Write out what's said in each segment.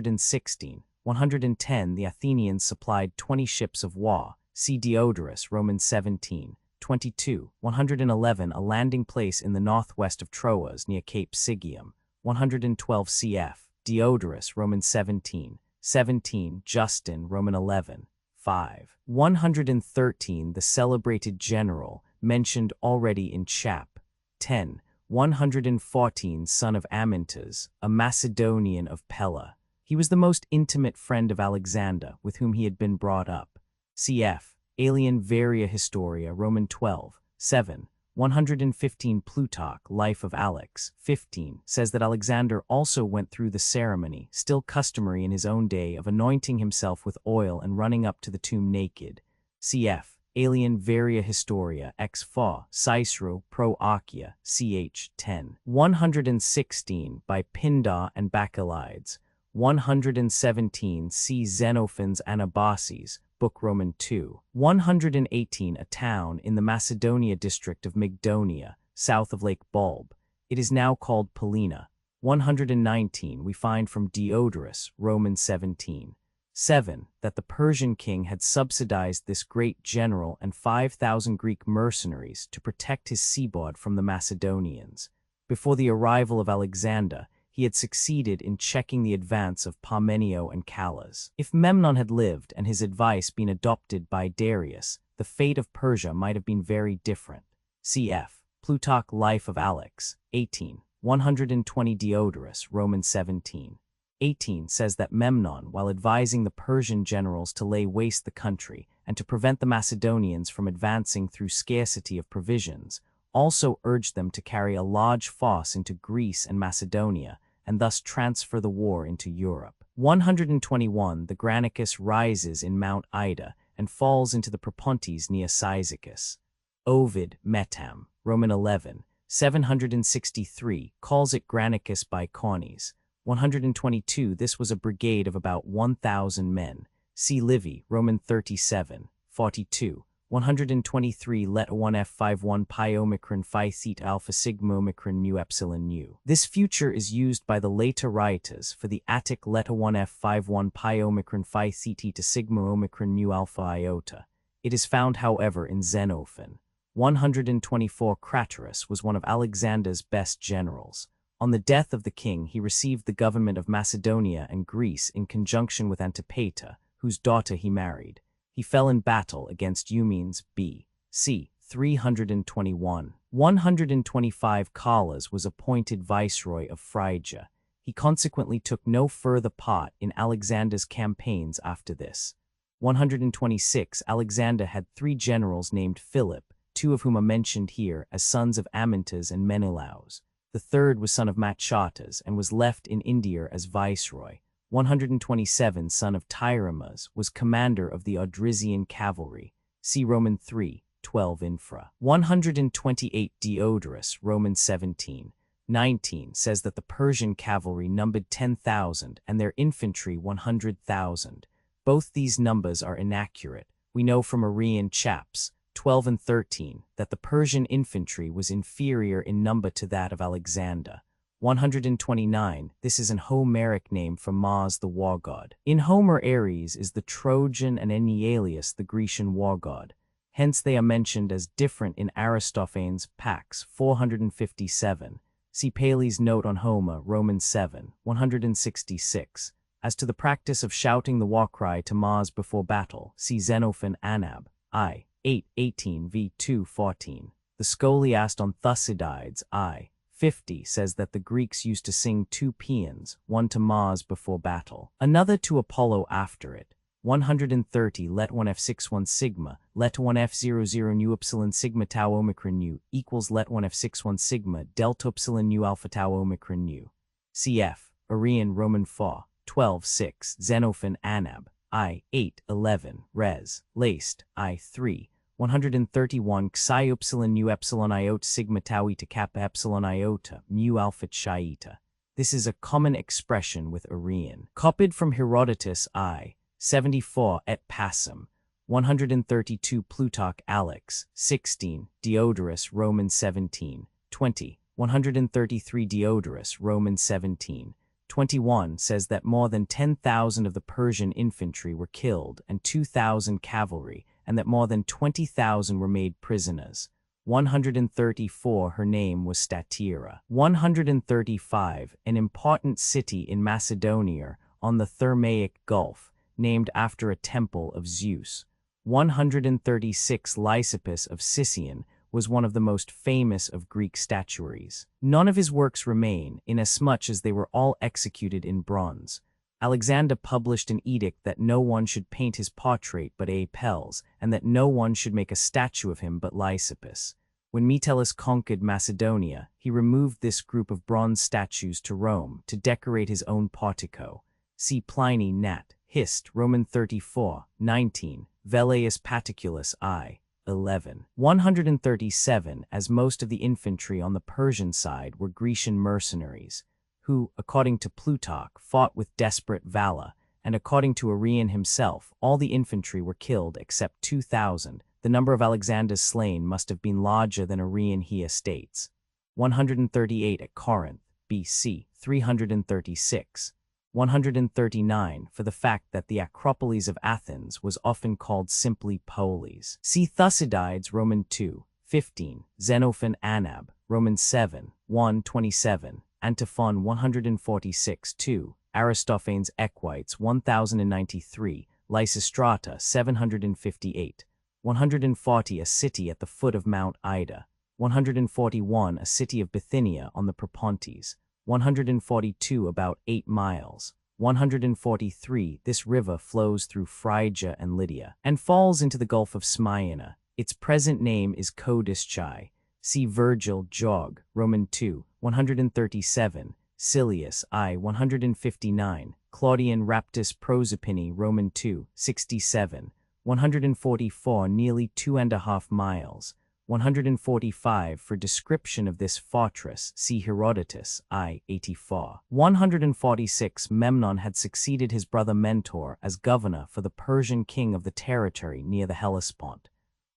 116. 110 The Athenians supplied 20 ships of war. See Diodorus, Romans 17. 22. 111 A landing place in the northwest of Troas near Cape Sigium. 112 cf. Diodorus, Romans 17. 17. Justin, Roman 11. 5. 113 The celebrated general, mentioned already in chap. 10. 114 Son of Amyntas, a Macedonian of Pella. He was the most intimate friend of Alexander, with whom he had been brought up. Cf. Alien Varia Historia, Roman 12. 7. 115 Plutarch, Life of Alex, 15, says that Alexander also went through the ceremony, still customary in his own day, of anointing himself with oil and running up to the tomb naked. Cf. Alien Varia Historia, ex fa, Cicero, Pro Archia, ch. 10. 116 by Pindar and Bacchylides. 117 see Xenophon's Anabasis, Book Roman 2. 118 A town in the Macedonia district of Mygdonia, south of Lake Bulb. It is now called Pellina. 119 we find from Diodorus, Roman 17. 7. That the Persian king had subsidized this great general and 5,000 Greek mercenaries to protect his seaboard from the Macedonians. Before the arrival of Alexander, he had succeeded in checking the advance of Parmenio and Callas. If Memnon had lived and his advice been adopted by Darius, the fate of Persia might have been very different. Cf. Plutarch, Life of Alex, 18. 120 Diodorus, Roman 17. 18 says that Memnon, while advising the Persian generals to lay waste the country and to prevent the Macedonians from advancing through scarcity of provisions, also urged them to carry a large force into Greece and Macedonia, and thus transfer the war into Europe. 121 The Granicus rises in Mount Ida and falls into the Propontis near Cyzicus. Ovid, Metam, Roman 11, 763, calls it Granicus by Cornes. 122 This was a brigade of about 1,000 men. See Livy, Roman 37, 42. 123 Let 1F51 pi omicron phi theta alpha sigma omicron nu epsilon nu. This future is used by the later writers for the Attic Let 1F51 pi omicron phi theta to sigma omicron nu alpha iota. It is found, however, in Xenophon. 124 Craterus was one of Alexander's best generals. On the death of the king, he received the government of Macedonia and Greece in conjunction with Antipater, whose daughter he married. He fell in battle against Eumenes B.C. 321. 125 Callas was appointed viceroy of Phrygia. He consequently took no further part in Alexander's campaigns after this. 126 Alexander had 3 generals named Philip, 2 of whom are mentioned here as sons of Amyntas and Menelaus. The third was son of Machatas and was left in India as viceroy. 127 son of Tyramas was commander of the Odrysian cavalry. See Roman 3, 12 infra. 128 Diodorus, Roman 17. 19 says that the Persian cavalry numbered 10,000 and their infantry 100,000. Both these numbers are inaccurate. We know from Arrian chaps 12 and 13 that the Persian infantry was inferior in number to that of Alexander. 129 This is an Homeric name for Mars the war god. In Homer, Ares is the Trojan and Enyalius the Grecian war god. Hence they are mentioned as different in Aristophanes' Pax 457. See Paley's note on Homer, Romans 7, 166. As to the practice of shouting the war cry to Mars before battle, see Xenophon Anab, I. 8, 18 v. 2, 14. The Scholiast on Thucydides, I. 50 says that the Greeks used to sing 2 paeans, one to Mars before battle, another to Apollo after it. 130 Let 1F61 sigma, Let 1F00 nu epsilon sigma tau omicron nu equals Let 1F61 sigma delta epsilon nu alpha tau omicron nu. Cf. Arrian Roman 4, 12, 6, Xenophon Anab, I. 8, 11, Res. Laced, I. 3. 131 Xi epsilon nu epsilon iota sigma tau eta kappa epsilon iota mu alpha chi eta. This is a common expression with Arrian. Copied from Herodotus I. 74 et Passum. 132 Plutarch Alex. 16 Diodorus Roman 17. 20 133 Diodorus Roman 17. 21 says that more than 10,000 of the Persian infantry were killed and 2,000 cavalry, and that more than 20,000 were made prisoners. 134 Her name was Statira. 135 An important city in Macedonia on the Thermaic Gulf, named after a temple of Zeus. 136 Lysippus of Sicyon was one of the most famous of Greek statuaries. None of his works remain, inasmuch as they were all executed in bronze. Alexander published an edict that no one should paint his portrait but Apelles, and that no one should make a statue of him but Lysippus. When Metellus conquered Macedonia, he removed this group of bronze statues to Rome to decorate his own portico. See Pliny Nat. Hist. Roman 34, 19, Velleius Paterculus I. 11. 137 As most of the infantry on the Persian side were Grecian mercenaries, who, according to Plutarch, fought with desperate valor, and according to Arrian himself, all the infantry were killed except 2,000. The number of Alexander's slain must have been larger than Arrian here states. 138 At Corinth, B.C. 336. 139 For the fact that the Acropolis of Athens was often called simply Polis. See Thucydides, Roman 2, 15, Xenophon Anab, Roman 7, 1, 27, Antiphon 146, 2, Aristophanes Equites 1093, Lysistrata 758, 140 A city at the foot of Mount Ida, 141 A city of Bithynia on the Propontis, 142 About 8 miles, 143 This river flows through Phrygia and Lydia, and falls into the Gulf of Smyrna. Its present name is Codischai. See Virgil, Jog, Roman 2, 137, Silius I. 159, Claudian Raptus Proserpine, Roman 2, 67, 144 Nearly 2.5 miles, 145 For description of this fortress, see Herodotus, I. 84. 146 Memnon had succeeded his brother Mentor as governor for the Persian king of the territory near the Hellespont.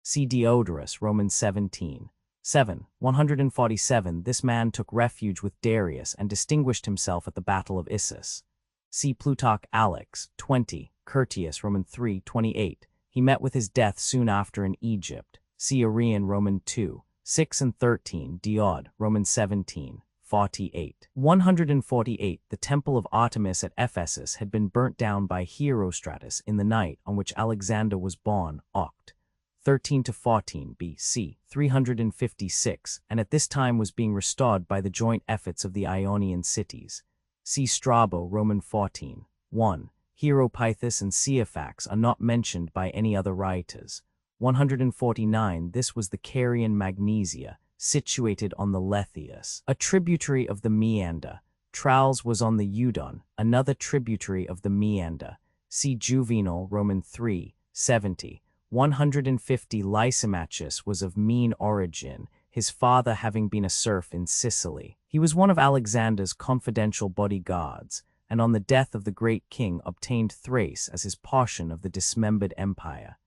See Diodorus, Roman 17. 7. 147 This man took refuge with Darius and distinguished himself at the Battle of Issus. See Plutarch Alex, 20, Curtius, Roman 3, 28. He met with his death soon after in Egypt. See Arrian, Roman 2, 6 and 13, Diod, Roman 17, 48. 148 The temple of Artemis at Ephesus had been burnt down by Herostratus in the night on which Alexander was born, Oct. 13 to 14 B.C. 356, and at this time was being restored by the joint efforts of the Ionian cities. See Strabo, Roman 14, 1. Hieropythus and Ceophax are not mentioned by any other writers. 149 This was the Carian Magnesia, situated on the Lethius, a tributary of the Meander. Tralles was on the Eudon, another tributary of the Meander. See Juvenal, Roman 3, 70. 150 Lysimachus was of mean origin, his father having been a serf in Sicily. He was one of Alexander's confidential bodyguards, and on the death of the great king obtained Thrace as his portion of the dismembered empire.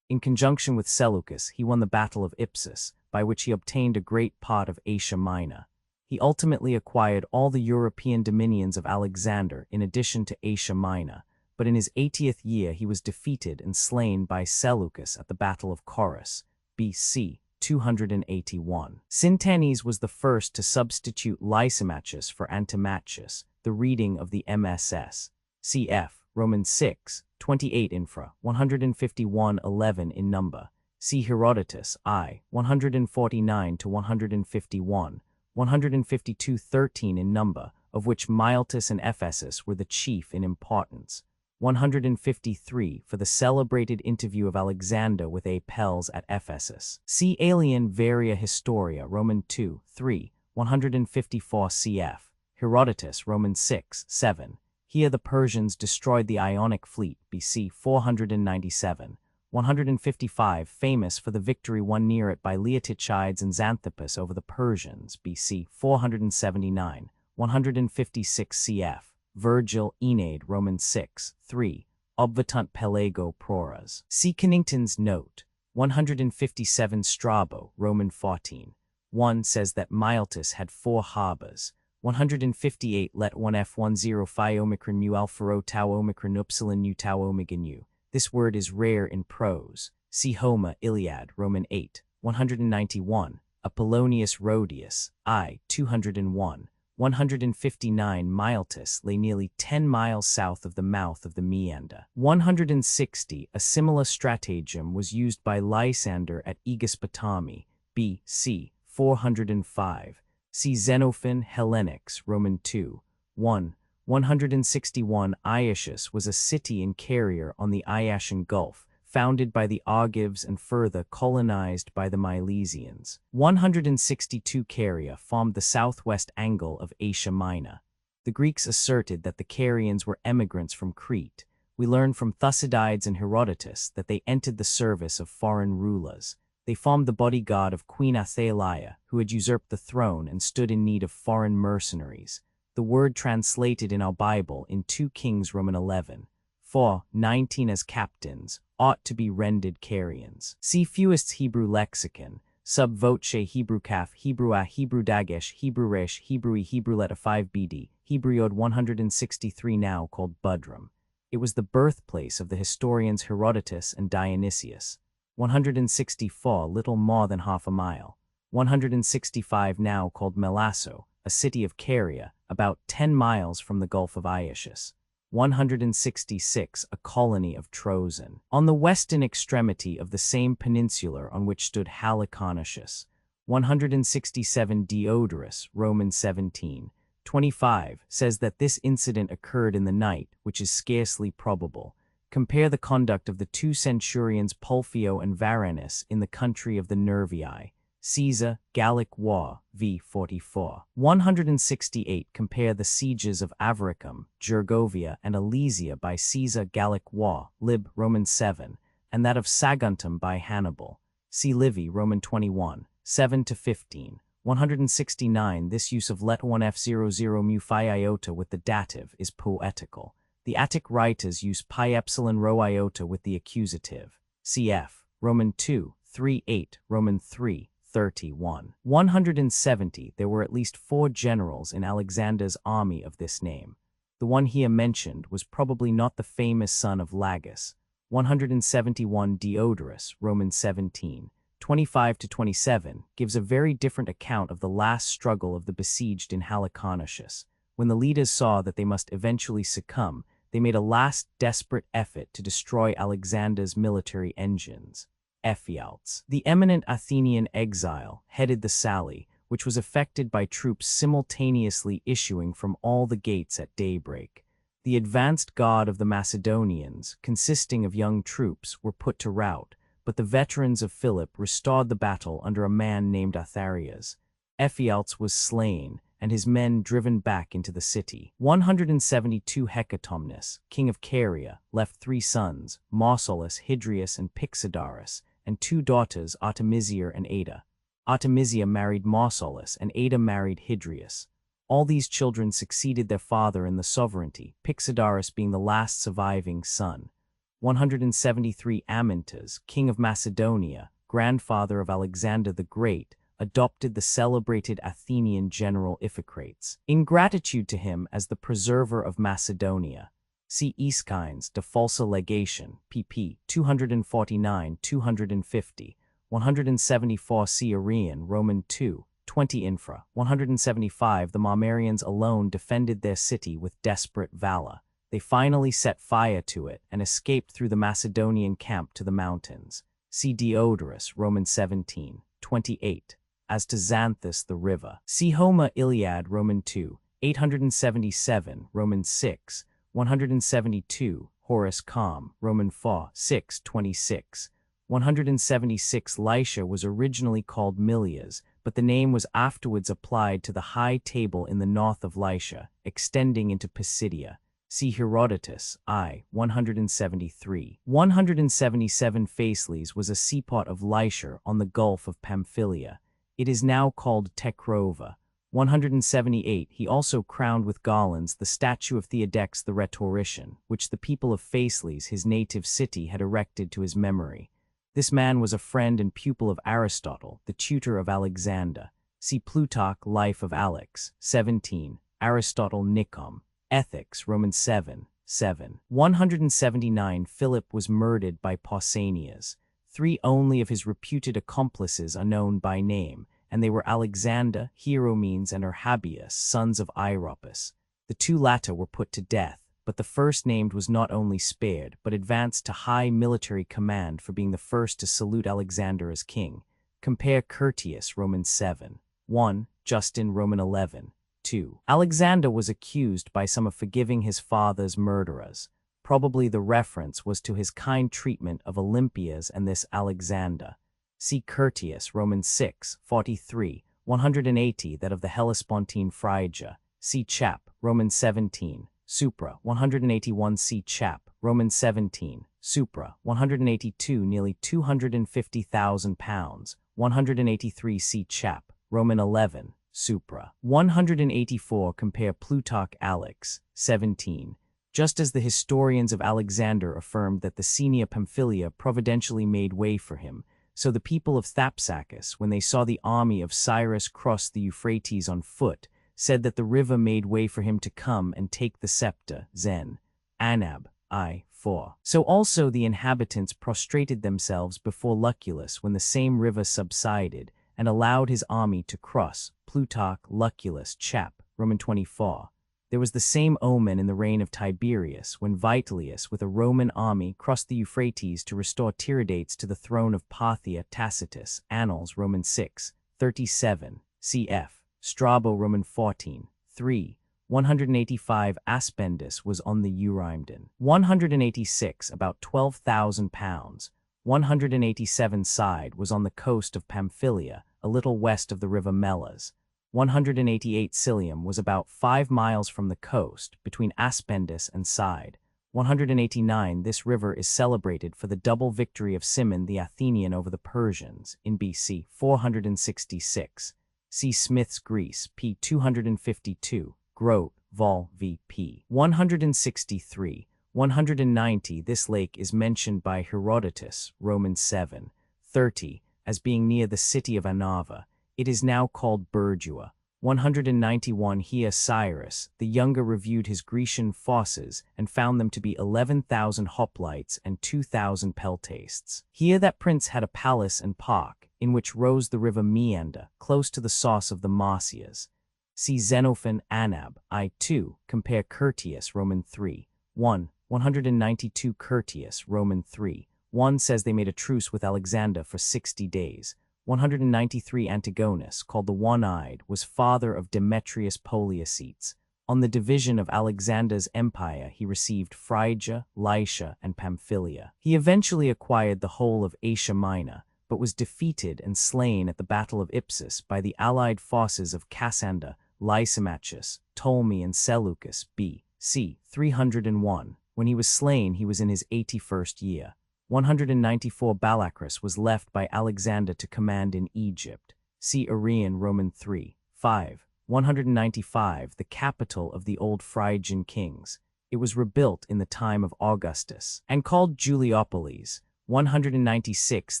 In conjunction with Seleucus, he won the Battle of Ipsus, by which he obtained a great part of Asia Minor. He ultimately acquired all the European dominions of Alexander in addition to Asia Minor, but in his 80th year he was defeated and slain by Seleucus at the Battle of Corus, B.C. 281. Syntanes was the first to substitute Lysimachus for Antimachus, the reading of the MSS. Cf. Roman 6, 28 infra, 151:11 in number. See Herodotus, I. 149 to 151, 152:13 in number, of which Miletus and Ephesus were the chief in importance. 153 for the celebrated interview of Alexander with Apelles at Ephesus. See Alien Varia Historia, Roman 2, 3, 154 cf. Herodotus, Roman 6, 7. Here the Persians destroyed the Ionic fleet, BC 497. 155 famous for the victory won near it by Leotychides and Xanthippus over the Persians, BC 479. 156 cf. Virgil, Aeneid, Roman 6, 3. Obvitant Pelego Proras. See Kennington's note. 157 Strabo, Roman 14. 1 says that Miletus had 4 harbors. 158 let 1f10 phi omicron mu alpha rho tau omicron upsilon nu tau omega nu. This word is rare in prose. See Homer, Iliad, Roman 8, 191, Apollonius Rhodius, I, 201, 159 Miletus lay nearly 10 miles south of the mouth of the Meander. 160 a similar stratagem was used by Lysander at Aegispotami, B.C. 405. See Xenophon, Hellenics, Roman 2, 1. 161 Iasius was a city in Caria on the Iasian Gulf, founded by the Argives and further colonized by the Milesians. 162 Caria formed the southwest angle of Asia Minor. The Greeks asserted that the Carians were emigrants from Crete. We learn from Thucydides and Herodotus that they entered the service of foreign rulers. They formed the bodyguard of Queen Athaliah, who had usurped the throne and stood in need of foreign mercenaries. The word translated in our Bible in 2 Kings Roman 11, 4:19 as captains, ought to be rendered Carians. See Fewest's Hebrew lexicon, sub voce Hebrew Kaf, Hebrew A, Hebrew Dagesh, Hebrew Resh, Hebrew Hebrew letter 5 BD, Hebrewod 163 now called Budrum. It was the birthplace of the historians Herodotus and Dionysius. 164 little more than half a mile. 165 now called Melasso, a city of Caria, about 10 miles from the Gulf of Iasius. 166 a colony of Troezen, on the western extremity of the same peninsula on which stood Halicarnassus. 167 Diodorus, Roman 17, 25, says that this incident occurred in the night, which is scarcely probable. Compare the conduct of the 2 centurions Pulfio and Varanus in the country of the Nervii. Caesar, Gallic War, v. 44. 168 compare the sieges of Avaricum, Gergovia, and Alesia by Caesar, Gallic War, lib. Roman 7, and that of Saguntum by Hannibal. See Livy, Roman 21, 7-15. 169 this use of let 1f00 mu phi iota with the dative is poetical. The Attic writers use pi epsilon rho iota with the accusative. Cf. Roman 2, 3-8, Roman 3, 31. 170 there were at least 4 generals in Alexander's army of this name. The one here mentioned was probably not the famous son of Lagus. 171 Diodorus, Roman 17, 25-27, gives a very different account of the last struggle of the besieged in Halicarnassus. When the leaders saw that they must eventually succumb, they made a last desperate effort to destroy Alexander's military engines. Ephialtes, the eminent Athenian exile, headed the sally, which was effected by troops simultaneously issuing from all the gates at daybreak. The advanced guard of the Macedonians, consisting of young troops, were put to rout, but the veterans of Philip restored the battle under a man named Atharias. Ephialtes was slain, and his men driven back into the city. 172 Hecatomnus, king of Caria, left 3 sons, Mausolus, Hydrius, and Pixodarus, and 2 daughters, Artemisia and Ada. Artemisia married Mausolus, and Ada married Hydrius. All these children succeeded their father in the sovereignty, Pixodarus being the last surviving son. 173 Amyntas, king of Macedonia, grandfather of Alexander the Great, adopted the celebrated Athenian general Iphicrates, in gratitude to him as the preserver of Macedonia. See Aeschines de Falsa Legation, pp. 249-250, 174 see Arrian, Roman 2, 20 infra. 175 the Marmarians alone defended their city with desperate valor. They finally set fire to it and escaped through the Macedonian camp to the mountains. See Diodorus, Roman 17, 28. As to Xanthus the river. See Homer, Iliad, Roman 2, 877, Roman 6, 172, Horace Calm, Roman 4, 6, 26. 176 Lycia was originally called Milias, but the name was afterwards applied to the high table in the north of Lycia, extending into Pisidia. See Herodotus, I, 173. 177 Faesles was a seaport of Lycia on the Gulf of Pamphylia. It is now called Tekrova. 178 he also crowned with garlands the statue of Theodex the rhetorician, which the people of Faesles, his native city, had erected to his memory. This man was a friend and pupil of Aristotle, the tutor of Alexander. See Plutarch, Life of Alex, 17, Aristotle, Nicom, Ethics, Romans 7, 7. 179 Philip was murdered by Pausanias. 3 only of his reputed accomplices are known by name, and they were Alexander, Hieromenes, and Arrhabaeus, sons of Iropus. The 2 latter were put to death, but the first named was not only spared, but advanced to high military command for being the first to salute Alexander as king. Compare Curtius, Romans 7, 1, Justin, Roman 11, 2. Alexander was accused by some of forgiving his father's murderers. Probably the reference was to his kind treatment of Olympias and this Alexander. See Curtius, Romans 6, 43, 180 that of the Hellespontine Phrygia. See Chap, Romans 17, Supra, 181 see Chap, Romans 17, Supra, 182 nearly £250,000, 183 see Chap, Roman 11, Supra. 184 compare Plutarch Alex, 17. Just as the historians of Alexander affirmed that the Senia Pamphylia providentially made way for him, so the people of Thapsacus, when they saw the army of Cyrus cross the Euphrates on foot, said that the river made way for him to come and take the scepter, Zen. Anab, I. 4. So also the inhabitants prostrated themselves before Lucullus when the same river subsided, and allowed his army to cross. Plutarch, Lucullus, Chap, Roman 24. There was the same omen in the reign of Tiberius, when Vitellius, with a Roman army, crossed the Euphrates to restore Tiridates to the throne of Parthia. Tacitus, Annals, Roman 6, 37, cf. Strabo, Roman 14, 3. 185 Aspendus was on the Eurymedon. 186 about £12,000. 187 Side was on the coast of Pamphylia, a little west of the river Melas. 188 Cilium was about 5 miles from the coast, between Aspendus and Side. 189 This river is celebrated for the double victory of Cimon the Athenian over the Persians in BC 466. See Smith's Greece, p. 252. Grote, Vol. V. p. 163. 190 This lake is mentioned by Herodotus, Romans 7, 30, as being near the city of Anava. It is now called Burdua. 191 Here Cyrus, the younger, reviewed his Grecian fosses and found them to be 11,000 hoplites and 2,000 peltastes. Here that prince had a palace and park, in which rose the river Meander, close to the source of the Marsyas. See Xenophon, Anab, I2, compare Curtius, Roman 3, 1, 192 Curtius, Roman 3, 1 says they made a truce with Alexander for 60 days. 193 Antigonus, called the One-Eyed, was father of Demetrius Poliorcetes. On the division of Alexander's empire he received Phrygia, Lycia, and Pamphylia. He eventually acquired the whole of Asia Minor, but was defeated and slain at the Battle of Ipsus by the allied forces of Cassander, Lysimachus, Ptolemy, and Seleucus b.c. 301. When he was slain he was in his 81st year. 194 Balacrus was left by Alexander to command in Egypt. See Arrian, Roman 3, 5. 195 The capital of the old Phrygian kings. It was rebuilt in the time of Augustus, and called Juliopolis. 196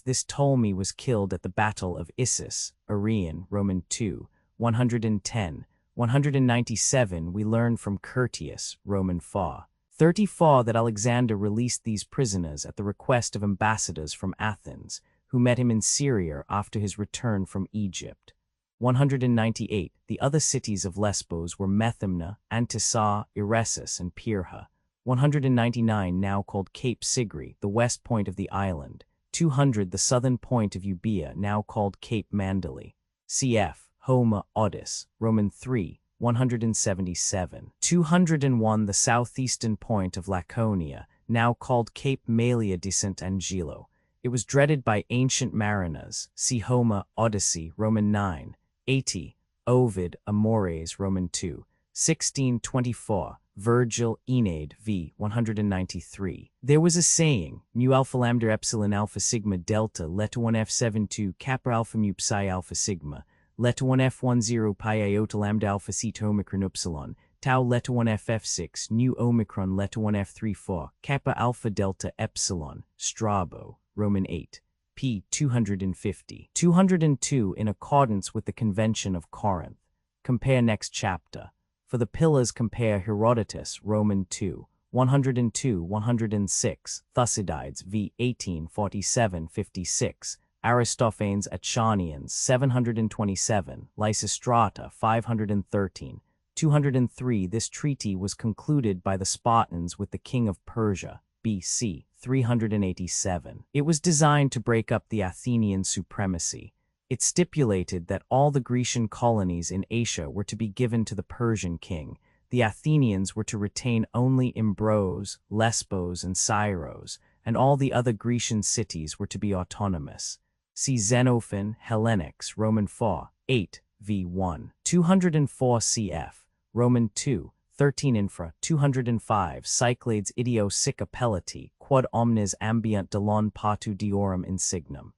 This Ptolemy was killed at the Battle of Issus. Arrian, Roman 2, 110. 197 We learn from Curtius, Roman 4. 34 that Alexander released these prisoners at the request of ambassadors from Athens, who met him in Syria after his return from Egypt. 198 The other cities of Lesbos were Methymna, Antissa, Eresus, and Pyrrha. 199 Now called Cape Sigri, the west point of the island. 200 The southern point of Euboea, now called Cape Mandalay. Cf. Homer, Odyss, Roman 3, 177. 201 The southeastern point of Laconia, now called Cape Malia di Sant'Angelo. It was dreaded by ancient mariners. See Homer, Odyssey, Roman 9, 80. Ovid, Amores, Roman 2, 1624. Virgil, Aeneid, v. 193. There was a saying, mu alpha lambda epsilon alpha sigma delta leta 1 f72 kappa alpha mu psi alpha sigma, leta 1 f10 pi iota lambda alpha theta omicron upsilon, tau leta 1 ff6 nu omicron leta 1 f34 kappa alpha delta epsilon. Strabo, Roman 8, p. 250. 202 In accordance with the Convention of Corinth. Compare next chapter. For the pillars compare Herodotus, Roman 2, 102, 106, Thucydides v. 1847-56, Aristophanes Achonians 727, Lysistrata 513, 203 This treaty was concluded by the Spartans with the king of Persia, BC 387. It was designed to break up the Athenian supremacy. It stipulated that all the Grecian colonies in Asia were to be given to the Persian king. The Athenians were to retain only Imbros, Lesbos, and Syros, and all the other Grecian cities were to be autonomous. See Xenophon, Hellenics, Roman 4, 8, v. 1. 204 cf. Roman 2, 13 infra, 205 Cyclades ideo sic appellati, quod omnes ambiunt delon patu diorum insignum.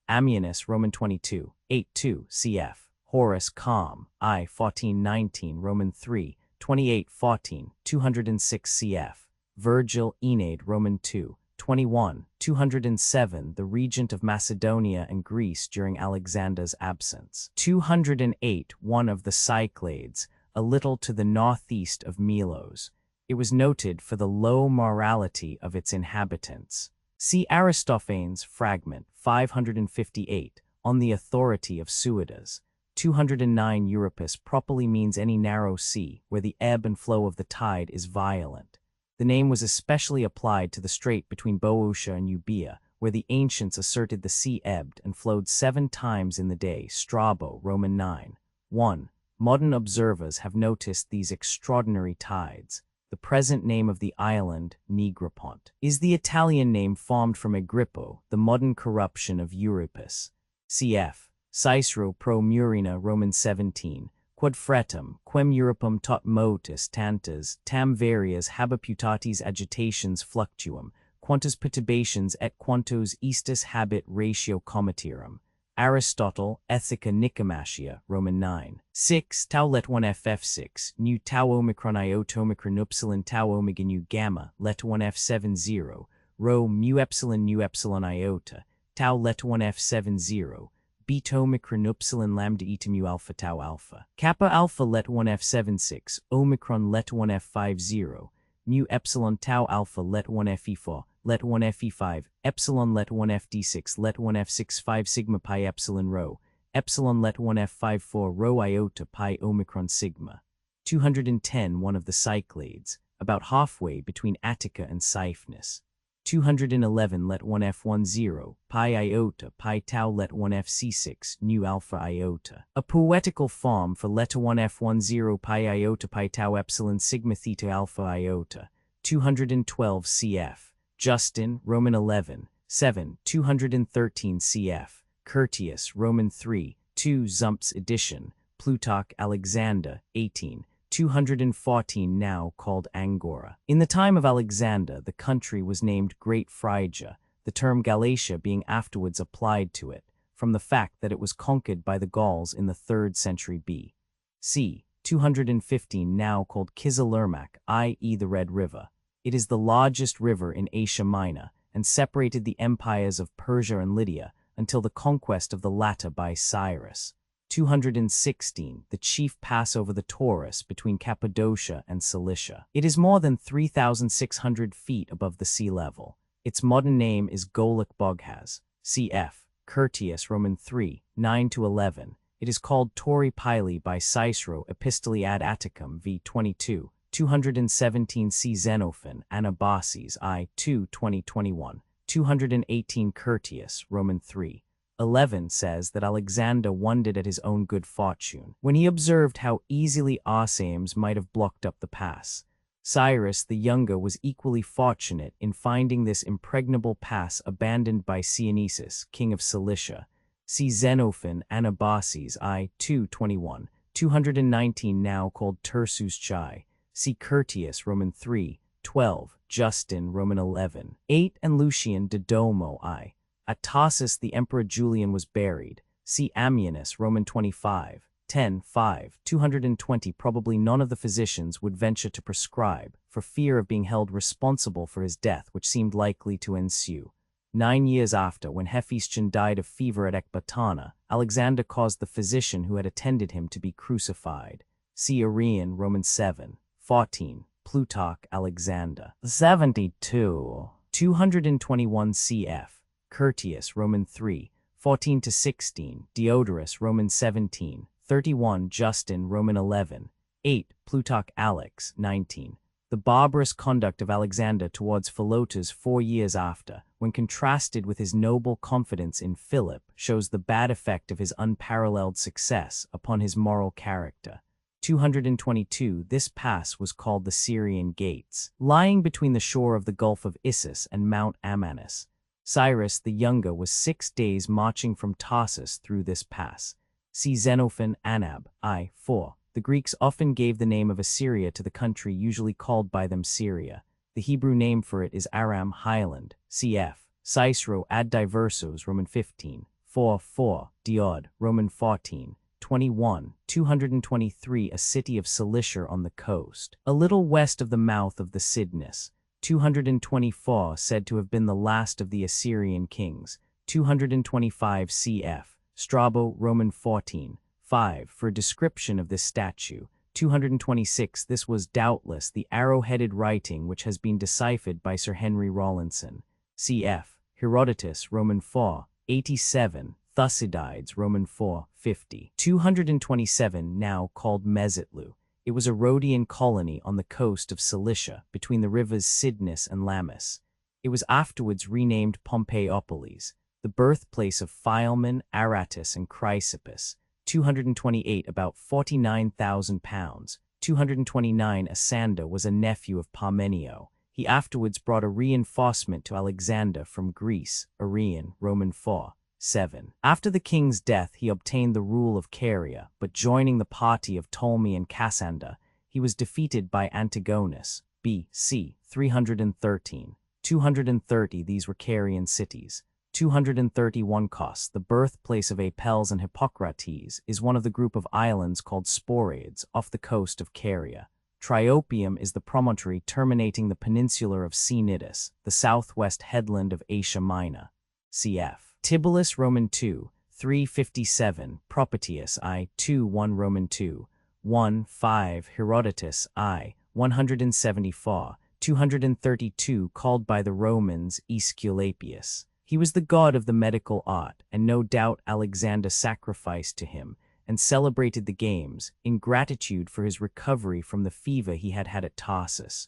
Ammianus, Roman 22, 8-2 cf. Horace Calm, I. 1419, Roman 3, 28-14, 206 cf. Virgil, Aeneid, Roman 2, 21, 207 The regent of Macedonia and Greece during Alexander's absence. 208 One of the Cyclades, a little to the northeast of Melos. It was noted for the low morality of its inhabitants. See Aristophanes, fragment 558, on the authority of Suidas. 209 Euripus properly means any narrow sea where the ebb and flow of the tide is violent. The name was especially applied to the strait between Boeotia and Euboea, where the ancients asserted the sea ebbed and flowed 7 times in the day. Strabo, Roman 9. 1. Modern observers have noticed these extraordinary tides. The present name of the island, Negropont, is the Italian name formed from Agrippo, the modern corruption of Euripus. Cf. Cicero pro Murina, Roman 17. Quod fretum, quem Europum tot motus tantas, tam varias habiputatis agitations fluctuum, quantas perturbations et quantos istus habit ratio comitirum. Aristotle, Ethica Nicomacheia, Roman 9. 6. Tau let 1 ff6, nu tau omicron iota omicron upsilon tau omega nu gamma, let 1 f70, rho mu epsilon iota, tau let 1 f70, beta omicron upsilon lambda eta mu alpha tau alpha. Kappa alpha let 1 f76, omicron let 1 f50, mu epsilon tau alpha let 1 fe4, let 1 fe5, epsilon let 1 fd6, let 1 f65 sigma pi epsilon rho, epsilon let 1 f54 rho iota pi omicron sigma. 210 One of the Cyclades, about halfway between Attica and Cyphus. 211 Let 1 f10, pi iota pi tau let 1 fc6, nu alpha iota. A poetical form for let 1 f10 pi iota pi tau epsilon sigma theta alpha iota. 212 cf. Justin, Roman 11, 7, 213 cf. Curtius, Roman 3, 2 Zumps edition. Plutarch, Alexander, 18, 214 now called Angora. In the time of Alexander, the country was named Great Phrygia, the term Galatia being afterwards applied to it, from the fact that it was conquered by the Gauls in the 3rd century B.C. 215 now called Kizilurmak, i.e. the Red River. It is the largest river in Asia Minor and separated the empires of Persia and Lydia until the conquest of the latter by Cyrus. 216 The chief pass over the Taurus between Cappadocia and Cilicia. It is more than 3,600 feet above the sea level. Its modern name is Golok Boghaz. Cf. Curtius, Roman 3, 9-11. It is called Tori Pili by Cicero Epistoli ad Atticum v. 22. 217 C. Xenophon, Anabasis I. 2, 2021. 218 Curtius, Roman 3. 11 says that Alexander wondered at his own good fortune when he observed how easily Arsames might have blocked up the pass. Cyrus the Younger was equally fortunate in finding this impregnable pass abandoned by Dionysius, king of Cilicia. See Xenophon, Anabasis I. 221, 219 now called Tursus Chai. See Curtius, Roman 3, 12, Justin, Roman 11, 8, and Lucian de Domo I. At Tarsus the Emperor Julian was buried. See Ammianus, Roman 25, 10, 5, 220. Probably none of the physicians would venture to prescribe, for fear of being held responsible for his death, which seemed likely to ensue. 9 years after, when Hephaestion died of fever at Ecbatana, Alexander caused the physician who had attended him to be crucified. See Arrian, Romans 7, 14, Plutarch, Alexander. 72. 221 cf. Curtius, Roman 3, 14-16, Diodorus, Roman 17, 31, Justin, Roman 11, 8, Plutarch, Alex, 19. The barbarous conduct of Alexander towards Philotas 4 years after, when contrasted with his noble confidence in Philip, shows the bad effect of his unparalleled success upon his moral character. 222 This pass was called the Syrian Gates, lying between the shore of the Gulf of Issus and Mount Amanus. Cyrus the Younger was 6 days marching from Tarsus through this pass. See Xenophon, Anab, I. 4. The Greeks often gave the name of Assyria to the country usually called by them Syria. The Hebrew name for it is Aram, highland, cf. Cicero ad diversos, Roman 15, 4, Diod, Roman 14, 21, 223 A city of Cilicia on the coast, a little west of the mouth of the Cydnus. 224 said to have been the last of the Assyrian kings. 225 cf. Strabo, Roman 14, 5. For a description of this statue. 226 This was doubtless the arrow-headed writing which has been deciphered by Sir Henry Rawlinson. Cf. Herodotus, Roman 4, 87. Thucydides, Roman 4, 50. 227 Now called Mesitlu. It was a Rhodian colony on the coast of Cilicia, between the rivers Cydnus and Lamus. It was afterwards renamed Pompeiopolis, the birthplace of Philemon, Aratus, and Chrysippus. 228 About 49,000 pounds. 229 Asander was a nephew of Parmenio. He afterwards brought a reinforcement to Alexander from Greece. Arrian, Roman 4, 7. After the king's death he obtained the rule of Caria, but joining the party of Ptolemy and Cassander, he was defeated by Antigonus. B.C. 313. 230 These were Carian cities. 231 Kos, the birthplace of Apelles and Hippocrates, is one of the group of islands called Sporades off the coast of Caria. Triopium is the promontory terminating the peninsula of Cnidus, the southwest headland of Asia Minor. Cf. Tibullus, Roman 2, 357, Propitius I. 2 1 Roman 2, 1 5 Herodotus I. 174, 232 Called by the Romans Aesculapius. He was the god of the medical art, and no doubt Alexander sacrificed to him and celebrated the games in gratitude for his recovery from the fever he had had at Tarsus.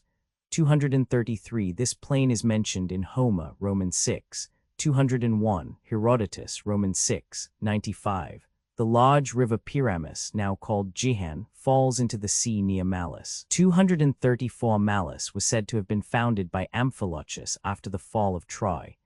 233 This plain is mentioned in Homer, Roman 6, 201, Herodotus, Roman 6, 95. The large river Pyramus, now called Jihan, falls into the sea near Malis. 234 Malis was said to have been founded by Amphilochus after the fall of Troy.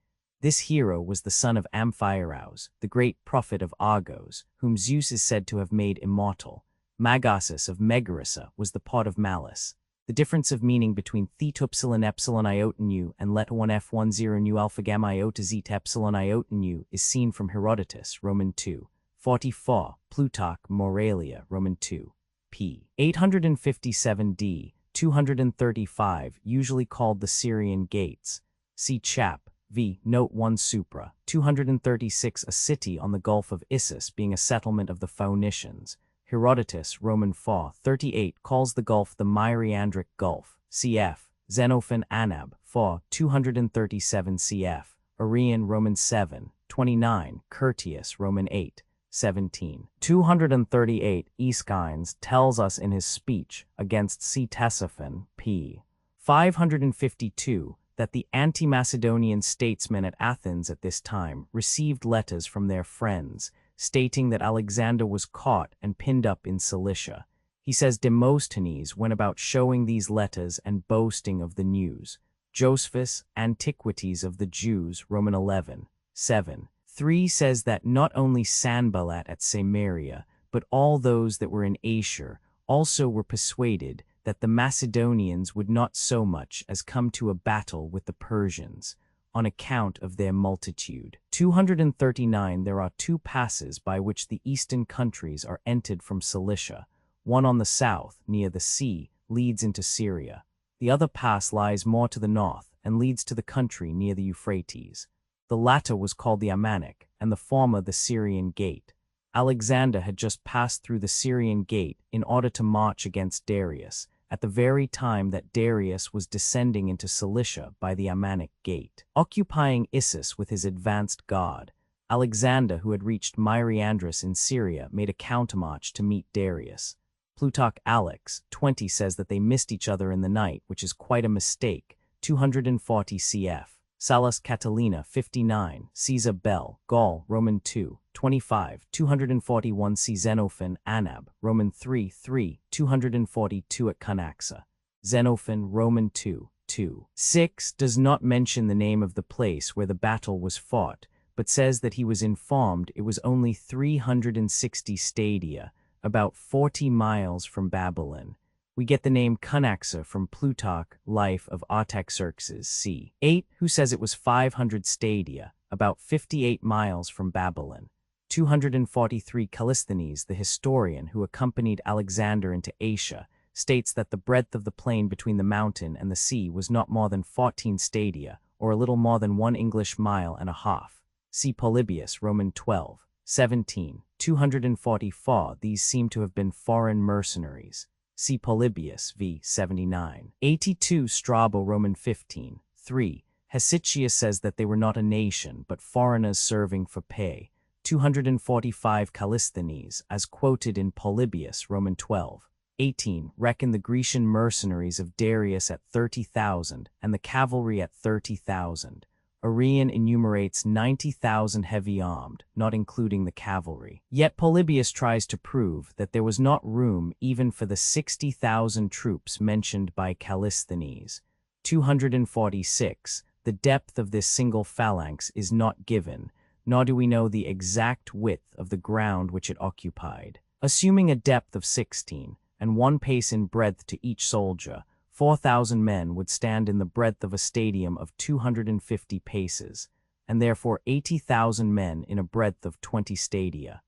This hero was the son of Amphiaraus, the great prophet of Argos, whom Zeus is said to have made immortal. Magasus of Megarissa was the pot of Malis. The difference of meaning between θ epsilon iota nu and let 1 f10 nu alpha gamma iota zeta epsilon iota nu is seen from Herodotus, Roman 2, 44, Plutarch, Moralia, Roman 2, p. 857d, 235, usually called the Syrian Gates. See Chap. V. Note 1 Supra. 236 A city on the Gulf of Issus being a settlement of the Phoenicians. Herodotus, Roman 4, 38 calls the gulf the Myriandric Gulf. Cf. Xenophon Anab. 4, 237 cf. Arrian, Roman 7, 29. Curtius, Roman 8, 17. 238 Aeschines tells us in his speech against Ctesiphon, p. 552, that the anti-Macedonian statesmen at Athens at this time received letters from their friends, stating that Alexander was caught and pinned up in Cilicia. He says Demosthenes went about showing these letters and boasting of the news. Josephus, Antiquities of the Jews, Roman 11, 7. 3 says that not only Sanballat at Samaria, but all those that were in Asher also were persuaded that the Macedonians would not so much as come to a battle with the Persians, on account of their multitude. 239 There are 2 passes by which the eastern countries are entered from Cilicia. One on the south, near the sea, leads into Syria. The other pass lies more to the north and leads to the country near the Euphrates. The The latter was called the Amanic, and the former the Syrian Gate. Alexander had just passed through the Syrian Gate in order to march against Darius, at the very time that Darius was descending into Cilicia by the Amanic Gate. Occupying Issus with his advanced guard, Alexander, who had reached Myriandris in Syria, made a countermarch to meet Darius. Plutarch Alex 20 says that they missed each other in the night, which is quite a mistake. 240 cf. Salus Catalina 59, Caesar Bell, Gaul, Roman 2, 25, 241 C. Xenophon, Anab, Roman 3, 3, 242 at Cunaxa. Xenophon, Roman 2, 2, 6 does not mention the name of the place where the battle was fought, but says that he was informed it was only 360 stadia, about 40 miles from Babylon. We get the name Cunaxa from Plutarch, Life of Artaxerxes c. 8, who says it was 500 stadia, about 58 miles from Babylon. 243 Callisthenes, the historian who accompanied Alexander into Asia, states that the breadth of the plain between the mountain and the sea was not more than 14 stadia, or a little more than 1 English mile and a half. See Polybius, Roman 12, 17, 244. These seem to have been foreign mercenaries. See Polybius v. 79. 82 Strabo, Roman 15, 3. Hesychius says that they were not a nation, but foreigners serving for pay. 245 Callisthenes, as quoted in Polybius, Roman 12, 18, reckon the Grecian mercenaries of Darius at 30,000 and the cavalry at 30,000. Arrian enumerates 90,000 heavy armed, not including the cavalry. Yet Polybius tries to prove that there was not room even for the 60,000 troops mentioned by Callisthenes. 246. The depth of this single phalanx is not given, nor do we know the exact width of the ground which it occupied. Assuming a depth of 16, and 1 pace in breadth to each soldier, 4,000 men would stand in the breadth of a stadium of 250 paces, and therefore 80,000 men in a breadth of 20 stadia.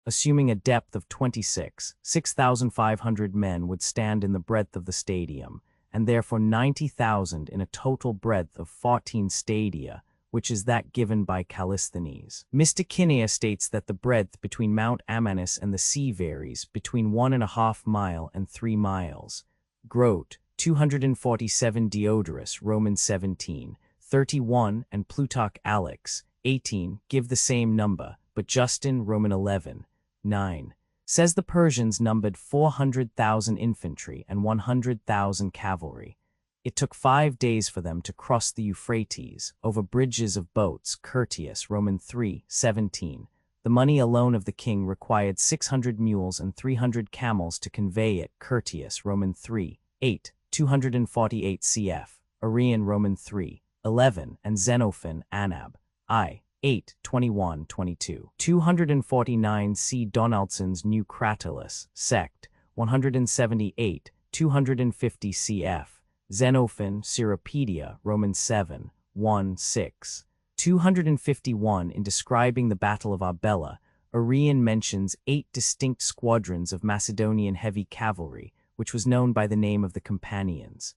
Assuming a depth of 26, 6,500 men would stand in the breadth of the stadium, and therefore 90,000 in a total breadth of 14 stadia, which is that given by Callisthenes. Mysticinea states that the breadth between Mount Amanus and the sea varies between 1.5 miles and 3 miles. Grote, 247 Diodorus, Roman 17, 31, and Plutarch Alex, 18, give the same number, but Justin, Roman 11, 9, says the Persians numbered 400,000 infantry and 100,000 cavalry. It took 5 days for them to cross the Euphrates, over bridges of boats. Curtius, Roman 3, 17. The money alone of the king required 600 mules and 300 camels to convey it. Curtius, Roman 3, 8. 248 cf. Arrian, Roman 3, 11, and Xenophon, Anab, I, 8, 21, 22. 249 C. Donaldson's New Cratylus, sect, 178, 250 cf. Xenophon, Cyropedia, Roman 7, 1, 6. 251 In describing the Battle of Arbela, Arrian mentions 8 distinct squadrons of Macedonian heavy cavalry, which was known by the name of the Companions.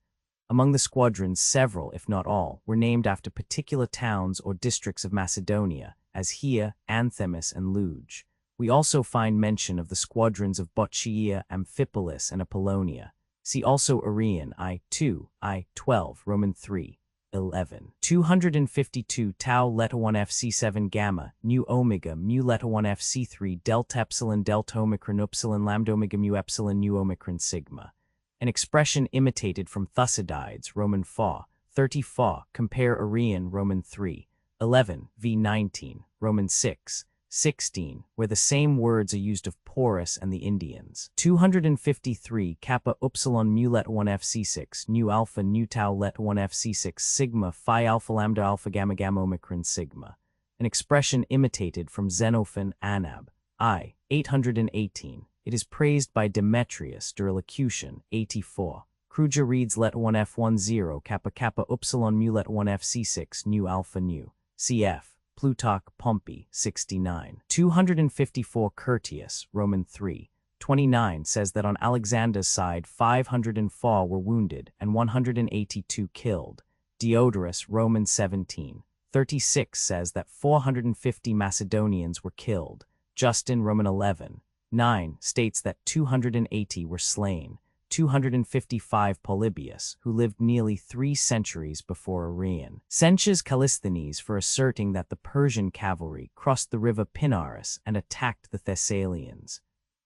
Among the squadrons, several, if not all, were named after particular towns or districts of Macedonia, as Hia, Anthemus, and Luge. We also find mention of the squadrons of Boeotia, Amphipolis, and Apollonia. See also Arrian, I-2, I-12, Roman 3, 11. 252 Tau Leta 1 FC7 Gamma, Nu Omega, Mu Leta 1 FC3 Delta Epsilon Delta Omicron Upsilon Lambda Omega Mu Epsilon Nu Omicron Sigma. An expression imitated from Thucydides, Roman 4, 34, compare Arrian, Roman 3, 11, v19, Roman 6, 16, where the same words are used of Porus and the Indians. 253 Kappa Upsilon Mu Let 1 FC6 Nu Alpha Nu Tau Let 1 FC6 Sigma Phi Alpha Lambda Alpha Gamma Gamma Omicron Sigma. An expression imitated from Xenophon, Anab, I, 818. It is praised by Demetrius, Durilocution, 84. Kruger reads Let 1 F10 Kappa Kappa Upsilon Mu Let 1 FC6 Nu Alpha Nu. Cf. Plutarch, Pompey, 69. 254 Curtius, Roman 3, 29 says that on Alexander's side 504 were wounded and 182 killed. Diodorus, Roman 17, 36 says that 450 Macedonians were killed. Justin, Roman 11:9, states that 280 were slain. 255 Polybius, who lived nearly 3 centuries before Arrian, censures Callisthenes for asserting that the Persian cavalry crossed the river Pinaris and attacked the Thessalians.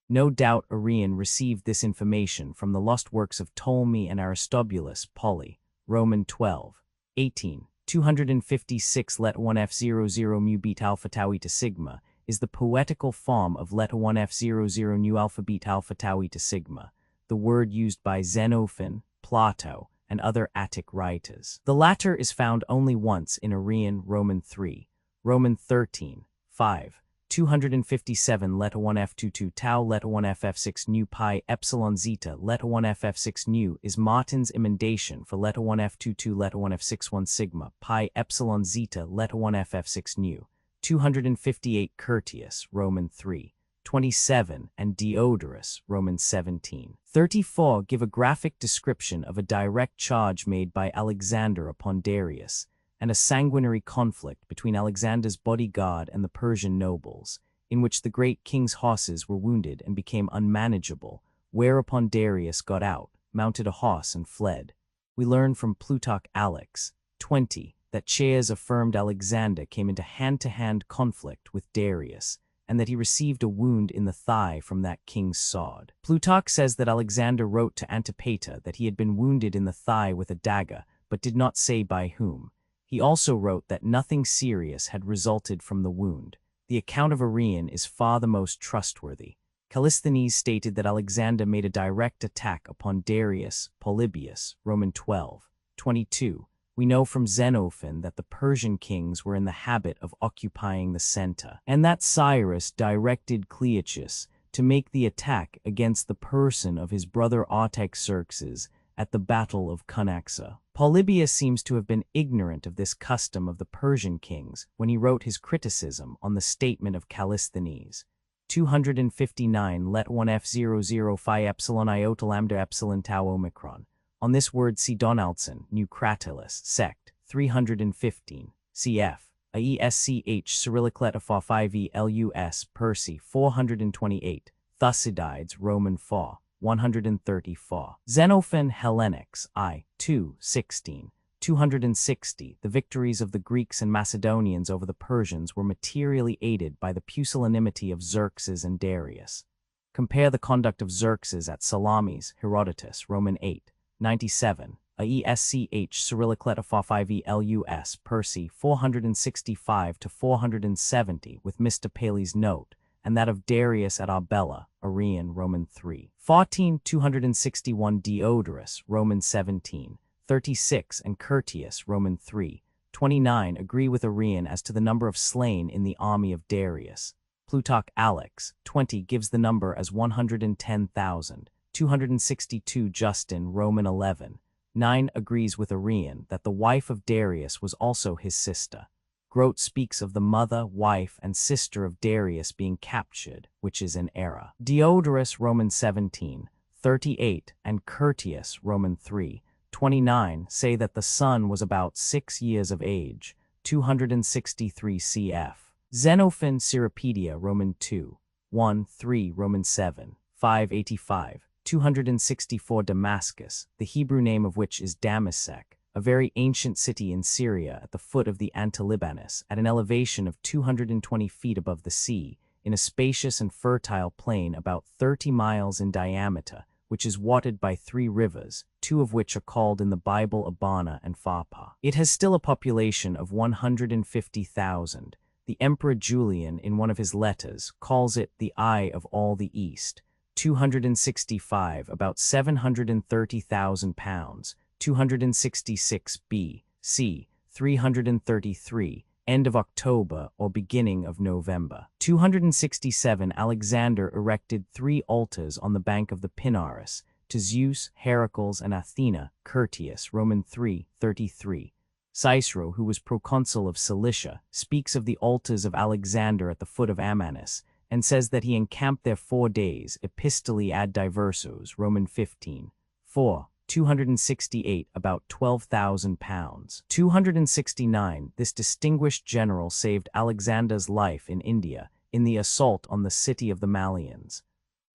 No doubt Arrian received this information from the lost works of Ptolemy and Aristobulus. Poly, Roman 12:18. 256 Let 1F00 mu beta alpha tau eta sigma is the poetical form of let 1F00 nu alpha beta alpha tau eta sigma, the word used by Xenophon, Plato, and other Attic writers. The latter is found only once in Arrian, Roman 3, Roman 13:5. 257 Let 1F22 tau Let 1FF6 nu pi epsilon zeta Let 1FF6 nu is Martin's emendation for Let 1F22 Let 1F61 sigma pi epsilon zeta Let 1FF6 nu. 258 Curtius, Roman 3:27, and Diodorus, Roman 17:34 give a graphic description of a direct charge made by Alexander upon Darius, and a sanguinary conflict between Alexander's bodyguard and the Persian nobles, in which the great king's horses were wounded and became unmanageable, whereupon Darius got out, mounted a horse, and fled. We learn from Plutarch Alex 20 that Chares affirmed Alexander came into hand-to-hand conflict with Darius, and that he received a wound in the thigh from that king's sword. Plutarch says that Alexander wrote to Antipater that he had been wounded in the thigh with a dagger, but did not say by whom. He also wrote that nothing serious had resulted from the wound. The account of Arrian is far the most trustworthy. Callisthenes stated that Alexander made a direct attack upon Darius, Polybius, Roman 12:22. We know from Xenophon that the Persian kings were in the habit of occupying the center, and that Cyrus directed Clearchus to make the attack against the person of his brother Artaxerxes at the Battle of Cunaxa. Polybius seems to have been ignorant of this custom of the Persian kings when he wrote his criticism on the statement of Callisthenes. 259 Let 1F00 phi epsilon iota lambda epsilon tau omicron. On this word see Donaldson, New Cratylus, sect. 315, cf. AESCH Cyrillic let FA 5E LUS Percy 428, Thucydides Roman 4:134. Xenophon Hellenics I. 2:16. 260. The victories of the Greeks and Macedonians over the Persians were materially aided by the pusillanimity of Xerxes and Darius. Compare the conduct of Xerxes at Salamis, Herodotus, Roman 8:97. AESCH Cyrillic let FA 5E LUS Percy 465-470 with Mr. Paley's note, and that of Darius at Arbela, Arrian, Roman 3:14. 261 Diodorus, Roman 17:36, and Curtius, Roman 3:29 agree with Arrian as to the number of slain in the army of Darius. Plutarch Alex 20 gives the number as 110,000. 262 Justin, Roman 11:9 agrees with Arrian that the wife of Darius was also his sister. Grote speaks of the mother, wife, and sister of Darius being captured, which is an error. Diodorus, Roman 17:38, and Curtius, Roman 3:29, say that the son was about 6 years of age, 263 cf. Xenophon Cyropedia, Roman 2:1-3, Roman 7:585, 264 Damascus, the Hebrew name of which is Damasek, a very ancient city in Syria at the foot of the Antilibanus, at an elevation of 220 feet above the sea, in a spacious and fertile plain about 30 miles in diameter, which is watered by 3 rivers, 2 of which are called in the Bible Abana and Pharpar. It has still a population of 150,000. The Emperor Julian, in one of his letters, calls it the Eye of all the East. 265, about 730,000 pounds. 266 B.C., 333, end of October or beginning of November. 267 Alexander erected 3 altars on the bank of the Pinaris, to Zeus, Heracles, and Athena. Curtius, Roman 3:33. Cicero, who was proconsul of Cilicia, speaks of the altars of Alexander at the foot of Amanus, and says that he encamped there 4 days, epistoli ad diversos, Roman 15:4. 268, about £12,000. 269, this distinguished general saved Alexander's life in India in the assault on the city of the Malians.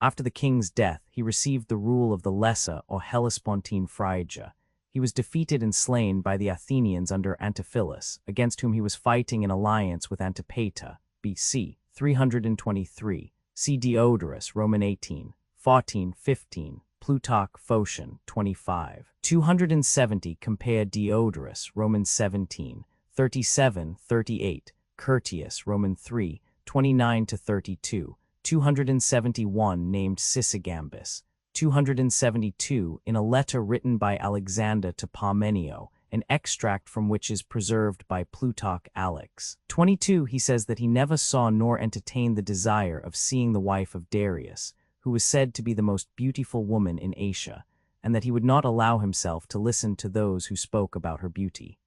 After the king's death, he received the rule of the Lesser or Hellespontine Phrygia. He was defeated and slain by the Athenians under Antiphilus, against whom he was fighting in alliance with Antipater, BC 323. See Diodorus, Roman 18, 14, 15, Plutarch, Phocion, 25. 270, compare Diodorus, Roman 17, 37, 38, Curtius, Roman 3, 29-32, 271, named Sysigambis, 272, in a letter written by Alexander to Parmenio, an extract from which is preserved by Plutarch Alex. 22, he says that he never saw nor entertained the desire of seeing the wife of Darius, who was said to be the most beautiful woman in Asia, and that he would not allow himself to listen to those who spoke about her beauty.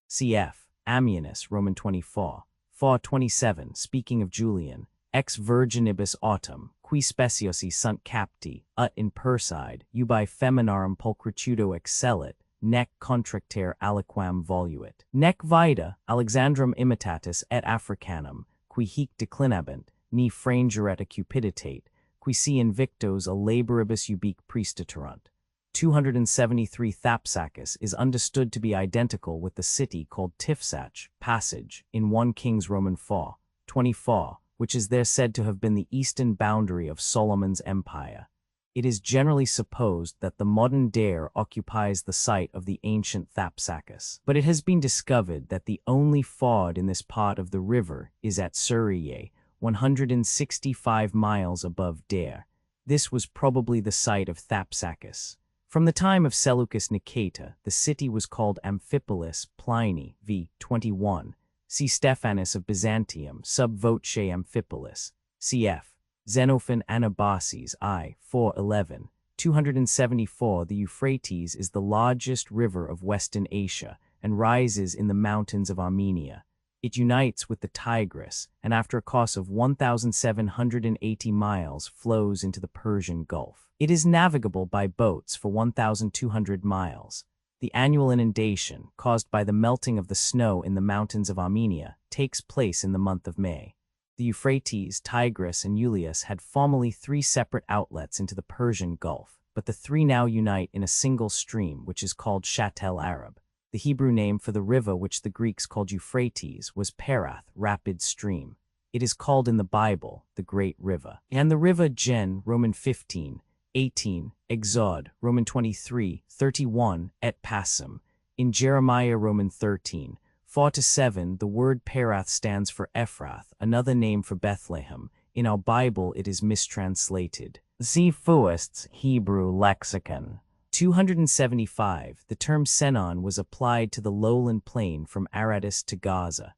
Cf. Ammianus, Roman 24, 427, speaking of Julian, ex virginibus autem, qui speciosi sunt capti, ut in Perside, ubi feminarum pulchritudo excellit, nec contractere aliquam voluit. Nec vida, Alexandrum imitatis et Africanum, qui hic declinabant, ni frangeret a cupiditate, qui si invictos a laboribus ubique prestaturunt. 273 Thapsacus is understood to be identical with the city called Tifsach, Passage, in 1 Kings Roman 4, 24, which is there said to have been the eastern boundary of Solomon's empire. It is generally supposed that the modern Dare occupies the site of the ancient Thapsacus, but it has been discovered that the only ford in this part of the river is at Suriye, 165 miles above Dare. This was probably the site of Thapsacus. From the time of Seleucus Nicator, the city was called Amphipolis. Pliny, v. 21. See Stephanus of Byzantium, sub voce Amphipolis. Cf. Xenophon Anabasis I. 411. 274. The Euphrates is the largest river of Western Asia and rises in the mountains of Armenia. It unites with the Tigris, and after a course of 1,780 miles flows into the Persian Gulf. It is navigable by boats for 1,200 miles. The annual inundation, caused by the melting of the snow in the mountains of Armenia, takes place in the month of May. The Euphrates, Tigris, and Julius had formerly 3 separate outlets into the Persian Gulf, but the 3 now unite in a single stream, which is called Shat el Arab. The Hebrew name for the river which the Greeks called Euphrates was Perath, rapid stream. It is called in the Bible the Great River. And the river Gen, Roman 15, 18, Exod, Roman 23, 31, et Passum. In Jeremiah, Roman 13, 4-7, the word Perath stands for Ephrath, another name for Bethlehem. In our Bible it is mistranslated. See Fuest's Hebrew lexicon. 275, the term Senon was applied to the lowland plain from Aradus to Gaza.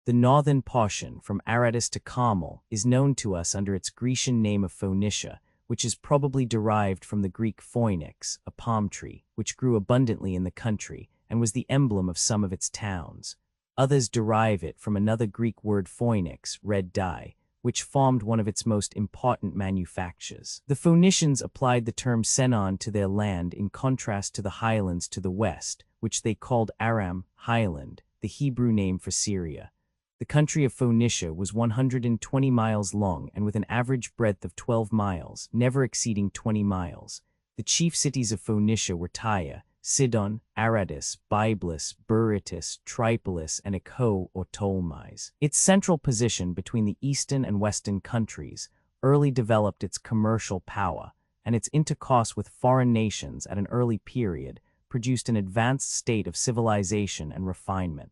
The northern portion, from Aradus to Carmel, is known to us under its Grecian name of Phoenicia, which is probably derived from the Greek phoenix, a palm tree, which grew abundantly in the country and was the emblem of some of its towns. Others derive it from another Greek word phoenix, red dye, which formed one of its most important manufactures. The Phoenicians applied the term Senon to their land in contrast to the highlands to the west, which they called Aram, highland, the Hebrew name for Syria. The country of Phoenicia was 120 miles long and with an average breadth of 12 miles, never exceeding 20 miles. The chief cities of Phoenicia were Tyre, Sidon, Aradus, Byblus, Berytus, Tripolis, and Echo or Ptolemais. Its central position between the eastern and western countries early developed its commercial power, and its intercourse with foreign nations at an early period produced an advanced state of civilization and refinement.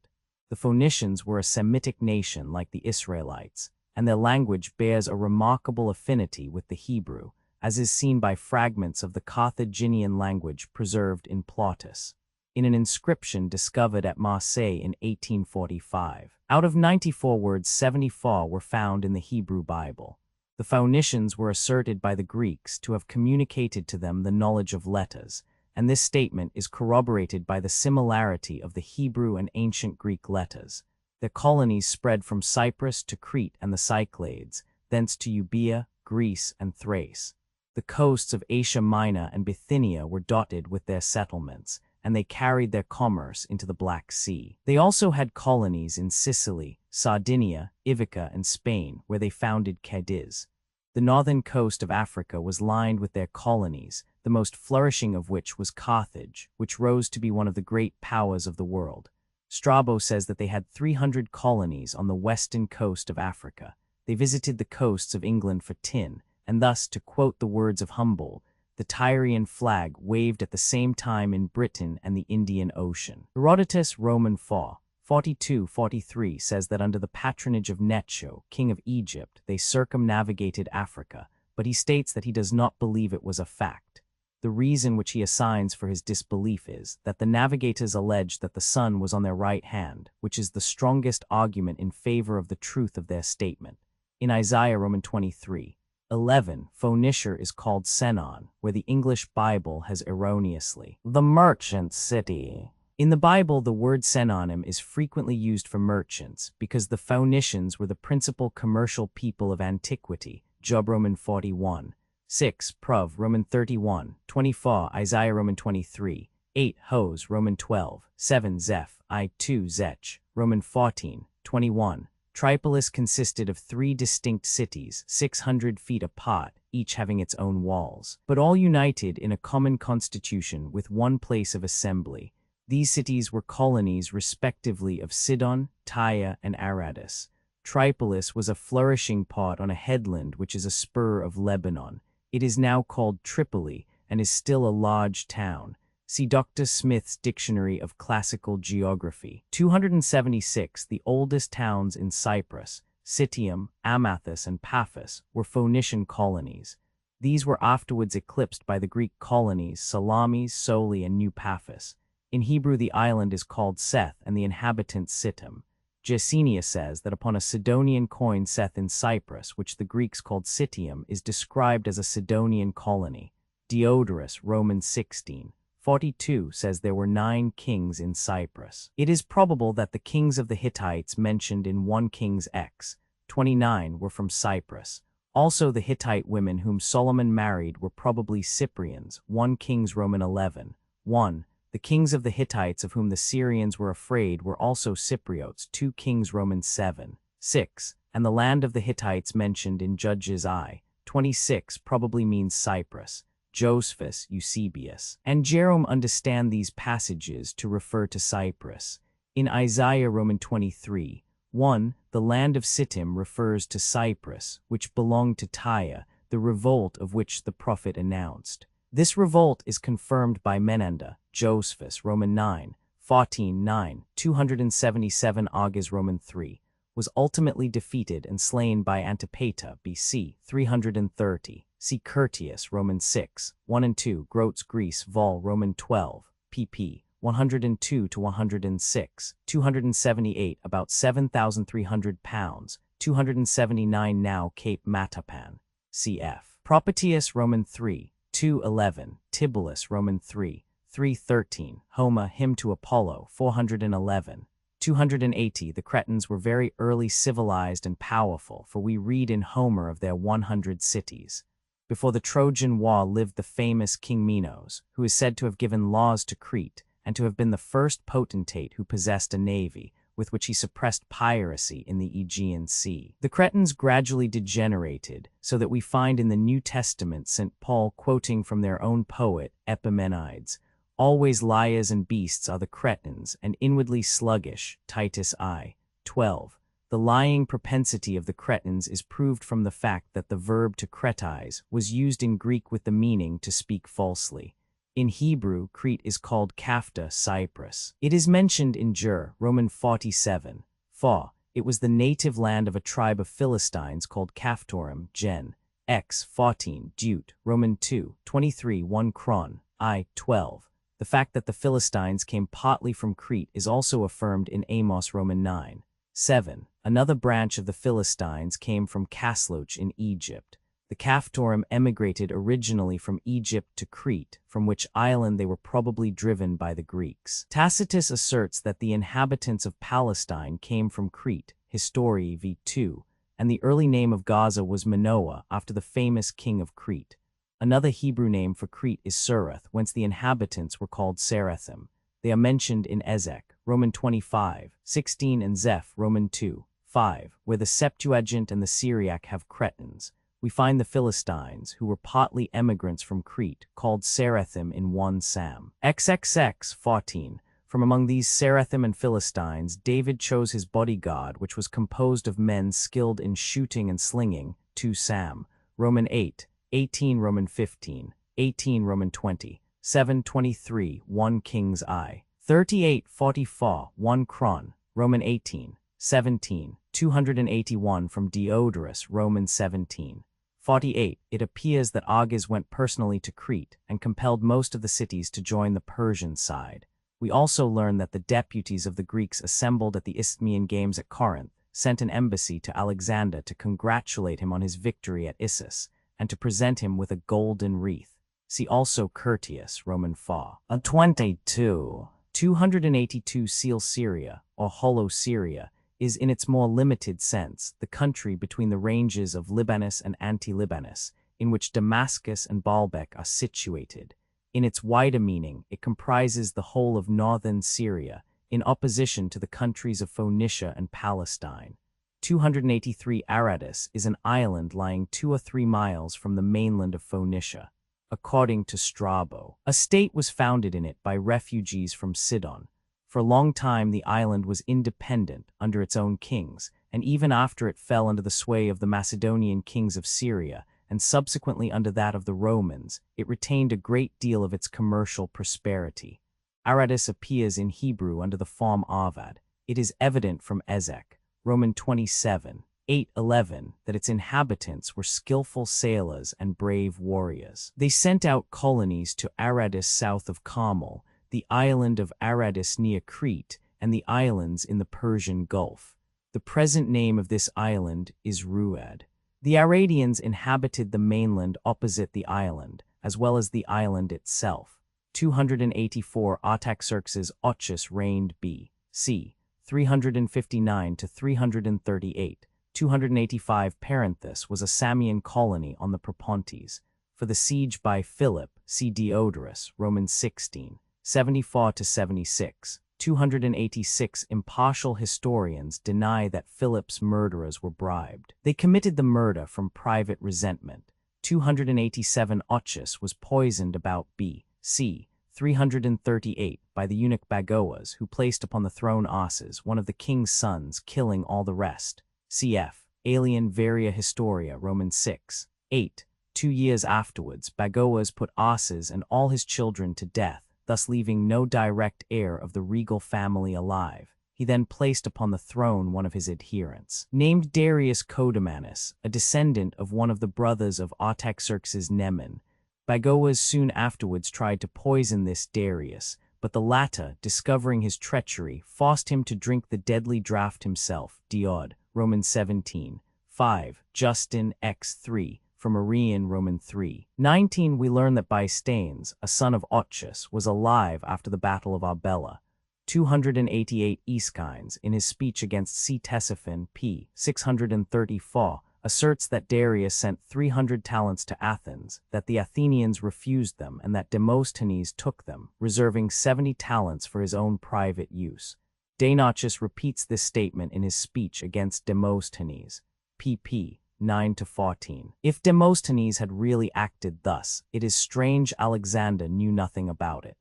The Phoenicians were a Semitic nation like the Israelites, and their language bears a remarkable affinity with the Hebrew, as is seen by fragments of the Carthaginian language preserved in Plautus, in an inscription discovered at Marseille in 1845. Out of 94 words, 74 were found in the Hebrew Bible. The Phoenicians were asserted by the Greeks to have communicated to them the knowledge of letters, and this statement is corroborated by the similarity of the Hebrew and ancient Greek letters. Their colonies spread from Cyprus to Crete and the Cyclades, thence to Euboea, Greece, and Thrace. The coasts of Asia Minor and Bithynia were dotted with their settlements, and they carried their commerce into the Black Sea. They also had colonies in Sicily, Sardinia, Ivica, and Spain, where they founded Cadiz. The northern coast of Africa was lined with their colonies, the most flourishing of which was Carthage, which rose to be one of the great powers of the world. Strabo says that they had 300 colonies on the western coast of Africa. They visited the coasts of England for tin, and thus, to quote the words of Humboldt, the Tyrian flag waved at the same time in Britain and the Indian Ocean. Herodotus, Roman 42-43 says that under the patronage of Necho, king of Egypt, they circumnavigated Africa, but he states that he does not believe it was a fact. The reason which he assigns for his disbelief is that the navigators alleged that the sun was on their right hand, which is the strongest argument in favor of the truth of their statement. In Isaiah, Roman 23:11, Phoenicia is called Senon, where the English Bible has erroneously the merchant city. In the Bible, the word Senonim is frequently used for merchants because the Phoenicians were the principal commercial people of antiquity. Job, Roman 41:6, Prov, Roman 31:24, Isaiah, Roman 23:8, Hos, Roman 12:7, Zeph, I2, Zech, Roman 14:21. Tripolis consisted of 3 distinct cities, 600 feet apart, each having its own walls, but all united in a common constitution with one place of assembly. These cities were colonies respectively of Sidon, Tyre, and Aradus. Tripolis was a flourishing part on a headland which is a spur of Lebanon. It is now called Tripoli and is still a large town. See Dr. Smith's Dictionary of Classical Geography. 276. The oldest towns in Cyprus, Citium, Amathus, and Paphos, were Phoenician colonies. These were afterwards eclipsed by the Greek colonies Salamis, Soli, and New Paphos. In Hebrew, the island is called Seth and the inhabitants Sittim. Gesenius says that upon a Sidonian coin Seth in Cyprus, which the Greeks called Citium, is described as a Sidonian colony. Diodorus, Roman 16:42 says there were 9 kings in Cyprus. It is probable that the kings of the Hittites mentioned in 1 Kings X 29 were from Cyprus. Also, the Hittite women whom Solomon married were probably Cyprians. 1 Kings Roman 11:1. The kings of the Hittites of whom the Syrians were afraid were also Cypriotes. 2 Kings Roman 7:6. And the land of the Hittites mentioned in Judges I:26 probably means Cyprus. Josephus, Eusebius, and Jerome understand these passages to refer to Cyprus. In Isaiah, Roman 23:1, the land of Sittim refers to Cyprus, which belonged to Tyre, the revolt of which the prophet announced. This revolt is confirmed by Menander, Josephus, Roman 9:14-9, 277 Agas, Roman 3, was ultimately defeated and slain by Antipater, BC 330. See Curtius, Roman 6:1-2, Grotes, Greece, Vol, Roman 12, pp. 102-106, 278, about 7,300 pounds, 279 now Cape Matapan. Cf. Propitius, Roman 3:2-11, Tibullus, Roman 3:13, Homer, Hymn to Apollo, 411. 280. The Cretans were very early civilized and powerful, for we read in Homer of their 100 cities. Before the Trojan War lived the famous King Minos, who is said to have given laws to Crete and to have been the first potentate who possessed a navy, with which he suppressed piracy in the Aegean Sea. The Cretans gradually degenerated, so that we find in the New Testament St. Paul quoting from their own poet, Epimenides, "Always liars and beasts are the Cretans, and inwardly sluggish," Titus I:12. The lying propensity of the Cretans is proved from the fact that the verb to cretize was used in Greek with the meaning to speak falsely. In Hebrew, Crete is called Kafta, Cyprus. It is mentioned in Jur, Roman 47:4. It was the native land of a tribe of Philistines called Caphtorim, Gen. X 14, Dut, Roman 2:23, 1 Chron. I:12. The fact that the Philistines came partly from Crete is also affirmed in Amos, Roman 9:7. Another branch of the Philistines came from Kasloch in Egypt. The Caphtorim emigrated originally from Egypt to Crete, from which island they were probably driven by the Greeks. Tacitus asserts that the inhabitants of Palestine came from Crete, Historiae v. 2, and the early name of Gaza was Manoah, after the famous king of Crete. Another Hebrew name for Crete is Sureth, whence the inhabitants were called Serathim. They are mentioned in Ezek, Roman 25:16 and Zeph, Roman 2:5, where the Septuagint and the Syriac have Cretans. We find the Philistines, who were partly emigrants from Crete, called Serathim in 1 Sam. XXX 14. From among these Serathim and Philistines, David chose his bodyguard, which was composed of men skilled in shooting and slinging, 2 Sam. Roman 8:18, Roman 15:18, Roman 20:7-23, 1 Kings I. 38:44, 1 Chron. Roman 18:17, 281 from Diodorus, Roman 17:48. It appears that Agis went personally to Crete and compelled most of the cities to join the Persian side. We also learn that the deputies of the Greeks assembled at the Isthmian Games at Corinth sent an embassy to Alexander to congratulate him on his victory at Issus and to present him with a golden wreath. See also Curtius, Roman 4:22. 282 Seal Syria, or Hollow Syria, is in its more limited sense the country between the ranges of Libanus and Anti-Libanus, in which Damascus and Baalbek are situated. In its wider meaning, it comprises the whole of northern Syria, in opposition to the countries of Phoenicia and Palestine. 283 Aradus is an island lying 2 or 3 miles from the mainland of Phoenicia. According to Strabo, a state was founded in it by refugees from Sidon. For a long time the island was independent under its own kings, and even after it fell under the sway of the Macedonian kings of Syria, and subsequently under that of the Romans, it retained a great deal of its commercial prosperity. Aradus appears in Hebrew under the form Avad. It is evident from Ezek, Roman 27:8-11, that its inhabitants were skillful sailors and brave warriors. They sent out colonies to Aradus south of Carmel, the island of Aradus near Crete, and the islands in the Persian Gulf. The present name of this island is Ruad. The Aradians inhabited the mainland opposite the island, as well as the island itself. 284 Artaxerxes Ochus reigned B.C. 359-338. 285 Perinthus was a Samian colony on the Propontis. For the siege by Philip, see Diodorus, Roman 16:74-76. 286 impartial historians deny that Philip's murderers were bribed. They committed the murder from private resentment. 287 Ochus was poisoned about B.C. 338 by the eunuch Bagoas, who placed upon the throne Ases, one of the king's sons, killing all the rest. Cf. Alien Varia Historia, Roman 6:8. 2 years afterwards, Bagoas put Ases and all his children to death, thus leaving no direct heir of the regal family alive. He then placed upon the throne one of his adherents, named Darius Codomanus, a descendant of one of the brothers of Artaxerxes Neman. Bagoas soon afterwards tried to poison this Darius, but the latter, discovering his treachery, forced him to drink the deadly draught himself. Diod, Roman 17:5, Justin x 3. From Arrian, Roman 3:19, we learn that Bystanes, a son of Ochus, was alive after the Battle of Arbela. 288 Aeschines, in his speech against Ctesiphon p. 634, asserts that Darius sent 300 talents to Athens, that the Athenians refused them, and that Demosthenes took them, reserving 70 talents for his own private use. Dainachus repeats this statement in his speech against Demosthenes, pp. 9-14. If Demosthenes had really acted thus, it is strange Alexander knew nothing about it.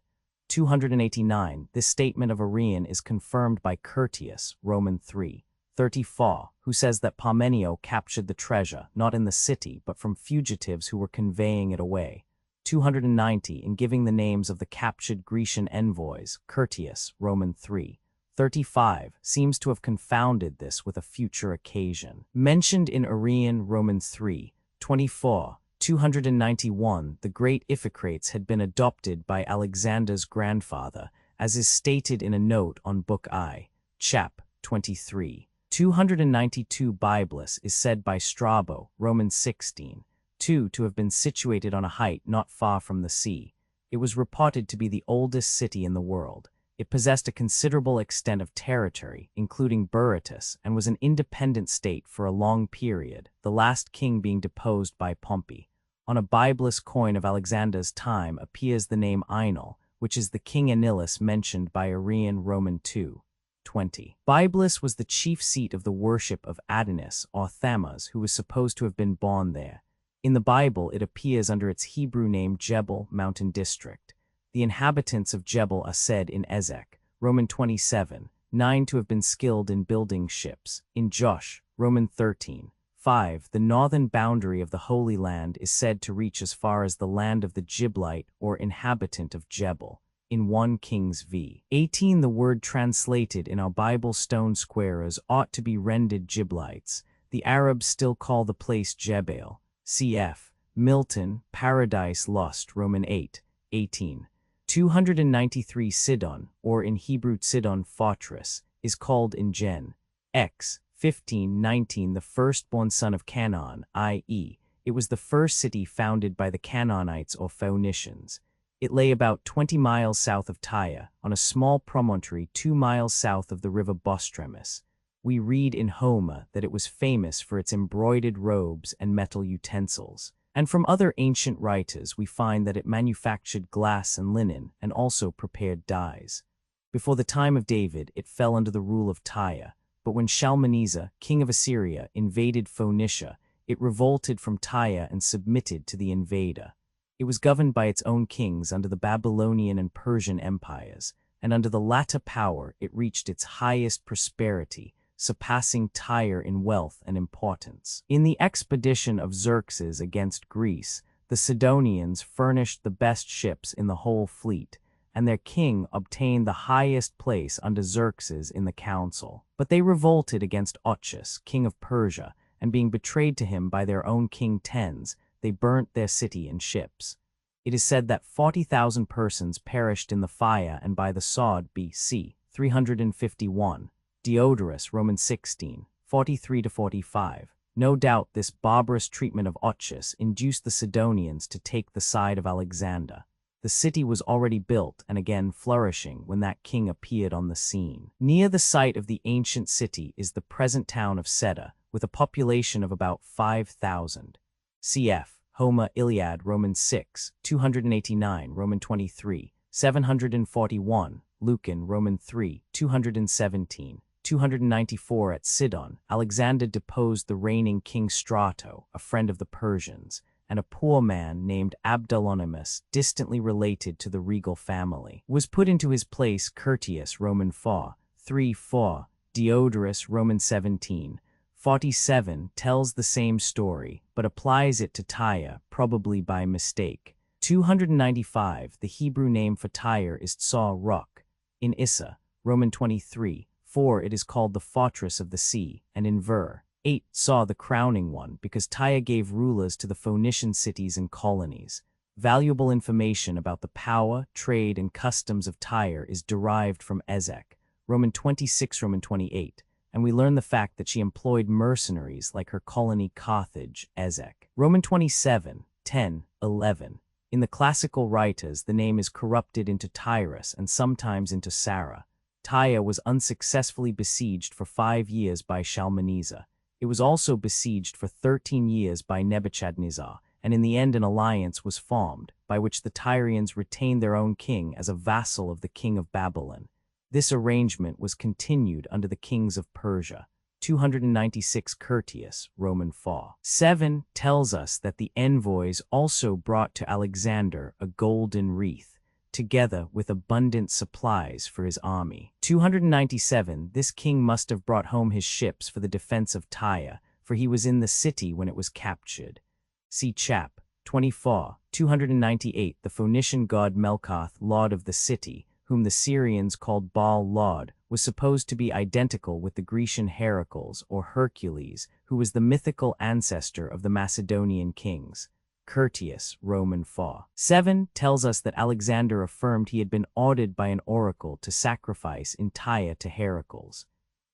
289. This statement of Arrian is confirmed by Curtius, Roman 3:34, who says that Parmenio captured the treasure, not in the city, but from fugitives who were conveying it away. 290. In giving the names of the captured Grecian envoys, Curtius, Roman 3:35, seems to have confounded this with a future occasion. Mentioned in Arrian, Roman 3:24. 291. The great Iphicrates had been adopted by Alexander's grandfather, as is stated in a note on Book I, chap. 23. 292. Byblos is said by Strabo, Roman 16:2, to have been situated on a height not far from the sea. It was reported to be the oldest city in the world. It possessed a considerable extent of territory, including Berytus, and was an independent state for a long period, the last king being deposed by Pompey. On a Bibulus coin of Alexander's time appears the name Einal, which is the king Anilus mentioned by Arrian Roman 2:20. Bibulus was the chief seat of the worship of Adonis or Thammuz, who was supposed to have been born there. In the Bible, it appears under its Hebrew name Jebel, mountain district. The inhabitants of Jebel are said in Ezek, Roman 27:9 to have been skilled in building ships. In Josh, Roman 13:5, the northern boundary of the Holy Land is said to reach as far as the land of the Giblite or inhabitant of Jebel. In 1 Kings v. 18, the word translated in our Bible stone squarers ought to be rendered Giblites. The Arabs still call the place Jebel. Cf. Milton, Paradise Lost, Roman 8:18. 293 Sidon, or in Hebrew Sidon fortress, is called in Gen. X. 15:19 the firstborn son of Canaan, i.e., it was the first city founded by the Canaanites or Phoenicians. It lay about 20 miles south of Tyre, on a small promontory 2 miles south of the river Bostremus. We read in Homer that it was famous for its embroidered robes and metal utensils. And from other ancient writers we find that it manufactured glass and linen and also prepared dyes. Before the time of David, it fell under the rule of Tyre, but when Shalmaneser, king of Assyria, invaded Phoenicia, it revolted from Tyre and submitted to the invader. It was governed by its own kings under the Babylonian and Persian empires, and under the latter power it reached its highest prosperity, surpassing Tyre in wealth and importance. In the expedition of Xerxes against Greece, the Sidonians furnished the best ships in the whole fleet, and their king obtained the highest place under Xerxes in the council. But they revolted against Ochus, king of Persia, and being betrayed to him by their own king Tens, they burnt their city and ships. It is said that 40,000 persons perished in the fire and by the sword B.C. 351. Diodorus, Roman 16:43-45. No doubt this barbarous treatment of Ochus induced the Sidonians to take the side of Alexander. The city was already built and again flourishing when that king appeared on the scene. Near the site of the ancient city is the present town of Seta, with a population of about 5,000. Cf. Homer, Iliad, Roman 6:289, Roman 23:741, Lucan, Roman 3:217. 294 At Sidon, Alexander deposed the reigning king Strato, a friend of the Persians, and a poor man named Abdalonimus, distantly related to the regal family, was put into his place. Curtius, Roman 4:3-4, Diodorus, Roman 17:47, tells the same story, but applies it to Tyre, probably by mistake. 295 The Hebrew name for Tyre is Tsar Ruk. In Issa, Roman 23:4 it is called the fortress of the sea, and in Ver. 8 saw the crowning one, because Tyre gave rulers to the Phoenician cities and colonies. Valuable information about the power, trade, and customs of Tyre is derived from Ezek, Roman 26, Roman 28, and we learn the fact that she employed mercenaries like her colony Carthage, Ezek. Roman 27:10-11. In the classical writers, the name is corrupted into Tyrus and sometimes into Sarah. Tyre was unsuccessfully besieged for 5 years by Shalmaneser. It was also besieged for 13 years by Nebuchadnezzar, and in the end an alliance was formed, by which the Tyrians retained their own king as a vassal of the king of Babylon. This arrangement was continued under the kings of Persia. 296 Curtius, Roman 4:7, tells us that the envoys also brought to Alexander a golden wreath, together with abundant supplies for his army. 297 This king must have brought home his ships for the defense of Tyre, for he was in the city when it was captured. See chap. 24. 298 The Phoenician god Melkarth, lord of the city, whom the Syrians called Baal Lord, was supposed to be identical with the Grecian Heracles or Hercules, who was the mythical ancestor of the Macedonian kings. Curtius, Roman 4:7, tells us that Alexander affirmed he had been ordered by an oracle to sacrifice in Tyre to Heracles.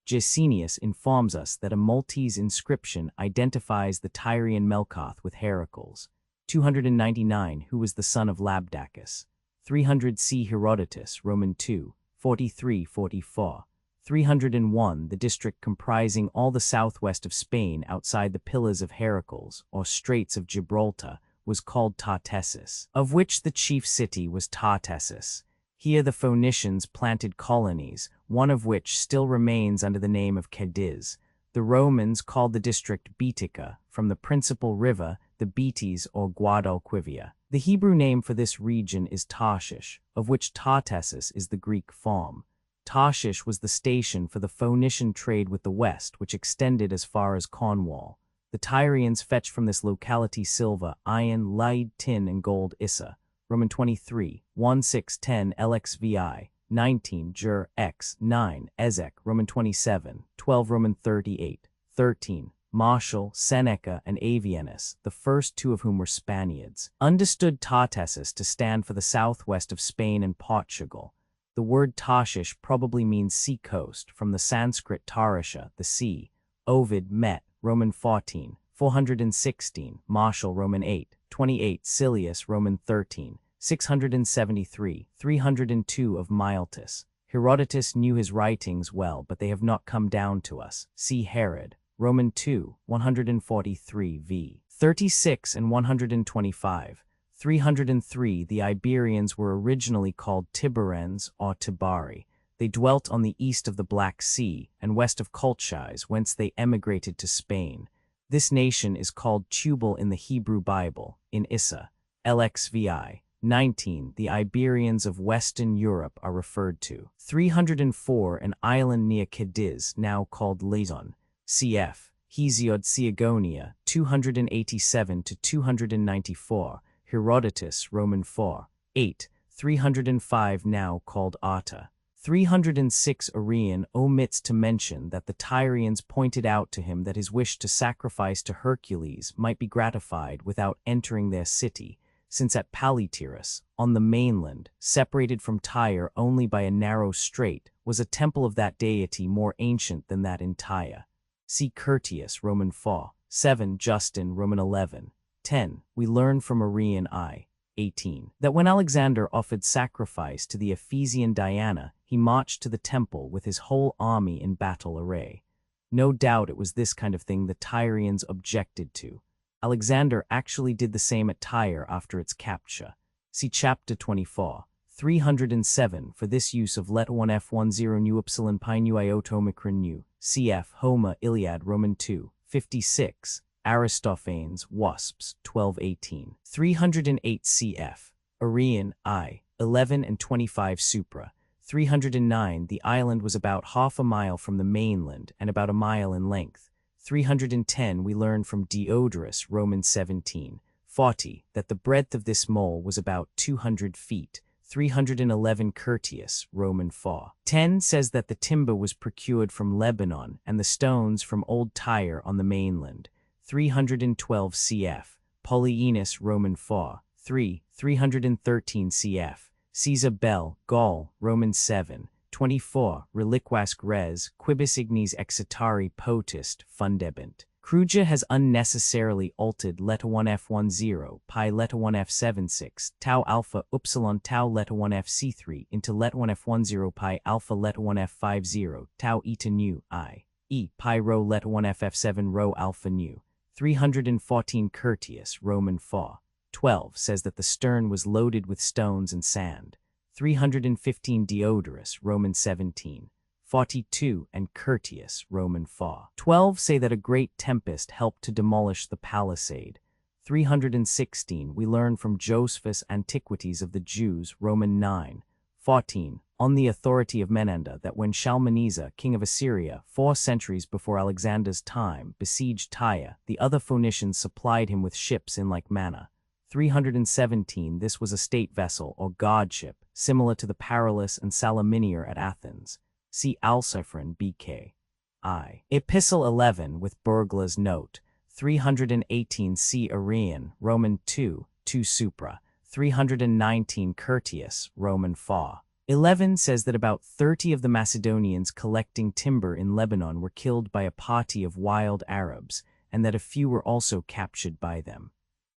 Gesenius informs us that a Maltese inscription identifies the Tyrian Melkarth with Heracles. 299 Who was the son of Labdacus. 300 See Herodotus, Roman 2:43-44. 301 The district comprising all the southwest of Spain outside the Pillars of Heracles, or Straits of Gibraltar, was called Tartessus, of which the chief city was Tartessus. Here the Phoenicians planted colonies, one of which still remains under the name of Cadiz. The Romans called the district Baetica, from the principal river, the Baetis or Guadalquivir. The Hebrew name for this region is Tarshish, of which Tartessus is the Greek form. Tarshish was the station for the Phoenician trade with the west, which extended as far as Cornwall. The Tyrians fetched from this locality silver, iron, lead, tin, and gold issa. Roman 23, 1610 LXVI, 19 Jur X 9 Ezek, Roman 27, 12 Roman 38, 13 Martial, Seneca, and Avianus, the first two of whom were Spaniards, understood Tartessus to stand for the southwest of Spain and Portugal. The word Tarshish probably means sea coast, from the Sanskrit Tarisha, the sea. Ovid, Met, Roman 14, 416, Martial, Roman 8, 28, Silius, Roman 13, 673, 302 of Miletus. Herodotus knew his writings well, but they have not come down to us. See Herod, Roman 2, 143 v. 36 and 125. 303 The Iberians were originally called Tibarens or Tibari. They dwelt on the east of the Black Sea and west of Colchis, whence they emigrated to Spain. This nation is called Tubal in the Hebrew Bible, in Issa. LXVI. 19 The Iberians of Western Europe are referred to. 304 An island near Cadiz, now called Luzon. Cf. Hesiod Seagonia, 287 to 294. Herodotus, Roman 4. 8. 305 now called Arta. 306 Arrian omits to mention that the Tyrians pointed out to him that his wish to sacrifice to Hercules might be gratified without entering their city, since at Paletyrus, on the mainland, separated from Tyre only by a narrow strait, was a temple of that deity more ancient than that in Tyre. See Curtius, Roman 4. 7 Justin, Roman 11. 10. We learn from Arrian I. 18. That when Alexander offered sacrifice to the Ephesian Diana, he marched to the temple with his whole army in battle array. No doubt it was this kind of thing the Tyrians objected to. Alexander actually did the same at Tyre after its capture. See chapter 24. 307 for this use of let 1F10 nu upsilon pi nu iota omicron nu. Cf. Homer, Iliad, Roman 2. 56. Aristophanes, Wasps, 1218. 308 cf. Arrian I. 11 and 25 supra. 309 The island was about half a mile from the mainland and about a mile in length. 310 We learn from Diodorus, Roman 17. 40 that the breadth of this mole was about 200 feet. 311 Curtius, Roman 4. 10 says that the timber was procured from Lebanon and the stones from Old Tyre on the mainland. 312 cf. Polyaenus, Roman 4. 3. 313 cf. Caesar Bell, Gaul, Roman 7. 24. Reliquasque res, quibus ignes excitari potest, fundebant. Kruger has unnecessarily altered letta 1F10 pi letta 1F76 tau alpha upsilon tau letta 1FC3 into letta 1F10 pi alpha letta 1F50 tau eta nu I. E pi rho letta 1FF7 rho alpha nu. 314 Curtius, Roman 4. 12 says that the stern was loaded with stones and sand. 315 Diodorus, Roman 17. 42 and Curtius, Roman 4. 12 say that a great tempest helped to demolish the palisade. 316 we learn from Josephus' Antiquities of the Jews, Roman 9. 14 on the authority of Menander that when Shalmaneser, king of Assyria, 4 centuries before Alexander's time, besieged Tyre, the other Phoenicians supplied him with ships in like manner. 317 This was a state vessel or godship, similar to the Paralus and Salaminier at Athens. See Alciphron BK. I. Epistle 11 with Burglar's note. 318 C. Arrian, Roman 2, 2 supra. 319 Curtius, Roman 4. 11 says that about 30 of the Macedonians collecting timber in Lebanon were killed by a party of wild Arabs, and that a few were also captured by them.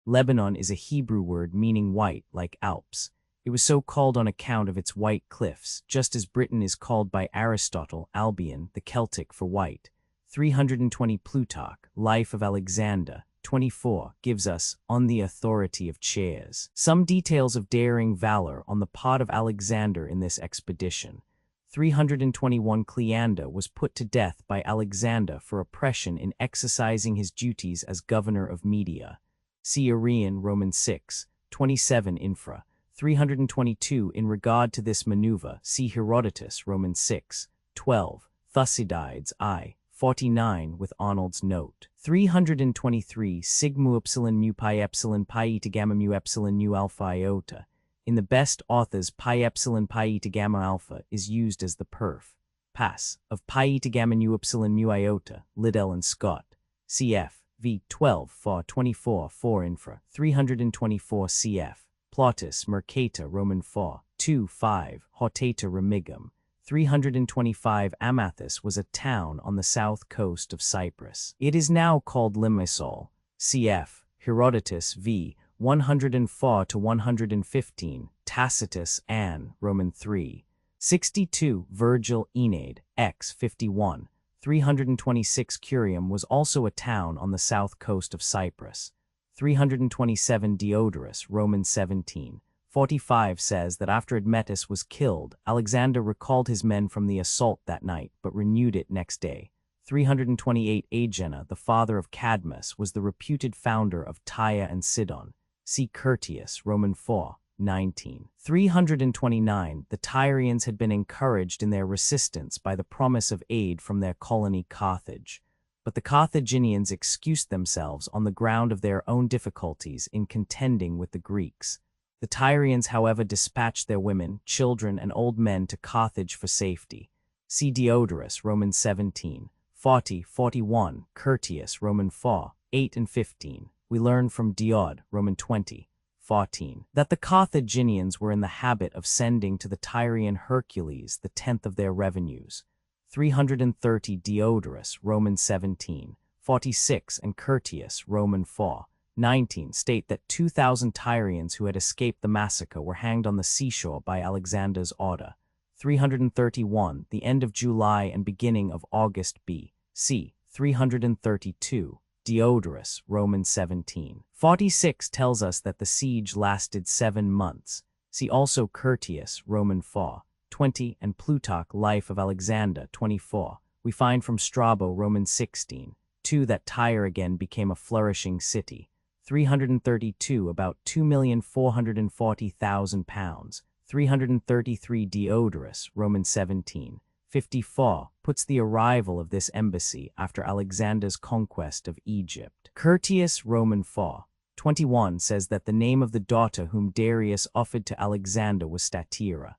Lebanon is a Hebrew word meaning white, like Alps. It was so called on account of its white cliffs, just as Britain is called by Aristotle, Albion, the Celtic, for white. 320 Plutarch, Life of Alexander, 24 gives us, on the authority of chairs, some details of daring valor on the part of Alexander in this expedition. 321 Cleander was put to death by Alexander for oppression in exercising his duties as governor of Media. See Arrian, Roman 6, 27 infra. 322 in regard to this maneuver, see Herodotus, Roman 6, 12, Thucydides, I, 49 with Arnold's note. 323 sigmu epsilon mu pi eta gamma mu epsilon nu alpha iota. In the best authors, pi epsilon pi eta gamma alpha is used as the perf. Pass of pi eta gamma nu epsilon mu iota, Liddell and Scott. Cf. v. 12 for 24 4 infra. 324 cf. Plautus Mercator Roman 4, 2 5 Hortata Remigum. 325 Amathus was a town on the south coast of Cyprus. It is now called Limassol. Cf. Herodotus v. 104 to 115, Tacitus Ann, Roman 3. 62 Virgil Aeneid, X 51. 326 Curium was also a town on the south coast of Cyprus. 327 Diodorus, Roman 17. 45 says that after Admetus was killed, Alexander recalled his men from the assault that night, but renewed it next day. 328 Agena, the father of Cadmus, was the reputed founder of Tyre and Sidon. See Curtius, Roman 4, 19. 329 The Tyrians had been encouraged in their resistance by the promise of aid from their colony Carthage. But the Carthaginians excused themselves on the ground of their own difficulties in contending with the Greeks. The Tyrians, however, dispatched their women, children, and old men to Carthage for safety. See Diodorus, Roman 17, 40, 41, Curtius, Roman 4, 8 and 15. We learn from Diod, Roman 20, 14, that the Carthaginians were in the habit of sending to the Tyrian Hercules the tenth of their revenues. 330 Diodorus, Roman 17, 46, and Curtius, Roman 4, 19 state that 2,000 Tyrians who had escaped the massacre were hanged on the seashore by Alexander's order. 331 The end of July and beginning of August B.C. 332 Diodorus, Roman 17. 46 tells us that the siege lasted 7 months. See also Curtius, Roman 4, 20, and Plutarch, Life of Alexander, 24. We find from Strabo, Roman 16, 2 that Tyre again became a flourishing city. 332 about 2,440,000 pounds. 333 Diodorus, Roman 17, 54, puts the arrival of this embassy after Alexander's conquest of Egypt. Curtius, Roman 4, 21 says that the name of the daughter whom Darius offered to Alexander was Statira.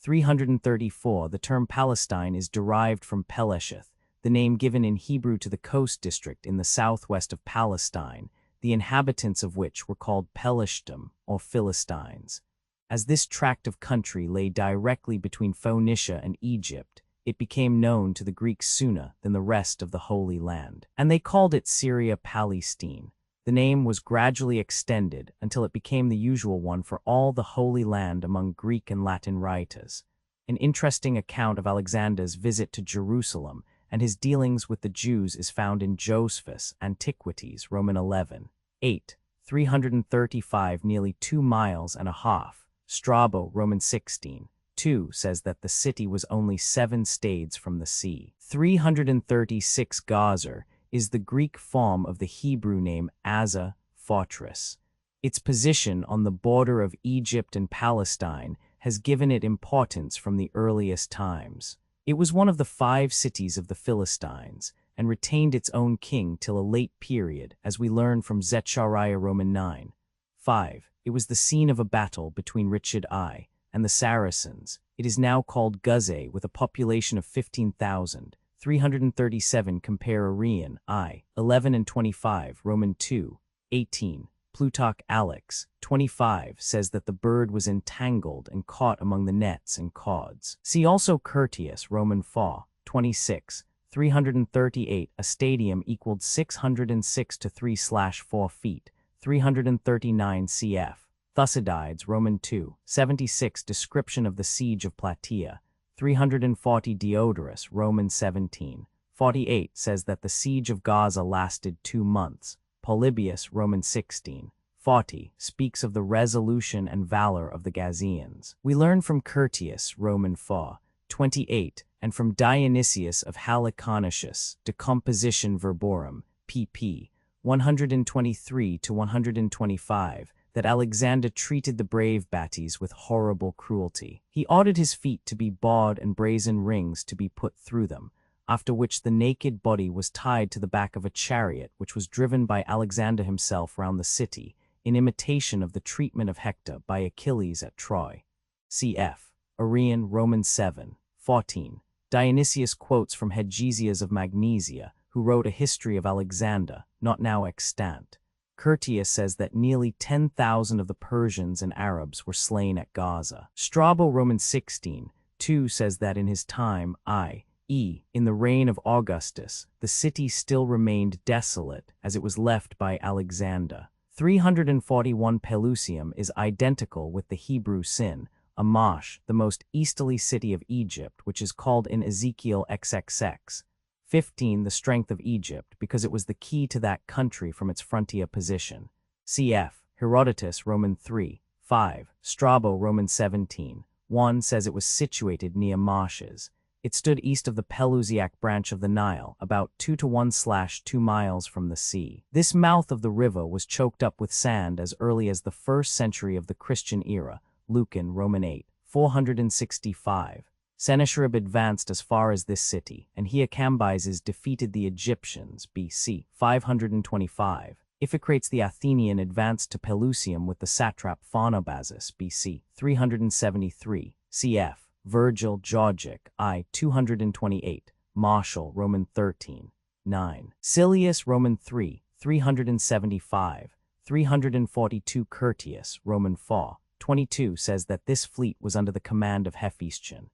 334 The term Palestine is derived from Pelesheth, the name given in Hebrew to the coast district in the southwest of Palestine, the inhabitants of which were called Pelishtim, or Philistines. As this tract of country lay directly between Phoenicia and Egypt, it became known to the Greeks sooner than the rest of the Holy Land, and they called it Syria Palestine. The name was gradually extended until it became the usual one for all the Holy Land among Greek and Latin writers. An interesting account of Alexander's visit to Jerusalem and his dealings with the Jews is found in Josephus, Antiquities, Roman 11, 8, 335 nearly 2 miles and a half. Strabo, Roman 16, 2 says that the city was only 7 stades from the sea. 336 Gazer is the Greek form of the Hebrew name Azza, fortress. Its position on the border of Egypt and Palestine has given it importance from the earliest times. It was one of the 5 cities of the Philistines, and retained its own king till a late period, as we learn from Zechariah Roman 9, 5. It was the scene of a battle between Richard I and the Saracens. It is now called Guzay with a population of 15,000. 337 compare Arrian, I, 11 and 25, Roman 2, 18. Plutarch Alex, 25 says that the bird was entangled and caught among the nets and cords. See also Curtius, Roman 4, 26. 338 A stadium equaled 606 to 3/4 feet. 339 cf. Thucydides, Roman 2, 76 description of the siege of Plataea. 340 Diodorus, Roman 17, 48 says that the siege of Gaza lasted 2 months. Polybius, Roman 16, 40, speaks of the resolution and valor of the Gazians. We learn from Curtius, Roman 4, 28, and from Dionysius of Halicarnassus, De Composition Verborum, pp. 123 to 125, that Alexander treated the brave Bates with horrible cruelty. He ordered his feet to be bowed and brazen rings to be put through them, after which the naked body was tied to the back of a chariot which was driven by Alexander himself round the city, in imitation of the treatment of Hector by Achilles at Troy. Cf. Arrian, Roman 7, 14. Dionysius quotes from Hegesias of Magnesia, who wrote a history of Alexander, not now extant. Curtius says that nearly 10,000 of the Persians and Arabs were slain at Gaza. Strabo, Roman 16, 2 says that in his time, i.e., in the reign of Augustus, the city still remained desolate as it was left by Alexander. 341 Pelusium is identical with the Hebrew Sin, Amash, the most easterly city of Egypt, which is called in Ezekiel XXX. 15 the strength of Egypt, because it was the key to that country from its frontier position. Cf. Herodotus, Roman 3, 5. Strabo, Roman 17, 1 says it was situated near marshes. It stood east of the Pelusiac branch of the Nile, about 2 to 1/2 miles from the sea. This mouth of the river was choked up with sand as early as the 1st century of the Christian era, Lucan, Roman 8, 465. Sennacherib advanced as far as this city, and he Cambyses defeated the Egyptians, BC 525. Iphicrates the Athenian advanced to Pelusium with the satrap Pharnabazus, BC 373. Cf. Virgil, Georgic, I 228. Martial, Roman 13, 9. Silius, Roman 3, 375. 342 Curtius, Roman 4, 22 says that this fleet was under the command of Hephaestion.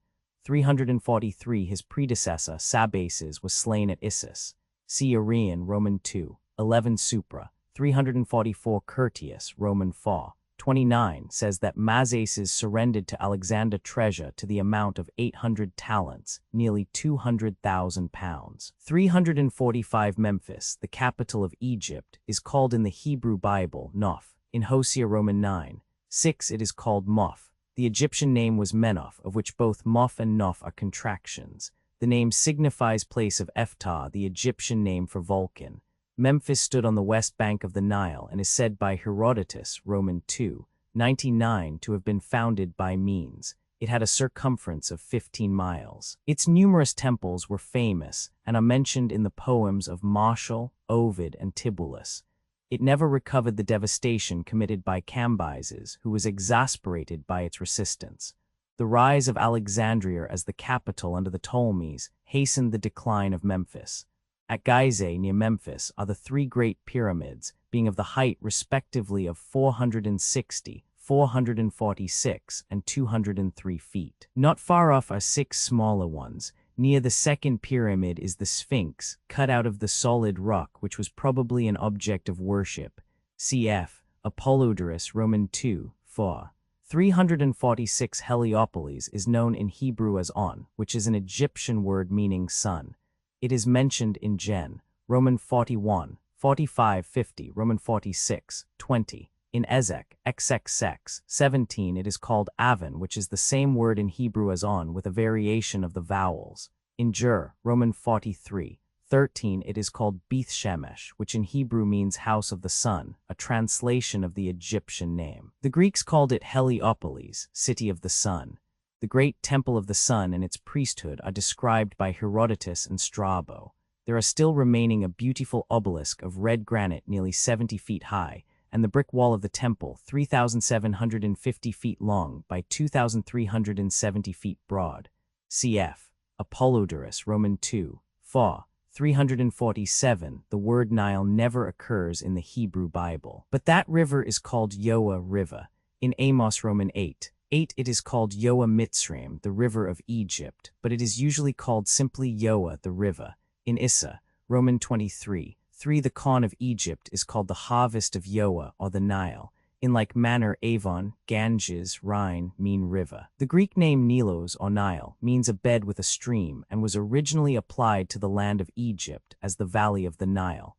343 his predecessor, Sabaces, was slain at Issus. See Arrian, Roman 2, 11 Supra. 344 Curtius, Roman 4, 29 says that Mazaces surrendered to Alexander treasure to the amount of 800 talents, nearly 200,000 pounds. 345 Memphis, the capital of Egypt, is called in the Hebrew Bible Noph. In Hosea, Roman 9, 6 it is called Moph. The Egyptian name was Menoth, of which both Moph and Noph are contractions. The name signifies place of Ephtar, the Egyptian name for Vulcan. Memphis stood on the west bank of the Nile and is said by Herodotus, Roman 2, 99, to have been founded by Menes. It had a circumference of 15 miles. Its numerous temples were famous and are mentioned in the poems of Martial, Ovid, and Tibullus. It never recovered the devastation committed by Cambyses, who was exasperated by its resistance. The rise of Alexandria as the capital under the Ptolemies hastened the decline of Memphis. At Gizeh, near Memphis, are the 3 great pyramids, being of the height respectively of 460, 446, and 203 feet. Not far off are 6 smaller ones. Near the second pyramid is the Sphinx, cut out of the solid rock, which was probably an object of worship. Cf. Apollodorus, Roman 2, 4. 346 Heliopolis is known in Hebrew as On, which is an Egyptian word meaning sun. It is mentioned in Gen. Roman 41, 45, 50, Roman 46, 20. In Ezek, XXX, 17 it is called Avon, which is the same word in Hebrew as On with a variation of the vowels. In Jur, Roman 43, 13 it is called Beth Shemesh, which in Hebrew means house of the sun, a translation of the Egyptian name. The Greeks called it Heliopolis, city of the sun. The great temple of the sun and its priesthood are described by Herodotus and Strabo. There are still remaining a beautiful obelisk of red granite nearly 70 feet high, and the brick wall of the temple 3,750 feet long by 2,370 feet broad. Cf. Apollodorus, Roman 2, 4. 347, the word Nile never occurs in the Hebrew Bible. But that river is called Yoa River. In Amos, Roman 8, 8 it is called Yoa Mitzrayim, the river of Egypt, but it is usually called simply Yoa, the river. In Issa, Roman 23, 3 the corn of Egypt is called the harvest of Yoa, or the Nile. In like manner Avon, Ganges, Rhine mean river. The Greek name Nilos, or Nile, means a bed with a stream and was originally applied to the land of Egypt as the valley of the Nile.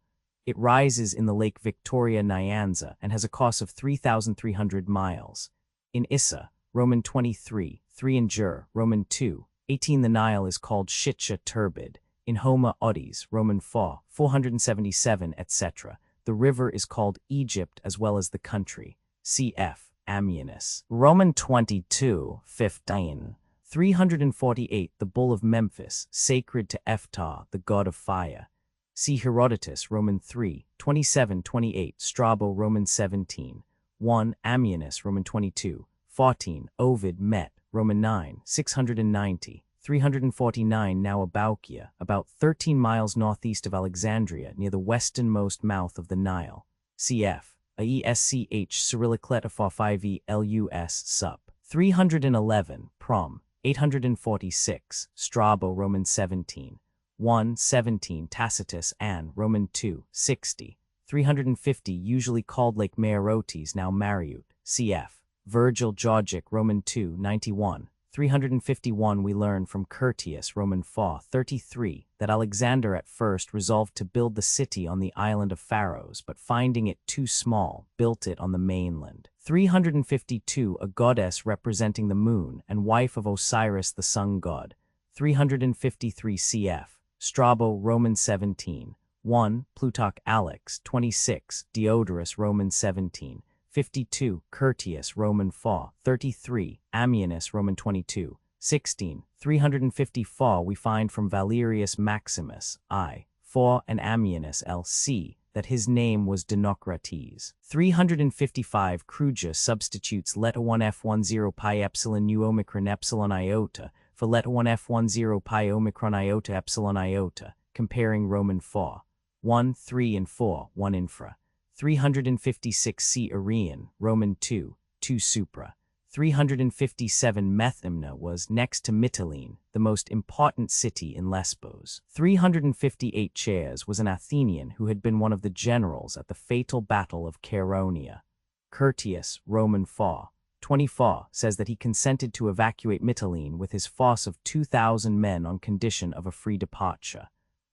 It rises in the Lake Victoria Nyanza and has a course of 3,300 miles. In Issa, Roman 23, 3 in Jur, Roman 2, 18 the Nile is called Shitcha turbid. In Homer Odys, Roman 4, 477 etc. The river is called Egypt as well as the country. Cf. Ammianus. Roman 22, 15. 348 The Bull of Memphis, sacred to Ephtar, the god of fire. See Herodotus, Roman 3, 27-28, Strabo, Roman 17, 1, Ammianus, Roman 22, 14, Ovid, Met, Roman 9, 690, 349 Now Abaukia, about 13 miles northeast of Alexandria, near the westernmost mouth of the Nile. Cf. AESCH Cyrillic letter 5E LUS sup. 311, Prom, 846, Strabo, Roman 17, 1, 17, Tacitus, Ann, Roman 2, 60, 350 usually called Lake Maerotes, now Mariut, cf. Virgil, Georgic, Roman 2, 91, 351 We learn from Curtius, Roman 4, 33, that Alexander at first resolved to build the city on the island of Pharos, but finding it too small, built it on the mainland. 352 A goddess representing the moon and wife of Osiris the sun god. 353 cf. Strabo, Roman 17, 1, Plutarch Alex, 26, Diodorus, Roman 17, 52, Curtius, Roman 4, 33, Ammianus, Roman 22, 16, 354 We find from Valerius Maximus, I, 4, and Ammianus L.C., that his name was Dinocrates. 355 Kruger substitutes letter 1 F10 pi epsilon nu omicron epsilon iota for letter 1 F10 pi omicron iota epsilon iota, comparing Roman 4, 1, 3, and 4, 1 infra. 356 C. Arrian, Roman 2, 2 supra. 357 Methymna was, next to Mytilene, the most important city in Lesbos. 358 Chares was an Athenian who had been one of the generals at the fatal Battle of Chaeronea. Curtius, Roman 4, 24, says that he consented to evacuate Mytilene with his force of 2,000 men on condition of a free departure.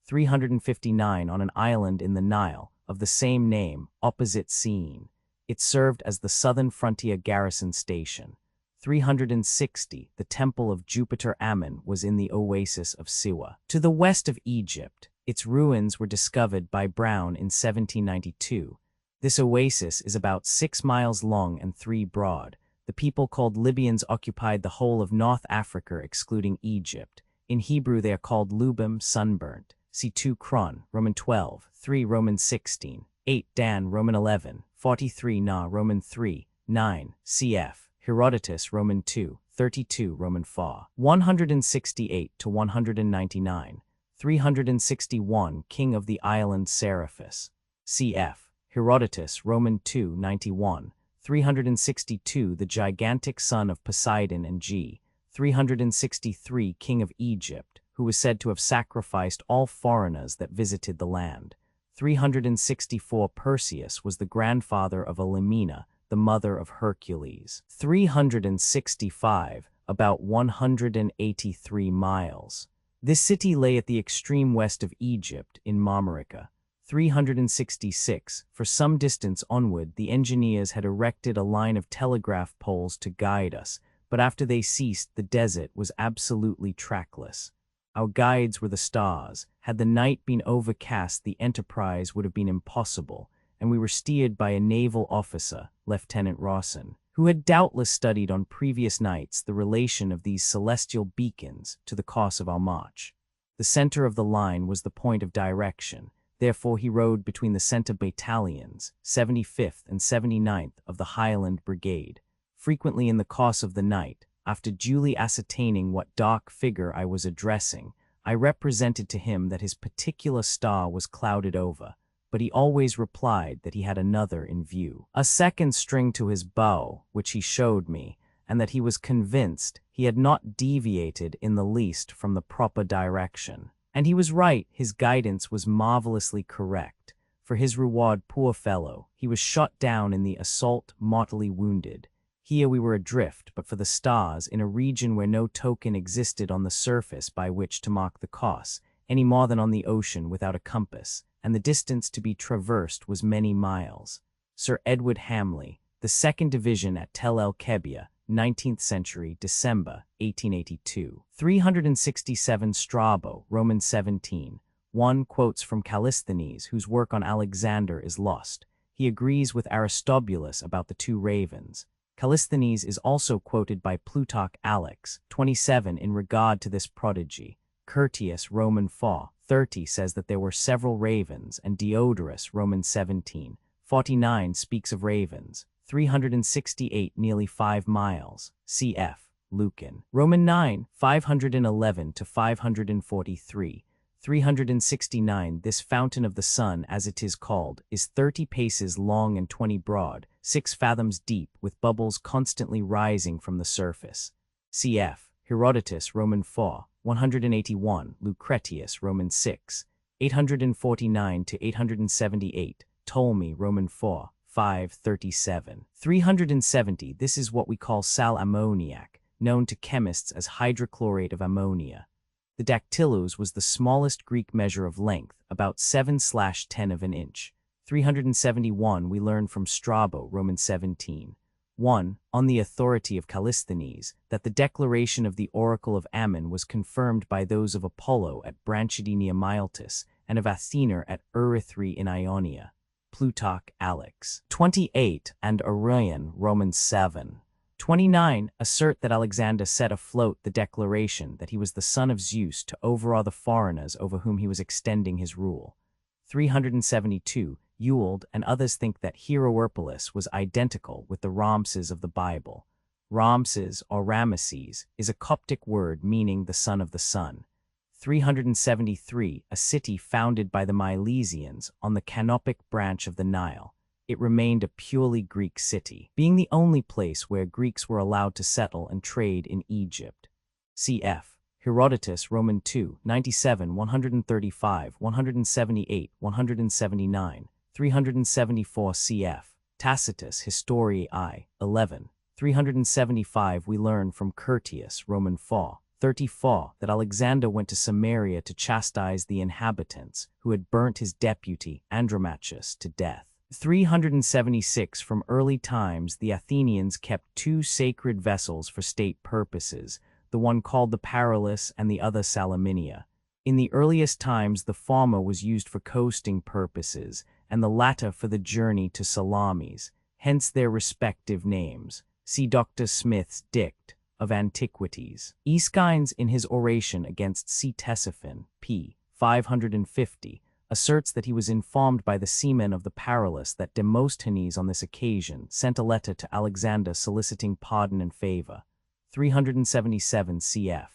359 On an island in the Nile, of the same name, opposite Syene. It served as the southern frontier garrison station. 360 The temple of Jupiter Ammon was in the oasis of Siwa. To the west of Egypt, its ruins were discovered by Brown in 1792. This oasis is about 6 miles long and 3 broad. The people called Libyans occupied the whole of North Africa excluding Egypt. In Hebrew they are called Lubim, sunburnt. See 2 Chron, Roman 12, 3 Roman 16, 8 Dan, Roman 11, 43 Na, Roman 3, 9, cf. Herodotus, Roman 2, 32 Roman 4, 168 to 199, 361 King of the island Seriphus, cf. Herodotus, Roman 2, 91, 362 The gigantic son of Poseidon and G, 363 King of Egypt, who was said to have sacrificed all foreigners that visited the land. 364 Perseus was the grandfather of Alamina, the mother of Hercules. 365 About 183 miles. This city lay at the extreme west of Egypt, in Marmarica. 366 For some distance onward, the engineers had erected a line of telegraph poles to guide us, but after they ceased, the desert was absolutely trackless. Our guides were the stars. Had the night been overcast, the enterprise would have been impossible, and we were steered by a naval officer, Lieutenant Rawson, who had doubtless studied on previous nights the relation of these celestial beacons to the course of our march. The center of the line was the point of direction. Therefore he rode between the center battalions, 75th and 79th of the Highland Brigade. Frequently in the course of the night, after duly ascertaining what dark figure I was addressing, I represented to him that his particular star was clouded over, but he always replied that he had another in view, a second string to his bow, which he showed me, and that he was convinced he had not deviated in the least from the proper direction. And he was right, his guidance was marvelously correct. For his reward, poor fellow, he was shot down in the assault, mortally wounded. Here we were adrift, but for the stars, in a region where no token existed on the surface by which to mark the course, any more than on the ocean without a compass. and the distance to be traversed was many miles. Sir Edward Hamley, the 2nd Division at Tel el-Kebia, 19th century, December, 1882. 367 Strabo, Roman 17. 1 quotes from Callisthenes, whose work on Alexander is lost. He agrees with Aristobulus about the 2 ravens. Callisthenes is also quoted by Plutarch Alex, 27, in regard to this prodigy. Curtius, Roman 4, 30, says that there were several ravens, and Diodorus, Roman 17, 49, speaks of ravens. 368, nearly 5 miles. Cf. Lucan. Roman 9, 511 to 543. 369. This fountain of the sun, as it is called, is 30 paces long and 20 broad, 6 fathoms deep, with bubbles constantly rising from the surface. Cf. Herodotus, Roman 4, 181, Lucretius, Roman 6, 849 to 878, Ptolemy, Roman 4, 537. 370. This is what we call sal ammoniac, known to chemists as hydrochlorate of ammonia. The dactylus was the smallest Greek measure of length, about 7/10 of an inch. 371. We learn from Strabo, Roman 17. 1. On the authority of Callisthenes, that the declaration of the oracle of Ammon was confirmed by those of Apollo at Branchidae Myaltis and of Athena at Erythri in Ionia. Plutarch Alex. 28. And Arrian, Roman 7. 29. Assert that Alexander set afloat the declaration that he was the son of Zeus to overawe the foreigners over whom he was extending his rule. 372. Ewald and others think that Hieroerpolis was identical with the Ramses of the Bible. Ramses, or Ramesses, is a Coptic word meaning the son of the sun. 373. A city founded by the Milesians on the Canopic branch of the Nile. It remained a purely Greek city, being the only place where Greeks were allowed to settle and trade in Egypt. Cf. Herodotus, Roman 2, 97, 135, 178, 179, 374 cf. Tacitus, Historiae I, 11, 375. We learn from Curtius, Roman 4, 34, that Alexander went to Samaria to chastise the inhabitants, who had burnt his deputy, Andromachus, to death. 376. From early times, the Athenians kept 2 sacred vessels for state purposes, the one called the Paralus and the other Salaminia. In the earliest times, the former was used for coasting purposes, and the latter for the journey to Salamis, hence their respective names. See Dr. Smith's Dict of Antiquities. Aeschines, in his oration against Ctesiphon, p. 550, asserts that he was informed by the seamen of the Paralus that Demosthenes on this occasion sent a letter to Alexander soliciting pardon and favor. 377 cf.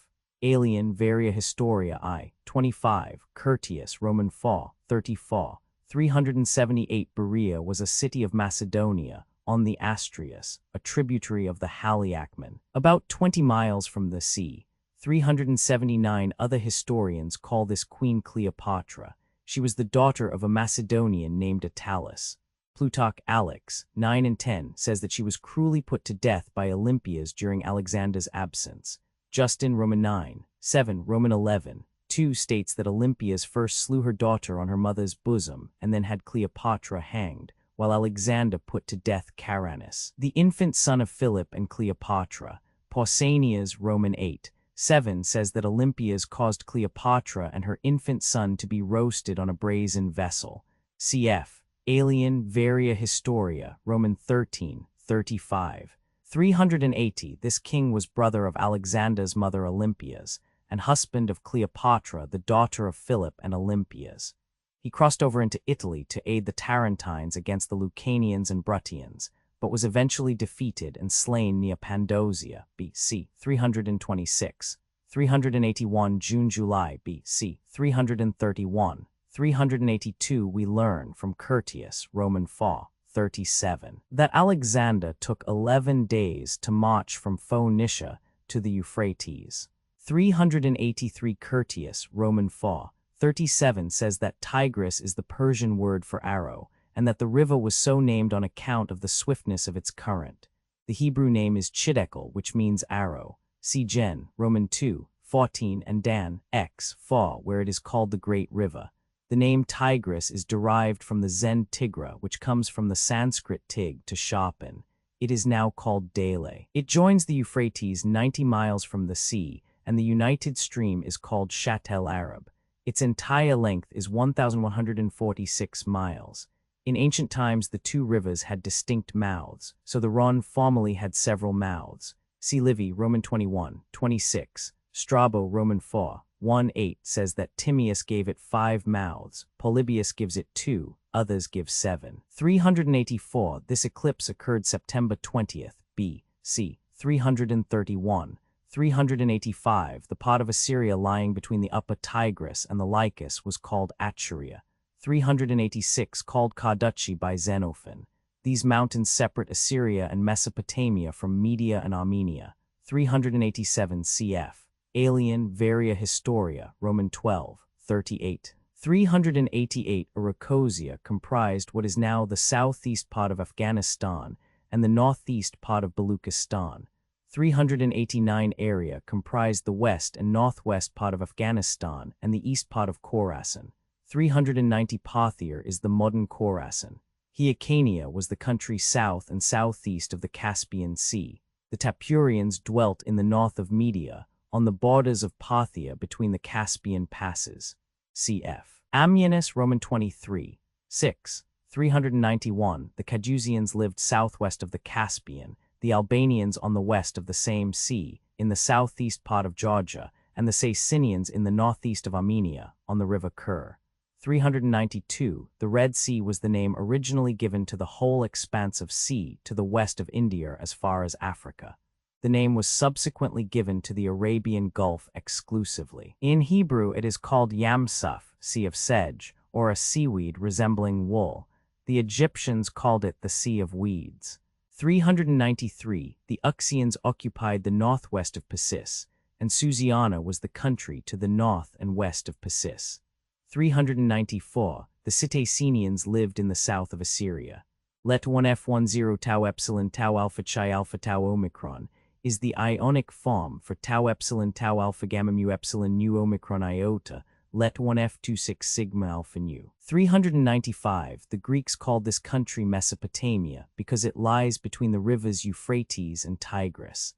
Alien Varia Historia I, 25, Curtius, Roman 4, 34. 378 Berea was a city of Macedonia, on the Astrius, a tributary of the Haliacmon, about 20 miles from the sea. 379 Other historians call this Queen Cleopatra. She was the daughter of a Macedonian named Attalus. Plutarch Alex, 9 and 10, says that she was cruelly put to death by Olympias during Alexander's absence. Justin, Roman 9, 7, Roman 11, 2 states that Olympias first slew her daughter on her mother's bosom and then had Cleopatra hanged, while Alexander put to death Arrianus, the infant son of Philip and Cleopatra. Pausanias, Roman 8, 7, says that Olympias caused Cleopatra and her infant son to be roasted on a brazen vessel. Cf. Alien Varia Historia, Roman 13, 35. 380. This king was brother of Alexander's mother Olympias, and husband of Cleopatra, the daughter of Philip and Olympias. He crossed over into Italy to aid the Tarentines against the Lucanians and Bruttians, but was eventually defeated and slain near Pandosia, B.C. 326. 381 June-July, B.C. 331. 382 We learn from Curtius, Roman 4, 37, that Alexander took 11 days to march from Phoenicia to the Euphrates. 383 Curtius, Roman 4, 37 says that Tigris is the Persian word for arrow, and that the river was so named on account of the swiftness of its current. The Hebrew name is Chidekel, which means arrow. See Gen, Roman 2, 14, and Dan, X, 4, where it is called the Great River. The name Tigris is derived from the Zen Tigra, which comes from the Sanskrit tig, to sharpen. It is now called Dele. It joins the Euphrates 90 miles from the sea, and the united stream is called Shatt el-Arab. Its entire length is 1,146 miles. In ancient times, the two rivers had distinct mouths, so the Rhone formerly had several mouths. See Livy, Roman 21, 26. Strabo, Roman 4, 1-8 says that Timaeus gave it 5 mouths, Polybius gives it 2, others give 7. 384, this eclipse occurred September 20th, B.C. 331. 385, the part of Assyria lying between the upper Tigris and the Lycus was called Atchuria. 386, called Carducci by Xenophon. These mountains separate Assyria and Mesopotamia from Media and Armenia. 387 cf. Alien Varia Historia, Roman 12, 38. 388, Arachosia comprised what is now the southeast part of Afghanistan and the northeast part of Baluchistan. 389 area comprised the west and northwest part of Afghanistan and the east part of Khorasan. 390 Parthia is the modern Khorasan. Hyrcania was the country south and southeast of the Caspian Sea. The Tapurians dwelt in the north of Media, on the borders of Parthia between the Caspian passes. Cf. Ammianus, Roman 23, 6. 391, the Cajusians lived southwest of the Caspian, the Albanians on the west of the same sea, in the southeast part of Georgia, and the Sassanians in the northeast of Armenia, on the river Kur. 392, the Red Sea was the name originally given to the whole expanse of sea to the west of India as far as Africa. The name was subsequently given to the Arabian Gulf exclusively. In Hebrew it is called Yam-Suf, Sea of Sedge, or a seaweed resembling wool. The Egyptians called it the Sea of Weeds. 393, the Uxians occupied the northwest of Pasis, and Susiana was the country to the north and west of Pasis. 394, the Citacinians lived in the south of Assyria. Let 1F10 tau epsilon tau alpha chi alpha tau omicron is the Ionic form for tau epsilon tau alpha gamma mu epsilon nu omicron iota. Let 1F26 sigma alpha nu. 395, the Greeks called this country Mesopotamia because it lies between the rivers Euphrates and Tigris.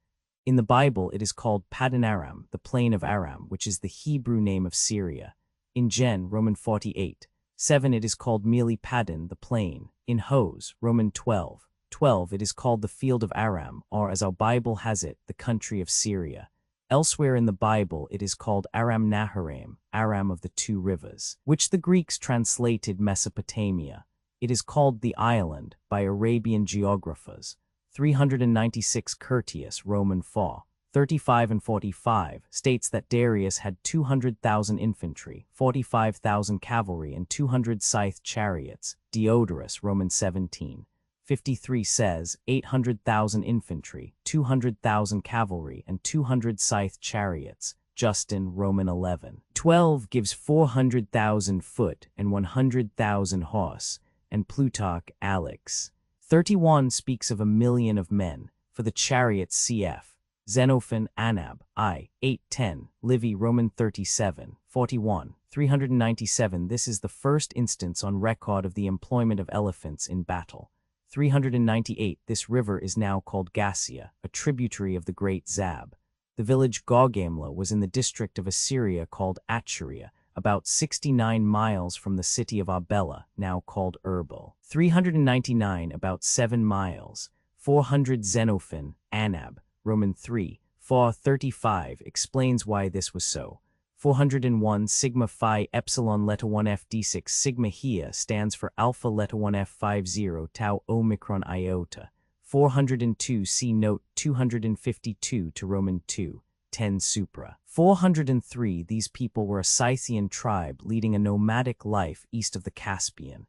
In the Bible it is called Paddan Aram, the plain of Aram, which is the Hebrew name of Syria. In Gen, Roman 48, 7 it is called merely Paddan, the plain. In Hos, Roman 12, 12 it is called the field of Aram, or as our Bible has it, the country of Syria. Elsewhere in the Bible it is called Aram Naharaim, Aram of the two rivers, which the Greeks translated Mesopotamia. It is called the island by Arabian geographers. 396 Curtius, Roman 4, 35 and 45 states that Darius had 200,000 infantry, 45,000 cavalry, and 200 scythe chariots. Diodorus, Roman 17, 53 says 800,000 infantry, 200,000 cavalry, and 200 scythe chariots. Justin, Roman 11, 12 gives 400,000 foot and 100,000 horse, and Plutarch, Alex. 31 speaks of 1,000,000 of men, for the chariots cf. Xenophon, Anab, I, 810, Livy, Roman 37, 41, 397. This is the first instance on record of the employment of elephants in battle. 398. This river is now called Gassia, a tributary of the Great Zab. The village Gaugamla was in the district of Assyria called Atchuria, about 69 miles from the city of Arbela, now called Erbil. 399, about 7 miles. 400 Xenophon, Anab, Roman 3, 435 explains why this was so. 401 sigma phi epsilon leta 1f d6 sigma here stands for alpha leta 1f 50 tau omicron iota. 402 see note 252 to Roman 2, 10 supra. 403 these people were a Scythian tribe leading a nomadic life east of the Caspian.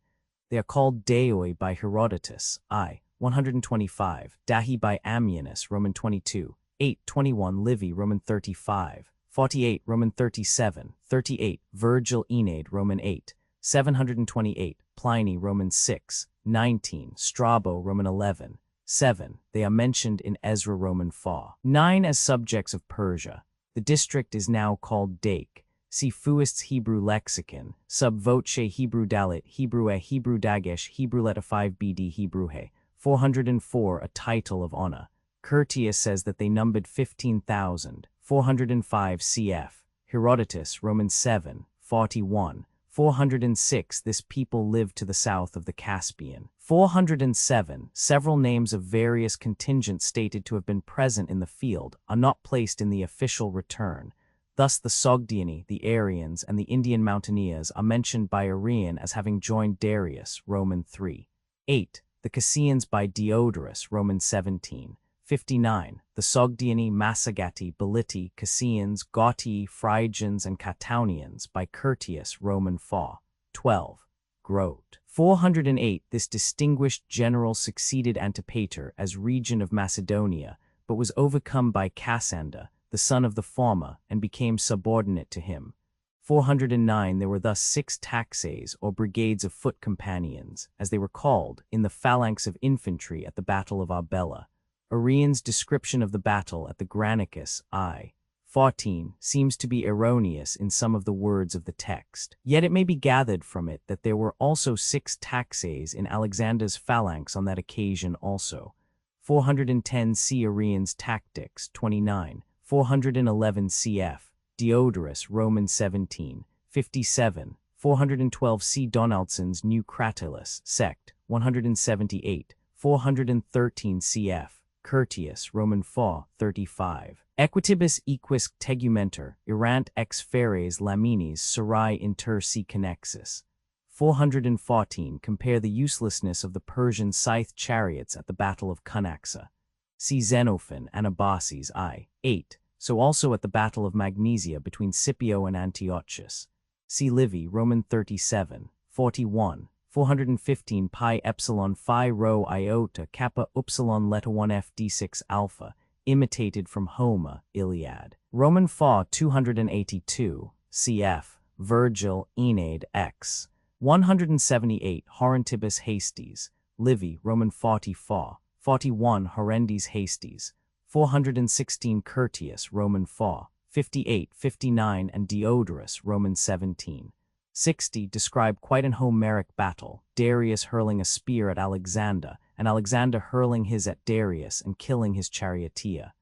They are called Daoi by Herodotus, I, 125, Dahi by Ammianus, Roman 22, 821 Livy, Roman 35, 48 Roman 37, 38 Virgil Aeneid, Roman 8, 728 Pliny, Roman 6, 19 Strabo, Roman 11, 7 They are mentioned in Ezra, Roman 4, 9 as subjects of Persia. The district is now called Dake. See Fuist's Hebrew Lexicon, sub voce Hebrew Dalit, Hebrew Hebrew Dagesh, Hebrew Letta 5 BD Hebrew He. 404 A title of honor. Curtius says that they numbered 15,000. 405 cf. Herodotus, Romans 7, 41. 406 This people lived to the south of the Caspian. 407 Several names of various contingents stated to have been present in the field are not placed in the official return. Thus the Sogdiani, the Arians, and the Indian mountaineers are mentioned by Arrian as having joined Darius, Roman 3. 8. The Cassians by Diodorus, Roman 17. 59. The Sogdiani, Massagati, Beliti, Cassians, Gautii, Phrygians, and Catanians by Curtius, Roman 4. 12. Grote. 408 This distinguished general succeeded Antipater as regent of Macedonia, but was overcome by Cassander, the son of the former, and became subordinate to him. 409 There were thus 6 taxes, or brigades of foot companions, as they were called, in the phalanx of infantry at the Battle of Arbela. Arrian's description of the battle at the Granicus, I. 14, seems to be erroneous in some of the words of the text. Yet it may be gathered from it that there were also 6 taxes in Alexander's phalanx on that occasion also. 410 See Arrian's Tactics, 29. 411 cf. Diodorus, Roman 17. 57. 412 See Donaldson's New Cratylus, sect. 178. 413 cf. Curtius, Roman 4, 35. Equitibus equis tegumenter, erant ex feres laminis serai inter si connexus. 414 Compare the uselessness of the Persian scythe chariots at the Battle of Cunaxa. See Xenophon, Anabasis I. 8. So also at the Battle of Magnesia between Scipio and Antiochus. See Livy, Roman 37. 41. 415 Pi epsilon phi rho iota kappa upsilon letta 1 f d6 alpha, imitated from Homer, Iliad. Roman 4 282, cf. Virgil, Aeneid x. 178 Horrentibus Hastes, Livy, Roman 44, 41 Horrendis Hastes, 416 Curtius, Roman 4, 58, 59 and Diodorus, Roman 17. 60 describe quite an Homeric battle, Darius hurling a spear at Alexander, and Alexander hurling his at Darius and killing his charioteer.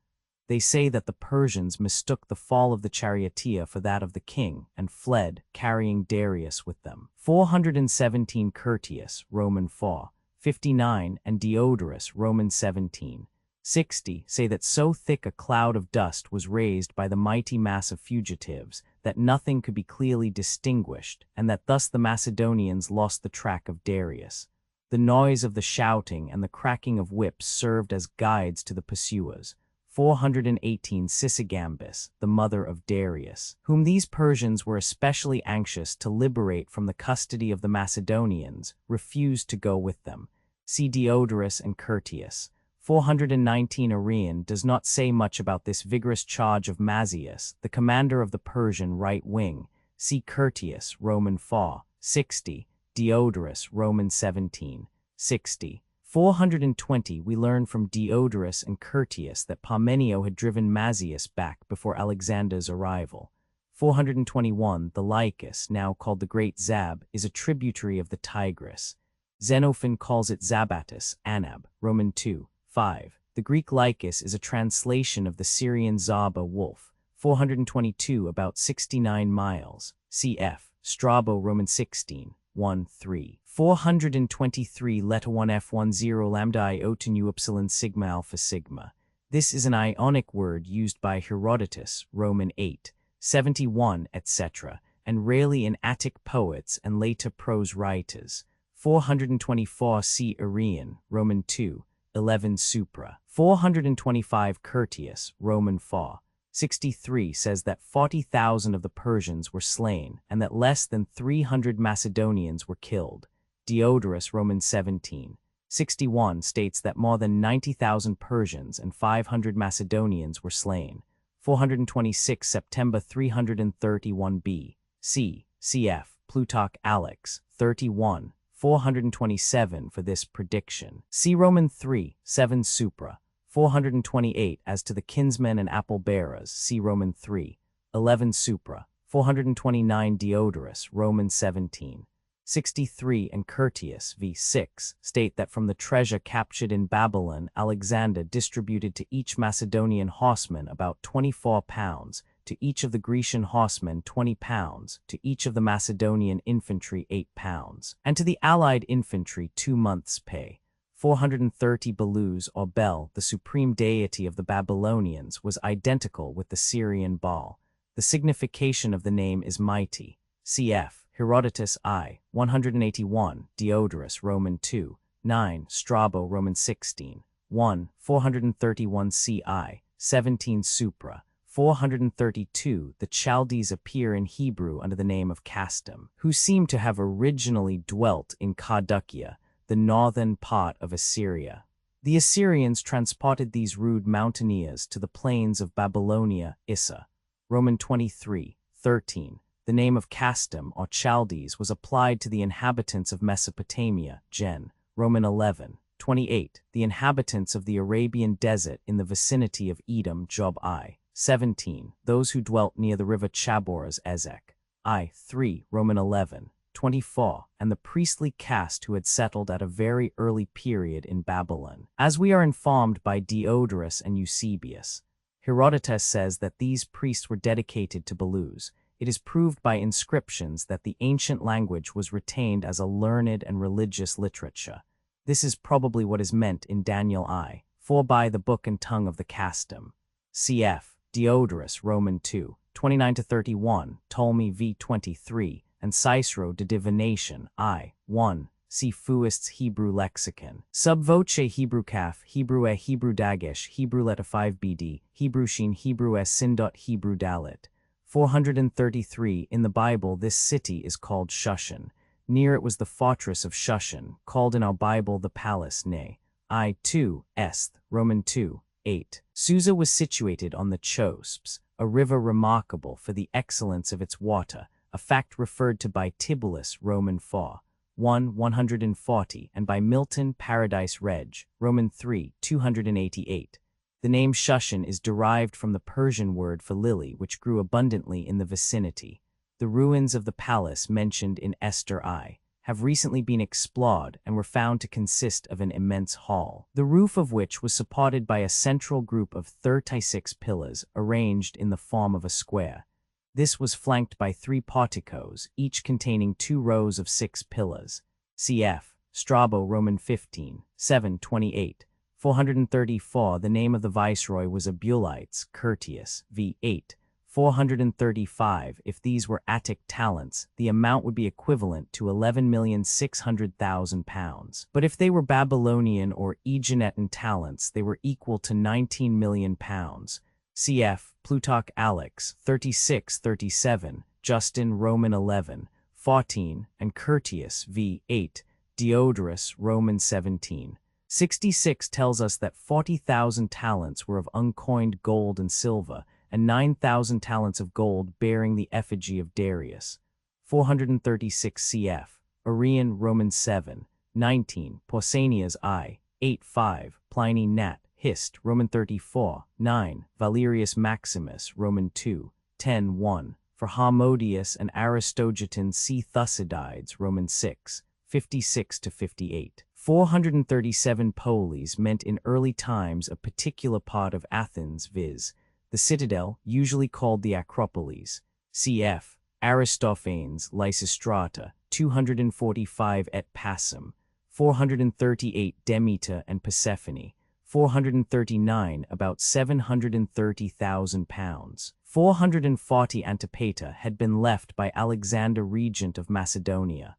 They say that the Persians mistook the fall of the charioteer for that of the king, and fled, carrying Darius with them. 417 Curtius, Roman 4, 59 and Diodorus, Roman 17. 60 say that so thick a cloud of dust was raised by the mighty mass of fugitives that nothing could be clearly distinguished, and that thus the Macedonians lost the track of Darius. The noise of the shouting and the cracking of whips served as guides to the pursuers. 418 Sysigambis, the mother of Darius, whom these Persians were especially anxious to liberate from the custody of the Macedonians, refused to go with them. See Diodorus and Curtius. 419 Arrian does not say much about this vigorous charge of Mazius, the commander of the Persian right wing. See Curtius, Roman 4, 60, Diodorus, Roman 17, 60. 420 We learn from Diodorus and Curtius that Parmenio had driven Mazius back before Alexander's arrival. 421 The Lycus, now called the Great Zab, is a tributary of the Tigris. Xenophon calls it Zabatus, Anab, Roman 2. 5. The Greek Lycus is a translation of the Syrian Zaba wolf, 422 about 69 miles, cf. Strabo, Roman 16, 1, 3. 423 Letta 1 F10 lambda iota nu epsilon sigma alpha sigma. This is an Ionic word used by Herodotus, Roman 8, 71, etc., and rarely in Attic poets and later prose writers. 424 See Arrian, Roman 2, 11 Supra. 425 Curtius, Roman 4, 63 says that 40,000 of the Persians were slain and that less than 300 Macedonians were killed. Diodorus, Roman 17, 61 states that more than 90,000 Persians and 500 Macedonians were slain. 426 September 331 B. C. Cf. Plutarch Alex, 31. 427 for this prediction. See Roman 3, 7 Supra. 428 as to the kinsmen and apple bearers. See Roman 3, 11 Supra. 429 Diodorus, Roman 17. 63 and Curtius v. 6 state that from the treasure captured in Babylon, Alexander distributed to each Macedonian horseman about 24 pounds, to each of the Grecian horsemen 20 pounds, to each of the Macedonian infantry 8 pounds, and to the allied infantry 2 months' pay. 430 Belus or Bel, the supreme deity of the Babylonians, was identical with the Syrian Baal. The signification of the name is mighty. Cf. Herodotus I, 181, Diodorus, Roman 2, 9, Strabo, Roman 16, 1, 431 CI, 17 Supra, 432. The Chaldees appear in Hebrew under the name of Casdim, who seem to have originally dwelt in Cappadocia, the northern part of Assyria. The Assyrians transported these rude mountaineers to the plains of Babylonia, Issa. Roman 23, 13. The name of Casdim or Chaldees was applied to the inhabitants of Mesopotamia, Gen. Roman 11, 28. The inhabitants of the Arabian desert in the vicinity of Edom, Job I, 17. Those who dwelt near the river Chaboras, Ezek I, 3, Roman 11, 24. And the priestly caste who had settled at a very early period in Babylon, as we are informed by Diodorus and Eusebius. Herodotus says that these priests were dedicated to Belus. It is proved by inscriptions that the ancient language was retained as a learned and religious literature. This is probably what is meant in Daniel I, 4 by the book and tongue of the Casdim. Cf. Diodorus, Roman 2, 29-31, Ptolemy v. 23, and Cicero de Divination I, 1. See Fuist's Hebrew Lexicon. Sub voce Hebrew Kaf, Hebrew Hebrew Dagesh, Hebrew Letta 5 BD, Hebrew Shin, Hebrew Sindot, Hebrew Dalit. 433. In the Bible, this city is called Shushan. Near it was the fortress of Shushan, called in our Bible the palace Ne. I 2, Est, Roman 2, 8. Susa was situated on the Chospes, a river remarkable for the excellence of its water, a fact referred to by Tibullus, Roman 4, 140, and by Milton, Paradise Reg, Roman 3, 288. The name Shushan is derived from the Persian word for lily, which grew abundantly in the vicinity. The ruins of the palace mentioned in Esther I have recently been explored and were found to consist of an immense hall, the roof of which was supported by a central group of 36 pillars arranged in the form of a square. This was flanked by 3 porticos, each containing 2 rows of 6 pillars. Cf. Strabo, Roman 15, 728. 434. The name of the viceroy was Abulites, Curtius, v. 8. 435. If these were Attic talents, the amount would be equivalent to 11,600,000 pounds. But if they were Babylonian or Aeginetan talents, they were equal to 19 million pounds. Cf. Plutarch Alex, 36-37, Justin, Roman 11, 14, and Curtius, v. 8, Diodorus, Roman 17. 66 tells us that 40,000 talents were of uncoined gold and silver, and 9,000 talents of gold bearing the effigy of Darius. 436 cf. Arrian, Roman 7, 19, Pausanias I, 8-5, Pliny Nat, Hist, Roman 34, 9, Valerius Maximus, Roman 2, 10-1, for Harmodius and Aristogiton see Thucydides, Roman 6, 56-58. 437 Polis meant in early times a particular part of Athens, viz., the citadel, usually called the Acropolis. Cf. Aristophanes, Lysistrata, 245 et Passum, 438 Demeter and Persephone, 439 about 730,000 pounds. 440 Antipater had been left by Alexander, regent of Macedonia.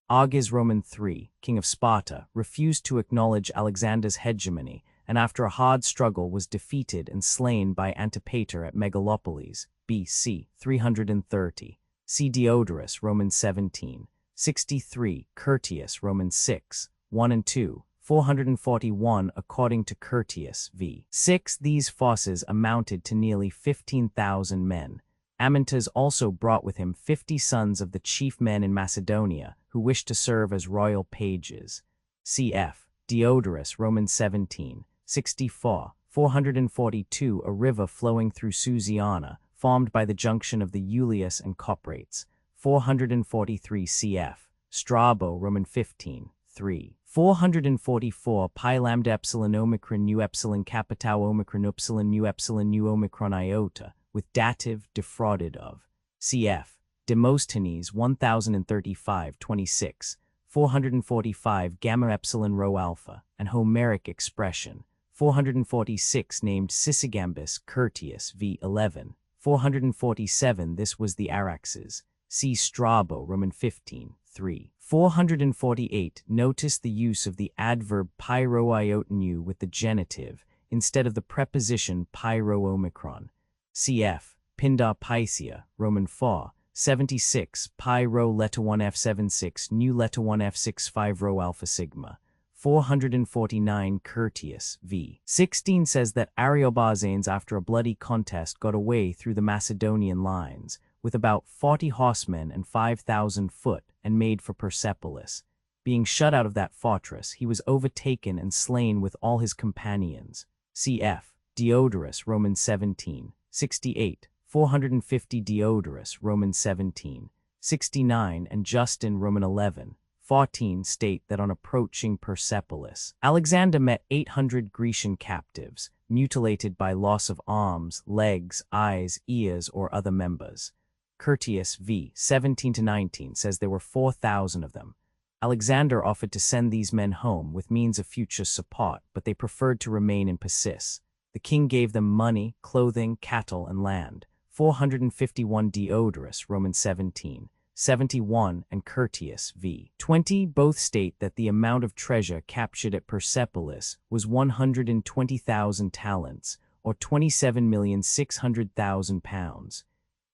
Agis, Roman 3, king of Sparta, refused to acknowledge Alexander's hegemony, and after a hard struggle was defeated and slain by Antipater at Megalopolis, B.C. 330. See Diodorus, Roman 17, 63, Curtius, Roman 6, 1 and 2, 441 according to Curtius, v. 6. These forces amounted to nearly 15,000 men. Amyntas also brought with him 50 sons of the chief men in Macedonia, who wished to serve as royal pages. Cf. Diodorus, Roman 17, 64, 442. A river flowing through Susiana, formed by the junction of the Julius and Coprates, 443 cf. Strabo, Roman 15, 3. 444 pi lambda epsilon omicron nu epsilon kappa tau omicron upsilon nu epsilon nu omicron iota, with dative defrauded of. Cf. Demosthenes 1035, 26. 445 gamma epsilon rho alpha, an Homeric expression. 446 named Sysigambis Curtius v. 11. 447 this was the Araxes. See Strabo, Roman 15, 3. 448 notice the use of the adverb pyroiotenu with the genitive instead of the preposition pyro-omicron. Cf. Pindar Pycia, Roman 4. 76 pi rho letta 1 f76 nu letta 1 f65 rho alpha sigma. 449 Curtius v. 16 says that Ariobarzanes after a bloody contest got away through the Macedonian lines with about 40 horsemen and 5,000 foot and made for Persepolis. Being shut out of that fortress, he was overtaken and slain with all his companions. Cf. Diodorus, Roman 17, 68. 450 Diodorus, Roman 17, 69, and Justin, Roman 11, 14 state that on approaching Persepolis, Alexander met 800 Grecian captives, mutilated by loss of arms, legs, eyes, ears, or other members. Curtius v. 17-19 says there were 4,000 of them. Alexander offered to send these men home with means of future support, but they preferred to remain in Persis. The king gave them money, clothing, cattle, and land. 451 Diodorus, Roman 17, 71, and Curtius v. 20 both state that the amount of treasure captured at Persepolis was 120,000 talents, or 27,600,000 pounds.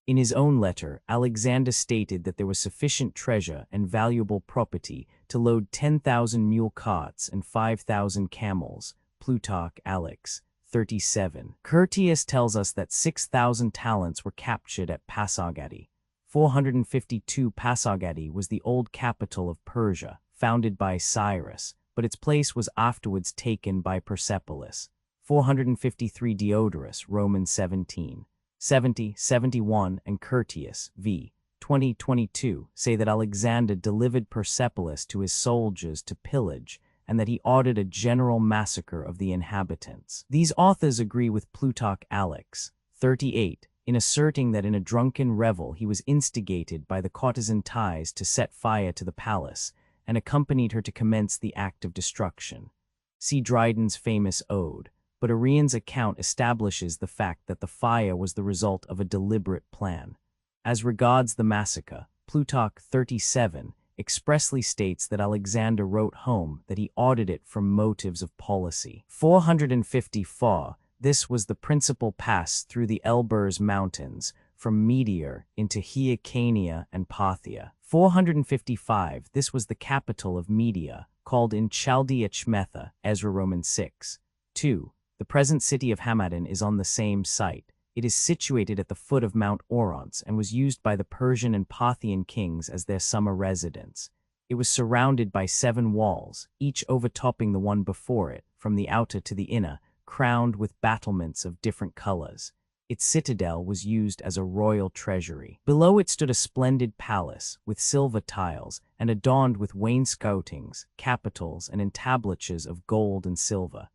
In his own letter, Alexander stated that there was sufficient treasure and valuable property to load 10,000 mule carts and 5,000 camels. Plutarch, Alex. 37. Curtius tells us that 6,000 talents were captured at Pasargadae. 452 Pasargadae was the old capital of Persia, founded by Cyrus, but its place was afterwards taken by Persepolis. 453 Diodorus, Roman 17, 70, 71, and Curtius v. 2022 say that Alexander delivered Persepolis to his soldiers to pillage, and that he ordered a general massacre of the inhabitants. These authors agree with Plutarch, Alex. 38, in asserting that in a drunken revel he was instigated by the courtesan Thais to set fire to the palace, and accompanied her to commence the act of destruction. See Dryden's famous ode, but Arrian's account establishes the fact that the fire was the result of a deliberate plan. As regards the massacre, Plutarch 37 expressly states that Alexander wrote home that he ordered it from motives of policy. 454, this was the principal pass through the Elburz mountains, from Media into Hyrcania and Parthia. 455, this was the capital of Media, called in Chaldea Chmetha, Ezra Roman 6. 2. The present city of Hamadan is on the same site. It is situated at the foot of Mount Orontes and was used by the Persian and Parthian kings as their summer residence. It was surrounded by 7 walls, each overtopping the one before it, from the outer to the inner, crowned with battlements of different colors. Its citadel was used as a royal treasury. Below it stood a splendid palace, with silver tiles, and adorned with wainscotings, capitals, and entablatures of gold and silver.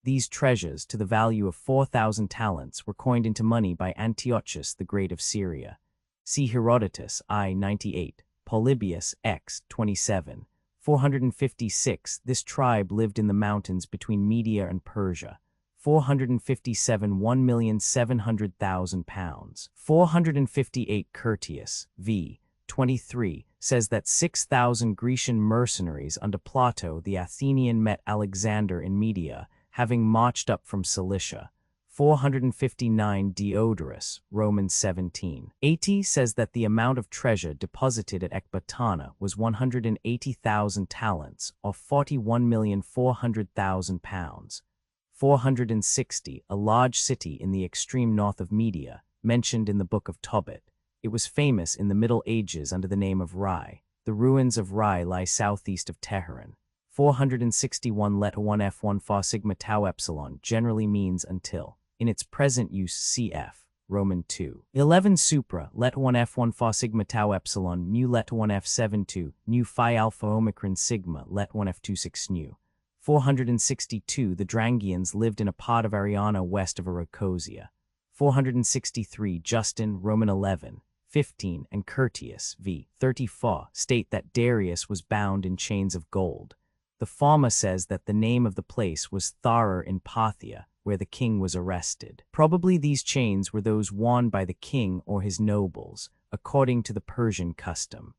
These treasures, to the value of 4,000 talents, were coined into money by Antiochus the Great of Syria. See Herodotus, I. 98, Polybius, X. 27. 456, this tribe lived in the mountains between Media and Persia. 457, 1,700,000 pounds. 458 Curtius, v. 23, says that 6,000 Grecian mercenaries under Plato the Athenian met Alexander in Media, having marched up from Cilicia. 459 Diodorus, Roman 17. 80 says that the amount of treasure deposited at Ecbatana was 180,000 talents, or 41,400,000 pounds. 460, a large city in the extreme north of Media, mentioned in the Book of Tobit. It was famous in the Middle Ages under the name of Rai. The ruins of Rai lie southeast of Tehran. 461 Let 1 F1 Fa Sigma Tau Epsilon generally means until. In its present use cf. Roman 2. 11 Supra, let 1 F1 Phi Sigma Tau Epsilon, nu let 1 F7 2, nu Phi Alpha Omicron Sigma, let 1 F26 nu. 462 The Drangians lived in a part of Ariana west of Aracosia. 463 Justin, Roman 11, 15, and Curtius, v. 34, state that Darius was bound in chains of gold. The Fama says that the name of the place was Tharer in Parthia, where the king was arrested. Probably these chains were those worn by the king or his nobles, according to the Persian custom.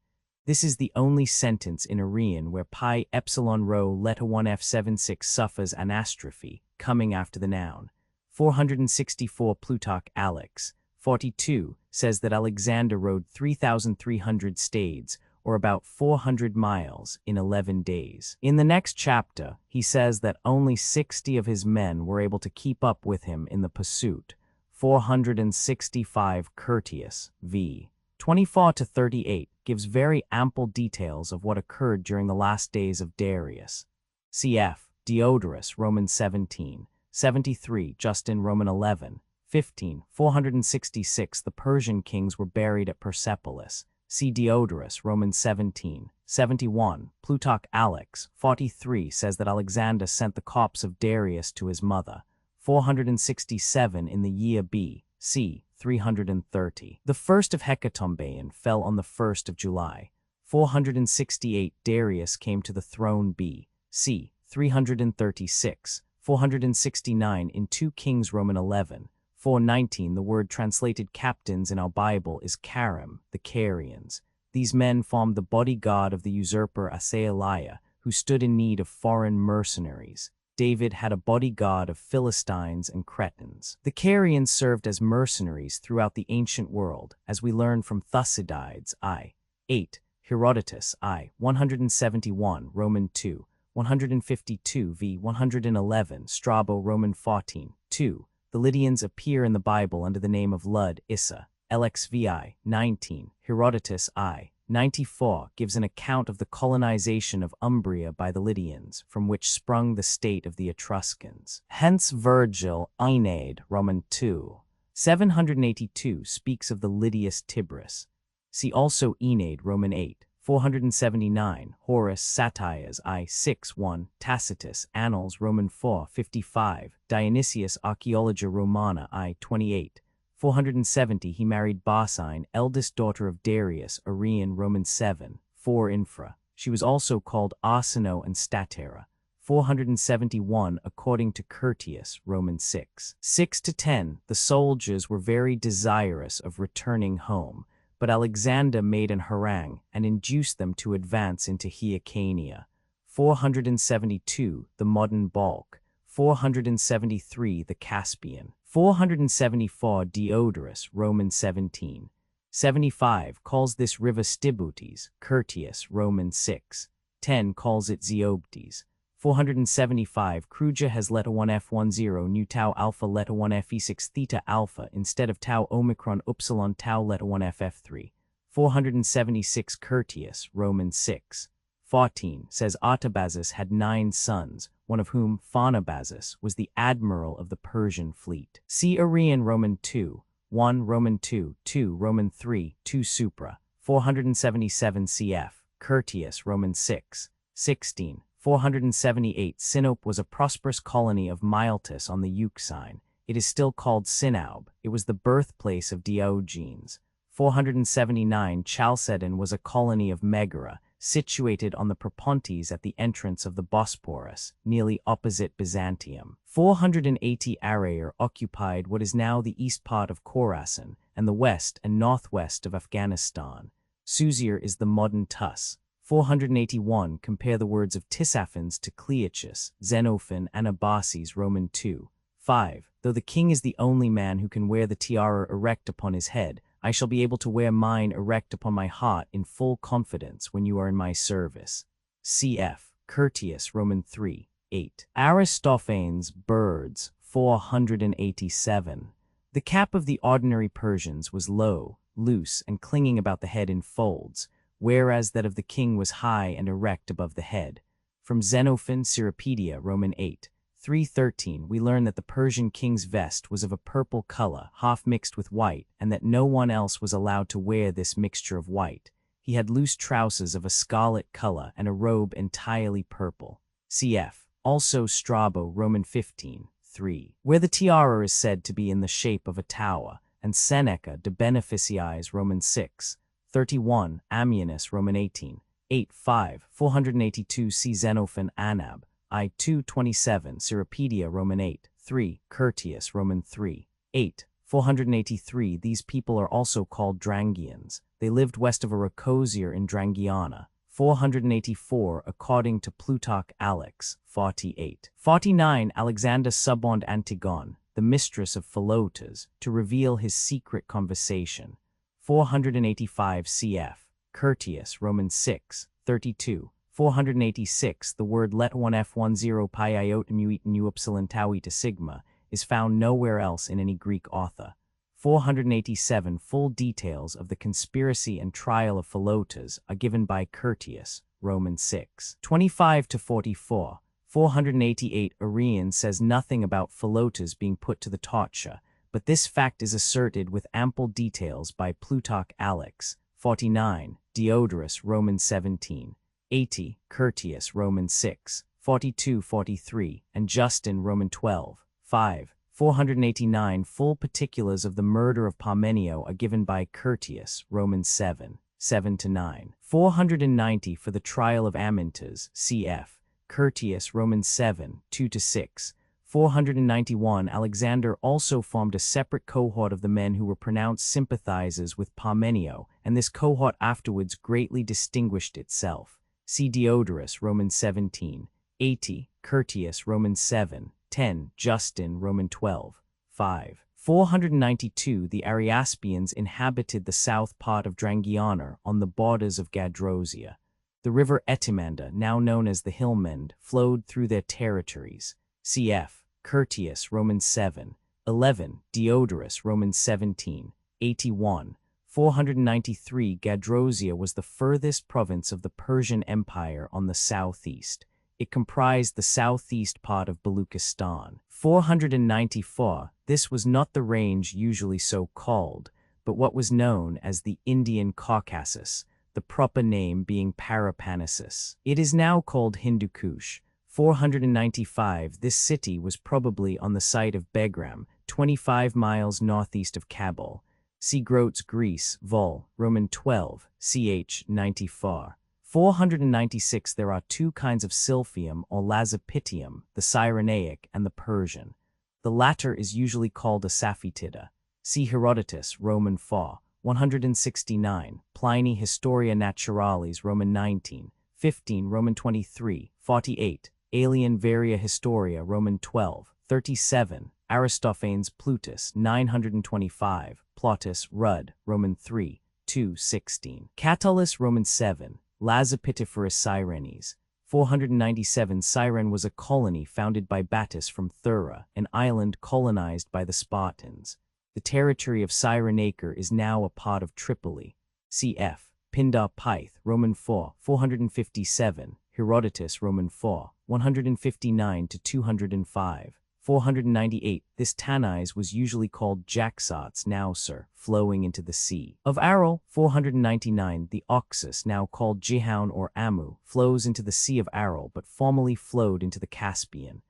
This is the only sentence in Arrian where pi epsilon rho letta 1 F76 suffers anastrophe, coming after the noun. 464 Plutarch Alex, 42, says that Alexander rode 3,300 stades, or about 400 miles, in 11 days. In the next chapter, he says that only 60 of his men were able to keep up with him in the pursuit. 465 Curtius, v. 24-38, gives very ample details of what occurred during the last days of Darius. Cf. Diodorus, Roman 17, 73, Justin, Roman 11, 15, 466 The Persian kings were buried at Persepolis. See Diodorus, Roman 17, 71, Plutarch Alex, 43 says that Alexander sent the corpse of Darius to his mother. 467 in the year B. C. 330. The first of Hecatombean fell on the 1st of July. 468 Darius came to the throne B. C. 336. 469 in 2 Kings Roman 11. 419 The word translated captains in our Bible is Karim, the Carians. These men formed the bodyguard of the usurper Asaeliah, who stood in need of foreign mercenaries. David had a bodyguard of Philistines and Cretans. The Carians served as mercenaries throughout the ancient world, as we learn from Thucydides I. 8, Herodotus I. 171, Roman 2, 152 v. 111, Strabo, Roman 14, 2. The Lydians appear in the Bible under the name of Lud, Issa, LXVI, 19, Herodotus I. 94 gives an account of the colonization of Umbria by the Lydians, from which sprung the state of the Etruscans. Hence Virgil, Aeneid, Roman 2. 782 speaks of the Lydius Tibris. See also Aeneid, Roman 8. 479, Horace, Satires I. 6. 1, Tacitus, Annals, Roman 4. 55, Dionysius, Archaeologia Romana I. 28. 470 he married Barsine, eldest daughter of Darius, Arrian, Roman 7, 4 infra. She was also called Arsinoe and Statera. 471 according to Curtius, Roman 6. 6-10 the soldiers were very desirous of returning home, but Alexander made an harangue and induced them to advance into Hyrcania. 472 the modern Balk. 473 the Caspian. 474 Diodorus, Roman 17. 75 calls this river Stibutes, Curtius, Roman 6. 10 calls it Zeobtes. 475 Kruja has letta 1 F10 nu tau alpha letta 1 Fe6 theta alpha instead of tau omicron upsilon tau letta 1 FF3. 476 Curtius, Roman 6. 14 says Artabazus had 9 sons, one of whom, Pharnabazus, was the admiral of the Persian fleet. See Arrian, Roman 2, 1 Roman 2, 2 Roman 3, 2 Supra, 477 cf. Curtius, Roman 6, 16. 478 Sinope was a prosperous colony of Miletus on the Euxine. It is still called Sinaub. It was the birthplace of Diogenes. 479 Chalcedon was a colony of Megara, situated on the Propontis at the entrance of the Bosporus, nearly opposite Byzantium. 480 Arair occupied what is now the east part of Khorasan and the west and northwest of Afghanistan. Susir is the modern Tus. 481 compare the words of Tisiphons to Clearchus, Xenophon, Anabasis, Roman 2. 5. Though the king is the only man who can wear the tiara erect upon his head, I shall be able to wear mine erect upon my heart in full confidence when you are in my service. Cf. Curtius, Roman 3, 8. Aristophanes, Birds, 487. The cap of the ordinary Persians was low, loose, and clinging about the head in folds, whereas that of the king was high and erect above the head. From Xenophon, Cyropedia, Roman 8, 313, we learn that the Persian king's vest was of a purple color, half mixed with white, and that no one else was allowed to wear this mixture of white. He had loose trousers of a scarlet color and a robe entirely purple. Cf. Also Strabo, Roman 15, 3, where the tiara is said to be in the shape of a tower, and Seneca de Beneficiis, Roman 6, 31, Ammianus, Roman 18, 8, 5, 482, C. Xenophon Anab, I 227, Cyropedia, Roman 8, 3, Curtius, Roman 3, 8, 483. These people are also called Drangians. They lived west of Aracosier in Drangiana. 484, according to Plutarch Alex, 48. 49, Alexander suborned Antigone, the mistress of Philotas, to reveal his secret conversation. 485 cf. Curtius, Roman 6, 32. 486, the word let 1f10 pi iota muit nu epsilon tau eta sigma is found nowhere else in any Greek author. 487, full details of the conspiracy and trial of Philotas are given by Curtius, Roman 6. 25-44, 488, Arrian says nothing about Philotas being put to the torture, but this fact is asserted with ample details by Plutarch Alex, 49, Diodorus, Roman 17, 80, Curtius, Roman 6, 42-43, and Justin, Roman 12, 5. 489, full particulars of the murder of Parmenio are given by Curtius, Roman 7, 7-9. 490, for the trial of Amyntas, cf. Curtius, Roman 7, 2-6. 491, Alexander also formed a separate cohort of the men who were pronounced sympathizers with Parmenio, and this cohort afterwards greatly distinguished itself. See Diodorus, Roman 17, 80, Curtius, Roman 7, 10, Justin, Roman 12, 5. 492, the Ariaspians inhabited the south part of Drangiana on the borders of Gadrosia. The river Etimanda, now known as the Hillmend, flowed through their territories. Cf. Curtius, Roman 7, 11, Diodorus, Roman 17, 81. 493, Gadrosia was the furthest province of the Persian Empire on the southeast. It comprised the southeast part of Baluchistan. 494, this was not the range usually so called, but what was known as the Indian Caucasus, the proper name being Parapanesis. It is now called Hindu Kush. 495, this city was probably on the site of Begram, 25 miles northeast of Kabul. See Groats, Greece, Vol, Roman 12, ch. 94. 496, there are two kinds of silphium or lazapitium, the Cyrenaic and the Persian. The latter is usually called a saphitida. See Herodotus, Roman 4, 169, Pliny, Historia Naturalis, Roman 19, 15, Roman 23, 48, Alien Varia Historia, Roman 12, 37, Aristophanes, Plutus, 925, Plautus, Rudd, Roman 3, 2, 16. Catullus, Roman 7, Lazapitiferous Cyrenes, 497. Cyrene was a colony founded by Battus from Thura, an island colonized by the Spartans. The territory of Cyrenaica is now a part of Tripoli. Cf. Pindar Pyth, Roman 4, 457, Herodotus, Roman 4, 159-205. 498, this Tanais was usually called Jaxartes, now Sir, flowing into the Sea of Aral. 499, the Oxus, now called Jihoun or Amu, flows into the Sea of Aral but formerly flowed into the Caspian.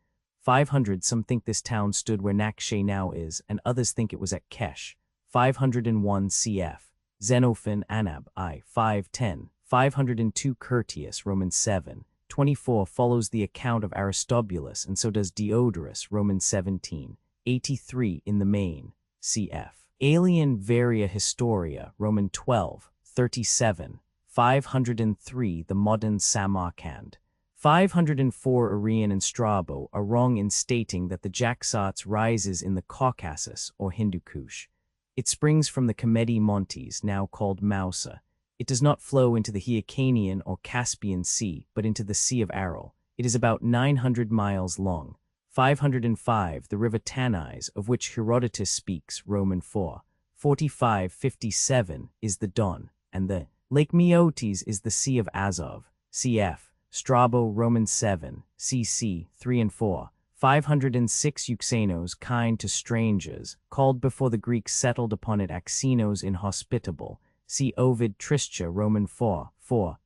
500, some think this town stood where Nakshe now is, and others think it was at Kesh. 501 cf. Xenophon Anab, I, 510, 502 Curtius, Roman 7, 24 follows the account of Aristobulus, and so does Diodorus, Roman 17, 83 in the main, cf. Alien Varia Historia, Roman 12, 37, 503 the modern Samarkand. 504 Arrian and Strabo are wrong in stating that the Jaxartes rises in the Caucasus or Hindu Kush. It springs from the Comedi Montes, now called Mausa. It does not flow into the Hyrcanian or Caspian Sea, but into the Sea of Aral. It is about 900 miles long. 505, the river Tanais, of which Herodotus speaks, Roman 4. 45-57 is the Don, and the Lake Meotis is the Sea of Azov. Cf. Strabo, Roman 7, cc. 3 and 4. 506 Euxanos, kind to strangers, called before the Greeks settled upon it Axenos, inhospitable. See Ovid, Tristia, Roman 4,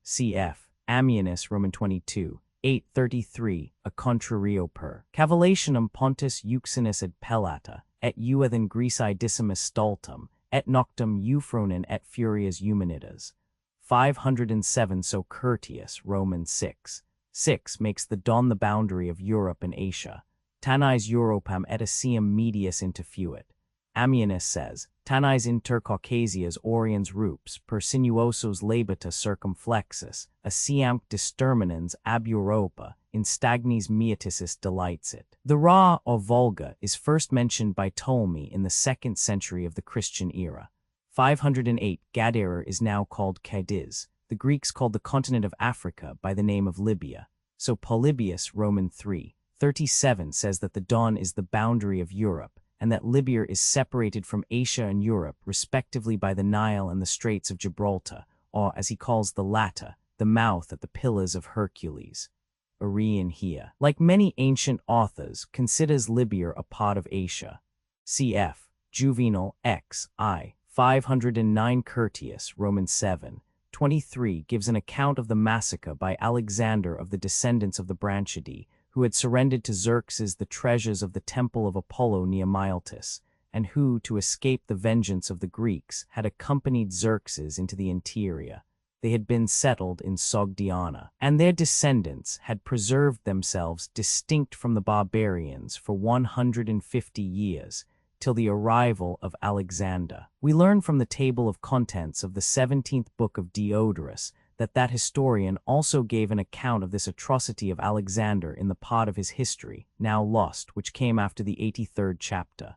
cf. Ammianus, Roman 22, 833, a contrario per. Cavalationum Pontus Euxinus ad Pellata, et Euethan Greci dissimus stultum, et noctum Euphronin et furias Eumenidas. 507 So Curtius, Roman 6. 6 makes the Don the boundary of Europe and Asia. Tanais Europam et Asium medius interfuit. Ammianus says, Tanais inter Caucasias oriens rups per sinuosos labita circumflexus, asiamque disterminans ab Europa, in stagnis meaticis delightsit. The Ra, or Volga, is first mentioned by Ptolemy in the 2nd century of the Christian era. 508 Gadara is now called Cadiz. The Greeks called the continent of Africa by the name of Libya. So Polybius, Roman 3:37 says that the Don is the boundary of Europe, and that Libya is separated from Asia and Europe respectively by the Nile and the Straits of Gibraltar, or, as he calls the latter, the mouth at the Pillars of Hercules. Arrian here, like many ancient authors, considers Libya a part of Asia. Cf. Juvenal X. I. 509 Curtius, Roman 7:23 gives an account of the massacre by Alexander of the descendants of the Branchidae, who had surrendered to Xerxes the treasures of the temple of Apollo near Miletus, and who, to escape the vengeance of the Greeks, had accompanied Xerxes into the interior. They had been settled in Sogdiana, and their descendants had preserved themselves distinct from the barbarians for 150 years, till the arrival of Alexander. We learn from the table of contents of the 17th book of Diodorus that historian also gave an account of this atrocity of Alexander in the part of his history, now lost, which came after the 83rd chapter.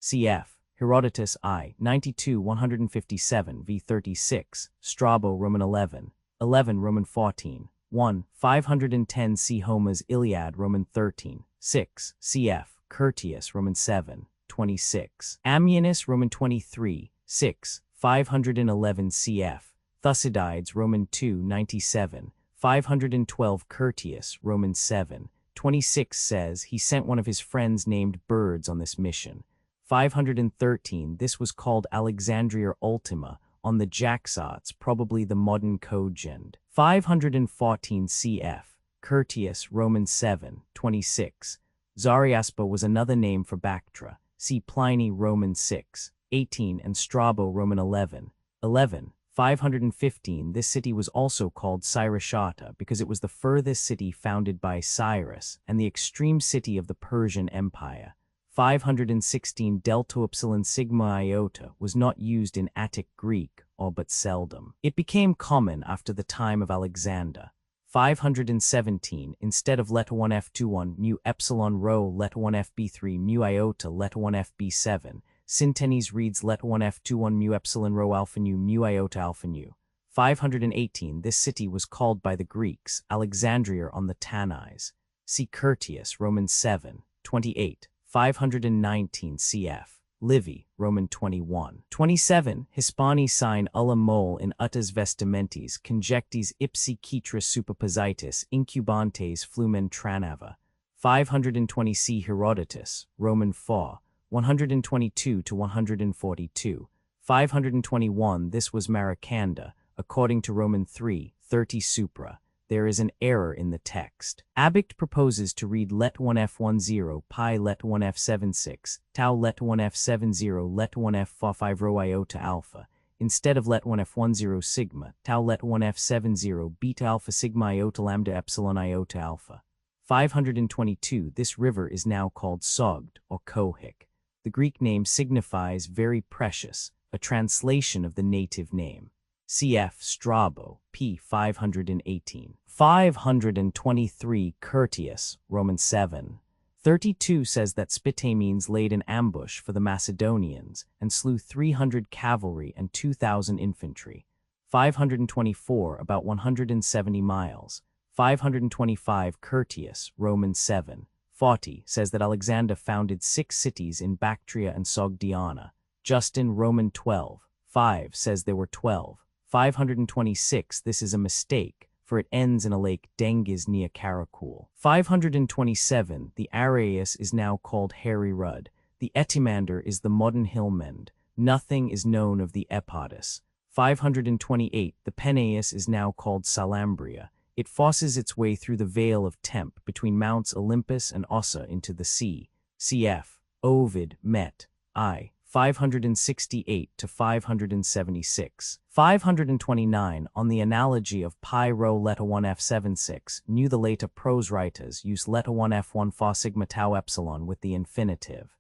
Cf. Herodotus I. 92 157 v. 36, Strabo Roman 11, 11 Roman 14, 1, 510 see Homer's Iliad Roman 13, 6, cf. Curtius Roman 7, 26, Ammianus Roman 23, 6, 511 cf. Thucydides Roman 2, 97, 512 Curtius Roman 7, 26 says he sent one of his friends named Birds on this mission. 513 this was called Alexandria Ultima, on the Jaxartes, probably the modern Cogent. 514 cf. Curtius Roman 7, 26. Zariaspa was another name for Bactra. See Pliny Roman 6, 18 and Strabo Roman 11, 11. 515 this city was also called Cyrishata because it was the furthest city founded by Cyrus and the extreme city of the Persian Empire. 516 delta epsilon sigma iota was not used in Attic Greek, or but seldom. It became common after the time of Alexander. 517 instead of letter 1 f21 mu epsilon rho letter 1 fb3 mu iota letter 1 fb7. Syntenes reads letter 1 f21 mu epsilon rho alpha nu mu iota alpha nu. 518 this city was called by the Greeks Alexandria on the Tanais. See Curtius Roman 7, 28. 519 cf. Livy Roman 21. 27 Hispani sign ulla mole in uttas vestimentis conjectis ipsi citra superpositis incubantes flumen tranava. 520 see Herodotus Roman 4, 122 to 142. 521 this was Maracanda, according to Roman 3, 30 supra. There is an error in the text. Abict proposes to read let 1f10 pi let 1f76 tau let 1f70 let 1f5 rho iota alpha instead of let 1f10 sigma tau let 1f70 beta alpha sigma iota lambda epsilon iota alpha. 522 this river is now called Sogd or Kohik. The Greek name signifies very precious, a translation of the native name. Cf. Strabo, p. 518. 523 Curtius, Roman 7. 32 says that Spitamenes laid an ambush for the Macedonians and slew 300 cavalry and 2,000 infantry. 524 about 170 miles. 525 Curtius, Roman 7. 40 says that Alexander founded 6 cities in Bactria and Sogdiana. Justin, Roman 12. 5 says there were 12. 526 this is a mistake, for it ends in a lake Dengiz near Karakul. 527. The Areus is now called Hairy Rud. The Etimander is the modern Hillmend. Nothing is known of the Epodus. 528. The Peneus is now called Salambria. It forces its way through the Vale of Tempe between Mounts Olympus and Ossa into the sea. Cf. Ovid, Met. I. 568 to 576. 529. On the analogy of pi rho letter 1 f76, knew the later prose writers use letter 1 f1 fa sigma tau epsilon with the infinitive.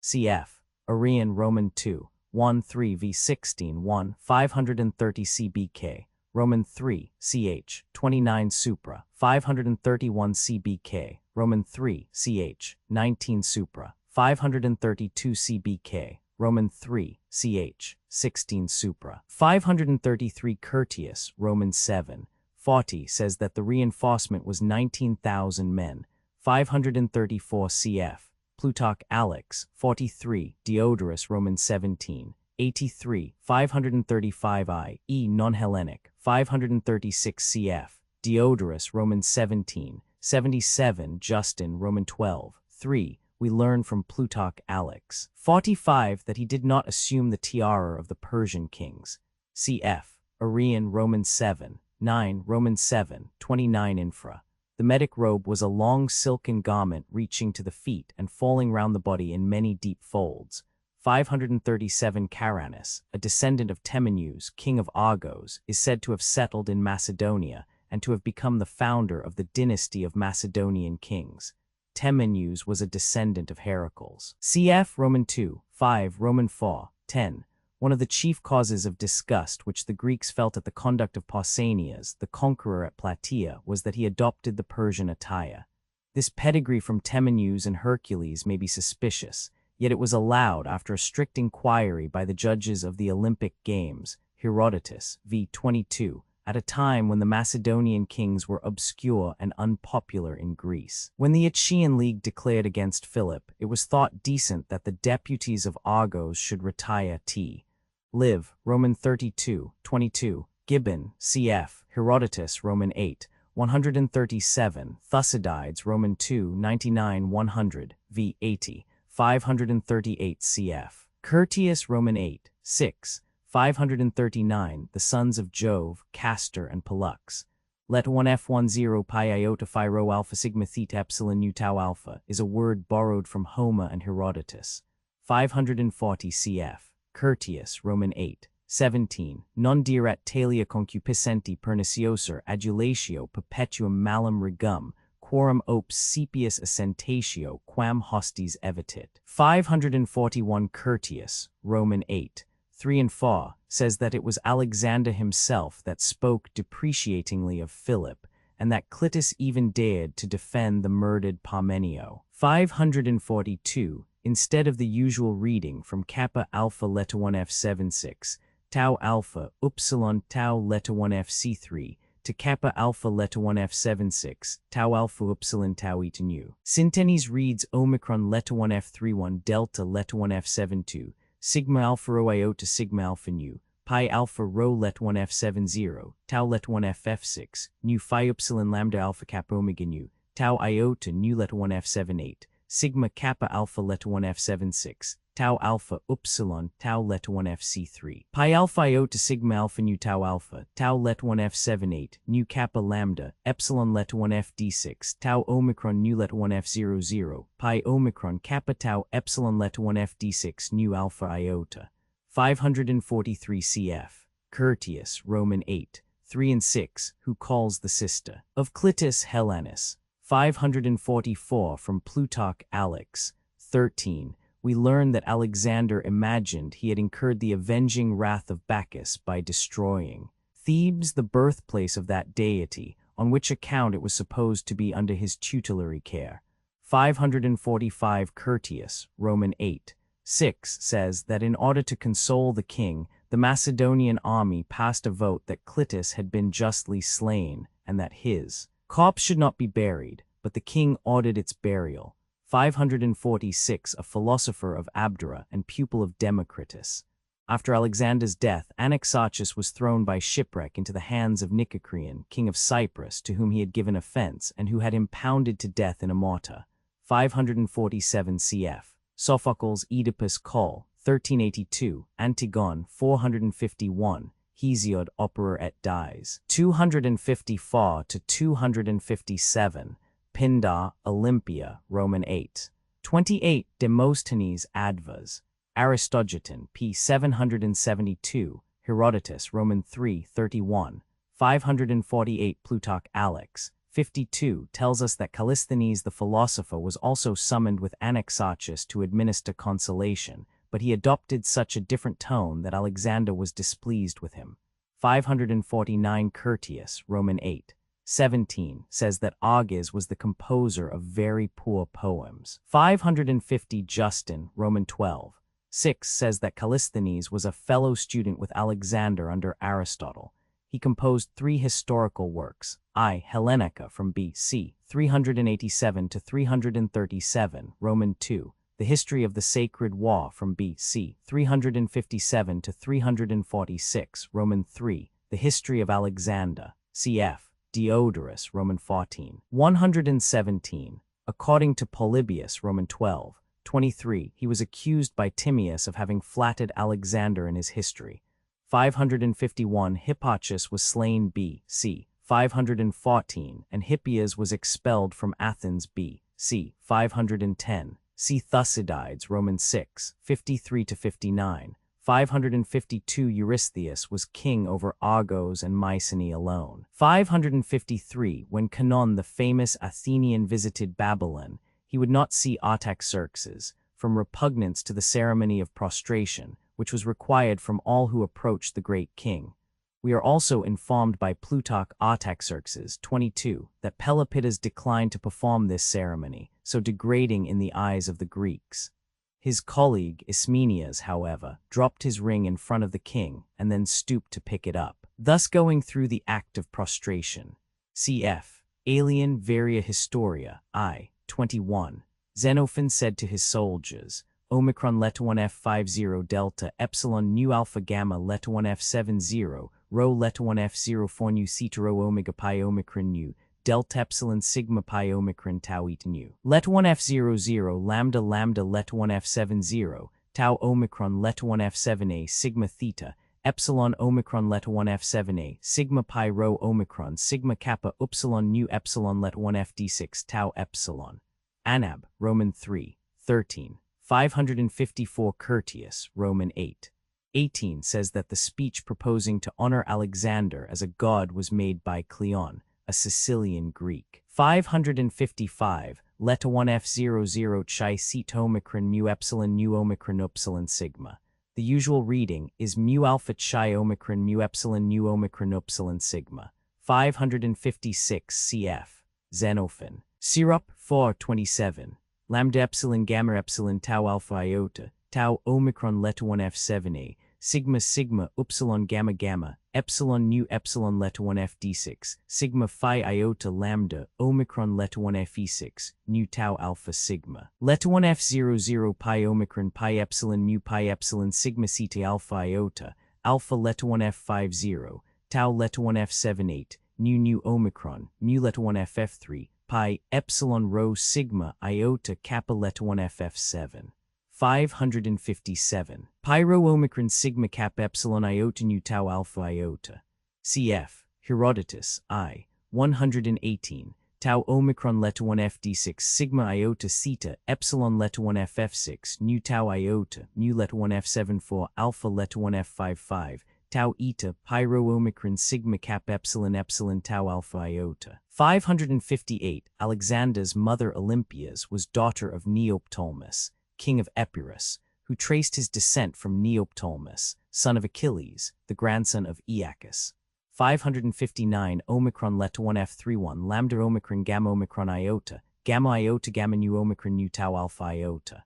Cf. Arrian Roman 2. 1 3 v 16 1 530 cbk. Roman 3, ch. 29 supra. 531 cbk. Roman 3, ch. 19 supra. 532 cbk. Roman 3, ch. 16 supra. 533 Curtius, Roman 7. 40 says that the reinforcement was 19,000 men. 534 cf. Plutarch Alex, 43, Diodorus, Roman 17, 83, 535 i.e. non-Hellenic, 536 cf. Diodorus, Roman 17, 77, Justin, Roman 12, 3, we learn from Plutarch Alex. 45 that he did not assume the tiara of the Persian kings. Cf. Arrian, Roman 7, 9, Roman 7, 29 infra. The medic robe was a long silken garment reaching to the feet and falling round the body in many deep folds. 537 Arrianus, a descendant of Temenus, king of Argos, is said to have settled in Macedonia and to have become the founder of the dynasty of Macedonian kings. Temenus was a descendant of Heracles. Cf. Roman 2, 5, Roman 4, 10. One of the chief causes of disgust which the Greeks felt at the conduct of Pausanias, the conqueror at Plataea, was that he adopted the Persian attire. This pedigree from Temenus and Hercules may be suspicious, yet it was allowed after a strict inquiry by the judges of the Olympic Games, Herodotus, v. 22, at a time when the Macedonian kings were obscure and unpopular in Greece. When the Achaean League declared against Philip, it was thought decent that the deputies of Argos should retire t. Liv, Roman 32, 22, Gibbon, cf. Herodotus, Roman 8, 137, Thucydides, Roman 2, 99, 100, v. 80, 538 cf. Curtius, Roman 8, 6, 539, the sons of Jove, Castor, and Pollux. Let 1f10 pi iota phi rho alpha sigma theta epsilon nu tau alpha is a word borrowed from Homer and Herodotus. 540 cf. Curtius, Roman 8, 17, non dirat talia concupiscenti pernicioser adulatio perpetuum malum regum, quorum opes sepius assentatio quam hostis evitit. 541 Curtius, Roman 8, 3 and 4, says that it was Alexander himself that spoke depreciatingly of Philip, and that Clitus even dared to defend the murdered Parmenio. 542, instead of the usual reading from kappa alpha letter 1 f76, tau alpha upsilon tau letter 1 fc3, to kappa alpha letter 1 f76, tau alpha upsilon tau eta nu. Syntenes reads omicron letter 1 f31 delta letter 1 f72, sigma alpha rho iota sigma alpha nu, pi alpha rho let 1 f70, tau let 1 f6, nu phi upsilon lambda alpha kappa omega nu, tau iota nu let 1 f78, sigma kappa alpha let 1 f76, tau alpha upsilon tau let 1 fc3, pi alpha iota sigma alpha nu tau alpha, tau let 1 f78, nu kappa lambda, epsilon let 1 fd6, tau omicron nu let 1 f00, pi omicron kappa tau epsilon let 1 fd6 nu alpha iota. 543 cf. Curtius, Roman 8, 3 and 6, who calls the sister of Clitus Hellenis. 544 from Plutarch Alex. 13. We learn that Alexander imagined he had incurred the avenging wrath of Bacchus by destroying Thebes, the birthplace of that deity, on which account it was supposed to be under his tutelary care. 545 Curtius, Roman 8, 6 says that in order to console the king, the Macedonian army passed a vote that Clitus had been justly slain and that his corpse should not be buried, but the king ordered its burial. 546 A philosopher of Abdera and pupil of Democritus. After Alexander's death, Anabasis was thrown by shipwreck into the hands of Nicocreon, king of Cyprus, to whom he had given offense and who had him pounded to death in a mortar. 547 cf. Sophocles' Oedipus Col, 1382, Antigone, 451, Hesiod Opera et Dies. 254 to 257, Pindar, Olympia, Roman 8. 28, Demosthenes Advers, Aristogiton, p. 772, Herodotus, Roman 3, 31, 548, Plutarch Alex, 52, tells us that Callisthenes the philosopher was also summoned with Anabasis to administer consolation, but he adopted such a different tone that Alexander was displeased with him. 549, Curtius, Roman 8, 17, says that Agis was the composer of very poor poems. 550, Justin, Roman 12, 6, says that Callisthenes was a fellow student with Alexander under Aristotle. He composed 3 historical works, I. Hellenica from B.C. 387 to 337, Roman 2, The History of the Sacred War from B.C. 357 to 346, Roman 3, The History of Alexander, cf. Diodorus, Roman 14. 117. According to Polybius, Roman 12, 23, he was accused by Timaeus of having flattered Alexander in his history. 551, Hipparchus was slain B.C. 514, and Hippias was expelled from Athens B.C. 510. See Thucydides, Roman 6, 53 to 59. 552, Eurystheus was king over Argos and Mycenae alone. 553, when Canon the famous Athenian visited Babylon, he would not see Artaxerxes, from repugnance to the ceremony of prostration, which was required from all who approached the great king. We are also informed by Plutarch Artaxerxes 22 that Pelopidas declined to perform this ceremony, so degrading in the eyes of the Greeks. His colleague Ismenias, however, dropped his ring in front of the king and then stooped to pick it up, thus going through the act of prostration. Cf. Alien Varia Historia, I. 21. Xenophon said to his soldiers, Omicron Leta 1 F50 Delta Epsilon Nu Alpha Gamma Leta 1 F70 Rho Leta 1 F0 4 Nu Theta Rho Omega Pi Omicron Nu Delta Epsilon Sigma Pi Omicron Tau Eta Nu Leta 1 F00 Lambda Lambda Leta 1 F70 Tau Omicron Leta 1 F7A Sigma Theta Epsilon Omicron Leta 1 F7A Sigma Pi Rho Omicron Sigma Kappa Upsilon Nu Epsilon Leta 1 FD6 Tau Epsilon. Anab, Roman 3, 13. 554, Curtius, Roman 8. 18 says that the speech proposing to honor Alexander as a god was made by Cleon, a Sicilian Greek. 555, Leta 1 F00 Chi Cet Omicron Mu Epsilon Nu Omicron Upsilon Sigma. The usual reading is Mu Alpha Chi Omicron Mu Epsilon Nu Omicron Upsilon Sigma. 556 cf. Xenophon. Syrup 427. Lambda Epsilon Gamma Epsilon Tau Alpha Iota, Tau Omicron Leta 1 F7A, Sigma Sigma Upsilon Gamma Gamma, Epsilon Nu Epsilon Leta 1 FD6, Sigma Phi Iota Lambda, Omicron Leta 1 FE6, Nu Tau Alpha Sigma. Leta 1 F00 Pi Omicron Pi Epsilon Nu Pi Epsilon Sigma Theta Alpha Iota, Alpha Leta 1 F50, Tau Leta 1 F78, Nu Omicron, Mu Leta 1 FF3, Pi Epsilon Rho Sigma Iota Kappa Leta 1 FF7. 557. Pi Rho Omicron Sigma Kappa Epsilon Iota Nu Tau Alpha Iota. Cf. Herodotus, I. 118. Tau Omicron Leta 1 FD6 Sigma Iota Theta Epsilon Leta 1 FF6 Nu Tau Iota Mu Leta 1 F74 Alpha Leta 1 F55 Tau Eta Pi Rho Omicron Sigma Kappa Epsilon Epsilon Tau Alpha Iota. 558. Alexander's mother Olympias was daughter of Neoptolemus, king of Epirus, who traced his descent from Neoptolemus, son of Achilles, the grandson of Aeacus. 559. Omicron Leta 1 F31 Lambda Omicron Gamma Omicron Iota, Gamma Iota Gamma Nu Omicron Nu Tau Alpha Iota.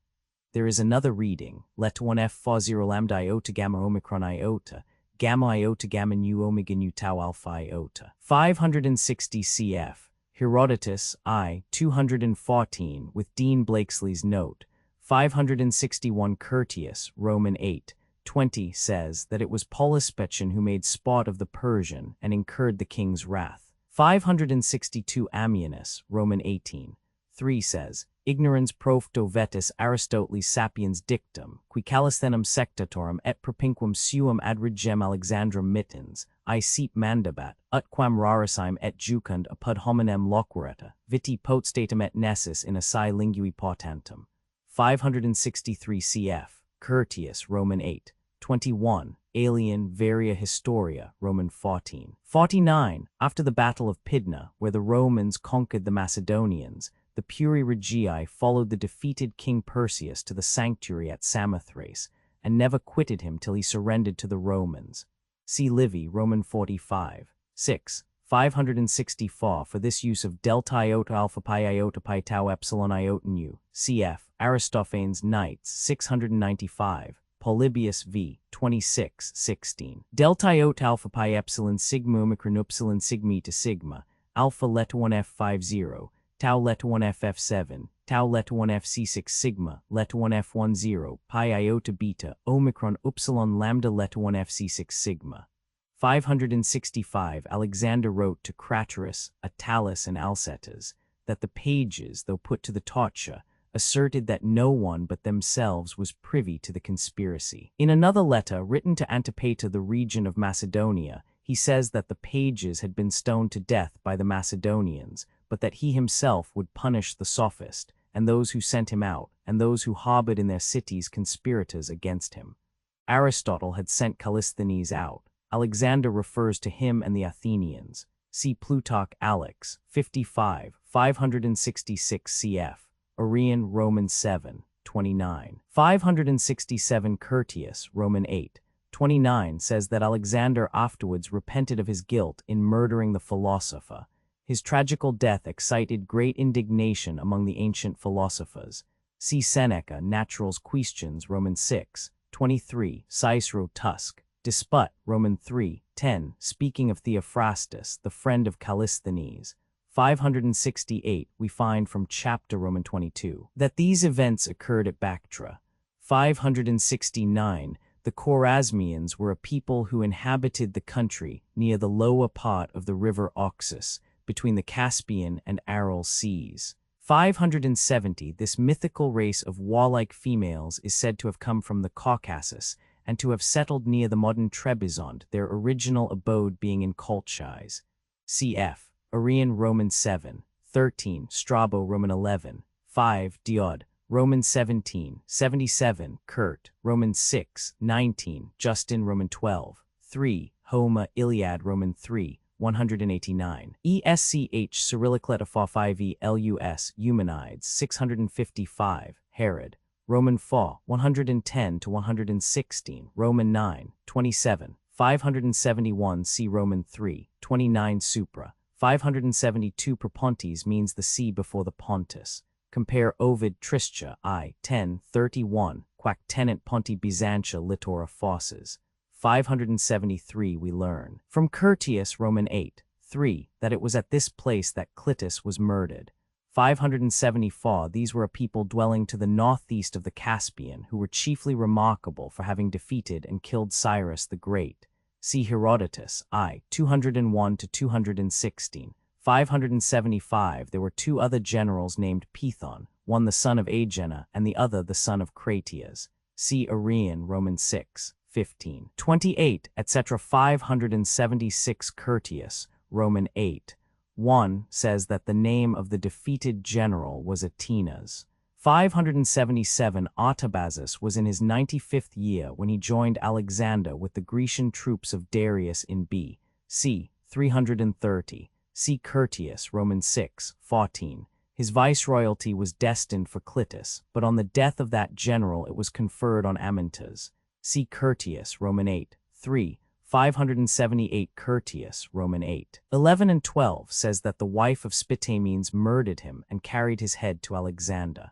There is another reading, Leta 1 F40 Lambda Iota Gamma Omicron Iota, Gamma Iota Gamma Nu Omega Nu Tau Alpha Iota. 560 cf. Herodotus, I. 214, with Dean Blakesley's note. 561 Curtius, Roman 8, 20 says that it was Polyspechen who made sport of the Persian and incurred the king's wrath. 562 Ammianus, Roman 18. 3 says, Ignorans profto vetus Aristoteles sapiens dictum, qui calisthenem sectatorum et propinquam suum ad regem Alexandrum mittens, I seep mandabat, utquam rarissime et jucund apud hominem loquereta, viti potestatum et nessus in assae lingui potentum. 563 cf. Curtius, Roman 8. 21. Alien Varia Historia, Roman 14. 49. After the Battle of Pydna, where the Romans conquered the Macedonians, the Puri Regii followed the defeated King Perseus to the sanctuary at Samothrace, and never quitted him till he surrendered to the Romans. See Livy, Roman 45. 6. 564 for this use of delta iota alpha pi iota pi tau epsilon iota nu, cf. Aristophanes Nights, 695. Polybius v. 26, 16. Delta iota alpha pi epsilon sigma omicron upsilon sigma to sigma, alpha leta 1 f50, tau leta 1 ff7, tau leta 1 fc6 sigma, leta 1 f10, pi iota beta, omicron upsilon lambda leta 1 fc6 sigma. 565 Alexander wrote to Craterus, Attalus, and Alcetus that the pages, though put to the torture, asserted that no one but themselves was privy to the conspiracy. In another letter written to Antipater, the regent of Macedonia, he says that the pages had been stoned to death by the Macedonians, but that he himself would punish the sophist, and those who sent him out, and those who harbored in their cities conspirators against him. Aristotle had sent Callisthenes out. Alexander refers to him and the Athenians. See Plutarch Alex, 55, 566 cf. Arrian, Roman 7, 29. 567 Curtius, Roman 8, 29 says that Alexander afterwards repented of his guilt in murdering the philosopher. His tragical death excited great indignation among the ancient philosophers. See Seneca, Naturals Questions, Roman 6, 23, Cicero Tusc, Disput, Roman 3, 10, speaking of Theophrastus, the friend of Callisthenes. 568, we find from chapter Roman 22, that these events occurred at Bactra. 569, the Chorasmians were a people who inhabited the country near the lower part of the river Oxus, between the Caspian and Aral seas. 570, this mythical race of warlike females is said to have come from the Caucasus, and to have settled near the modern Trebizond, their original abode being in Colchis. Cf. Arrian, Roman 7, 13, Strabo, Roman 11, 5, Diod, Roman 17, 77, Kurt, Roman 6, 19, Justin, Roman 12, 3, Homa, Iliad, Roman 3, 189. ESCH, Cyrillic letter 5 LUS, Eumenides, 655, Herod, Roman 4, 110 to 116, Roman 9, 27, 571 see Roman 3, 29 Supra, 572 Propontes means the sea before the Pontus. Compare Ovid Tristia I, 10, 31, quac tenent Ponti Byzantia litora fosses. 573 we learn. From Curtius, Roman 8, 3, that it was at this place that Clitus was murdered. 574 these were a people dwelling to the northeast of the Caspian who were chiefly remarkable for having defeated and killed Cyrus the Great. See Herodotus I, 201 to 216. 575 there were two other generals named Pithon, one the son of Agena and the other the son of Cratias. See Arrian, Roman 6, 15. 28, etc. 576 Curtius, Roman 8. 1 says that the name of the defeated general was Atenas. 577 Artabazus was in his 95th year when he joined Alexander with the Grecian troops of Darius in B.C. 330. See Curtius, Roman 6, 14. His viceroyalty was destined for Clitus, but on the death of that general it was conferred on Amyntas. See Curtius, Roman 8, 3. 578 Curtius, Roman 8. 11 and 12 says that the wife of Spitamenes murdered him and carried his head to Alexander.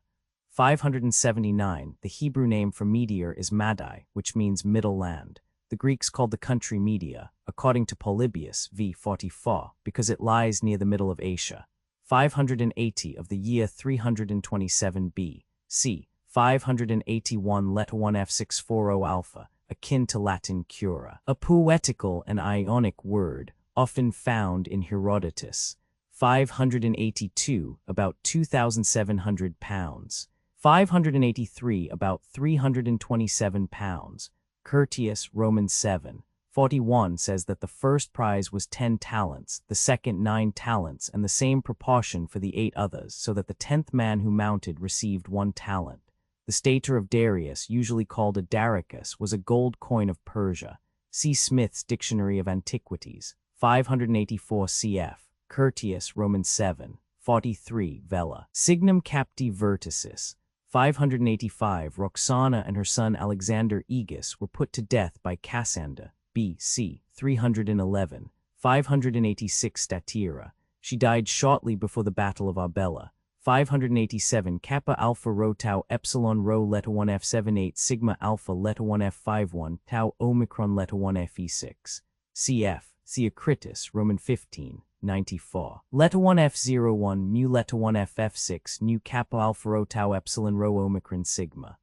579, the Hebrew name for Media is Madai, which means middle land. The Greeks called the country Media, according to Polybius v. 44, because it lies near the middle of Asia. 580 of the year 327 B.C. 581 Leta 1 F640 Alpha, akin to Latin cura, a poetical and Ionic word, often found in Herodotus. 582, about 2,700 pounds. 583, about 327 pounds. Curtius, Roman 7. 41 says that the first prize was 10 talents, the second 9 talents, and the same proportion for the 8 others, so that the 10th man who mounted received 1 talent. The stater of Darius, usually called a daricus, was a gold coin of Persia. See Smith's Dictionary of Antiquities. 584 cf. Curtius, Roman 7. 43 Vela. Signum capti verticis. 585 Roxana and her son Alexander Aegis were put to death by Cassander. B.C. 311. 586 Statira. She died shortly before the Battle of Arbela. 587 Kappa Alpha Rho Tau Epsilon Rho Letta 1 F78 Sigma Alpha Letta 1 F51 Tau Omicron Letta 1 Fe6. Cf. Theocritus, Roman 15. 94. Letta 1 F01 Mu Letta 1 FF6 Nu Kappa Alpha Rho Tau Epsilon Rho Omicron Sigma.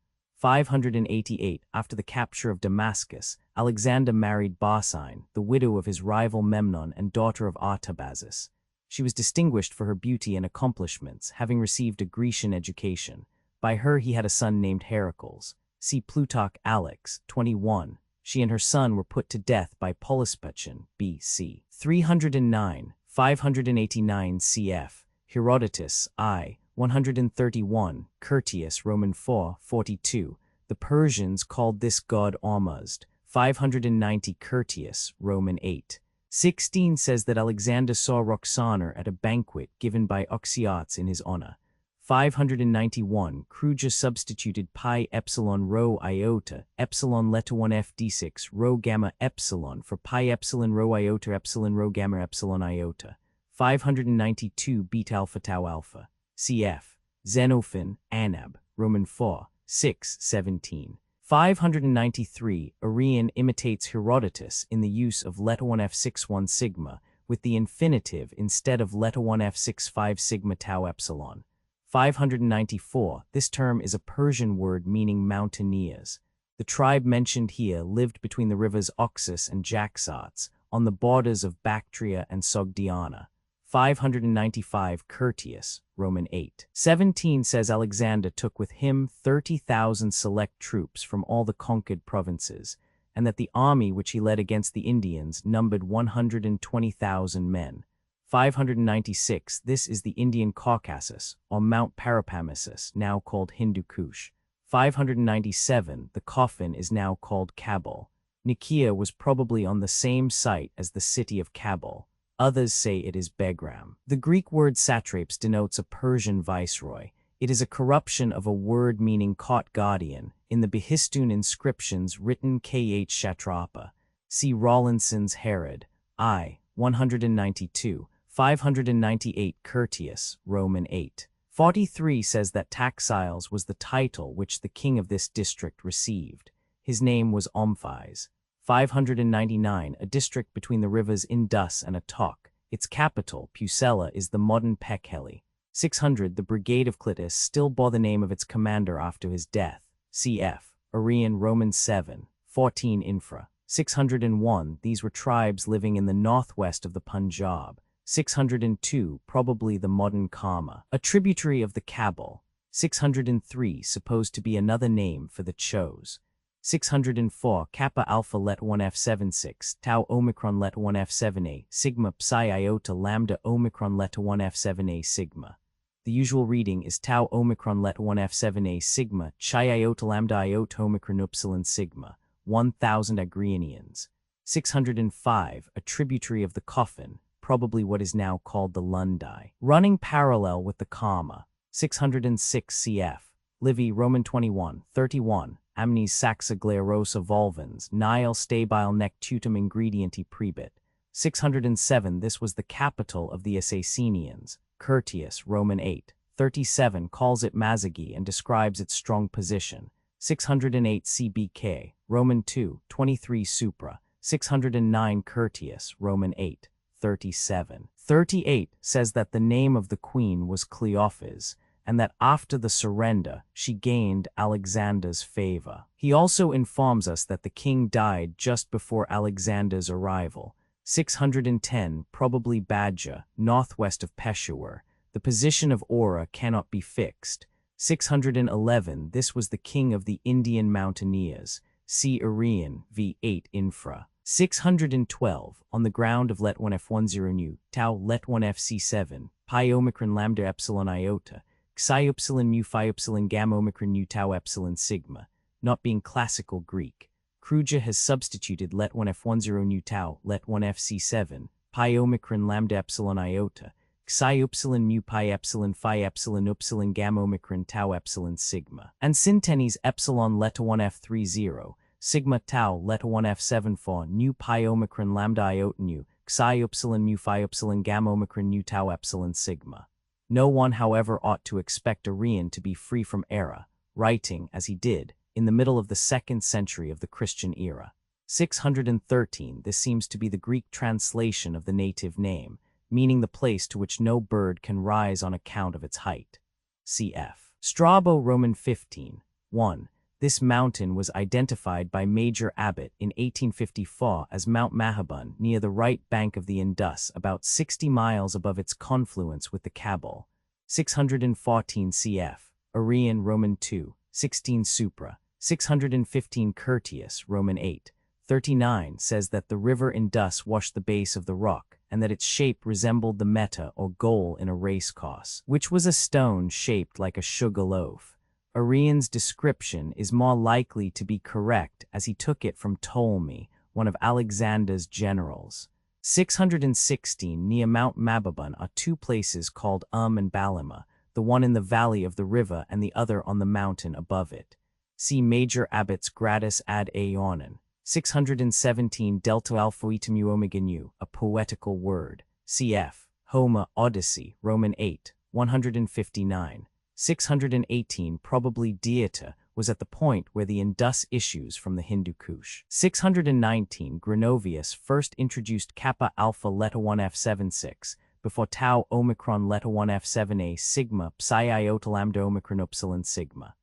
588 After the capture of Damascus, Alexander married Barsine, the widow of his rival Memnon and daughter of Artabazus. She was distinguished for her beauty and accomplishments, having received a Grecian education. By her he had a son named Heracles. See Plutarch Alex, 21. She and her son were put to death by Polyspechon, B.C. 309, 589 cf. Herodotus, I. 131, Curtius, Roman 4, 42. The Persians called this god Ormuzd. 590 Curtius, Roman 8. 16 says that Alexander saw Roxana at a banquet given by Oxyates in his honor. 591 Kruger substituted pi epsilon rho iota epsilon letta 1 fd6 rho gamma epsilon for pi epsilon rho iota epsilon rho gamma epsilon iota. 592 beta alpha tau alpha. Cf. Xenophon, Anab, Roman 4, 6, 17. 593 Arrian imitates Herodotus in the use of letta 1 f61 sigma with the infinitive instead of letta 1 f65 sigma tau epsilon. 594 This term is a Persian word meaning mountaineers. The tribe mentioned here lived between the rivers Oxus and Jaxartes, on the borders of Bactria and Sogdiana. 595 Curtius, Roman 8. 17 says Alexander took with him 30,000 select troops from all the conquered provinces, and that the army which he led against the Indians numbered 120,000 men. 596 This is the Indian Caucasus, or Mount Parapamesus, now called Hindu Kush. 597 The coffin is now called Kabul. Nicaea was probably on the same site as the city of Kabul. Others say it is Begram. The Greek word satraps denotes a Persian viceroy. It is a corruption of a word meaning court guardian in the Behistun inscriptions written kh Shatrapa. See Rawlinson's Herod, I. 192, 598 Curtius, Roman 8. 43 says that Taxiles was the title which the king of this district received. His name was Omphis. 599 A district between the rivers Indus and Atok. Its capital, Pusella, is the modern Pekheli. 600 The brigade of Clitus still bore the name of its commander after his death. Cf. Arrian, Roman 7, 14 Infra. 601 These were tribes living in the northwest of the Punjab. 602 Probably the modern Kama, a tributary of the Kabul. 603 Supposed to be another name for the Chos. 604 Kappa Alpha Let 1 F76 Tau Omicron Let 1 F7A Sigma Psi Iota Lambda Omicron Let 1 F7A Sigma. The usual reading is Tau Omicron Let 1 F7A Sigma Chi Iota Lambda Iota Omicron Upsilon Sigma. 1000 Agrianians. 605 A tributary of the Coffin, probably what is now called the Lundi, running parallel with the Kama. 606 cf. Livy, Roman 21, 31. Amnes saxa glerosa volvens, nihil stabile nec tutum ingredienti prebit. 607 This was the capital of the Assassinians. Curtius, Roman 8, 37 calls it Mazagi and describes its strong position. 608 CBK, Roman 2, 23 Supra. 609 Curtius, Roman 8, 37. 38 says that the name of the queen was Cleophas, and that after the surrender, she gained Alexander's favor. He also informs us that the king died just before Alexander's arrival. 610, probably Badja, northwest of Peshawar. The position of Aura cannot be fixed. 611, this was the king of the Indian mountaineers. See Arrian, v8 infra. 612, on the ground of let 1f10 nu, tau let 1f c7, pi omicron lambda epsilon iota, xi upsilon mu phi upsilon gamma omicron nu tau epsilon sigma, not being classical Greek. Kruja has substituted let 1f10 nu tau let 1f c7, pi omicron lambda epsilon iota, xi upsilon mu pi epsilon phi epsilon upsilon gamma omicron tau epsilon sigma, and syntenes epsilon leta 1f30, sigma tau leta 1f7 for nu pi omicron lambda iota nu, xi upsilon mu phi upsilon gamma omicron nu tau epsilon sigma. No one, however, ought to expect Arrian to be free from error, writing, as he did, in the middle of the 2nd century of the Christian era. 613, this seems to be the Greek translation of the native name, meaning the place to which no bird can rise on account of its height. Cf. Strabo Roman 15, 1. This mountain was identified by Major Abbott in 1854 as Mount Mahabun near the right bank of the Indus, about 60 miles above its confluence with the Kabul. 614 cf. Arrian Roman 2, 16 supra. 615 Curtius Roman 8, 39 says that the river Indus washed the base of the rock, and that its shape resembled the meta or goal in a race course, which was a stone shaped like a sugar loaf. Arrian's description is more likely to be correct as he took it from Ptolemy, one of Alexander's generals. 616 near Mount Mababun are two places called and Balima, the one in the valley of the river and the other on the mountain above it. See Major Abbott's Gradus ad Aeonon. 617 Delta Alpha Eta Mu Omega Nu, a poetical word. Cf. Homer, Odyssey, Roman 8, 159. 618 probably Dieta was at the point where the Indus issues from the Hindu Kush. 619 Gronovius first introduced kappa alpha leta 1f76, before tau omicron leta 1f7a sigma psi iota lambda omicron upsilon sigma.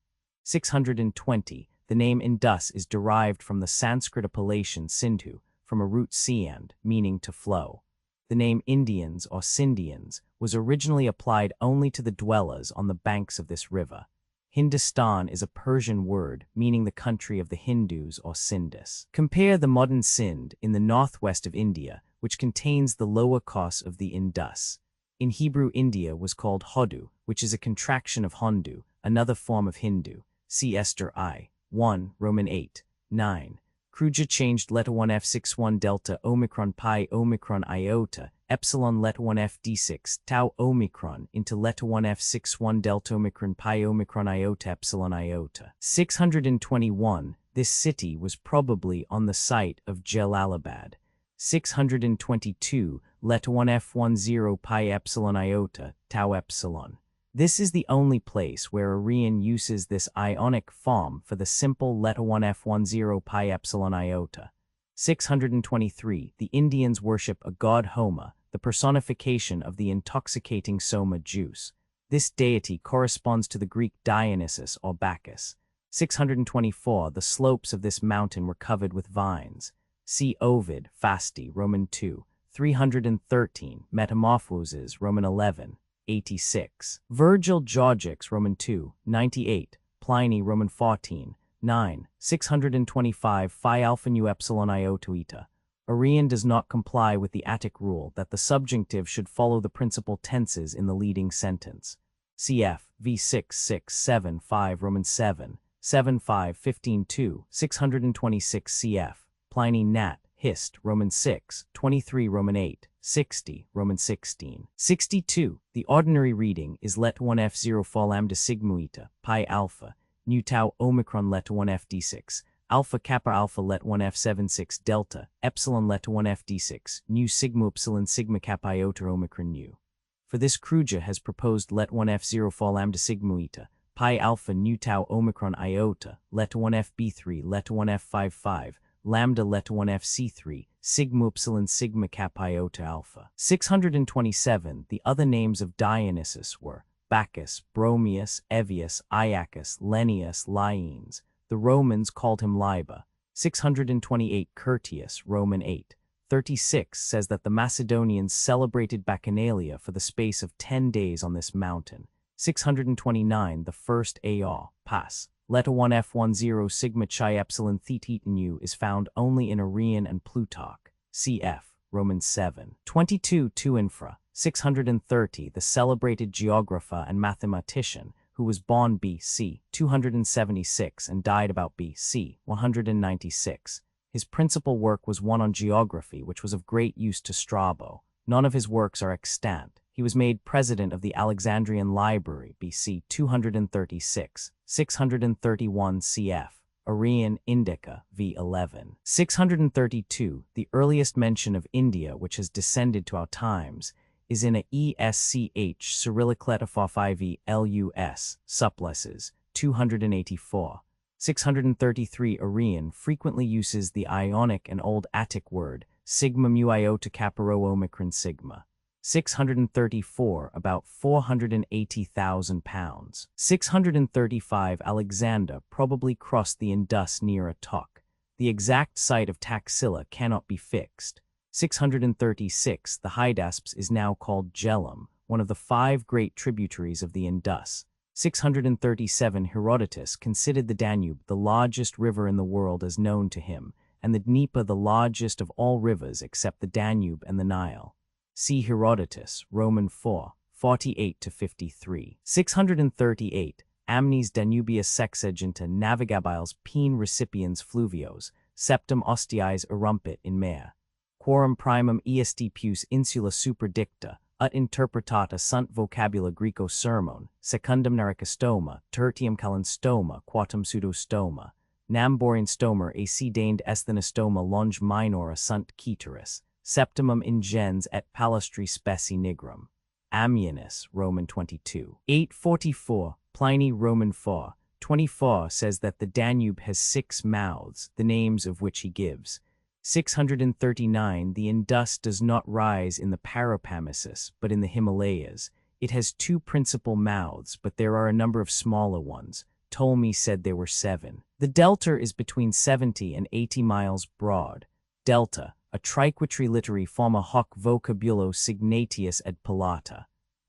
620 the name Indus is derived from the Sanskrit appellation Sindhu, from a root siand, meaning to flow. The name Indians or Scindians was originally applied only to the dwellers on the banks of this river. Hindustan is a Persian word meaning the country of the Hindus or Sindhis. Compare the modern Sindh in the northwest of India, which contains the lower course of the Indus. In Hebrew, India was called Hodu, which is a contraction of Hondu, another form of Hindu. See Esther I, 1, Roman 8, 9. Kruja changed leta 1f61 delta omicron pi omicron iota epsilon leta 1f d6 tau omicron into leta 1f61 delta omicron pi omicron iota epsilon iota. 621, this city was probably on the site of Jalalabad. 622, leta 1f10 pi epsilon iota tau epsilon. This is the only place where Arrian uses this ionic form for the simple leta 1f10 pi epsilon iota. 623, the Indians worship a god Homa, the personification of the intoxicating soma juice. This deity corresponds to the Greek Dionysus or Bacchus. 624, the slopes of this mountain were covered with vines. See Ovid, Fasti, Roman 2, 313, Metamorphoses, Roman 11. 86. Virgil Georgix, Roman 2, 98. Pliny, Roman 14, 9. 625 Phi alpha nu epsilon iota eta. Arrian does not comply with the Attic rule that the subjunctive should follow the principal tenses in the leading sentence. Cf. v6 6 7 5 Roman 7, 7 5 15 2, 626 cf. Pliny Nat. Hist. Roman 6, 23 Roman 8, 60 Roman 16. 62. The ordinary reading is let 1f0 fall lambda sigma eta, pi alpha, nu tau omicron let 1f d6, alpha kappa alpha let 1f76 delta, epsilon let 1f d6, nu sigma upsilon sigma kappa iota omicron nu. For this Kruja has proposed let 1f0 fall lambda sigma eta, pi alpha nu tau omicron iota, let 1f b3, let 1f 55, lambda leta 1f c3, sigma upsilon sigma kappa iota alpha. 627. The other names of Dionysus were Bacchus, Bromius, Evius, Iacchus, Lennius, Lianes. The Romans called him Liba. 628 Curtius, Roman 8. 36 says that the Macedonians celebrated Bacchanalia for the space of 10 days on this mountain. 629 The first Aor, Pass. Letter 1F10 Sigma Chi Epsilon Theta Nu is found only in Arrian and Plutarch. Cf. Romans 7. 22 2 Infra. 630 The celebrated geographer and mathematician, who was born B.C. 276 and died about B.C. 196. His principal work was one on geography, which was of great use to Strabo. None of his works are extant. He was made president of the Alexandrian Library, B.C. 236, 631 cf. Arrian Indica, v. 11. 632, the earliest mention of India which has descended to our times, is in a ESCH Cyrillic letter 5 LUS, Suppleses, 284. 633 Arrian frequently uses the Ionic and Old Attic word, sigma mu iota kappa rho omicron sigma. 634 about 480,000 pounds. 635 Alexander probably crossed the Indus near Atok. The exact site of Taxila cannot be fixed. 636 The Hydaspes is now called Jhelum, one of the 5 great tributaries of the Indus. 637 Herodotus considered the Danube the largest river in the world as known to him, and the Dnieper the largest of all rivers except the Danube and the Nile. See Herodotus, Roman 4, 48-53. 638 Amnes Danubius sexagenta navigabiles pene recipiens fluvios, septem ostiis erumpit in mare. Quorum primum est pius insula superdicta, ut interpretata sunt vocabula Greco sermon, secundum naricostoma, tertium calenstoma, quatum pseudostoma, nam borean stomer ac deigned esthenostoma longe minora sunt ceteris, septimum ingens et palustri specie nigrum. Ammianus, Roman 22. 844, Pliny, Roman 4, 24 says that the Danube has 6 mouths, the names of which he gives. 639 The Indus does not rise in the Paropamisus, but in the Himalayas. It has 2 principal mouths, but there are a number of smaller ones. Ptolemy said there were 7. The delta is between 70 and 80 miles broad. Delta, a triquetri literi forma hoc vocabulo signatius et palata.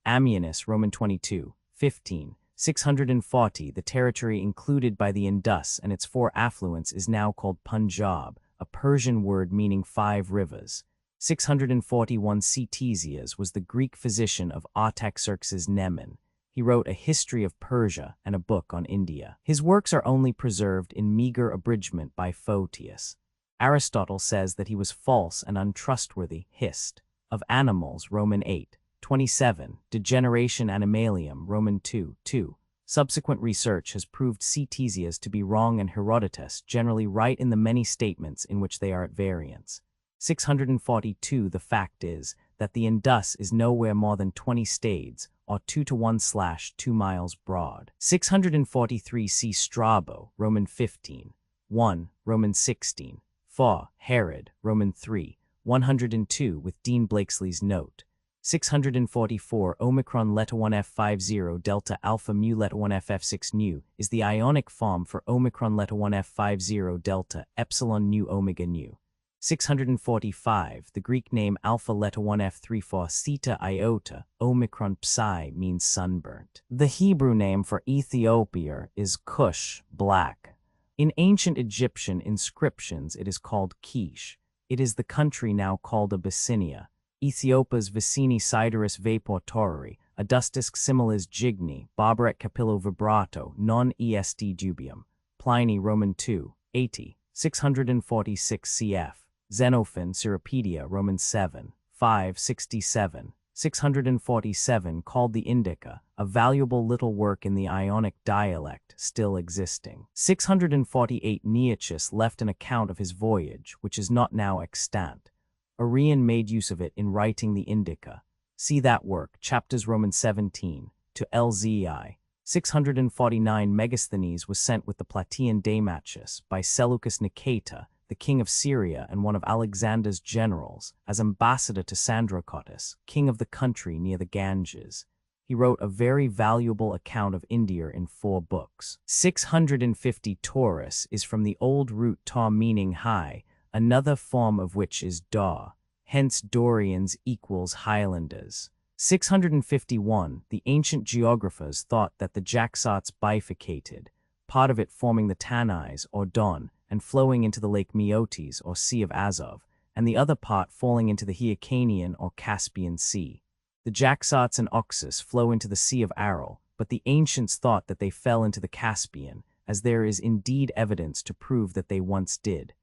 Ammianus, Roman 22, 15. 640 The territory included by the Indus and its 4 affluents is now called Punjab, a Persian word meaning 5 rivers. 641 Ctesias was the Greek physician of Artaxerxes Neman. He wrote a history of Persia and a book on India. His works are only preserved in meager abridgment by Photius. Aristotle says that he was false and untrustworthy. Hist. Of Animals, Roman 8, 27. Degeneration Animalium, Roman 2, 2. Subsequent research has proved Ctesias to be wrong and Herodotus generally right in the many statements in which they are at variance. 642 The fact is that the Indus is nowhere more than 20 stades, or 2 to 1/2 miles broad. 643 See Strabo, Roman 15, 1, Roman 16, 4, Herod, Roman 3, 102 with Dean Blakesley's note. 644 Omicron letter 1F50 delta alpha mu letter 1FF6 nu is the Ionic form for Omicron letter 1F50 delta epsilon nu omega nu. 645 The Greek name alpha letter 1F34 theta iota Omicron psi means sunburnt. The Hebrew name for Ethiopia is Cush, black. In ancient Egyptian inscriptions it is called Kish. It is the country now called Abyssinia. Ethiopia's vicini sideris vapor torri, adustus similis gigni, barberet capillo vibrato, non est dubium. Pliny, Roman 2, 80, 646 cf. Xenophon, Cyropedia, Roman 7, 5, 67, 647 called the Indica, a valuable little work in the Ionic dialect, still existing. 648 Nearchus left an account of his voyage, which is not now extant. Arrian made use of it in writing the Indica. See that work, chapters Roman 17, to Lzi. 649 Megasthenes was sent with the Plataean Damachus by Seleucus Nicator, the king of Syria and one of Alexander's generals, as ambassador to Sandrocotus, king of the country near the Ganges. He He wrote a very valuable account of India in 4 books. 650 Taurus is from the old root ta meaning high, another form of which is da, hence Dorians equals Highlanders. 651, the ancient geographers thought that the Jaxartes bifurcated, part of it forming the Tanais or Don and flowing into the Lake Meotis or Sea of Azov, and the other part falling into the Hyrcanian or Caspian Sea. The Jaxartes and Oxus flow into the Sea of Aral, but the ancients thought that they fell into the Caspian, as there is indeed evidence to prove that they once did.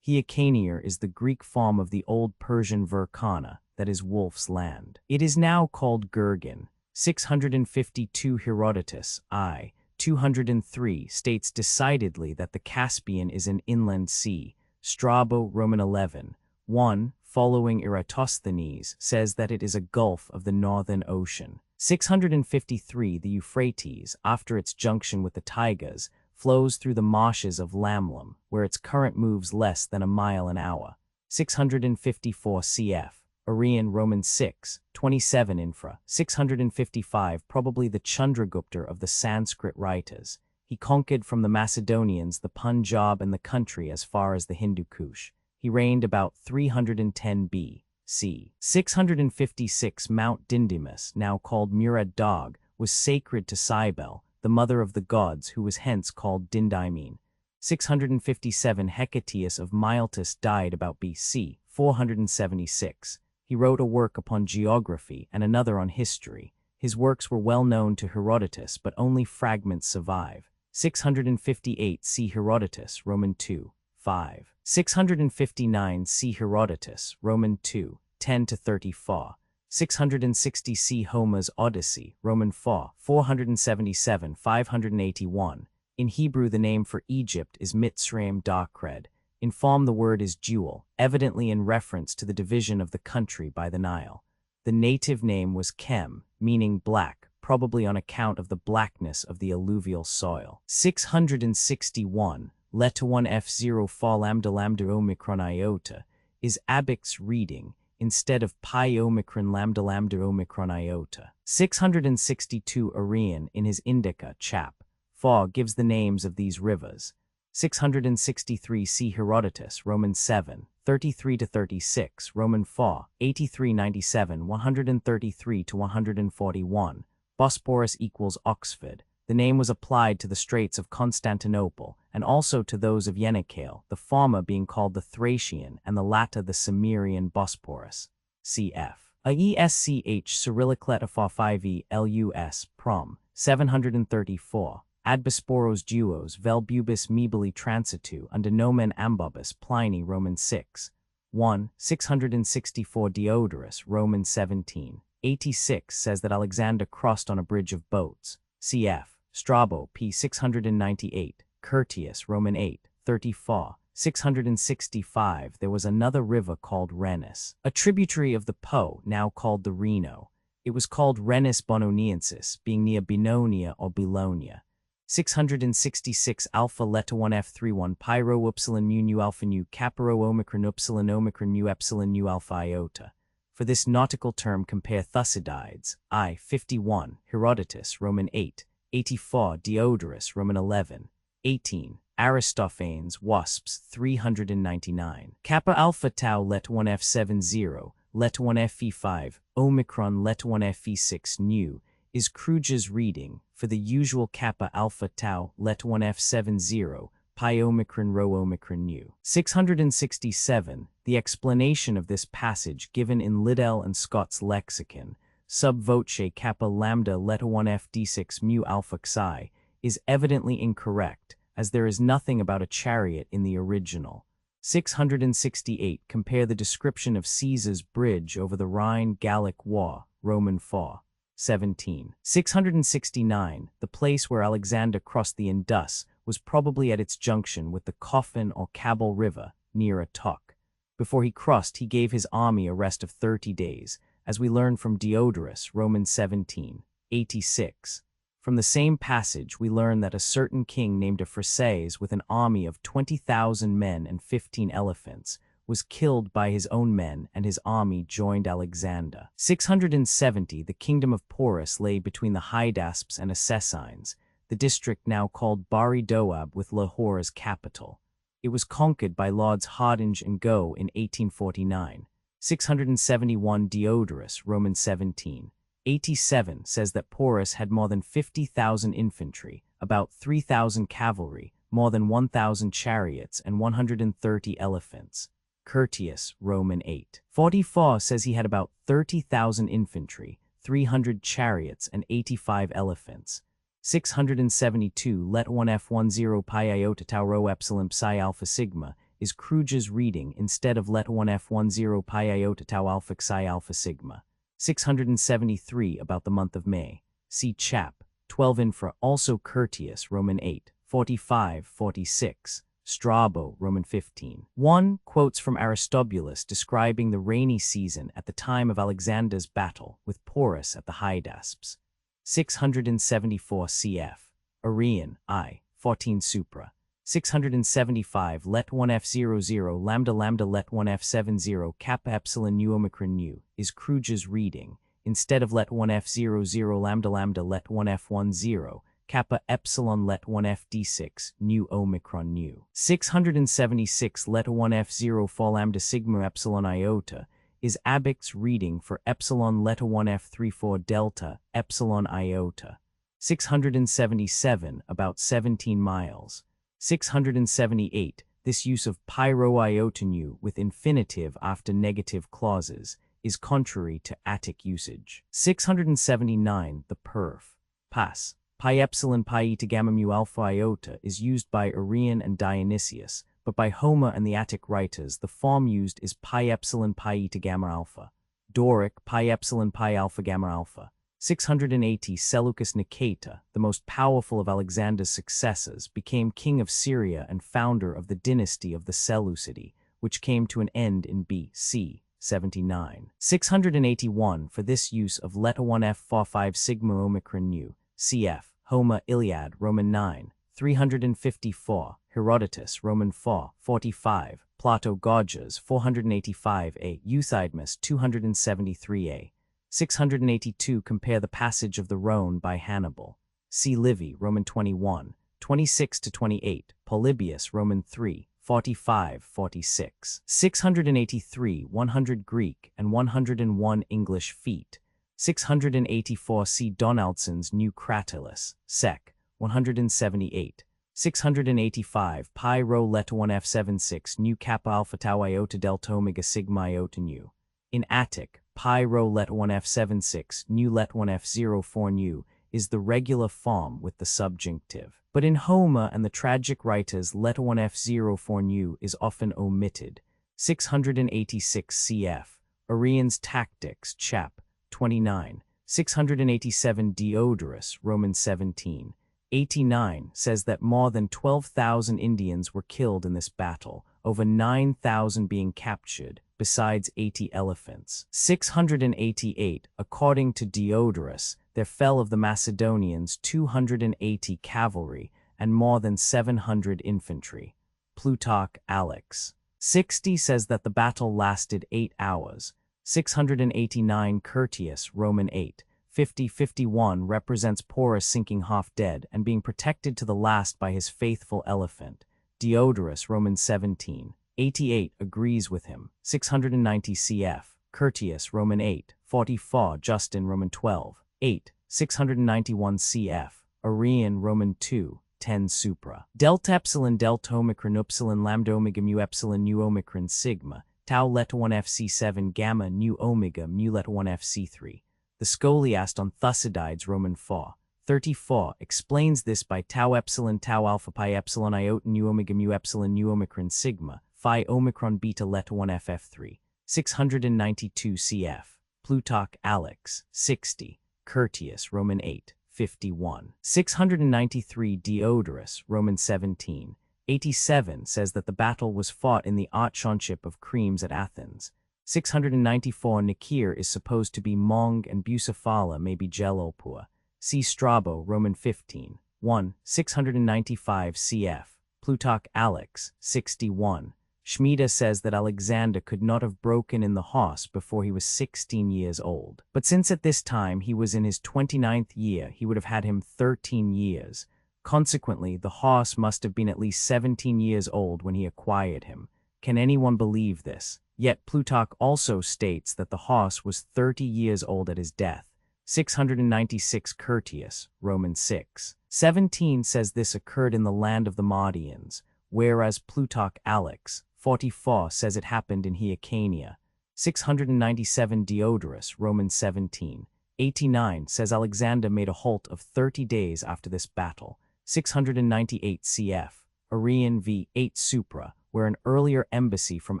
Hyrcania is the Greek form of the old Persian Verkhana, that is Wolf's land. It is now called Gurgen. 652 Herodotus, I. 203 states decidedly that the Caspian is an inland sea. Strabo, Roman 11. 1, following Eratosthenes, says that it is a gulf of the Northern Ocean. 653 The Euphrates, after its junction with the Tigris, flows through the marshes of Lamlam, where its current moves less than a mile an hour. 654 cf. Arrian, Roman 6, 27 infra. 655 Probably the Chandragupta of the Sanskrit writers. He conquered from the Macedonians the Punjab and the country as far as the Hindu Kush. He reigned about 310 B.C. 656 Mount Dindymus, now called Murad Dagh, was sacred to Cybele, the mother of the gods, who was hence called Dindymene. 657 Hecataeus of Miletus died about B.C. 476. He wrote a work upon geography and another on history. His works were well known to Herodotus, but only fragments survive. 658 See Herodotus, Roman 2, 5. 659 See Herodotus, Roman 2, 10-34. 660 See Homer's Odyssey, Roman 4, 477, 581. In Hebrew the name for Egypt is Mitzrayim Dakred. In Form the word is jewel, evidently in reference to the division of the country by the Nile. The native name was Kem, meaning black, probably on account of the blackness of the alluvial soil. 661, Letter 1 F0 Fa lambda lambda omicron iota, is Abic's reading, instead of pi omicron lambda lambda omicron iota. 662 Arrian, in his Indica, chap. 4 gives the names of these rivers. 663 See Herodotus, Roman 7, 33-36, Roman 4, 83-97, 133-141. Bosporus equals Oxford. The name was applied to the Straits of Constantinople, and also to those of Yenikale, the former being called the Thracian and the latter the Cimmerian Bosporus. Cf. AESCH Cyrillic letter 5E LUS Prom. 734. Ad Bosporos duos vel bubis mebili transitu under nomen ambobus Pliny Roman 6. 1. 664 Diodorus Roman 17. 86 says that Alexander crossed on a bridge of boats. Cf. Strabo p. 698. Curtius Roman 8. 34. 665 There was another river called Rhenus, a tributary of the Po, now called the Reno. It was called Rhenus Bononiensis, being near Binonia or Belonia. 666 Alpha Letta 1 F31 Pyro Upsilon mu nu alpha nu Capro Omicron Upsilon Omicron mu Epsilon nu alpha iota. For this nautical term compare Thucydides, I. 51, Herodotus, Roman 8, 84 Diodorus, Roman 11, 18, Aristophanes, Wasps, 399. Kappa Alpha Tau Let 1 F70, Let 1 Fe5, Omicron Let 1 Fe6 nu, is Kruger's reading, for the usual kappa alpha tau let 1 F70, pi omicron rho omicron nu. 667, the explanation of this passage given in Liddell and Scott's lexicon, sub voce kappa lambda let 1 Fd6 mu alpha xi, is evidently incorrect, as there is nothing about a chariot in the original. 668, compare the description of Caesar's bridge over the Rhine-Gallic War, Roman 4. 17. 669, the place where Alexander crossed the Indus was probably at its junction with the Coffin or Cabal River, near Atok. Before he crossed, he gave his army a rest of 30 days, as we learn from Diodorus, Roman 17, 86. From the same passage, we learn that a certain king named Aphrases with an army of 20,000 men and 15 elephants was killed by his own men and his army joined Alexander. 670 The kingdom of Porus lay between the Hydaspes and Assassines, the district now called Bari Doab with Lahore as capital. It was conquered by Lords Hardinge and Gough in 1849. 671 Diodorus, Roman 17. 87 says that Porus had more than 50,000 infantry, about 3,000 cavalry, more than 1,000 chariots, and 130 elephants. Curtius, Roman 8. 44 says he had about 30,000 infantry, 300 chariots, and 85 elephants. 672 Let 1 F10 pi iota tau rho epsilon psi alpha sigma is Kruger's reading instead of Let 1 F10 pi iota tau alpha psi alpha sigma. 673 About the month of May. See Chap. 12 Infra. Also Curtius, Roman 8. 45, 46. Strabo, Roman 15. 1 quotes from Aristobulus describing the rainy season at the time of Alexander's battle with Porus at the Hydaspes. 674 cf. Arrian, I. 14 Supra. 675 Let 1 F00 lambda lambda Let 1 F70 kappa epsilon nu omicron nu is Kruger's reading, instead of Let 1 F00 lambda lambda Let 1 F10 kappa epsilon Let 1 FD6 nu omicron nu. 676 Let 1 F0 fall lambda sigma epsilon iota is Abic's reading for epsilon Leta 1 F34 delta epsilon iota. 677 About 17 miles. 678 This use of pyro iota nu with infinitive after negative clauses is contrary to Attic usage. 679 The perf. Pas. Pi epsilon pi eta gamma mu alpha iota is used by Arrian and Dionysius, but by Homer and the Attic writers the form used is pi epsilon pi eta gamma alpha. Doric pi epsilon pi alpha gamma alpha. 680 Seleucus Nicator, the most powerful of Alexander's successors, became king of Syria and founder of the dynasty of the Seleucidae, which came to an end in B.C. 79. 681 For this use of Leta 1 F45 sigma omicron nu, cf. Homer Iliad, Roman 9. 354, Herodotus, Roman 4. 45, Plato Gorgias, 485a, Euthydemus, 273a. 682 Compare the passage of the Rhone by Hannibal. See Livy, Roman 21, 26-28, Polybius, Roman 3, 45-46. 683 100 Greek and 101 English feet. 684 See Donaldson's New Cratylus, Sec. 178. 685 Pi rho Leta 1 F76 Nu kappa alpha tau iota delta omega sigma iota nu. In Attic, pi rho Leta 1 F76 Nu Let 1 F04 nu is the regular form with the subjunctive. But in Homer and the tragic writers Leta 1 F04 nu is often omitted. 686 cf. Arrian's Tactics, Chap. 29. 687 Diodorus, Roman 17. 89 says that more than 12,000 Indians were killed in this battle, over 9,000 being captured, besides 80 elephants. 688 According to Diodorus, there fell of the Macedonians 280 cavalry and more than 700 infantry. Plutarch, Alex. 60 says that the battle lasted 8 hours. 689 Curtius, Roman 8. 50-51 represents Porus sinking half dead and being protected to the last by his faithful elephant. Diodorus, Roman 17. 88 agrees with him. 690 cf. Curtius, Roman 8. 44 Justin, Roman 12. 8. 691 cf. Arrian, Roman 2. 10 Supra. Delta epsilon delta omicron upsilon lambda omega mu epsilon nu omicron sigma. Tau Leta 1 FC7 gamma nu omega mu Leta 1 FC3. The Scholiast on Thucydides, Roman 4. 34 explains this by tau epsilon tau alpha pi epsilon iota nu omega mu epsilon nu omicron sigma phi omicron beta Leta 1 FF3. 692 cf. Plutarch, Alex. 60. Curtius, Roman 8. 51. 693 Diodorus, Roman 17. 87 says that the battle was fought in the archonship of Cremes at Athens. 694 Nikir is supposed to be Mong and Bucephala may be Gelopua. See Strabo, Roman 15. 1. 695 cf. Plutarch, Alex. 61. Schmida says that Alexander could not have broken in the horse before he was 16 years old. But since at this time he was in his 29th year, he would have had him 13 years. Consequently, the horse must have been at least 17 years old when he acquired him. Can anyone believe this? Yet Plutarch also states that the horse was 30 years old at his death. 696 Curtius, Roman 6. 17 says this occurred in the land of the Mardians, whereas Plutarch Alex, 44, says it happened in Hyrcania. 697 Diodorus, Roman 17. 89 says Alexander made a halt of 30 days after this battle. 698 cf. Arrian v. 8 Supra, where an earlier embassy from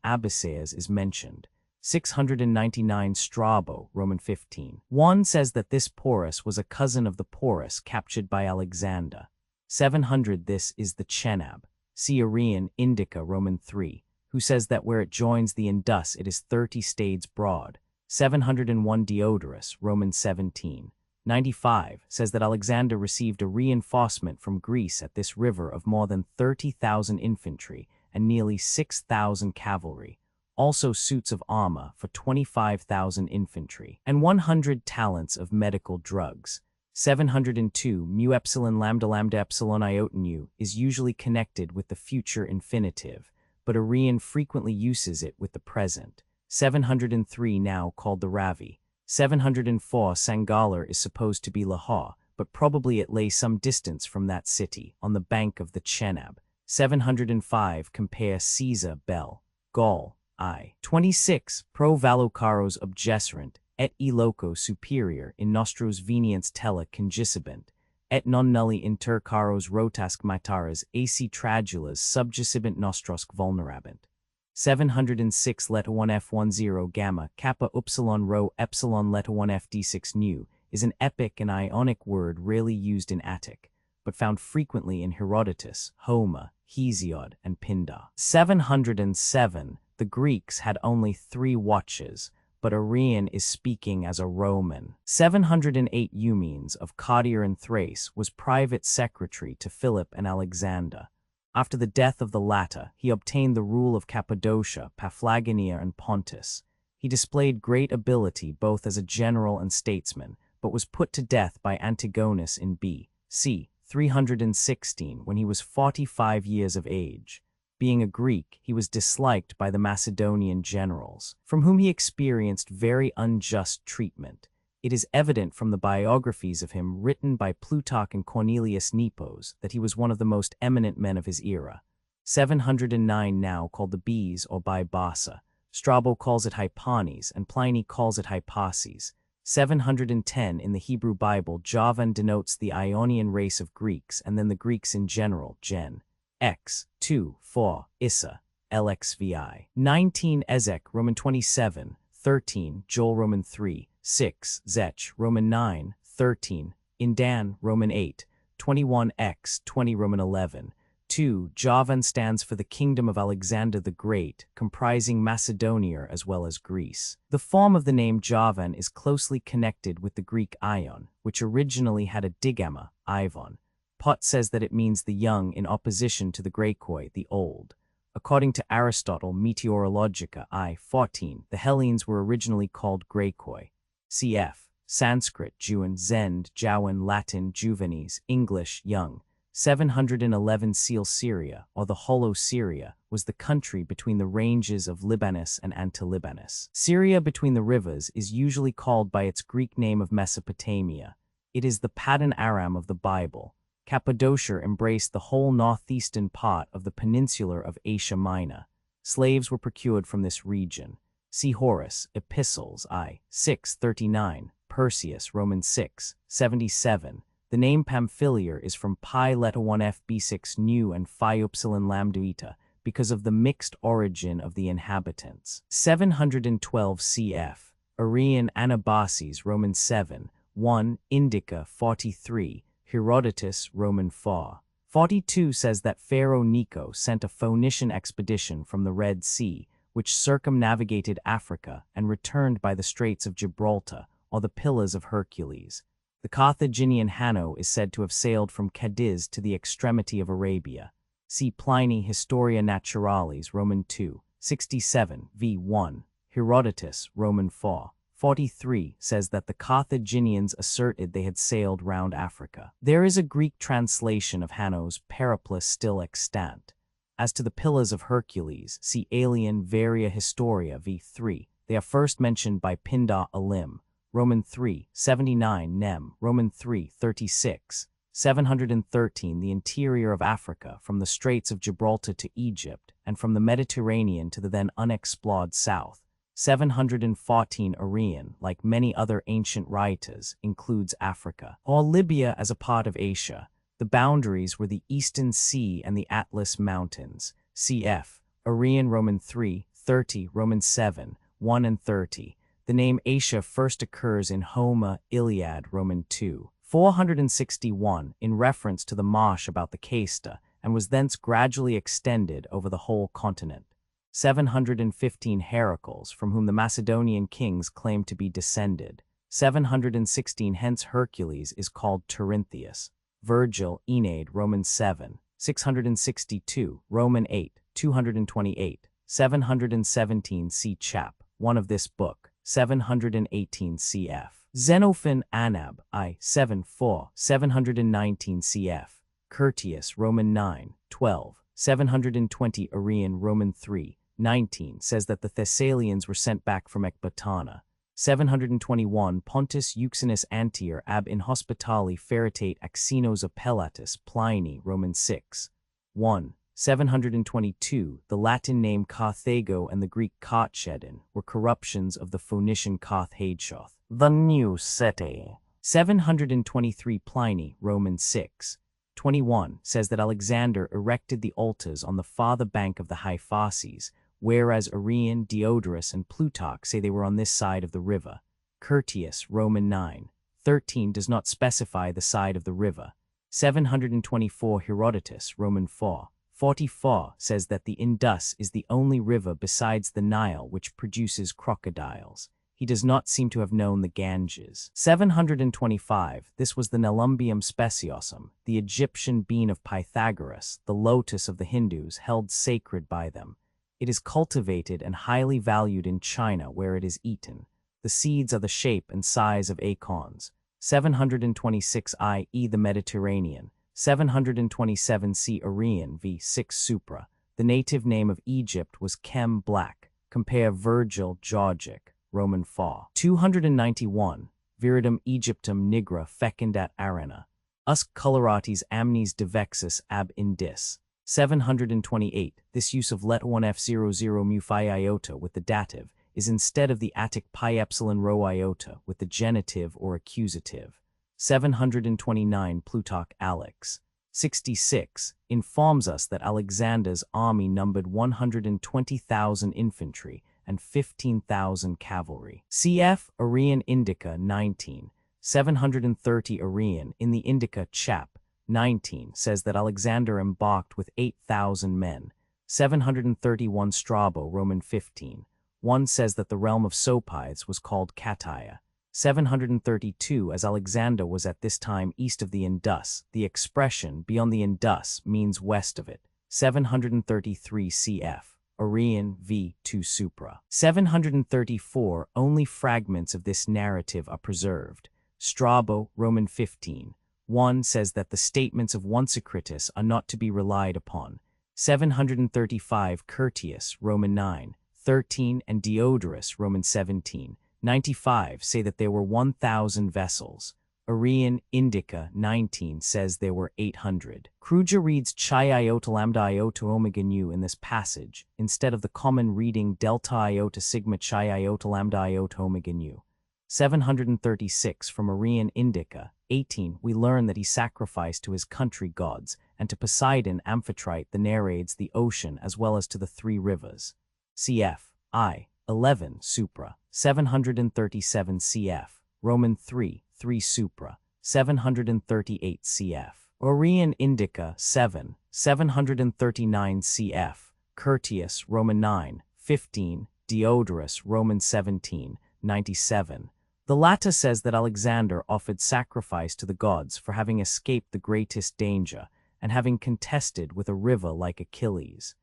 Abysseus is mentioned. 699 Strabo, Roman 15. 1 says that this Porus was a cousin of the Porus captured by Alexander. 700 This is the Chenab. See Arrian Indica, Roman 3, who says that where it joins the Indus it is 30 stades broad. 701 Diodorus, Roman 17. 95 says that Alexander received a reinforcement from Greece at this river of more than 30,000 infantry and nearly 6,000 cavalry, also suits of armor for 25,000 infantry, and 100 talents of medical drugs. 702 Mu epsilon lambda lambda epsilon iota nu is usually connected with the future infinitive, but Arrian frequently uses it with the present. 703 now called the Ravi. 704 Sangalar is supposed to be Lahore, but probably it lay some distance from that city, on the bank of the Chenab. 705 Compare Caesar Bell, Gaul, I. 26 Pro Valocaros objesserant, et e loco superior in nostros veniens tela congisibent, et non nulli inter caros rotasque mitaras ac tradulas subgisibent nostrosque vulnerabent. 706 Leta 1F10 gamma kappa upsilon rho epsilon Leta 1F d6 nu is an epic and Ionic word rarely used in Attic, but found frequently in Herodotus, Homer, Hesiod, and Pindar. 707 The Greeks had only 3 watches, but Arrian is speaking as a Roman. 708 Eumenes of Caudier and Thrace was private secretary to Philip and Alexander. After the death of the latter, he obtained the rule of Cappadocia, Paphlagonia, and Pontus. He displayed great ability both as a general and statesman, but was put to death by Antigonus in B.C. 316 when he was 45 years of age. Being a Greek, he was disliked by the Macedonian generals, from whom he experienced very unjust treatment. It is evident from the biographies of him written by Plutarch and Cornelius Nepos that he was one of the most eminent men of his era. 709 now called the Bes or Bybassa. Strabo calls it Hypanes, and Pliny calls it Hypaces. 710 in the Hebrew Bible, Javan denotes the Ionian race of Greeks, and then the Greeks in general, Gen. X. 2, 4, Issa, LXVI. 19 Ezek, Roman 27, 13, Joel, Roman 3, 6, Zech, Roman 9, 13, Indan, Roman 8, 21 X, 20, Roman 11. 2. Javan stands for the kingdom of Alexander the Great, comprising Macedonia as well as Greece. The form of the name Javan is closely connected with the Greek Ion, which originally had a digamma, Ivon. Pott says that it means the young in opposition to the Graikoi, the old. According to Aristotle, Meteorologica I-14, the Hellenes were originally called Graikoi. Cf. Sanskrit, Juan, Zend, Jawan, Latin, Juvenes, English, young. 711 Seal Syria, or the Hollow Syria, was the country between the ranges of Libanus and Antilibanus. Syria between the rivers is usually called by its Greek name of Mesopotamia. It is the Paddan Aram of the Bible. Cappadocia embraced the whole northeastern part of the peninsula of Asia Minor. Slaves were procured from this region. See Horace, Epistles I. 639, Persius, Roman 6, 77. The name Pamphylia is from pi leta 1f b6 nu and phi upsilon lambda eta because of the mixed origin of the inhabitants. 712 cf. Arrian Anabasis, Roman 7, 1, Indica 43, Herodotus, Roman 4. 42 says that Pharaoh Necho sent a Phoenician expedition from the Red Sea, which circumnavigated Africa and returned by the Straits of Gibraltar, or the Pillars of Hercules. The Carthaginian Hanno is said to have sailed from Cadiz to the extremity of Arabia. See Pliny Historia Naturalis, Roman 2, 67, v. 1. Herodotus, Roman 4, 43, says that the Carthaginians asserted they had sailed round Africa. There is a Greek translation of Hanno's Periplus still extant. As to the Pillars of Hercules, see Alien Varia Historia v. 3. They are first mentioned by Pindar Elim, Roman 3, 79 Nem, Roman 3, 36. 713 The interior of Africa, from the Straits of Gibraltar to Egypt, and from the Mediterranean to the then unexplored south. 714 Arrian, like many other ancient writers, includes Africa, or Libya as a part of Asia. The boundaries were the Eastern Sea and the Atlas Mountains. Cf. Arrian Roman 3, 30, Roman 7, 1 and 30. The name Asia first occurs in Homer, Iliad, Roman 2. 461 in reference to the marsh about the Casta, and was thence gradually extended over the whole continent. 715 Heracles, from whom the Macedonian kings claim to be descended. 716 Hence Hercules is called Turintheus. Virgil, Aeneid, Roman 7. 662, Roman 8, 228. 717 See chap. 1 of this book. 718 cf. Xenophon Anab, I. 7 4, 719 cf. Curtius, Roman 9, 12, 720 Arrian, Roman 3, 19 says that the Thessalians were sent back from Ecbatana. 721 Pontus Euxinus Antier ab inhospitali feritate Axinos appellatus, Pliny, Roman 6, 1. 722 The Latin name Carthago and the Greek Kartchedin were corruptions of the Phoenician Karthhagoth, the new city. 723 Pliny, Roman 6, 21 says that Alexander erected the altars on the farther bank of the Hyphases, whereas Arrian, Diodorus, and Plutarch say they were on this side of the river. Curtius, Roman 9, 13 does not specify the side of the river. 724 Herodotus, Roman 4, 44 says that the Indus is the only river besides the Nile which produces crocodiles. He does not seem to have known the Ganges. 725 This was the Nelumbium speciosum, the Egyptian bean of Pythagoras, the lotus of the Hindus, held sacred by them. It is cultivated and highly valued in China, where it is eaten. The seeds are the shape and size of acorns. 726 i.e. the Mediterranean. 727 C. Arrian v. 6 Supra. The native name of Egypt was Chem Black. Compare Virgil Georgic, Roman 4. 291 Viridum Egyptum nigra fecundat arena. Us coloratis amnes devexus ab indis. 728 This use of let 1f00 mu phi iota with the dative is instead of the Attic pi epsilon rho iota with the genitive or accusative. 729 Plutarch Alex. 66 informs us that Alexander's army numbered 120,000 infantry and 15,000 cavalry. Cf. Arrian Indica 19. 730 Arrian in the Indica chap. 19 says that Alexander embarked with 8,000 men. 731 Strabo, Roman 15. 1 says that the realm of Sophites was called Catia. 732 As Alexander was at this time east of the Indus, the expression beyond the Indus means west of it. 733 cf. Arrian v. 2 Supra. 734 Only fragments of this narrative are preserved. Strabo, Roman 15. 1 says that the statements of Onesicritus are not to be relied upon. 735 Curtius, Roman 9, 13 and Diodorus, Roman 17, 95 say that there were 1,000 vessels. Arrian Indica 19 says there were 800. Kruger reads chi iota lambda iota omega nu in this passage, instead of the common reading delta iota sigma chi iota lambda iota omega nu. 736 From Arrian Indica 18 we learn that he sacrificed to his country gods, and to Poseidon Amphitrite the Nereids the ocean as well as to the 3 rivers. Cf. I. 11 Supra. 737 cf. Roman 3, 3 Supra. 738 cf. Arrian Indica 7, 739 cf. Curtius, Roman 9, 15, Diodorus, Roman 17, 97. The latter says that Alexander offered sacrifice to the gods for having escaped the greatest danger, and having contested with a river like Achilles.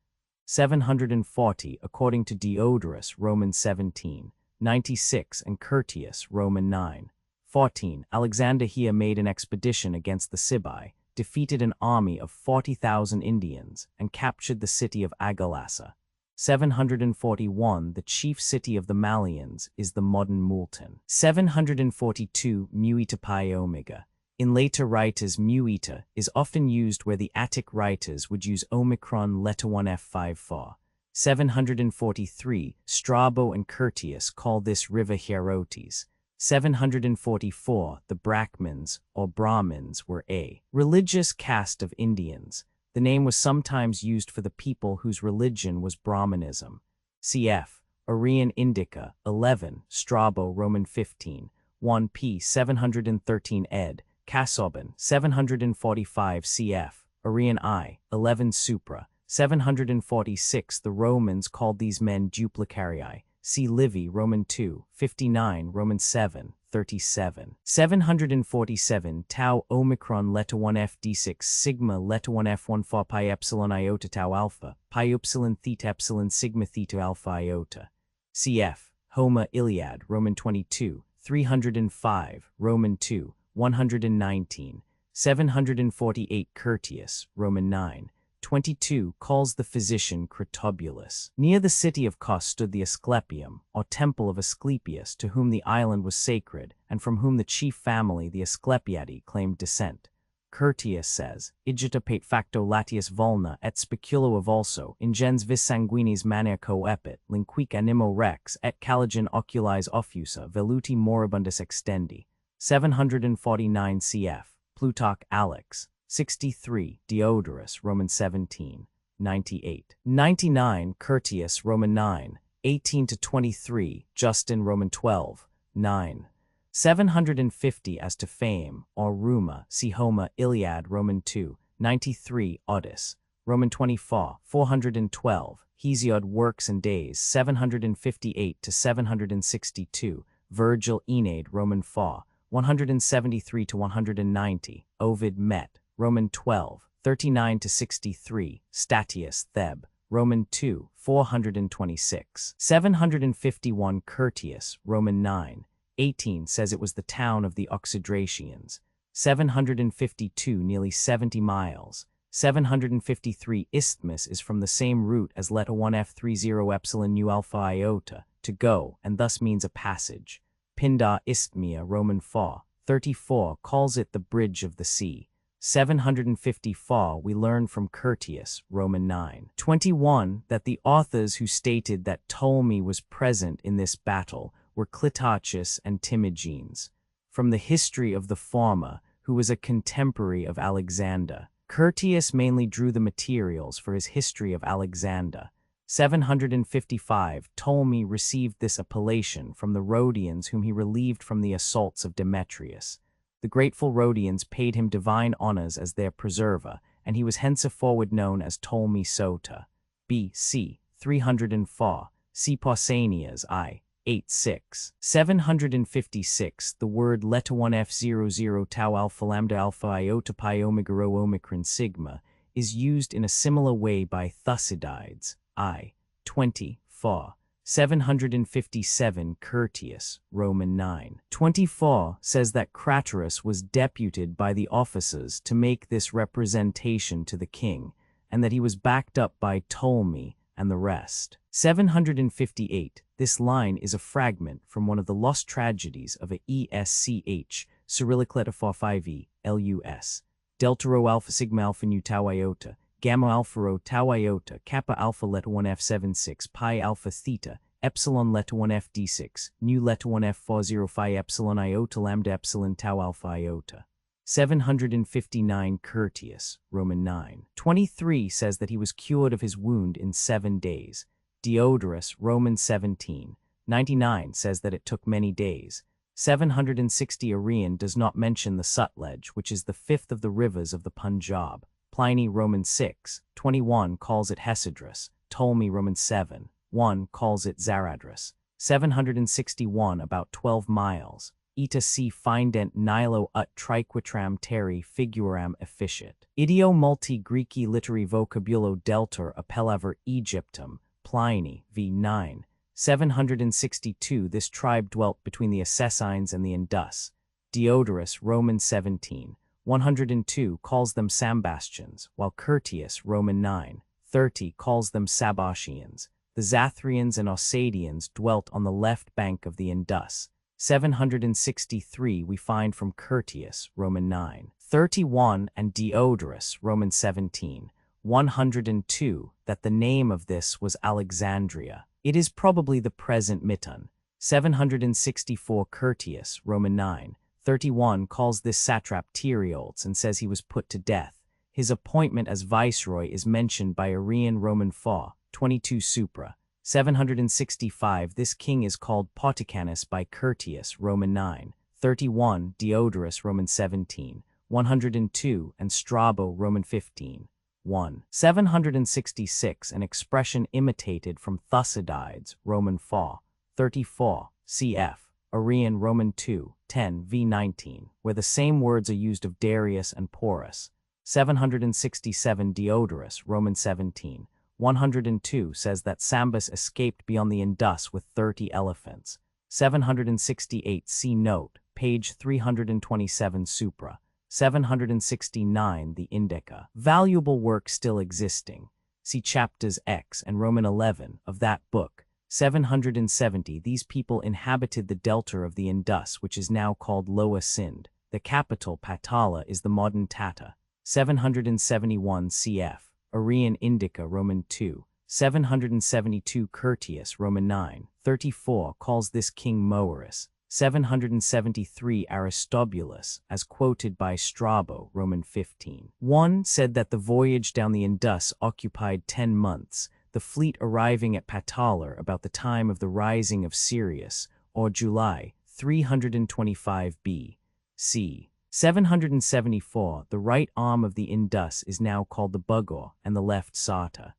740 according to Diodorus, Roman 17, 96, and Curtius, Roman 9. 14. Alexander here made an expedition against the Sibai, defeated an army of 40,000 Indians, and captured the city of Agalassa. 741. The chief city of the Malians is the modern Multan. 742. Muita pi omega. In later writers, muita is often used where the Attic writers would use omicron letter 1f5 for. 743. Strabo and Curtius call this river Hierotes. 744. The Brahmins, or Brahmins, were a religious caste of Indians. The name was sometimes used for the people whose religion was Brahmanism. Cf. Arrian Indica, 11, Strabo, Roman 15, 1p. 713 ed. Casaubon, 745 cf. Arrian I, 11 supra, 746. The Romans called these men duplicarii. See Livy, Roman 2, 59, Roman 7, 37. 747. Tau omicron letter 1f d6 sigma letter 1f 1 4 pi epsilon iota tau alpha, pi upsilon theta epsilon sigma theta alpha iota. Cf. Homer Iliad, Roman 22, 305, Roman 2, 119. 748. Curtius, Roman 9, 22, calls the physician Critobulus. Near the city of Kos stood the Asclepium, or temple of Asclepius, to whom the island was sacred, and from whom the chief family, the Asclepiadi, claimed descent. Curtius says, Igita pate facto latius vulna et speculo avulso, ingens vis sanguinis mania coepit, linquic animo rex, et caligen oculis offusa, veluti moribundus extendi. 749 cf. Plutarch Alex, 63, Diodorus, Roman 17, 98. 99. Curtius, Roman 9, 18-23, Justin, Roman 12, 9. 750. As to fame, or Ruma, see Homer, Iliad, Roman 2, 93, Otis, Roman 24, 412, Hesiod, Works and Days, 758-762, Virgil, Aeneid, Roman 4, 173-190, Ovid, Met, Roman 12, 39-63, Statius, Theb, Roman 2, 426. 751. Curtius, Roman 9, 18, says it was the town of the Oxydracians. 752. Nearly 70 miles. 753. Isthmus is from the same root as letter 1f30 epsilon nu alpha iota, to go, and thus means a passage. Pindar Isthmia, Roman 4, 34, calls it the bridge of the sea. 754. We learn from Curtius, Roman 9, 21, that the authors who stated that Ptolemy was present in this battle were Clitarchus and Timagenes. From the history of the former, who was a contemporary of Alexander, Curtius mainly drew the materials for his history of Alexander. 755. Ptolemy received this appellation from the Rhodians whom he relieved from the assaults of Demetrius. The grateful Rhodians paid him divine honors as their preserver, and he was henceforward known as Ptolemy Sota. B.C. 304. See Pausanias I. 8-6. 756. The word letter 1f00 tau alpha lambda alpha iota pi omega rho omicron sigma is used in a similar way by Thucydides. I. 24. 757. Curtius, Roman 9, 24, says that Craterus was deputed by the officers to make this representation to the king, and that he was backed up by Ptolemy and the rest. 758. This line is a fragment from one of the lost tragedies of a ESCH, Cyrillic letter 45E, LUS. Delta rho alpha sigma alpha nu tau iota, gamma alpha rho tau iota, kappa alpha letter 1f76, pi alpha theta, epsilon letter 1f d6, nu letter 1f40 phi epsilon iota lambda epsilon tau alpha iota. 759. Curtius, Roman 9, 23, says that he was cured of his wound in 7 days. Diodorus, Roman 17, 99, says that it took many days. 760. Arrian does not mention the Sutlej, which is the fifth of the rivers of the Punjab. Pliny, Roman 6, 21, calls it Hesidrus. Ptolemy, Roman 7, 1, calls it Zaradrus. 761. About 12 miles. ita si findent nilo ut triquitram terri figuram efficit. Ideo multi Greci literi vocabulo deltur appellaver Egyptum, Pliny, v. 9. 762 This tribe dwelt between the Assassines and the Indus. Diodorus, Roman 17. 102 calls them Sambastians, while Curtius, Roman 9. 30 calls them Sabacians. The Zathrians and Ossadians dwelt on the left bank of the Indus. 763 we find from Curtius, Roman 9. 31 and Diodorus, Roman 17. 102 that the name of this was Alexandria. It is probably the present Miton. 764 Curtius, Roman 9. 31 calls this satrap Tyrioles and says he was put to death. His appointment as viceroy is mentioned by Arrian, Roman 4. 22 Supra. 765 This king is called Poticanus by Curtius, Roman 9. 31 Diodorus, Roman 17. 102 and Strabo, Roman 15. 1. 766 An expression imitated from Thucydides, Roman 4. 34 cf. Arrian, Roman 2. 10 v. 19, where the same words are used of Darius and Porus. 767 Diodorus, Roman 17. 102 says that Sambus escaped beyond the Indus with 30 elephants. 768 see note, page 327 Supra. 769 The Indica. Valuable work still existing. See chapters X and Roman 11 of that book. 770 These people inhabited the delta of the Indus, which is now called Lower Sind. The capital, Patala, is the modern Tata. 771 cf. Arrian Indica, Roman 2. 772 Curtius, Roman 9. 34 calls this king Moerus. 773 Aristobulus, as quoted by Strabo, Roman 15. 1 said that the voyage down the Indus occupied 10 months, the fleet arriving at Patalar about the time of the rising of Sirius, or July, 325 B.C. 774 The right arm of the Indus is now called the Bugor and the left Sata.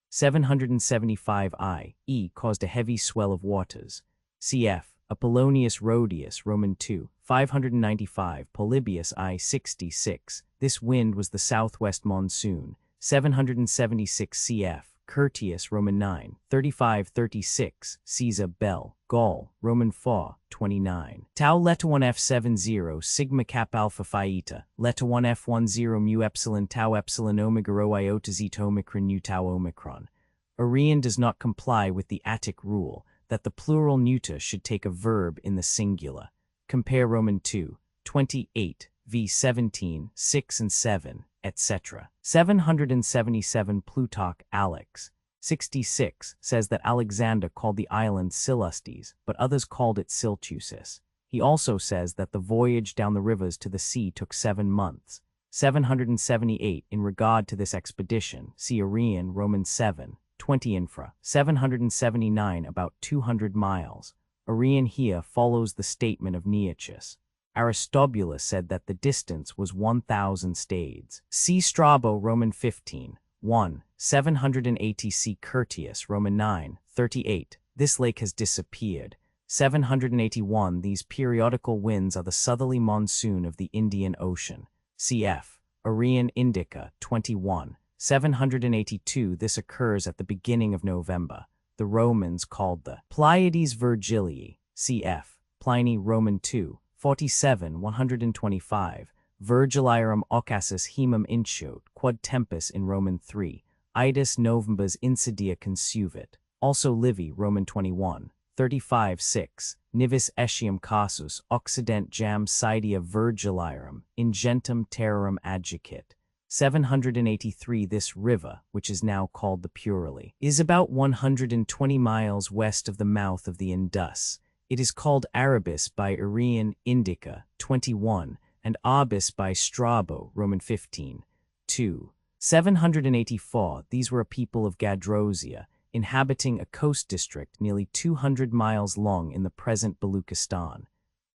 775 I.e. caused a heavy swell of waters. Cf. Apollonius Rhodius, Roman 2. 595 Polybius I. 66 This wind was the southwest monsoon. 776 cf. Curtius, Roman 9. 3536 Caesar Bell, Gaul, Roman 4. 29. Tau Letta 1 F70 Sigma Cap Alpha Phi Eta, Letta 1 F10 Mu Epsilon Tau Epsilon Omega Rho Iota Zeta Omicron Nu Tau Omicron. Arrian does not comply with the Attic rule that the plural neuter should take a verb in the singular. Compare Roman 2. 28 v. 17, 6 and 7, etc. 777 Plutarch, Alex. 66 says that Alexander called the island Silustes, but others called it Siltusis. He also says that the voyage down the rivers to the sea took 7 months. 778 in regard to this expedition, see Arrian, Roman 7, 20 infra. 779 about 200 miles. Arrian here follows the statement of Nearchus. Aristobulus said that the distance was 1,000 stades. See Strabo, Roman 15. 1. 780 see Curtius, Roman 9. 38. This lake has disappeared. 781 These periodical winds are the southerly monsoon of the Indian Ocean. Cf. Arrian Indica, 21. 782 This occurs at the beginning of November. The Romans called the Pleiades Virgilii. Cf. Pliny, Roman 2. 47 125 Virgiliarum occasus hemum intiot quod tempus in Roman 3 Idus Novembers insidia consuvit. Also Livy, Roman 21 35 6 Nivis etiam casus occident jam sidia Virgiliarum ingentum terrarum adjicit. 783 This river, which is now called the Purili, is about 120 miles west of the mouth of the Indus. It is called Arabis by Arrian Indica, 21, and Abis by Strabo, Roman 15. 2. 784 These were a people of Gadrosia, inhabiting a coast district nearly 200 miles long in the present Baluchistan.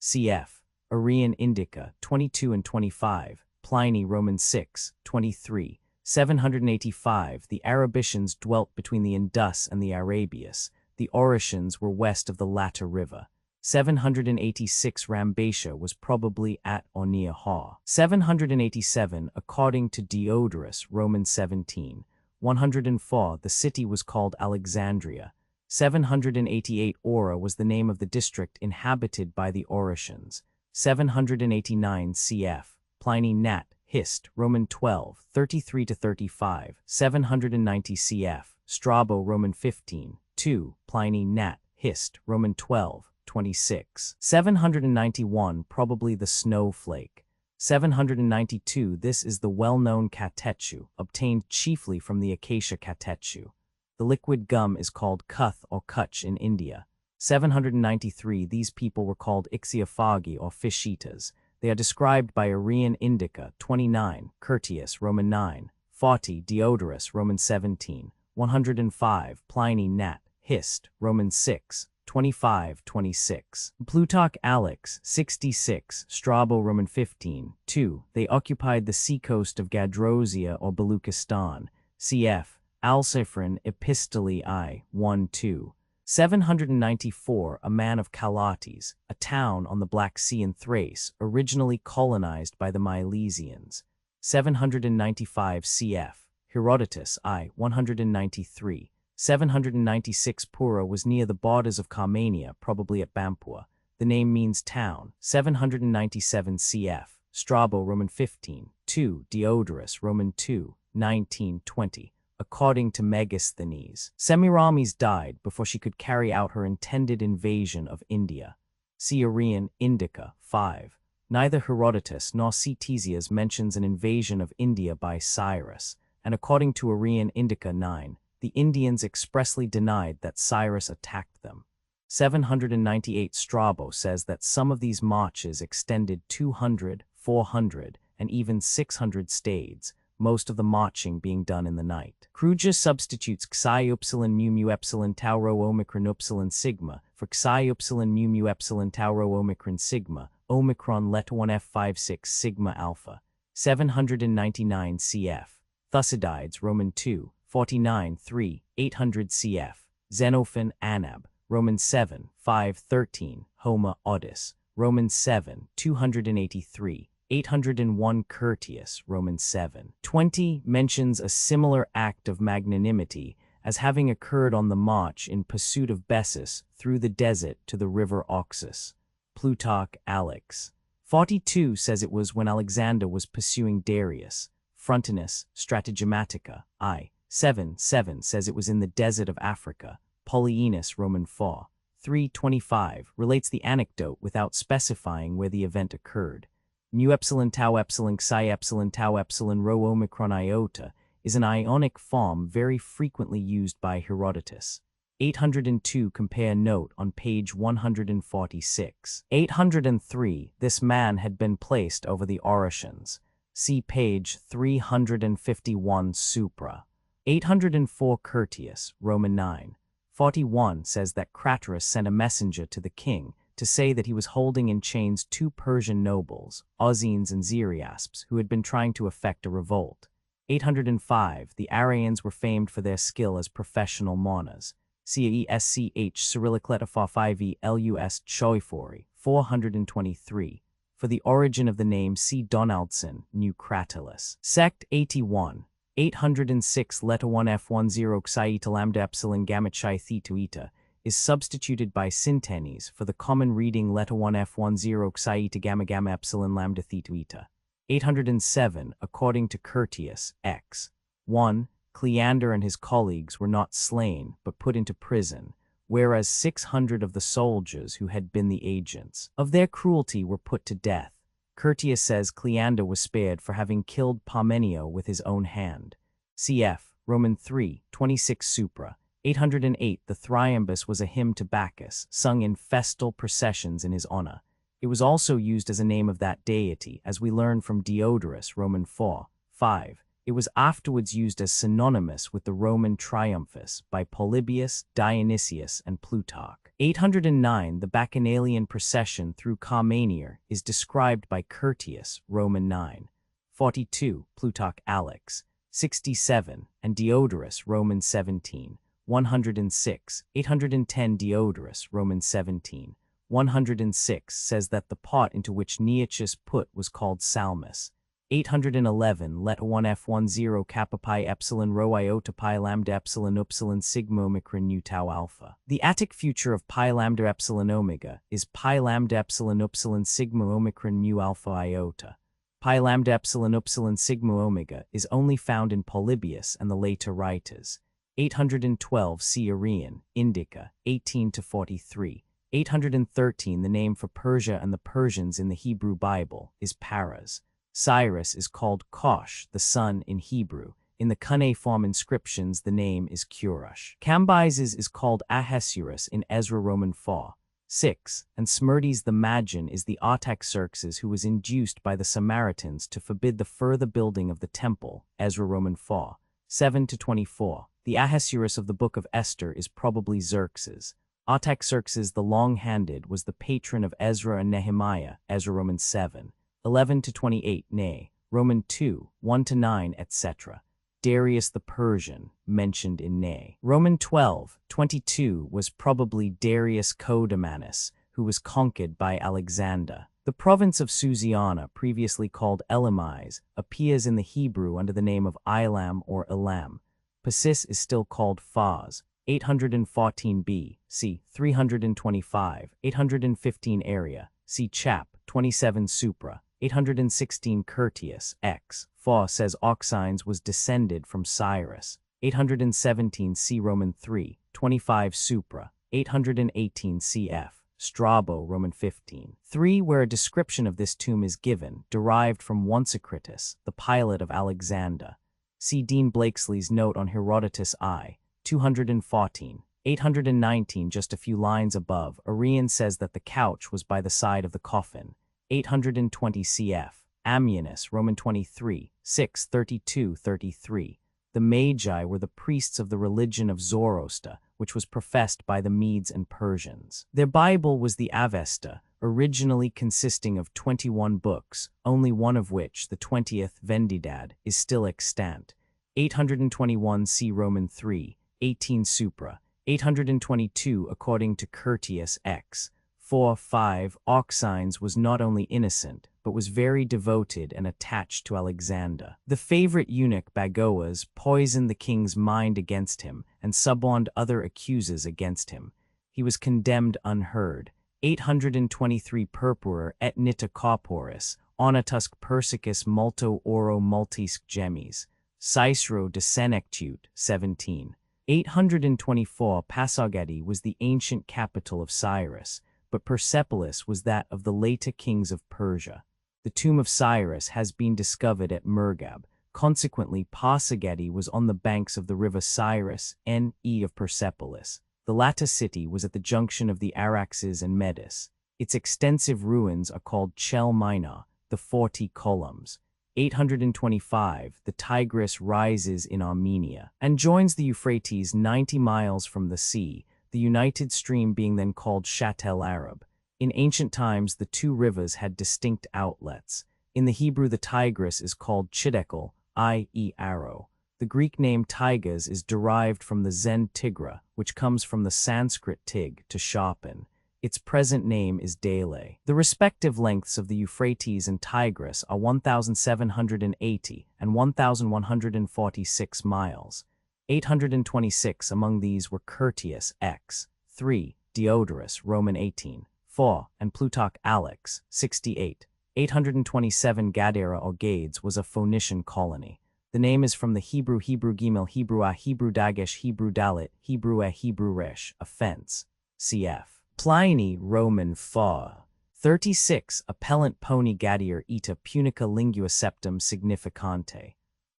Cf. Arrian Indica, 22 and 25, Pliny, Roman 6, 23. 785 The Arabicians dwelt between the Indus and the Arabius. The Oricians were west of the latter river. 786 Rambatia was probably at or near Ha. 787 according to Diodorus, Roman 17. 104 the city was called Alexandria. 788 Aura was the name of the district inhabited by the Oricians. 789 cf. Pliny Nat. Hist. Roman 12, 33-35. 790 cf. Strabo Roman 15, 2. Pliny Nat. Hist. Roman 12, 26. 791 probably the snowflake. 792 this is the well-known catechu, obtained chiefly from the acacia catechu. The liquid gum is called kuth or kutch in India. 793 these people were called ichthyophagi or fish eaters. They are described by Arrian Indica 29, Curtius Roman 9, 40 Diodorus Roman 17, 105 Pliny Nat. Hist. Roman 6, 25-26. Plutarch Alex 66, Strabo Roman 15, 2. They occupied the seacoast of Gadrosia or Baluchistan. Cf. Alciphron Epistolae I, 1-2. 794 a man of Calates, a town on the Black Sea in Thrace, originally colonized by the Milesians. 795 cf. Herodotus I, 193. 796 Pura was near the borders of Carmania, probably at Bampua. The name means town. 797 cf. Strabo Roman 15, 2. Diodorus Roman 2, 19-20. According to Megasthenes, Semiramis died before she could carry out her intended invasion of India. See Arrian Indica 5. Neither Herodotus nor Ctesias mentions an invasion of India by Cyrus, and according to Arrian Indica 9, the Indians expressly denied that Cyrus attacked them. 798 Strabo says that some of these marches extended 200, 400, and even 600 stades, most of the marching being done in the night. Kruger substitutes xi upsilon mu mu epsilon tau rho omicron upsilon sigma for xi upsilon mu mu epsilon tau rho omicron sigma, omicron let 1f56 sigma alpha. 799 cf. Thucydides Roman 2, 49 3, 800 cf. Xenophon Anab, Roman 7, 5, 13, Homer Odyss, Roman 7, 283, 801 Curtius, Roman 7, 20 mentions a similar act of magnanimity as having occurred on the march in pursuit of Bessus through the desert to the river Oxus. Plutarch Alex. 42 says it was when Alexander was pursuing Darius. Frontinus, Strategematica, I. 7 says it was in the desert of Africa. Polyaenus, Roman 4, 325, relates the anecdote without specifying where the event occurred. Mu epsilon tau epsilon xi epsilon tau epsilon rho omicron iota is an ionic form very frequently used by Herodotus. 802 compare note on page 146. 803 this man had been placed over the Oricians. See page 351 supra. 804 Curtius, Roman 9, 41 says that Craterus sent a messenger to the king to say that he was holding in chains 2 Persian nobles, Ozines and Zeriasps, who had been trying to effect a revolt. 805 the Arians were famed for their skill as professional mourners. CESCH Cyrillic letter 5E LUS Choiphori, 423. For the origin of the name see Donaldson, New Cratylus. Sect 81. 806 letter 1F10 Xi eta lambda epsilon gamma chi theta eta is substituted by Syntenes for the common reading letter 1F10 Xi eta gamma gamma epsilon lambda theta eta. 807 according to Curtius, X. 1. Cleander and his colleagues were not slain but put into prison, whereas 600 of the soldiers who had been the agents of their cruelty were put to death. Curtius says Cleander was spared for having killed Parmenio with his own hand. Cf. Roman 3, 26 supra. 808 the Thryambus was a hymn to Bacchus, sung in festal processions in his honor. It was also used as a name of that deity, as we learn from Diodorus, Roman 4, 5. It was afterwards used as synonymous with the Roman Triumphus by Polybius, Dionysius, and Plutarch. 809 the Bacchanalian procession through Carmania is described by Curtius, Roman 9. 42 Plutarch Alex. 67 and Diodorus, Roman 17. 106, 810 Diodorus, Roman 17. 106 says that the pot into which Nearchus put was called Salmus. 811 let 1f10 kappa pi epsilon rho iota pi lambda epsilon upsilon sigma omicron nu tau alpha. The Attic future of pi lambda epsilon omega is pi lambda epsilon upsilon sigma omicron mu alpha iota. Pi lambda epsilon upsilon sigma omega is only found in Polybius and the later writers. 812 see Arrian, Indica, 18-43. 813 the name for Persia and the Persians in the Hebrew Bible is Paras. Cyrus is called Kosh, the sun in Hebrew. In the cuneiform inscriptions the name is Kurush. Cambyses is called Ahasuerus in Ezra Roman 4. 6. And Smerdis the Magian is the Artaxerxes who was induced by the Samaritans to forbid the further building of the temple, Ezra Roman 4. 7-24. The Ahasuerus of the Book of Esther is probably Xerxes. Artaxerxes the Long-Handed was the patron of Ezra and Nehemiah, Ezra Roman 7. 11-28 nay, Roman 2, 1-9 etc. Darius the Persian, mentioned in nay. Roman 12-22 was probably Darius Codomanus, who was conquered by Alexander. The province of Susiana, previously called Elamize, appears in the Hebrew under the name of Elam or Elam. Pasis is still called Fars. 814b, c. 325, 815 area, c. chap. 27 supra, 816 Curtius, x. Fa says Oxines was descended from Cyrus. 817 c. Roman 3, 25 supra, 818 cf. Strabo, Roman 15. 3. Where a description of this tomb is given, derived from Onesicritus, the pilot of Alexander. See Dean Blakesley's note on Herodotus I. 214. 819 just a few lines above, Arrian says that the couch was by the side of the coffin. 820 cf. Ammianus, Roman 23, 6, 32-33. The Magi were the priests of the religion of Zoroaster, which was professed by the Medes and Persians. Their Bible was the Avesta, originally consisting of 21 books, only one of which, the 20th Vendidad, is still extant. 821 c. Roman 3, 18 supra, 822 according to Curtius x. 4-5 Oxines was not only innocent, but was very devoted and attached to Alexander. The favorite eunuch Bagoas poisoned the king's mind against him and suborned other accusers against him. He was condemned unheard. 823 Purpurer et nita corporis, onatusc persicus multo oro multisque gemmis. Cicero de Senectute, 17. 824 Pasargadae was the ancient capital of Cyrus, but Persepolis was that of the later kings of Persia. The tomb of Cyrus has been discovered at Murgab. Consequently, Pasargadae was on the banks of the river Cyrus, N.E. of Persepolis. The latter city was at the junction of the Araxes and Medes. Its extensive ruins are called Chel Minor, the 40 columns. 825, the Tigris rises in Armenia and joins the Euphrates 90 miles from the sea, the united stream being then called Shat el Arab. In ancient times, the two rivers had distinct outlets. In the Hebrew, the Tigris is called Chidekel, i.e. arrow. The Greek name Tigris is derived from the Zen Tigra, which comes from the Sanskrit tig, to sharpen. Its present name is Dele. The respective lengths of the Euphrates and Tigris are 1,780 and 1,146 miles. 826 among these were Curtius x. 3, Diodorus, Roman 18, 4, and Plutarch Alex, 68. 827 Gadara or Gades was a Phoenician colony. The name is from the Hebrew Gimel, Hebrew Hebrew Dagesh, Hebrew Dalit, Hebrew Hebrew Resh, a fence. Cf. Pliny, Roman 4. 36 Appellant pony Gadier ita punica lingua septum significante.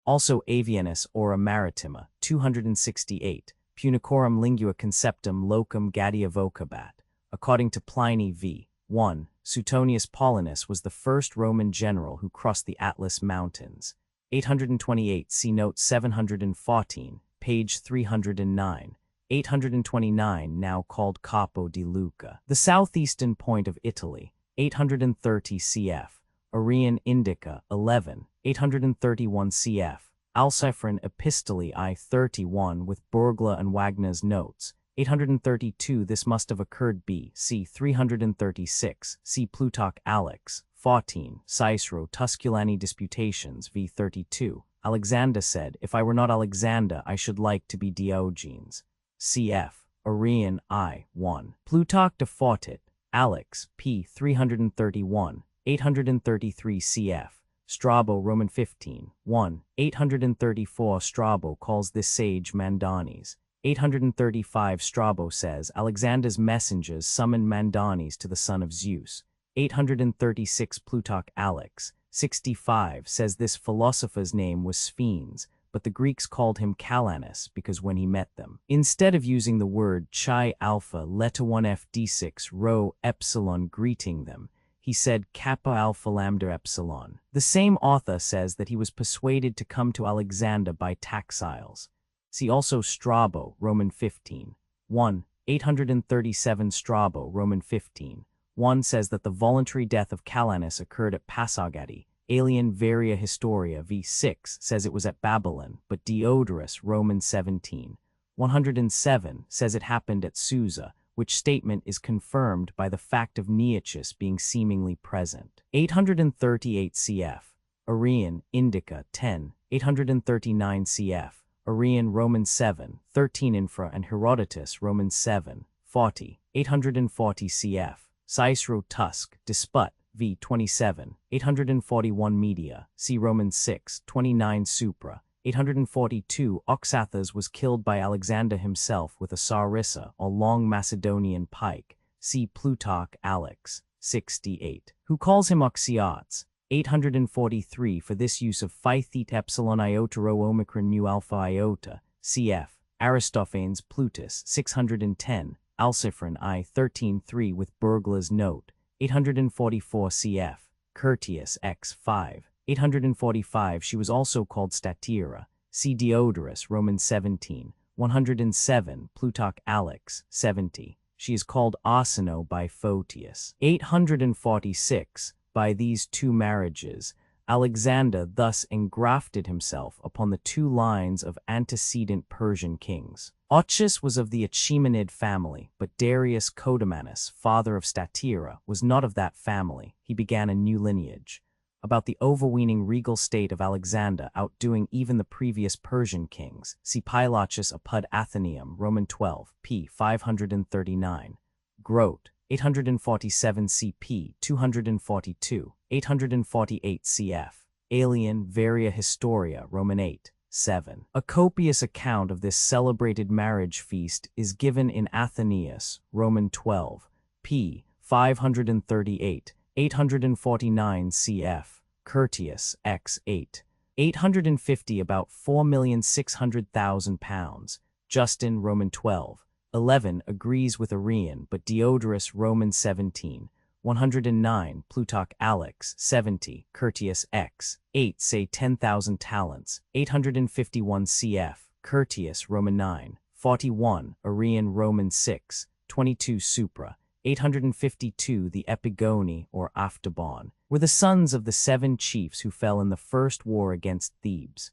Also Avianus ora maritima, 268, punicorum lingua conceptum locum Gadia vocabat. According to Pliny v. 1, Suetonius Paulinus was the first Roman general who crossed the Atlas Mountains. 828 see note 714, page 309. 829 now called Capo di Lucca. The southeastern point of Italy, 830 cf. Arrian Indica, 11, 831 cf. Alciphron Epistolae I 31 with Burgla and Wagner's notes, 832 This must have occurred b.c. 336, see Plutarch Alex, 14, Cicero Tusculani Disputations v. 32. Alexander said, if I were not Alexander, I should like to be Diogenes. Cf. Arrian I. 1. Plutarch de Fortit, Alex, p. 331, 833 cf. Strabo Roman 15, 1, 834 Strabo calls this sage Mandanes. 835 Strabo says Alexander's messengers summoned Mandanes to the son of Zeus. 836 Plutarch Alex, 65 says this philosopher's name was Sphenes, but the Greeks called him Calanus because when he met them, instead of using the word chi alpha leta 1 fd6 rho epsilon greeting them, he said kappa alpha lambda epsilon. The same author says that he was persuaded to come to Alexander by Taxiles. See also Strabo, Roman 15, 1, 837 Strabo, Roman 15, 1 says that the voluntary death of Calanus occurred at Pasargadae. Alien Varia Historia v6 says it was at Babylon, but Diodorus, Roman 17, 107 says it happened at Susa, which statement is confirmed by the fact of Nearchus being seemingly present. 838 cf. Arrian, Indica 10, 839 cf. Arrian, Roman 7, 13 infra and Herodotus, Roman 7, 40, 840 cf. Cicero Tusk, Disput, v. 27, 841 Media, see Roman 6, 29 Supra, 842 Oxathus was killed by Alexander himself with a sarissa, or long Macedonian pike, see Plutarch Alex, 68, who calls him Oxyates. 843 for this use of phi theta epsilon iota rho omicron mu alpha iota, cf. Aristophanes Plutus, 610, Alciphron I 13.3 with Burglar's note, 844 cf. Curtius X 5, 845 She was also called Statira, see Diodorus, Roman 17, 107 Plutarch Alex, 70. She is called Arsinoe by Photius. 846 By these two marriages, Alexander thus engrafted himself upon the two lines of antecedent Persian kings. Ochus was of the Achaemenid family, but Darius Codomanus, father of Statira, was not of that family. He began a new lineage. About the overweening regal state of Alexander outdoing even the previous Persian kings, see Pilochus apud Athenaeum, Roman 12, p. 539. Grote, 847 CP, 242, 848 cf. Alien Varia Historia, Roman 8, 7. A copious account of this celebrated marriage feast is given in Athenaeus, Roman 12, p. 538, 849 cf. Curtius, X 8. 850 about £4,600,000. Justin, Roman 12, 11 agrees with Arrian, but Diodorus, Roman 17, 109 Plutarch Alex, 70, Curtius X 8 say 10,000 talents, 851 cf. Curtius, Roman 9, 41 Arrian, Roman 6, 22 Supra, 852 The Epigoni, or Aftabon, were the sons of the 7 chiefs who fell in the first war against Thebes.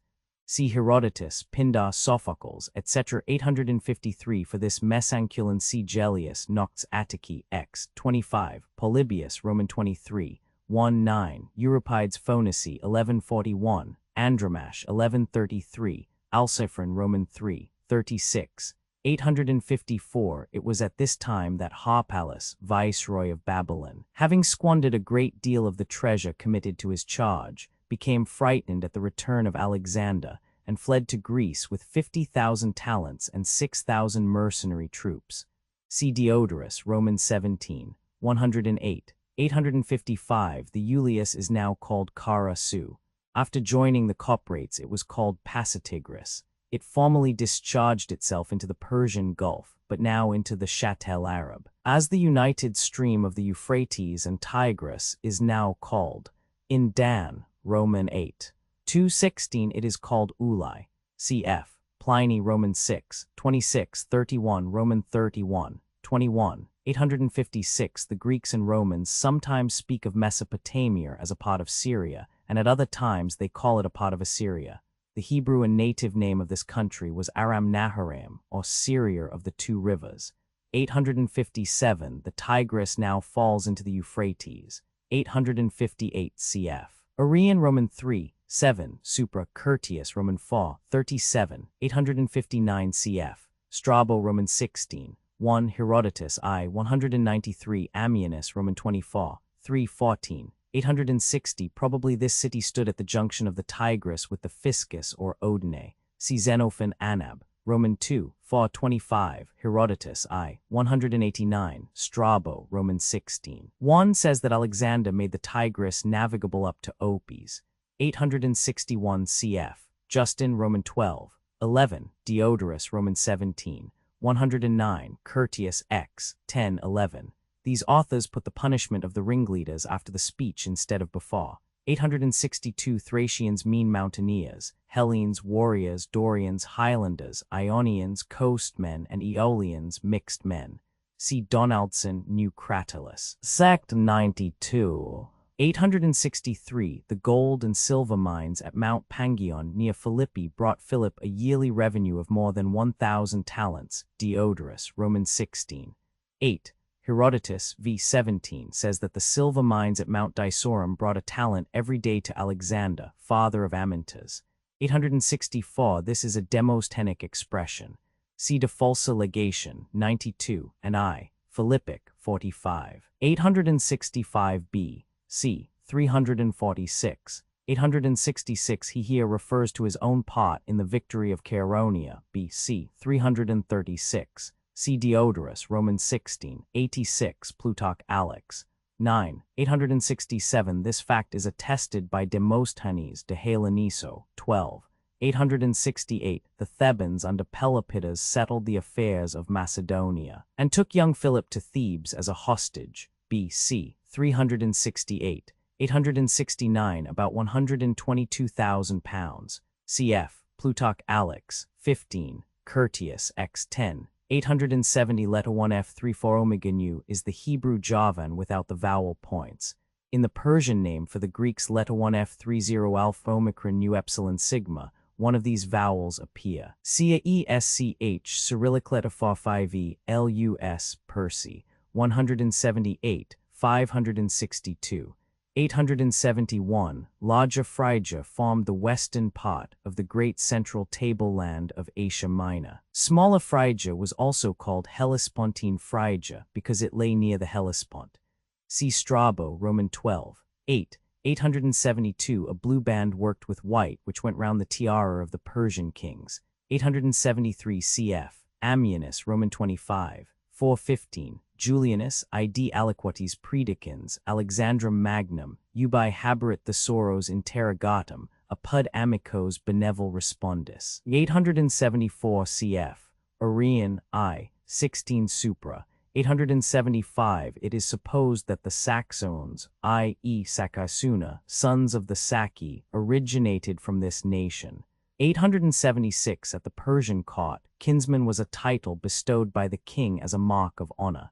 See Herodotus, Pindar, Sophocles, etc. 853 for this Mesanculon. See Gellius, Noctes Attici, X. 25, Polybius, Roman 23, 1-9, Euripides Phoenici, 1141, Andromache, 1133, Alciphron, Roman 3, 36. 854 It was at this time that Harpalus, viceroy of Babylon, having squandered a great deal of the treasure committed to his charge, became frightened at the return of Alexander, and fled to Greece with 50,000 talents and 6,000 mercenary troops. See Diodorus, Roman 17, 108. 855 The Iulius is now called Kara Su. After joining the Coprates it was called Pasitigris. It formally discharged itself into the Persian Gulf, but now into the Châtel Arab, as the united stream of the Euphrates and Tigris is now called. In Dan, Roman 8. 216 it is called Ulai. Cf. Pliny, Roman 6, 26, 31, Roman 31, 21. 856 The Greeks and Romans sometimes speak of Mesopotamia as a part of Syria, and at other times they call it a part of Assyria. The Hebrew and native name of this country was Aram Naharaim, or Syria of the Two Rivers. 857, the Tigris now falls into the Euphrates. 858 cf. Arrian Roman 3, 7, Supra Curtius Roman 4, 37, 859 cf. Strabo Roman 16, 1 Herodotus I 193 Ammianus Roman 24, 314, 860 Probably this city stood at the junction of the Tigris with the Fiscus or Odine. See Xenophon Anab, Roman 2, 425, Herodotus I, 189, Strabo, Roman 16. 1 says that Alexander made the Tigris navigable up to Opis. 861 cf. Justin, Roman 12, 11, Diodorus, Roman 17, 109, Curtius X, 10, 11. These authors put the punishment of the ringleaders after the speech instead of before. 862 Thracians mean mountaineers, Hellenes warriors, Dorians highlanders, Ionians coastmen, and Aeolians mixed men. See Donaldson, New Cratylus. Sect 92. 863 The gold and silver mines at Mount Pangion near Philippi brought Philip a yearly revenue of more than 1,000 talents. Diodorus, Roman 16. 8. Herodotus v. 17 says that the silver mines at Mount Disorum brought a talent every day to Alexander, father of Amyntas. 864 This is a Demosthenic expression. See De Falsa Legation, 92, and I. Philippic, 45. 865b. C. 346. 866 He here refers to his own part in the victory of Chaeronea, B.C. 336. See Diodorus, Roman 16, 86, Plutarch Alex. 9. 867 This fact is attested by Demosthenes de Heleniso, 12. 868 The Thebans under Pelopidas settled the affairs of Macedonia, and took young Philip to Thebes as a hostage, B.C. 368. 869 About 122,000 pounds. Cf. Plutarch Alex, 15, Curtius X 10. 870 Letter 1F34 Omega Nu is the Hebrew Javan without the vowel points. In the Persian name for the Greeks Letter 1F30 Alpha Omicron Nu Epsilon Sigma, one of these vowels appear. Cia ESCH Cyrillic Letter 45E LUS Percy, 178, 562. 871, Larger Phrygia formed the western part of the great central tableland of Asia Minor. Smaller Phrygia was also called Hellespontine Phrygia because it lay near the Hellespont. See Strabo, Roman 12, 8. 872, a blue band worked with white which went round the tiara of the Persian kings. 873 cf. Ammianus, Roman 25, 415. Julianus, id aliquotes predicans, Alexandrum magnum, ubi haberit thesauros interrogatum, apud amicos benevol respondis. 874 cf. Arrian, I, 16 supra. 875 It is supposed that the Saxones, i.e. Sakasuna, sons of the Saki, originated from this nation. 876 At the Persian court, kinsman was a title bestowed by the king as a mark of honor.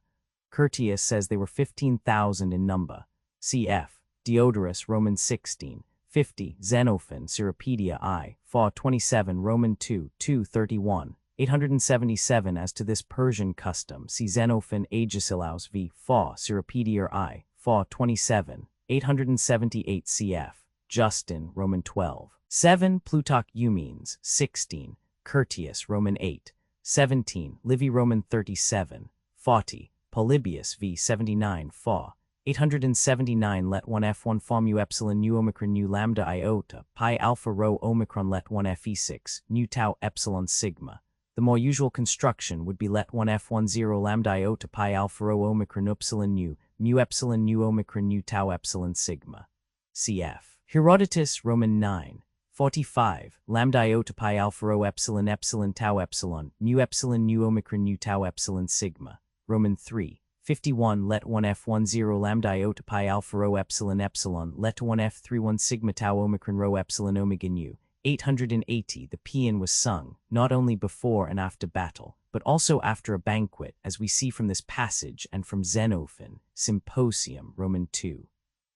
Curtius says they were 15,000 in number. Cf. Diodorus, Roman 16, 50, Xenophon, Cyropedia I, 427, Roman 2, 231, 877 As to this Persian custom, see Xenophon Agesilaus v. 4, Cyropedia I, 427, 878 cf. Justin, Roman 12, 7, Plutarch Eumenes, 16, Curtius, Roman 8, 17, Livy, Roman 37, 40, Polybius v. 79 4, 879 Let 1 F1 form U epsilon nu omicron nu lambda iota, pi alpha rho omicron let 1 Fe6, nu tau epsilon sigma. The more usual construction would be let 1 F10 lambda iota pi alpha rho omicron upsilon nu, mu epsilon nu omicron nu tau epsilon sigma. Cf. Herodotus, Roman 9, 45, lambda iota pi alpha rho epsilon epsilon tau epsilon, mu epsilon nu omicron nu tau epsilon sigma. Roman 3, 51 Let 1 F10 lambda iota pi alpha rho epsilon epsilon, let 1 F31 sigma tau omicron rho epsilon omega nu. 880 The paean was sung, not only before and after battle, but also after a banquet, as we see from this passage and from Xenophon, Symposium, Roman 2.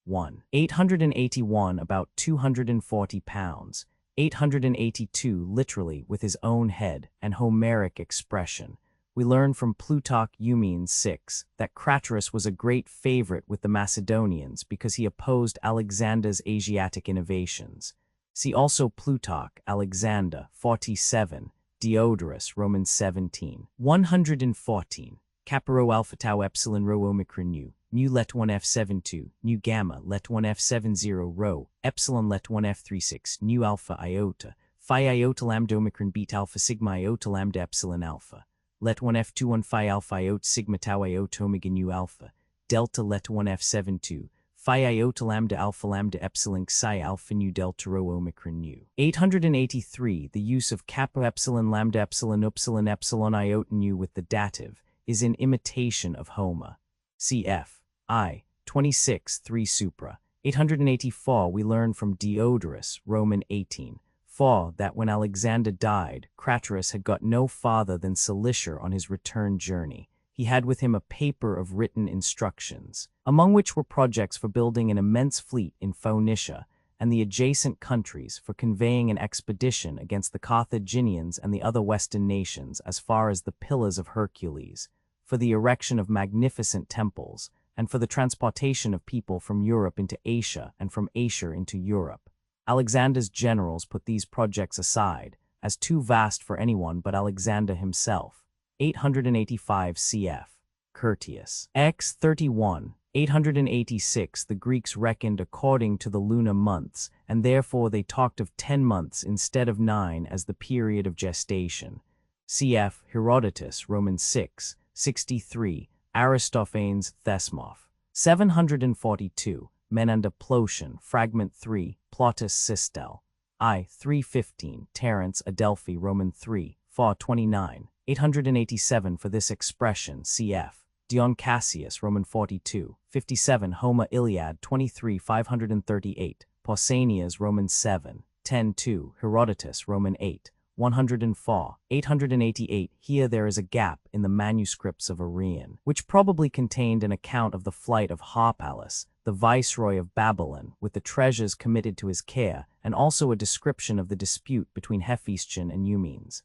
1. 881 About 240 pounds. 882 literally with his own head and Homeric expression. We learn from Plutarch Eumenes 6 that Craterus was a great favorite with the Macedonians because he opposed Alexander's Asiatic innovations. See also Plutarch, Alexander, 47, Diodorus, Romans 17. 114. Kappa rho alpha tau epsilon rho omicron nu let 1 f72, nu gamma let 1 f70 rho, epsilon let 1 f36, nu alpha iota, phi iota lambda omicron beta alpha sigma iota lambda epsilon alpha. Let 1 f21 phi alpha iota sigma tau iota omega nu alpha, delta let 1 f72, phi iota lambda epsilon psi alpha nu delta rho omicron nu. 883. The use of kappa epsilon lambda epsilon iota nu with the dative is in imitation of Homer. Cf. I. 26, 3 supra. 884. We learn from Diodorus, Roman 18. 4. That when Alexander died, Craterus had got no farther than Cilicia on his return journey. He had with him a paper of written instructions, among which were projects for building an immense fleet in Phoenicia and the adjacent countries, for conveying an expedition against the Carthaginians and the other Western nations as far as the Pillars of Hercules, for the erection of magnificent temples, and for the transportation of people from Europe into Asia and from Asia into Europe. Alexander's generals put these projects aside, as too vast for anyone but Alexander himself. 885 cf. Curtius. X 31. 886. The Greeks reckoned according to the lunar months, and therefore they talked of 10 months instead of 9 as the period of gestation. Cf. Herodotus, Romans 6, 63, Aristophanes, Thesmoph. 742. Menander Plotian, Fragment 3, Plautus Sistel. I. 315, Terence, Adelphi, Roman 3, 429. 887 for this expression, cf. Dion Cassius, Roman 42, 57, Homer Iliad 23, 538, Pausanias, Roman 7, 10-2, Herodotus, Roman 8, 104, 888. Here there is a gap in the manuscripts of Arrian, which probably contained an account of the flight of Harpalus, the viceroy of Babylon, with the treasures committed to his care, and also a description of the dispute between Hephaestion and Eumenes.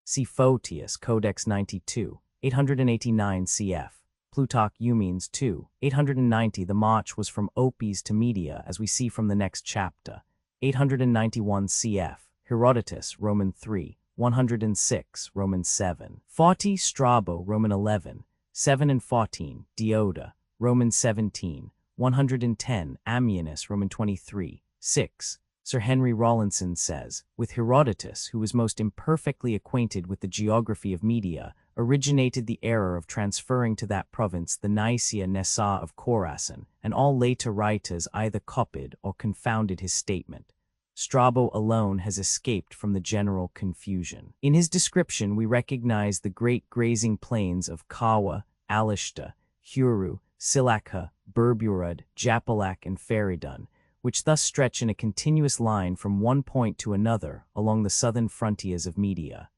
See Photius, Codex 92, 889 cf. Plutarch Eumenes 2, 890. The march was from Opis to Media, as we see from the next chapter. 891 cf. Herodotus, Roman 3, 106, Roman 7. 40 Strabo, Roman 11, 7 and 14. Dioda, Roman 17, 110. Ammianus, Roman 23, 6. Sir Henry Rawlinson says, with Herodotus, who was most imperfectly acquainted with the geography of Media, originated the error of transferring to that province the Nicaea Nessa of Khorasan, and all later writers either copied or confounded his statement. Strabo alone has escaped from the general confusion. In his description we recognize the great grazing plains of Kawa, Alishta, Huru, Silakha, Berburud, Japalak, and Feridun, which thus stretch in a continuous line from one point to another along the southern frontiers of Media.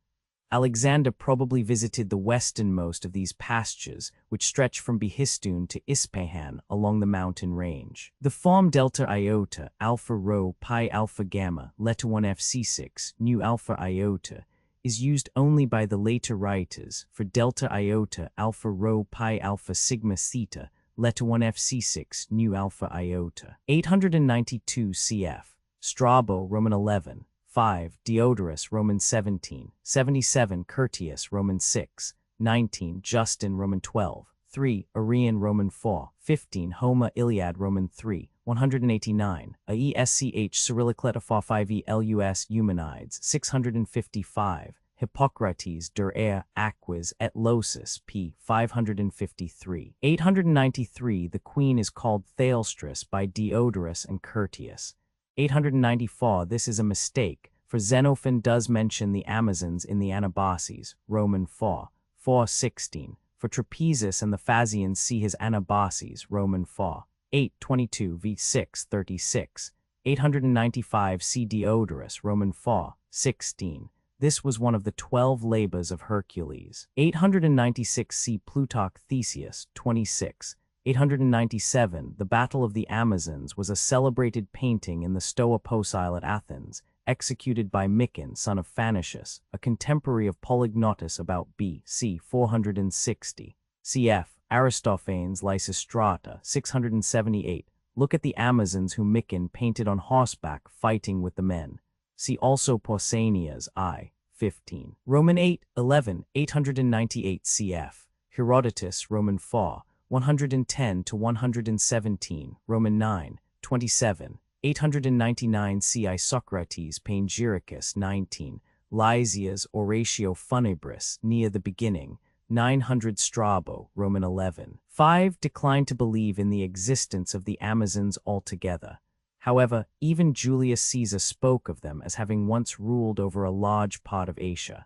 Alexander probably visited the westernmost of these pastures, which stretch from Behistun to Ispahan along the mountain range. The form delta iota, alpha rho pi alpha gamma, leta 1 fc6, nu alpha iota, is used only by the later writers for delta iota, alpha rho pi alpha sigma theta, leta 1 fc6, nu alpha iota. 892 cf. Strabo, Roman 11. 5. Diodorus, Roman 17, 77. Curtius, Roman 6, 19. Justin, Roman 12, 3. Arrian, Roman 4, 15. Homer Iliad, Roman 3, 189. Aesch Cyrillic Letter 5 Lus Eumenides, 655. Hippocrates der Aquis et Losis, p. 553. 893. The queen is called Thalestris by Diodorus and Curtius. 894. This is a mistake, for Xenophon does mention the Amazons in the Anabasis, Roman 4, 416. For Trapezus and the Phasians see his Anabasis, Roman 4, 822 v. 636. 895. See Diodorus, Roman 4, 16. This was one of the 12 labors of Hercules. 896. See Plutarch Theseus, 26. 897. The Battle of the Amazons was a celebrated painting in the Stoa Posile at Athens, executed by Micon, son of Phanicius, a contemporary of Polygnotus about B.C. 460. Cf. Aristophanes Lysistrata, 678. Look at the Amazons whom Micon painted on horseback fighting with the men. See also Pausanias I. 15. Roman 8, 11, 898 cf. Herodotus, Roman 4, 110 to 117, Roman 9, 27, 899 ci Socrates Panegyricus 19, Lysias Oratio Funebris, near the beginning, 900 Strabo, Roman 11. 5 declined to believe in the existence of the Amazons altogether. However, even Julius Caesar spoke of them as having once ruled over a large part of Asia.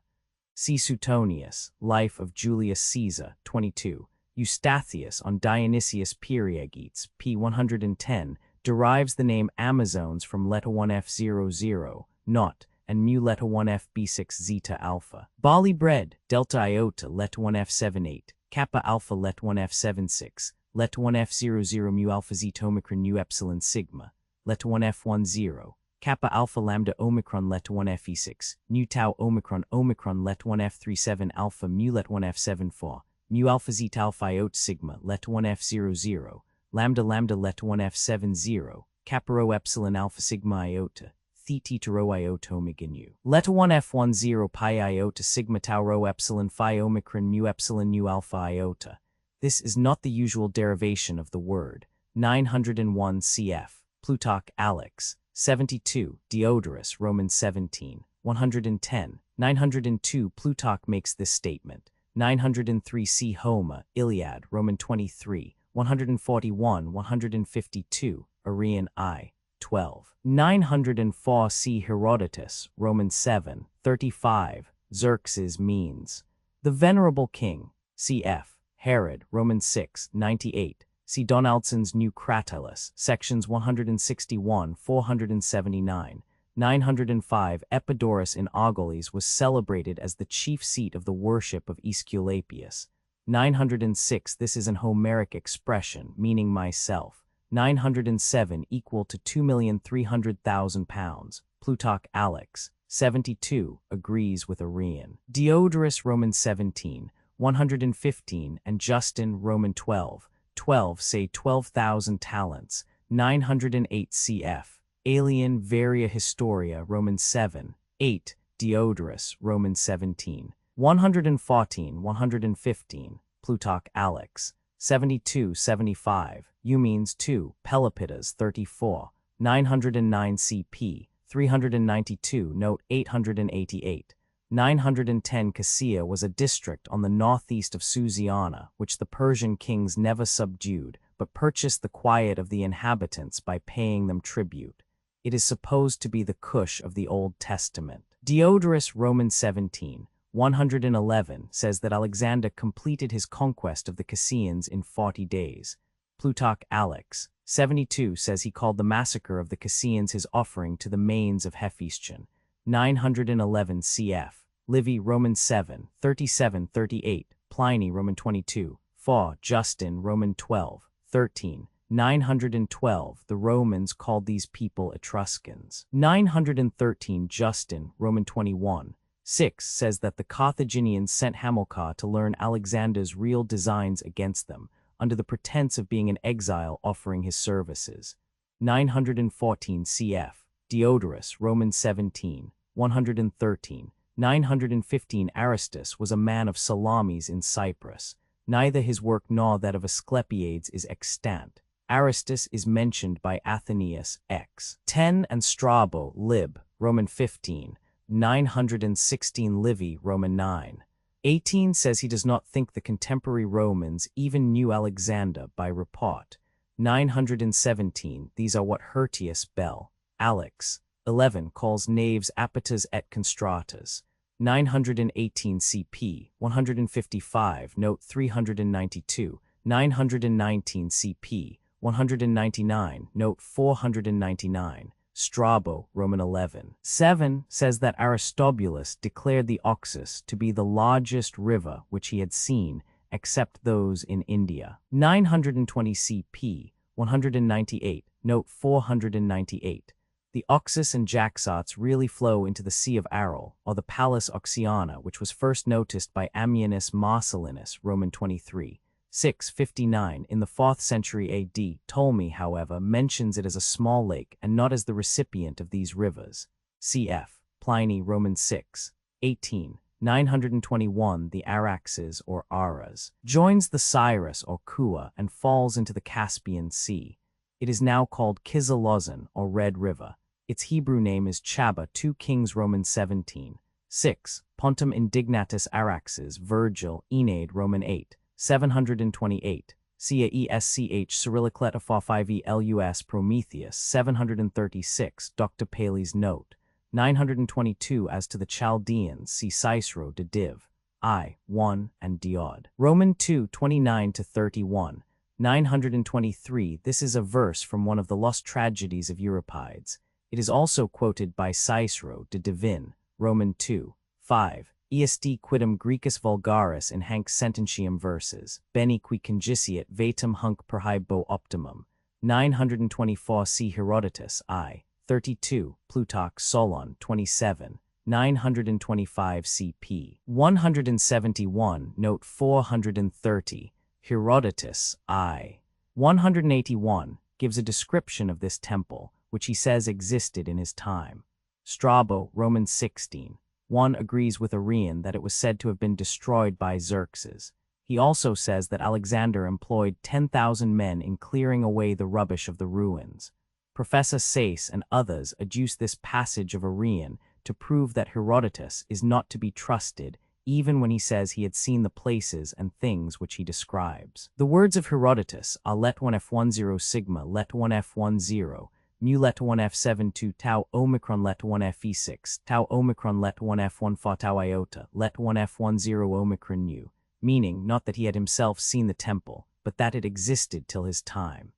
See Suetonius, Life of Julius Caesar, 22. Eustathius on Dionysius Periegetes, p. 110, derives the name Amazones from letter 1F00, not, and mu letter 1F B6 zeta alpha. Barley bread, delta iota letter 1F78, kappa alpha letter 1F76, letter 1F00 mu alpha zeta omicron nu epsilon sigma. Letter 1F10, kappa alpha lambda omicron letter 1Fe6, nu tau omicron letter 1F37 alpha mu letter 1F74, mu alpha zeta alpha iota sigma letter 1F00, lambda letter 1F70, kappa rho epsilon alpha sigma iota, theta rho iota omega nu. Letter 1F10 pi iota sigma tau rho epsilon phi omicron mu epsilon nu alpha iota. This is not the usual derivation of the word. 901 cf. Plutarch Alex, 72, Diodorus, Roman 17, 110, 902 Plutarch makes this statement, 903 see Homer, Iliad, Roman 23, 141, 152, Arrian I, 12, 904 see Herodotus, Roman 7, 35, Xerxes means. The Venerable King, cf. Herod, Roman 6, 98, see Donaldson's New Cratylus, sections 161, 479, 905. Epidaurus in Argolis was celebrated as the chief seat of the worship of Aesculapius. 906. This is an Homeric expression, meaning myself. 907 equal to 2,300,000 pounds. Plutarch Alex, 72, agrees with Arrian. Diodorus, Roman 17, 115, and Justin, Roman 12, 12 say 12,000 talents, 908 cf. Alien Varia Historia, Roman 7, 8, Diodorus, Roman 17, 114, 115, Plutarch Alex, 72, 75, Eumenes 2, Pelopidas 34, 909 cp, 392, note 888. 910 Cassia was a district on the northeast of Susiana, which the Persian kings never subdued, but purchased the quiet of the inhabitants by paying them tribute. It is supposed to be the Cush of the Old Testament. Diodorus, Roman 17, 111, says that Alexander completed his conquest of the Cassians in 40 days. Plutarch Alex, 72, says he called the massacre of the Cassians his offering to the manes of Hephaestion. 911 cf. Livy, Roman 7, 37, 38, Pliny, Roman 22, 4, Justin, Roman 12, 13, 912, the Romans called these people Etruscans. 913, Justin, Roman 21, 6, says that the Carthaginians sent Hamilcar to learn Alexander's real designs against them, under the pretense of being an exile offering his services. 914 cf. Diodorus, Roman 17, 113, 915 Aristus was a man of Salamis in Cyprus. Neither his work nor that of Asclepiades is extant. Aristus is mentioned by Athenaeus x. 10 and Strabo, lib. Roman 15, 916 Livy, Roman 9. 18 says he does not think the contemporary Romans even knew Alexander by report. 917, these are what Hirtius Bell, Alex, 11 calls knaves apatas et constratas. 918 cp. 155, note 392, 919 cp. 199, note 499, Strabo, Roman 11. 7 says that Aristobulus declared the Oxus to be the largest river which he had seen, except those in India. 920 cp. 198, note 498. The Oxus and Jaxartes really flow into the Sea of Aral, or the Palus Oxiana, which was first noticed by Ammianus Marcellinus, Roman 23. 659 in the 4th century AD. Ptolemy, however, mentions it as a small lake and not as the recipient of these rivers. Cf. Pliny, Roman 6. 18. 921 The Araxes or Aras joins the Cyrus or Kua and falls into the Caspian Sea. It is now called Kizilozan or Red River. Its Hebrew name is Chaba, 2 Kings, Roman 17. 6. Pontum Indignatus Araxes, Virgil, Aeneid, Roman 8. 728. Cia Esch Cyrillic Letter 5 Lus Prometheus 736. Dr. Paley's note 922. As to the Chaldeans, see Cicero de Div. I. 1 and Diod. Roman 2 29-31. 923. This is a verse from one of the lost tragedies of Euripides. It is also quoted by Cicero de Divin. Roman 2. 5. Est quidem Graecus vulgaris in hanc sententiam verses, bene qui congiceat vetum hunc per hybo optimum. 924. See Herodotus I. 32, Plutarch Solon 27, 925 CP. 171, note 430, Herodotus I. 181, gives a description of this temple, which he says existed in his time. Strabo, Roman 16. 1 agrees with Arrian that it was said to have been destroyed by Xerxes. He also says that Alexander employed 10,000 men in clearing away the rubbish of the ruins. Professor Sayce and others adduce this passage of Arrian to prove that Herodotus is not to be trusted, even when he says he had seen the places and things which he describes. The words of Herodotus are let 1f10 sigma, let 1f10, mu let 1f72 tau omicron let 1f6 tau omicron let 1f14 tau iota let 1f10 omicron nu, meaning not that he had himself seen the temple, but that it existed till his time.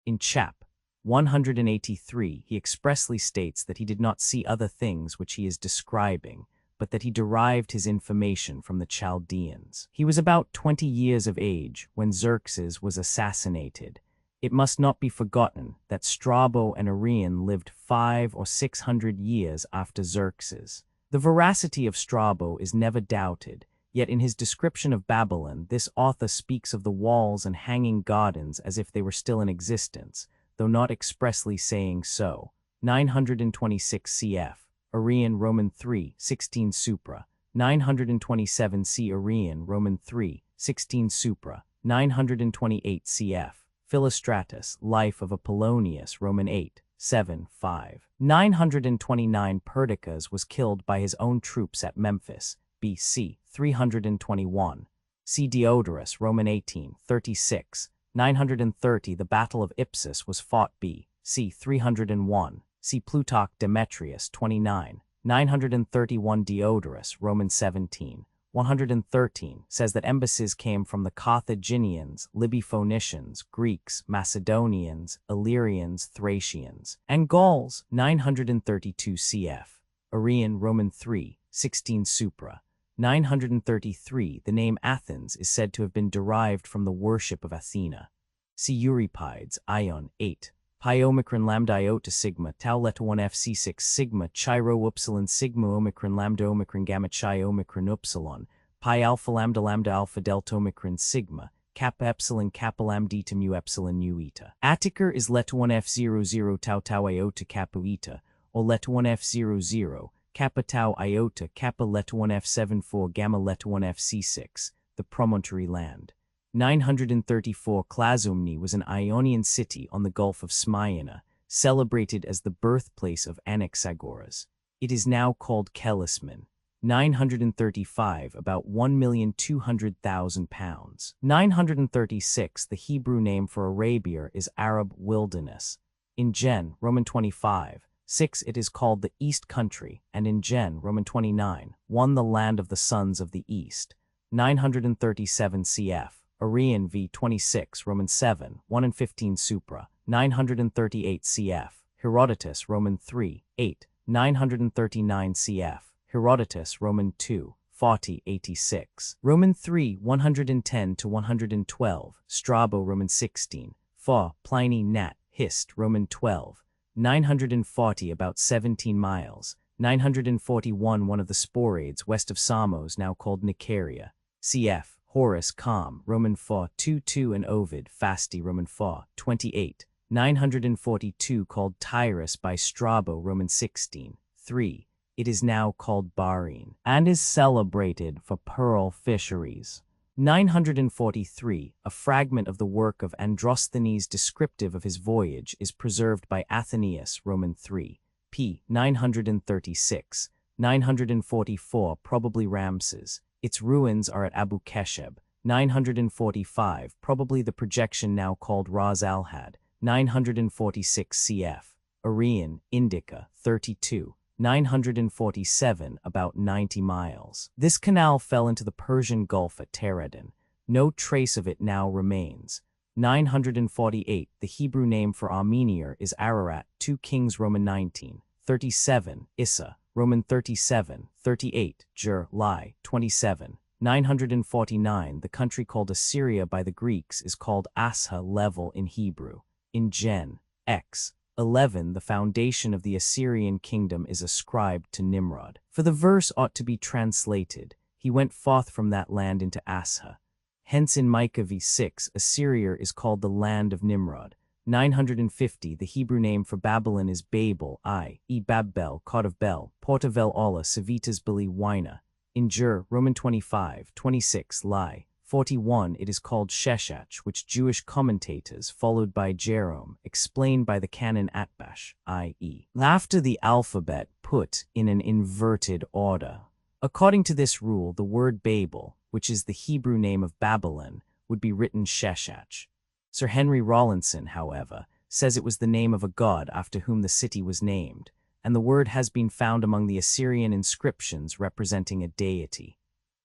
In chap. 183, he expressly states that he did not see other things which he is describing, but that he derived his information from the Chaldeans. He was about 20 years of age when Xerxes was assassinated. It must not be forgotten that Strabo and Arrian lived 500 or 600 years after Xerxes. The veracity of Strabo is never doubted, yet in his description of Babylon, this author speaks of the walls and hanging gardens as if they were still in existence, though not expressly saying so. 926 cf. Arrian, Roman 3, 16 supra. 927 c. Arrian, Roman 3, 16 supra. 928 cf. Philostratus, Life of Apollonius, Roman 8, 7, 5. 929 Perdiccas was killed by his own troops at Memphis, B.C. 321. C. Diodorus, Roman 18, 36. 930 The Battle of Ipsus was fought B.C. 301. See Plutarch Demetrius 29. 931 Diodorus, Roman 17. 113 says that embassies came from the Carthaginians, Libyphonicians, Greeks, Macedonians, Illyrians, Thracians, and Gauls. 932 cf. Arrian, Roman 3, 16 supra. 933 The name Athens is said to have been derived from the worship of Athena. See Euripides, Ion 8. Pi omicron lambda iota sigma tau leta 1f6 sigma chiro upsilon sigma omicron lambda omicron gamma chi omicron upsilon pi alpha alpha delta omicron sigma kappa epsilon kappa lambda eta mu epsilon nu eta. Atticer is leta 1f00 tau tau iota kappa eta or leta 1f00 kappa tau iota kappa leta 1f74 gamma leta 1f6, the promontory land. 934 Clazomni was an Ionian city on the Gulf of Smyrna, celebrated as the birthplace of Anaxagoras. It is now called Kelismon. 935 About 1,200,000 pounds. 936 The Hebrew name for Arabia is Arab wilderness. In Gen, Roman 25, 6 it is called the East Country, and in Gen, Roman 29, 1 the land of the sons of the East. 937 cf. Arrian v. 26, Roman 7, 1 and 15 supra. 938 cf. Herodotus, Roman 3, 8. 939 cf. Herodotus, Roman 2, 40, 86. Roman 3, 110-112. Strabo, Roman 16. 4. Pliny Nat. Hist. Roman 12. 940 about 17 miles, 941 one of the sporades west of Samos now called Nicaria, cf. Horace, Com, Roman 4, 2 and Ovid, Fasti, Roman 4, 28, 942 called Tyrus by Strabo, Roman 16, 3. It is now called Bahrain, and is celebrated for pearl fisheries. 943, a fragment of the work of Androsthenes descriptive of his voyage is preserved by Athenaeus, Roman 3, p. 936, 944 probably Ramses. Its ruins are at Abu Kesheb. 945, probably the projection now called Ras al-Had. 946 cf. Arrian, Indica, 32. 947, about 90 miles. This canal fell into the Persian Gulf at Teredin. No trace of it now remains. 948, the Hebrew name for Armenier is Ararat, 2 Kings, Roman 19, 37, Issa, Roman 37, 38, Jur, Lai, 27. 949, the country called Assyria by the Greeks is called Asha level in Hebrew. In Gen. X. 11, the foundation of the Assyrian kingdom is ascribed to Nimrod. For the verse ought to be translated, he went forth from that land into Asha. Hence in Micah v6, Assyria is called the land of Nimrod. 950, the Hebrew name for Babylon is Babel, i.e. Babbel, Cod of Bel, Portavel Ola, Civitas Bili Wina. In Jur, Roman 25, 26, Lai. 41, it is called Sheshach, which Jewish commentators, followed by Jerome, explain by the canon Atbash, i.e. after the alphabet put in an inverted order. According to this rule, the word Babel, which is the Hebrew name of Babylon, would be written Sheshach. Sir Henry Rawlinson, however, says it was the name of a god after whom the city was named, and the word has been found among the Assyrian inscriptions representing a deity.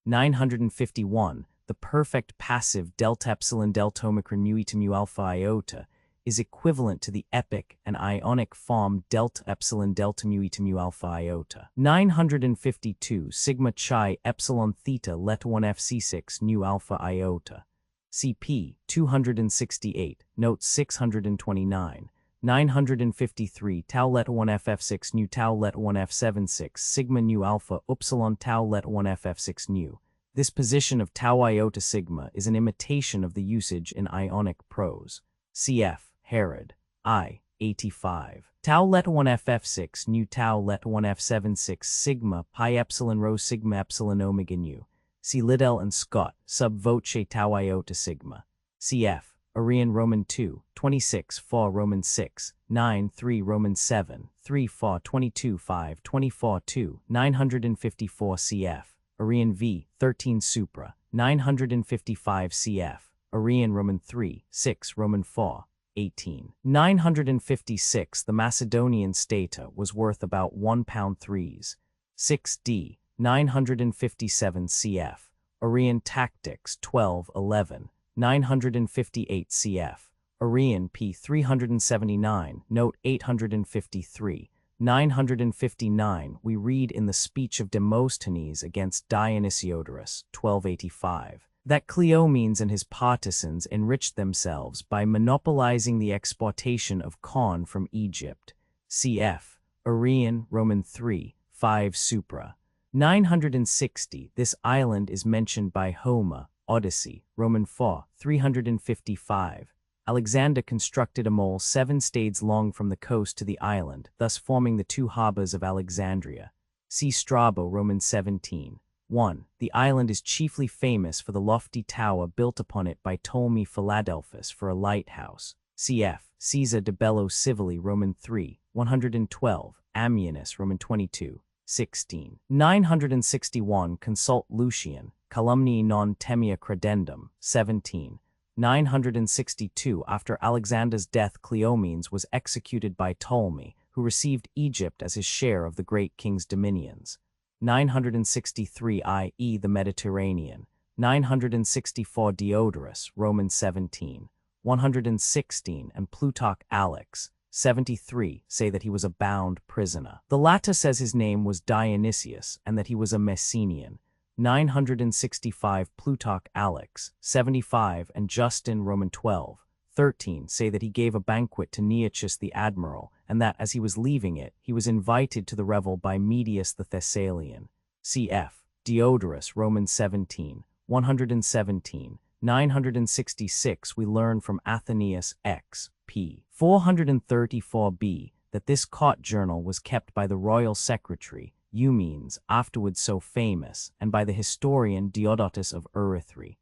951, the perfect passive delta epsilon delta omicron mu eta mu alpha iota is equivalent to the epic and ionic form delta epsilon delta mu eta mu alpha iota. 952, sigma chi epsilon theta leta 1 fc6 nu alpha iota. CP 268, note 629. 953, tau leta 1 ff6 nu tau leta 1 f76 sigma nu alpha upsilon tau leta 1 ff6 nu. This position of tau iota sigma is an imitation of the usage in Ionic prose. Cf. Herod, I. 85. Tau leta 1 ff6 nu tau leta 1 f76 sigma pi epsilon rho sigma epsilon omega nu. See Liddell and Scott, sub voce tau iota sigma. Cf. Arrian Roman 2, 26 4 Roman 6, 9 3 Roman 7, 3 4 22 5 24 2, 954 cf. Arrian v. 13 Supra, 955 cf. Arrian Roman 3, 6 Roman 4, 18. 956 the Macedonian stata was worth about £1 6d, 957 cf. Arrian Tactics 1211, 958 cf. Arrian p. 379, note 853. 959 we read in the speech of Demosthenes against Dionysiodorus, 1285, that Cleomenes and his partisans enriched themselves by monopolizing the exportation of corn from Egypt. Cf. Arrian, Roman 3, 5 Supra. 960 this island is mentioned by Homer, Odyssey, Roman 4, 355. Alexander constructed a mole 7 stades long from the coast to the island, thus forming the 2 harbors of Alexandria. See Strabo, Roman 17. 1. The island is chiefly famous for the lofty tower built upon it by Ptolemy Philadelphus for a lighthouse. Cf. Caesar de Bello Civili, Roman 3, 112, Ammianus, Roman 22, 16. 961 consult Lucian, Calumniae non temia credendum, 17. 962 after Alexander's death Cleomenes was executed by Ptolemy, who received Egypt as his share of the great king's dominions. 963 i.e. the Mediterranean. 964 Diodorus, Roman 17. 116 and Plutarch Alex, 73, say that he was a bound prisoner. The latter says his name was Dionysius and that he was a Messenian. 965 Plutarch Alex, 75 and Justin, Roman 12, 13 say that he gave a banquet to Nearchus the admiral and that, as he was leaving it, he was invited to the revel by Medius the Thessalian. Cf. Diodorus, Romans 17, 117, 966. We learn from Athenaeus X. p. 434b that this court journal was kept by the royal secretary, Eumenes, afterwards so famous, and by the historian Diodotus of Erythri.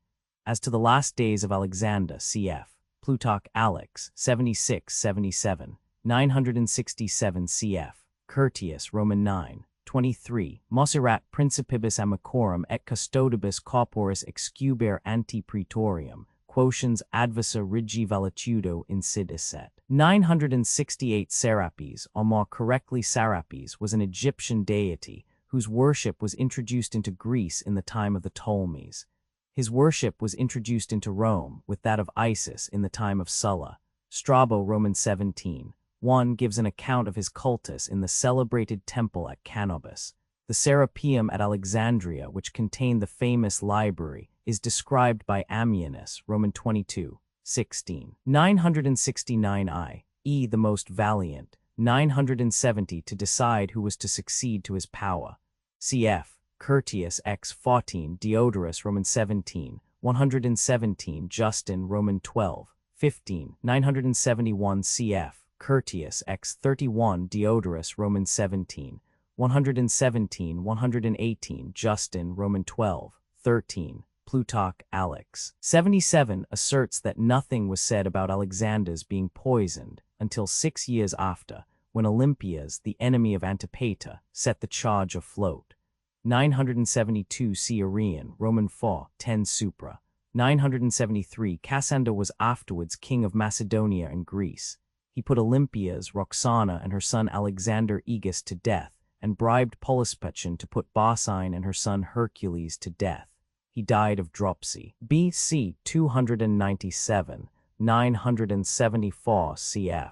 As to the last days of Alexander, cf. Plutarch Alex, 76-77, 967 cf. Curtius, Roman 9, 23, Moserat principibus amicorum et custodibus corporis excubere ante praetorium, quotiens adversa rigi valitudo insidisset. 968 Serapis, or more correctly Sarapis, was an Egyptian deity whose worship was introduced into Greece in the time of the Ptolemies. His worship was introduced into Rome with that of Isis in the time of Sulla. Strabo, Roman 17, 1 gives an account of his cultus in the celebrated temple at Canobus. The Serapeum at Alexandria, which contained the famous library, is described by Ammianus, Roman 22, 16. 969 i.e. the most valiant, 970 to decide who was to succeed to his power. Cf. Curtius X 14, Diodorus, Roman 17, 117, Justin, Roman 12, 15, 971 cf. Curtius X 31, Diodorus, Roman 17, 117, 118, Justin, Roman 12, 13, Plutarch Alex 77 asserts that nothing was said about Alexander's being poisoned until 6 years after, when Olympias, the enemy of Antipater, set the charge afloat. 972 see Arrian, Roman 4, 10 supra. 973 Cassander was afterwards king of Macedonia and Greece. He put Olympias, Roxana, and her son Alexander Aegus to death, and bribed Polyspechen to put Barsine and her son Hercules to death. He died of dropsy. B.C. 297, 974 cf.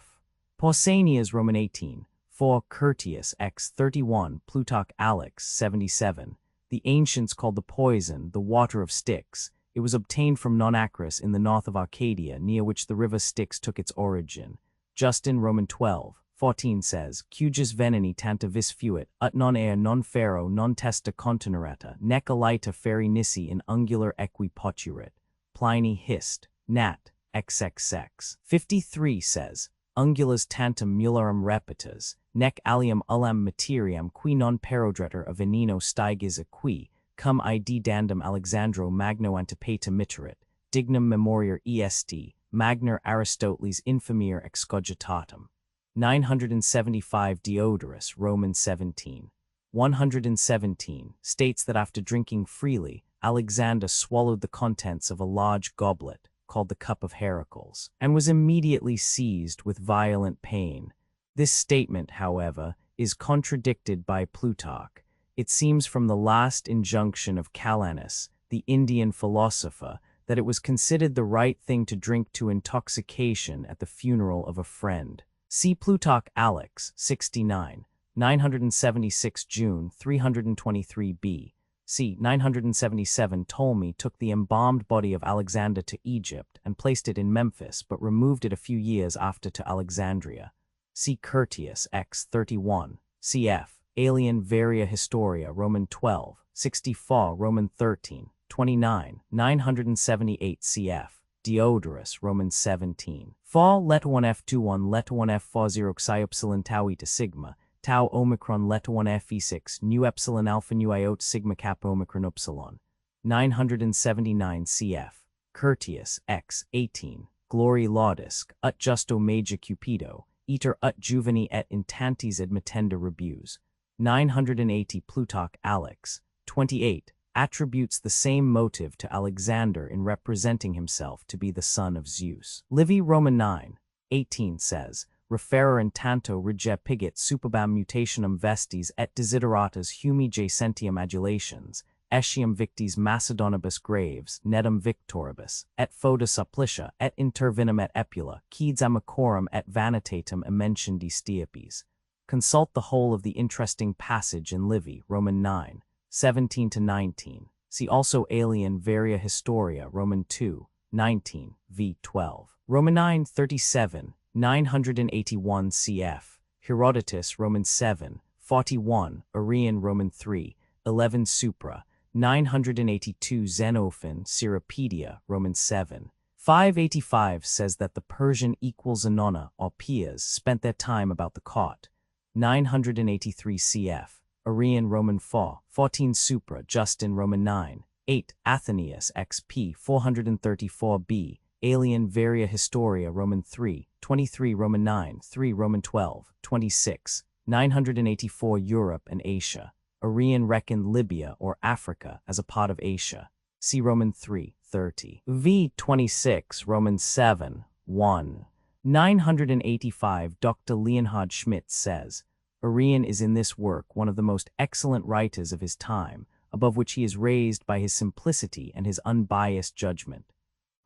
Pausanias, Roman 18, 4 Curtius X 31, Plutarch Alex 77. The ancients called the poison the water of Styx. It was obtained from Nonacris in the north of Arcadia, near which the river Styx took its origin. Justin, Roman 12, 14 says, Cujus veneni tanta vis fuit, ut non aer non ferro non testa continerata, nec alita feri nisi in ungular equi poturit. Pliny Hist. Nat. XXX. 53 says, Ungulas tantum mularum repetas, nec alium ulam materiam qui non perodretur a veneno stigis equi, cum id dandum Alexandro magno antipata mitterit, dignum memoriar est, magner Aristoteles infamir excogitatum. 975 Diodorus, Roman 17, 117, states that after drinking freely, Alexander swallowed the contents of a large goblet, called the Cup of Heracles, and was immediately seized with violent pain. This statement, however, is contradicted by Plutarch. It seems from the last injunction of Calanus, the Indian philosopher, that it was considered the right thing to drink to intoxication at the funeral of a friend. See Plutarch Alex 69, 976 June 323b. C. 977 Ptolemy took the embalmed body of Alexander to Egypt and placed it in Memphis, but removed it a few years after to Alexandria. See Curtius X 31, cf. Alien Varia Historia, Roman 12, 64, Roman 13, 29, 978 cf. Diodorus, Roman 17. Fall leta 1 F21 leta 1 F40 xi epsilon tau eta sigma, tau omicron leta 1 Fe6 nu epsilon alpha nu iota sigma kappa omicron upsilon. 979 cf. Curtius X 18. Glory laudisc, ut justo major cupido, iter ut juveni et intantes admittenda rebus. 980 Plutarch Alex 28. Attributes the same motive to Alexander in representing himself to be the son of Zeus. Livy, Roman 9, 18 says, Referer in tanto rege pigit supabam mutationum vestis et desideratas humi jacentium adulations, etiam victis Macedonibus graves, nedum victoribus, et foda supplicia, et intervinum et epula, quids amicorum et vanitatum ementiondi stiapes. Consult the whole of the interesting passage in Livy, Roman 9, 17-19. See also Alien Varia Historia, Roman 2, 19, v. 12. Roman 9, 37, 981 cf. Herodotus, Roman 7, 41, Arrian, Roman 3, 11 Supra, 982 Xenophon, Cyropedia, Roman 7. 585 says that the Persian equals Anona, or peers, spent their time about the court. 983 cf. Arrian, Roman 4, 14 Supra, Justin, Roman 9, 8, Athenaeus, XP, 434b, Alien Varia Historia, Roman 3, 23 Roman 9, 3 Roman 12, 26, 984 Europe and Asia. Arrian reckoned Libya or Africa as a part of Asia. See Roman 3, 30. v. 26, Roman 7, 1. 985 Dr. Leonhard Schmidt says, Arrian is in this work one of the most excellent writers of his time, above which he is raised by his simplicity and his unbiased judgment.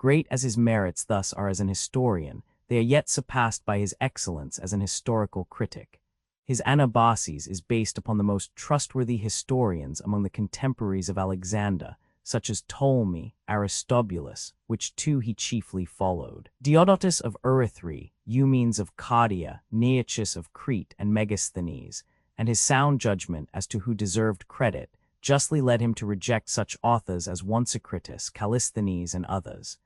Great as his merits thus are as an historian, they are yet surpassed by his excellence as an historical critic. His Anabasis is based upon the most trustworthy historians among the contemporaries of Alexander, such as Ptolemy, Aristobulus, which two he chiefly followed. Diodotus of Erythrae, Eumenes of Cardia, Nearchus of Crete, and Megasthenes, and his sound judgment as to who deserved credit, justly led him to reject such authors as Onesicritus, Callisthenes, and others.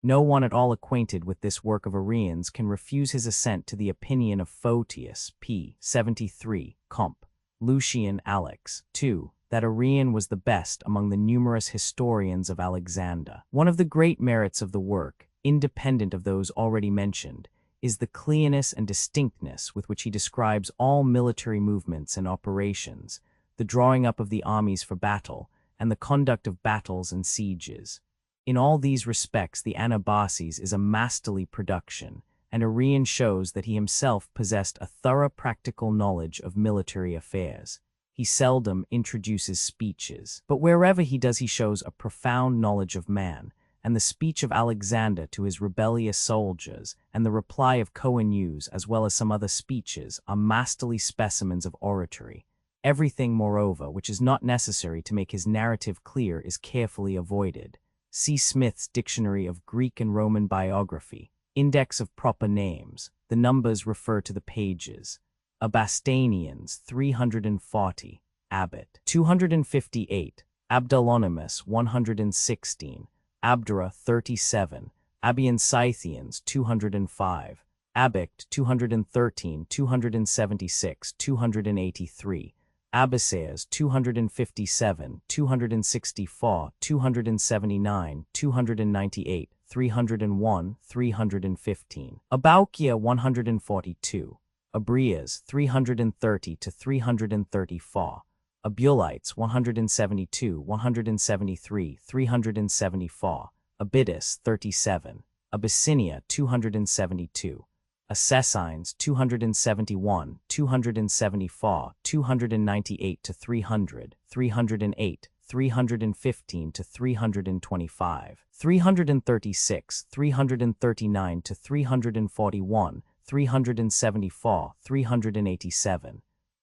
No one at all acquainted with this work of Arrian's can refuse his assent to the opinion of Photius, p. 73, Comp. Lucian, Alex. 2. That Arrian was the best among the numerous historians of Alexander. One of the great merits of the work, independent of those already mentioned, is the clearness and distinctness with which he describes all military movements and operations, the drawing up of the armies for battle, and the conduct of battles and sieges. In all these respects, the Anabasis is a masterly production, and Arrian shows that he himself possessed a thorough practical knowledge of military affairs. He seldom introduces speeches, but wherever he does he shows a profound knowledge of man, and the speech of Alexander to his rebellious soldiers and the reply of Coenus, as well as some other speeches, are masterly specimens of oratory. Everything, moreover, which is not necessary to make his narrative clear is carefully avoided. See Smith's Dictionary of Greek and Roman Biography, Index of Proper Names. The numbers refer to the pages. Abastanians 340, Abbot 258, Abdalonymus 116, Abdera 37, Abian Scythians 205, Abict 213, 276, 283, Abbasares 257, 264, 279, 298, 301, 315. Abaukia 142. Abrias 330 to 334. Abulites 172, 173, 374. Abydos 37. Abyssinia 272. Assassines 271, 274, 298 to 300, 308, 315 to 325, 336, 339 to 341, 374, 387.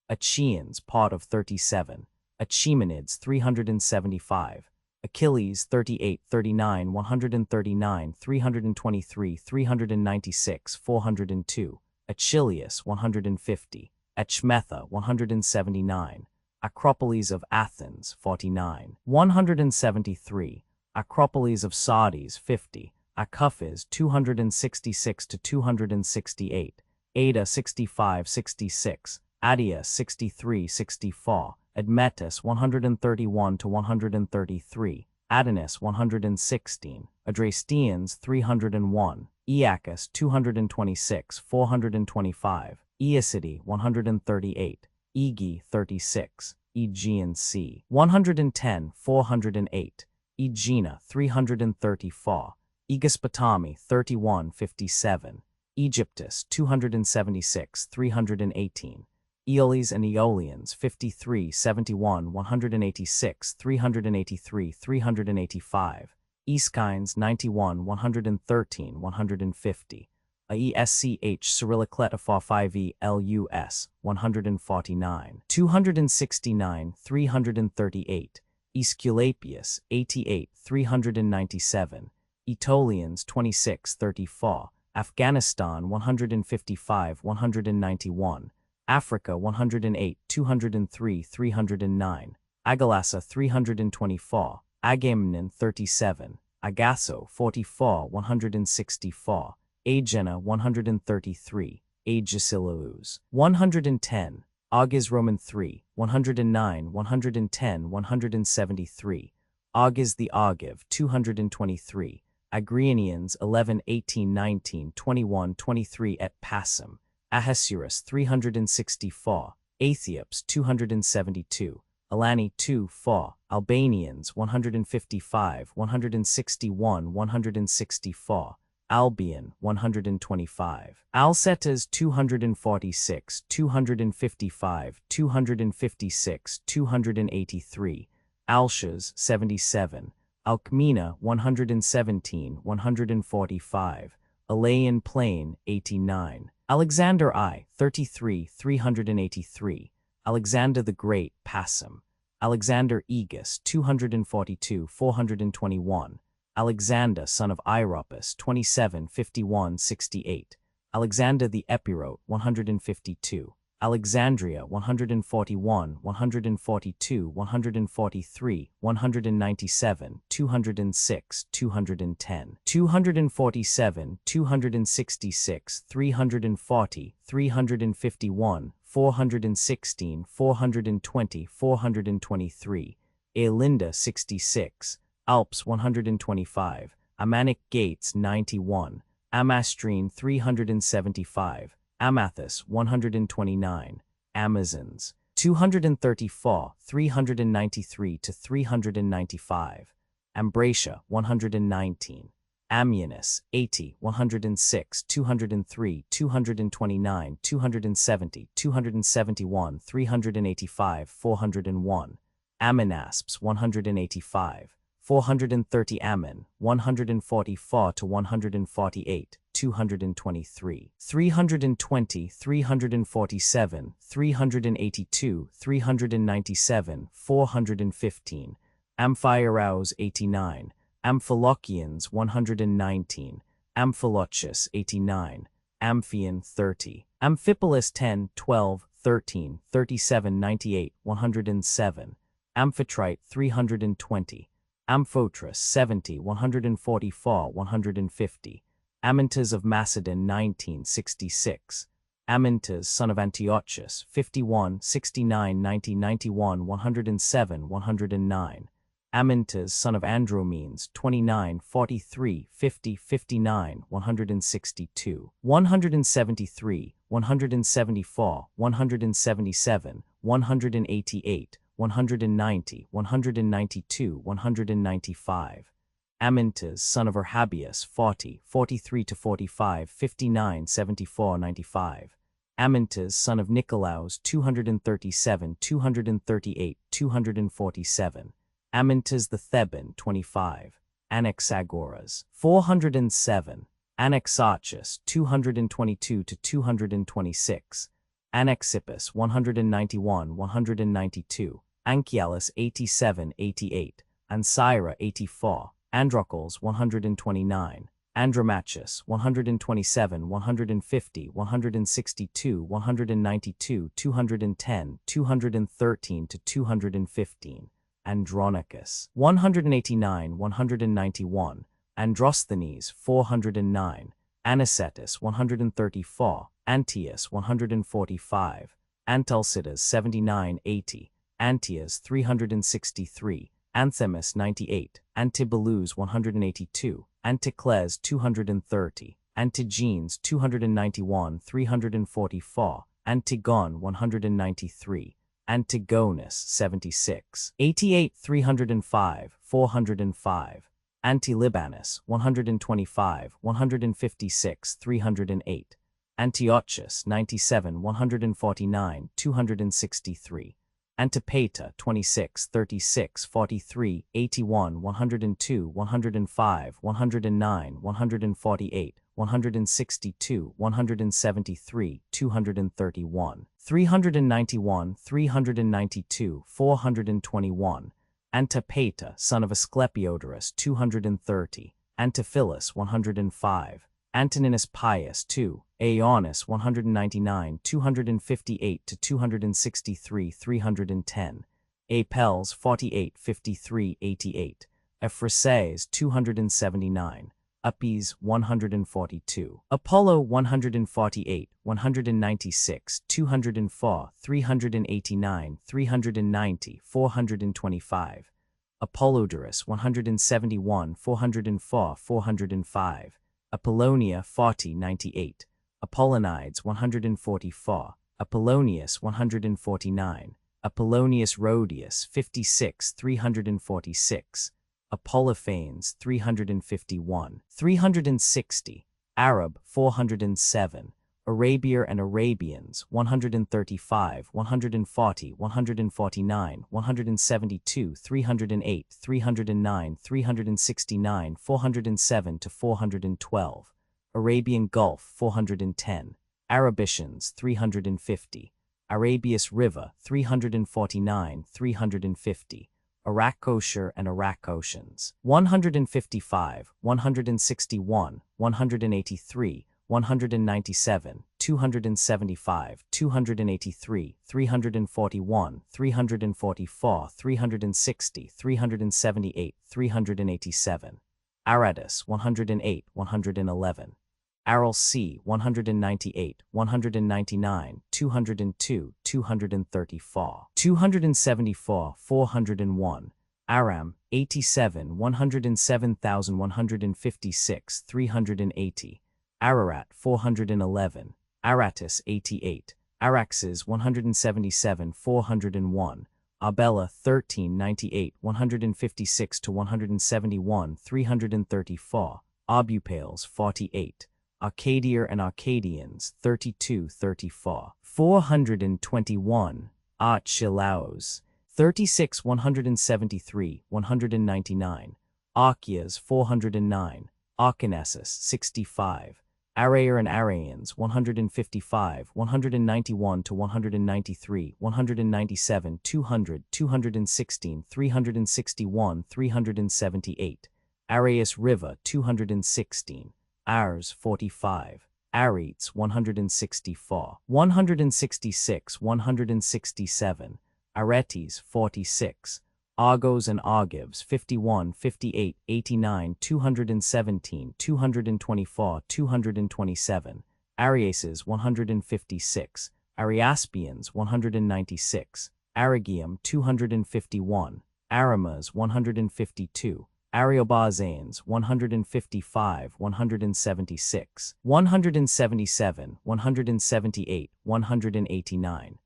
Achaeans, part of 37. Achaemenids 375. Achilles 38, 39, 139, 323, 396, 402. Achilles 150. Echmetha 179. Acropolis of Athens 49. 173. Acropolis of Sardis 50. Acuphis 266 to 268. Ada 65, 66. Adia 63, 64. Admetus 131 to 133, Adonis 116, Adrastians 301, Aeacus 226, 425, Aeacidi 138, Egi 36, Aegean Sea 110, 408, Aegina 334, Aegispotami 31, 57, Aegyptus 276, 318, Aeoles and Aeolians 53, 71, 186, 383, 385, Aeschines 91, 113, 150, Aesch Cyrillicletophor 5e Lus 149, 269, 338, Aesculapius 88, 397, Aetolians 26, 34, Afghanistan 155, 191, Africa 108, 203, 309. Agalassa 324. Agamemnon 37. Agasso 44, 164. Agena 133. Agesilaus 110. Augis Roman 3, 109, 110, 173. Augis the Augiv 223. Agrianians 11, 18, 19, 21, 23 et Passum. Ahasuerus 364. Aethiops 272. Alani 2, 4. Albanians 155, 161, 164. Albion 125. Alcetas 246, 255, 256, 283. Alshas 77. Alcmena 117, 145. Alaean Plain 89. Alexander I 33, 383. Alexander the Great Passum. Alexander Aegis 242, 421. Alexander son of Iropus 27, 51, 68. Alexander the Epirote 152. Alexandria 141, 142, 143, 197, 206, 210, 247, 266, 340, 351, 416, 420, 423. Aelinda 66. Alps 125. Amanic Gates 91. Amastrine 375. Amathus 129. Amazons 234, 393 to 395. Ambracia 119. Ammianus 80, 106, 203, 229, 270, 271, 385, 401. Ammonasps 185. 430 Ammon, 144 to 148, 223, 320, 347, 382, 397, 415, Amphiaraus 89, Amphilochians 119, Amphilochus 89, Amphion 30, Amphipolis 10, 12, 13, 37, 98, 107, Amphitrite 320, Amphotrus 70, 144, 150. Amyntas of Macedon 1966. Amyntas son of Antiochus 51, 69, 90, 91, 107, 109. Amyntas son of Andromenes 29, 43, 50, 59, 162. 173, 174, 177, 188. 190, 192, 195. Amyntas, son of Arhabius, 40, 43 to 45, 59, 74, 95. Amyntas, son of Nicolaus, 237, 238, 247. Amyntas the Theban, 25. Anaxagoras, 407. Anaxarchus, 222 to 226. Anaxippus 191, 192, Anchialus 87, 88, Ancyra 84, Androcles 129, Andromachus 127, 150, 162, 192, 210, 213 to 215, Andronicus 189, 191, Androsthenes 409, Anicetus 134, Antaeus 145, Antalcidas 79, 80, Antaeus 363, Anthemus 98, Antibelus 182, Anticles 230, Antigenes 291, 344, Antigone 193, Antigonus 76, 88, 305, 405. Antilibanus 125, 156, 308. Antiochus 97, 149, 263. Antipater 26, 36, 43, 81, 102, 105, 109, 148, 162, 173, 231. 391, 392, 421. Antipater, son of Asclepiodorus 230, Antiphilus 105, Antoninus Pius II, Arrianus 199 258 to 263 310, Apelles 48 53 88, Ephrases 279, Uppies 142, Apollo 148 196 204 389 390 425, Apollodorus 171 404 405, Apollonia 40 98, Apollonides 144, Apollonius 149, Apollonius Rhodius 56 346, Apollophanes 351, 360, Arab 407, Arabia and Arabians 135, 140, 149, 172, 308, 309, 369, 407 to 412, Arabian Gulf 410, Arabicians 350, Arabius River 349, 350, Aracosher and Aracosians 155, 161, 183, 197, 275, 283, 341, 344, 360, 378, 387, Aradus 108, 111, Aral C 198, 199, 202, 234, 274, 401, Aram 87, 107,156, 380, Ararat 411, Aratus 88, Araxes 177 401, Abella 1398 156 to 171 334, Obupales 48, Arcadia and Arcadians 32 34, 421, Archelaus 36 173 199, Archias 409, Arcanessus 65, Arair and Arians 155, 191 to 193, 197, 200, 216, 361, 378, Arius River 216, Ars 45, Aretes 164, 166, 167, Aretes 46, Argos and Argives 51, 58, 89, 217, 224, 227, Ariases 156, Ariaspians 196, Aragium 251, Aramas 152, Ariobarzanes 155, 176, 177, 178, 189,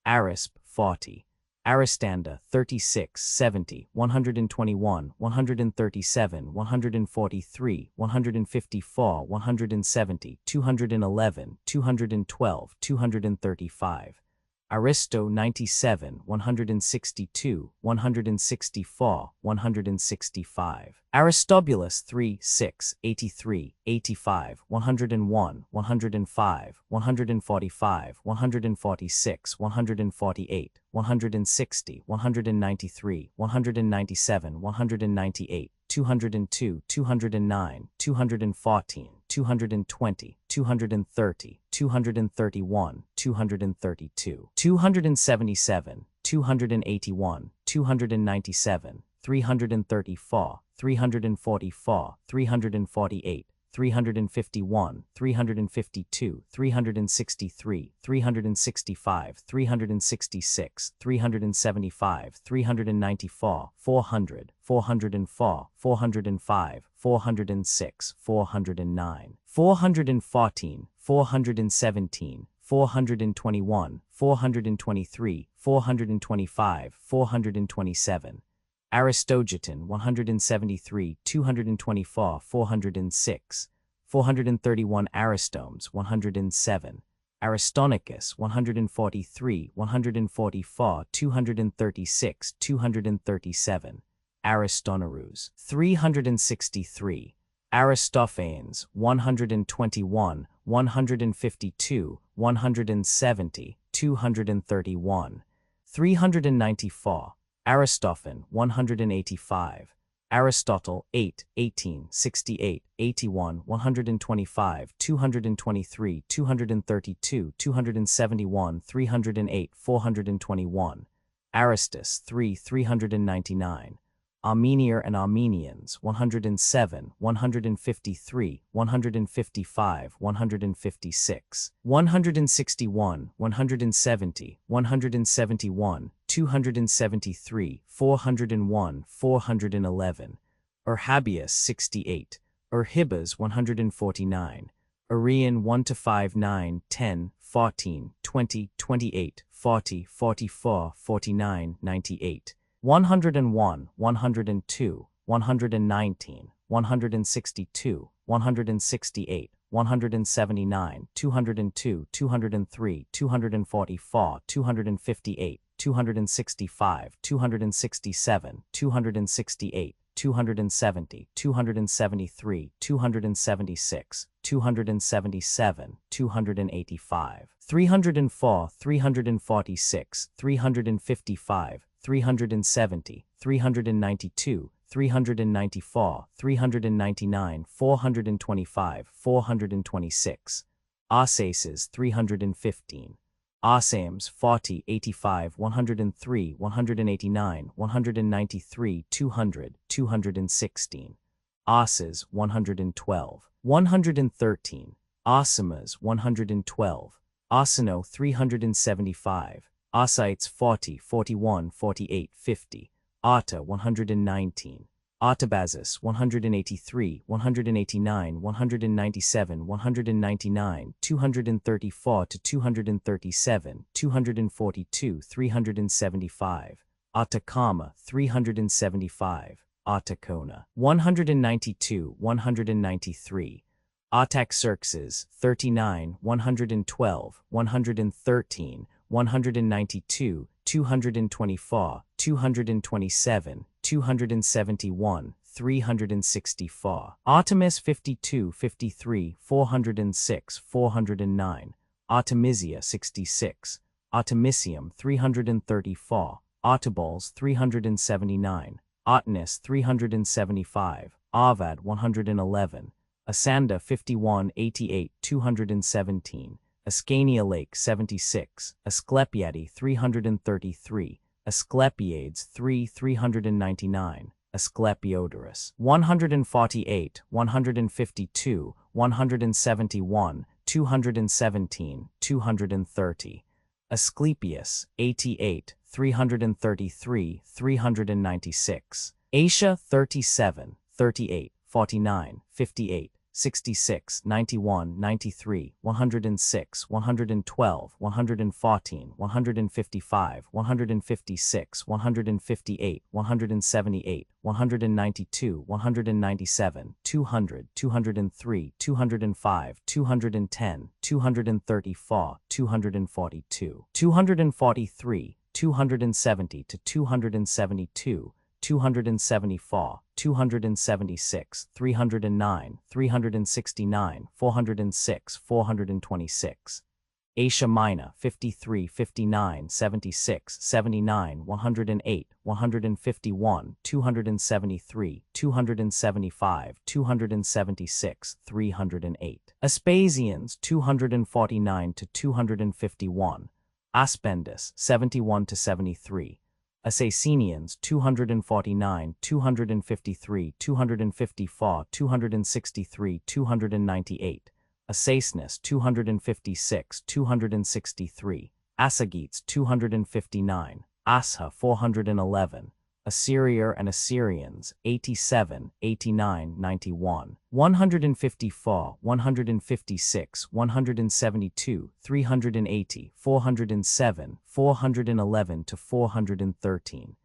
Arisp 40, Aristander 36, 70, 121, 137, 143, 154, 170, 211, 212, 235, Aristo 97, 162, 164, 165, Aristobulus 3, 6, 83, 85, 101, 105, 145, 146, 148, 160, 193, 197, 198, 202, 209, 214, 220, 230, 231, 232, 277, 281, 297, 334, 344, 348, 351, 352, 363, 365, 366, 375, 394, 400, 404, 405, 406, 409, 414, 417, 421, 423, 425, 427, Aristogiton 173, 224, 406, 431 Aristomes 107, Aristonicus 143, 144, 236, 237, Aristonorus 363, Aristophanes 121, 152, 170, 231, 394, Aristophane 185, Aristotle 8, 18, 68, 81, 125, 223, 232, 271, 308, 421. Aristus 3, 399. Armenier and Armenians 107, 153, 155, 156, 161, 170, 171, 273, 401, 411. Urhabius 68, Urhibas 149, Arrian 1-5, 9, 10, 14, 20, 28, 40, 44, 49, 98. 101, 102, 119, 162, 168, 179, 202, 203, 244, 258, 265, 267, 268, 270, 273, 276, 277, 285, 304, 346, 355, 370, 392, 394, 399, 425, 426. Arsaces 315. Arsames 40, 85, 103, 189, 193, 200, 216. Arses 112. 113. Arsamas 112. Arsino 375. Arsites 40, 41, 48, 50. Arta 119. Artabasis 183, 189, 197, 199, 234 to 237, 242, 375. Atacama 375. Atacona 192, 193. Artaxerxes 39, 112, 113, 192, 224, 227, 271, 364. Artemis 52, 53, 406, 409. Artemisia 66. Artemisium 334. Artaballs 379. Otnus 375. Avad 111. Asanda 51, 88, 217. Ascania Lake 76, Asclepiadae 333, Asclepiades 3, 399, Asclepiodorus 148, 152, 171, 217, 230, Asclepius 88, 333, 396, Asia 37, 38, 49, 58. 66, 91, 93, 106, 112, 114, 155, 156, 158, 178, 192, 197, 200, 203, 205, 210, 234, 242, 243, 270 to 272, 274, 276, 309, 369, 406, 426. Asia Minor 53, 59, 76, 79, 108, 151, 273, 275, 276, 308. Aspasians 249 to 251. Aspendus 71 to 73. Assassinians 249, 253, 254, 263, 298. Assacenus 256, 263. Assagites 259. Asha 411. Assyrier and Assyrians 87, 89, 91. 154, 156, 172, 380, 407, 411 to 413.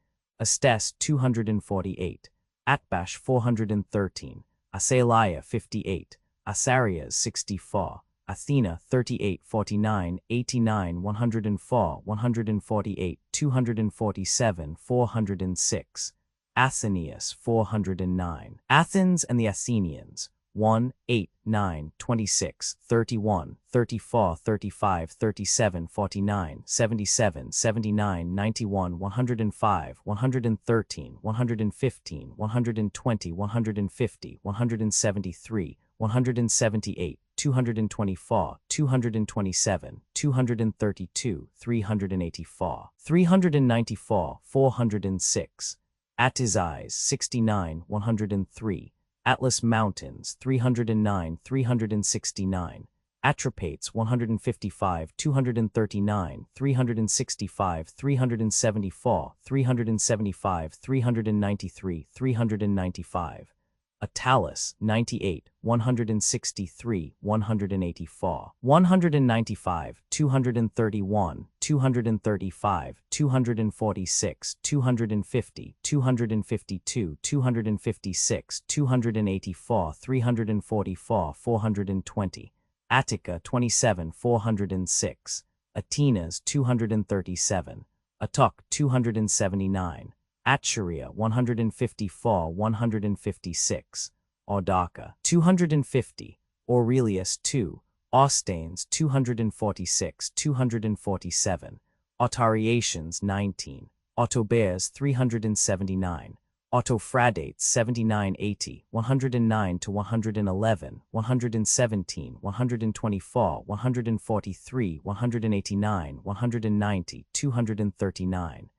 Astes 248. Atbash 413. Asaliah 58. Asarias 64. Athena 38, 49, 89, 104, 148, 247, 406. Athenius 409. Athens and the Athenians 1, 8, 9, 26, 31, 34, 35, 37, 49, 77, 79, 91, 105, 113, 115, 120, 150, 173, 178, 224, 227, 232, 384, 394, 406. Atizais 69, 103. Atlas Mountains 309, 369. Atropates 155, 239, 365, 374, 375, 393, 395. Attalus 98, 163, 184, 195, 231, 235, 246, 250, 252, 256, 284, 344, 420. Attica 27, 406. Atenas 237. Atok 279. Atcharia 154, 156. Audaca 250. Aurelius 2. Austanes 246, 247. Autariations 19. Autobears 379. Autophradates 79, 80, 109 to 111, 117, 124, 143, 189, 190, 239.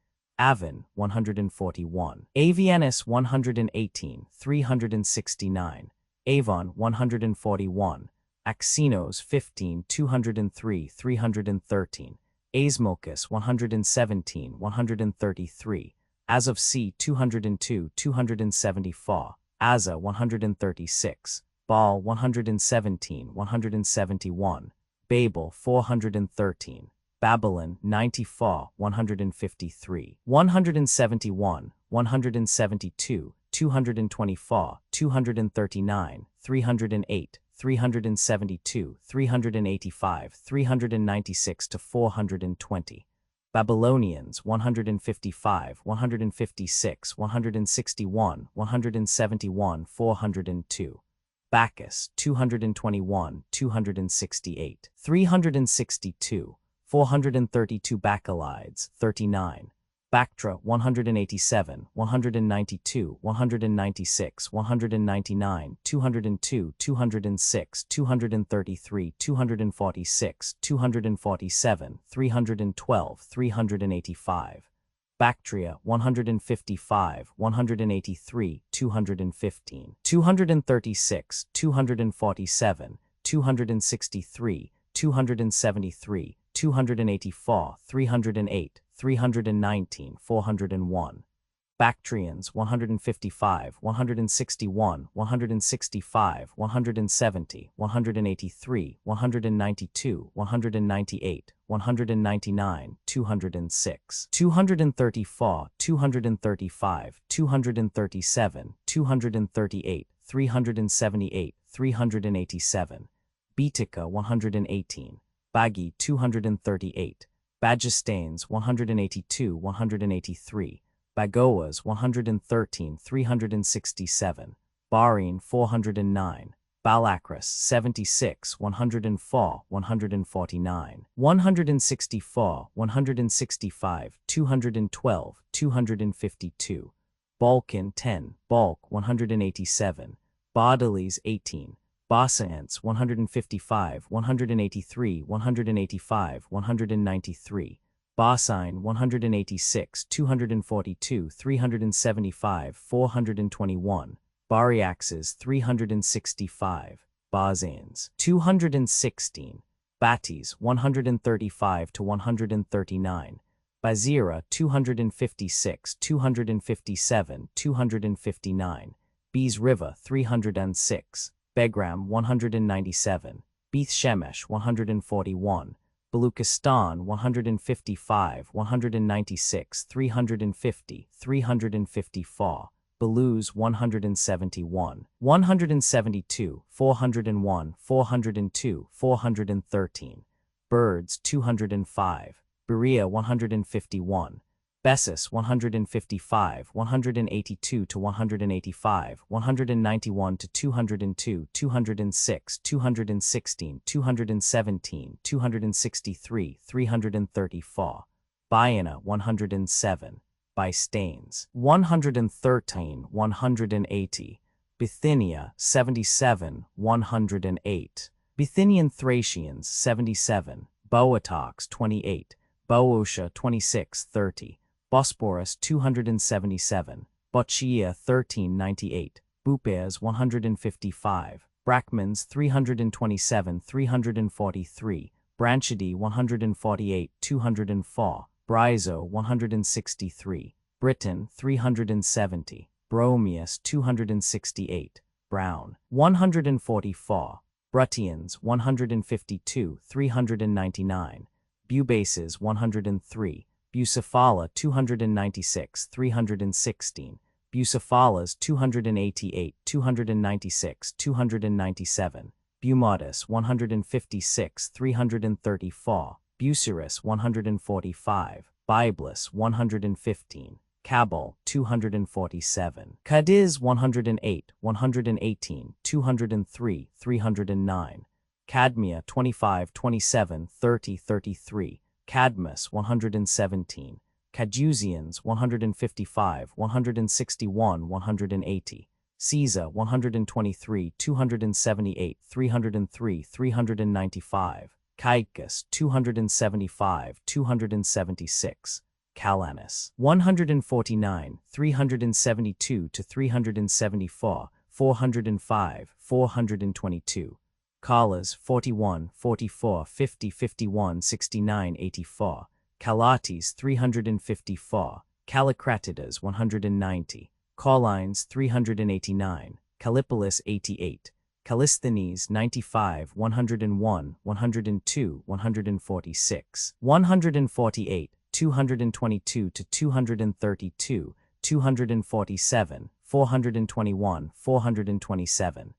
Avon 141. Avianus 118, 369. Avon 141. Axenos 15, 203, 313. Asmolcus 117, 133. As of C 202, 274. Asa 136. Baal 117, 171. Babel 413. Babylon 94, 153, 171, 172, 224, 239, 308, 372, 385, 396 to 420. Babylonians 155, 156, 161, 171, 402. Bacchus 221, 268, 362. 432 Bacchylides, 39. Bactra 187, 192, 196, 199, 202, 206, 233, 246, 247, 312, 385. Bactria 155, 183, 215, 236, 247, 263, 273, 284, 308, 319, 401. Bactrians 155, 161, 165, 170, 183, 192, 198, 199, 206, 234, 235, 237, 238, 378, 387. Baetica 118. Bagi 238, Bagistanes 182, 183, Bagoas 113, 367, Barine 409, Balacrus 76, 104, 149, 164, 165, 212, 252, Balkan 10, Balk 187, Baudeles 18, Basaants 155, 183, 185, 193. Basine 186, 242, 375, 421. Bariaxes 365. Bazanes 216. Batis 135 to 139. Bazira 256, 257, 259. Bees River 306. Begram 197, Beth Shemesh 141, Baluchistan 155, 196, 350, 354, Beluz 171, 172, 401, 402, 413, Birds 205, Berea 151, Bessus 155, 182 to 185, 191 to 202, 206, 216, 217, 263, 334. Biana 107. Bystains 113, 180. Bithynia 77, 108. Bithynian Thracians 77. Boetox 28. Boeotia 26, 30. Bosporus 277, Bochia 1398, Bupes 155, Brachmans 327, 343, Branchidae 148, 204, Bryzo 163, Britain 370, Bromius 268, Brown 144, Bruttians 152, 399, Bubaces 103, Bucephala 296, 316, Bucephalas 288, 296, 297, Bumodus 156, 334, Bucerus 145, Biblis 115, Cabal 247, Cadiz 108, 118, 203, 309, Cadmia 25, 27, 30, 33, Cadmus 117, Cadusians 155, 161, 180, Caesar 123, 278, 303, 395, Caicus 275, 276, Calanus 149, 372 to 374, 405, 422. Callas 41, 44, 50, 51, 69, 84, Calates 354, Callicratidas 190, Collines 389, Callipolis 88, Callisthenes 95, 101, 102, 146, 148, 222 to 232, 247, 421, 427.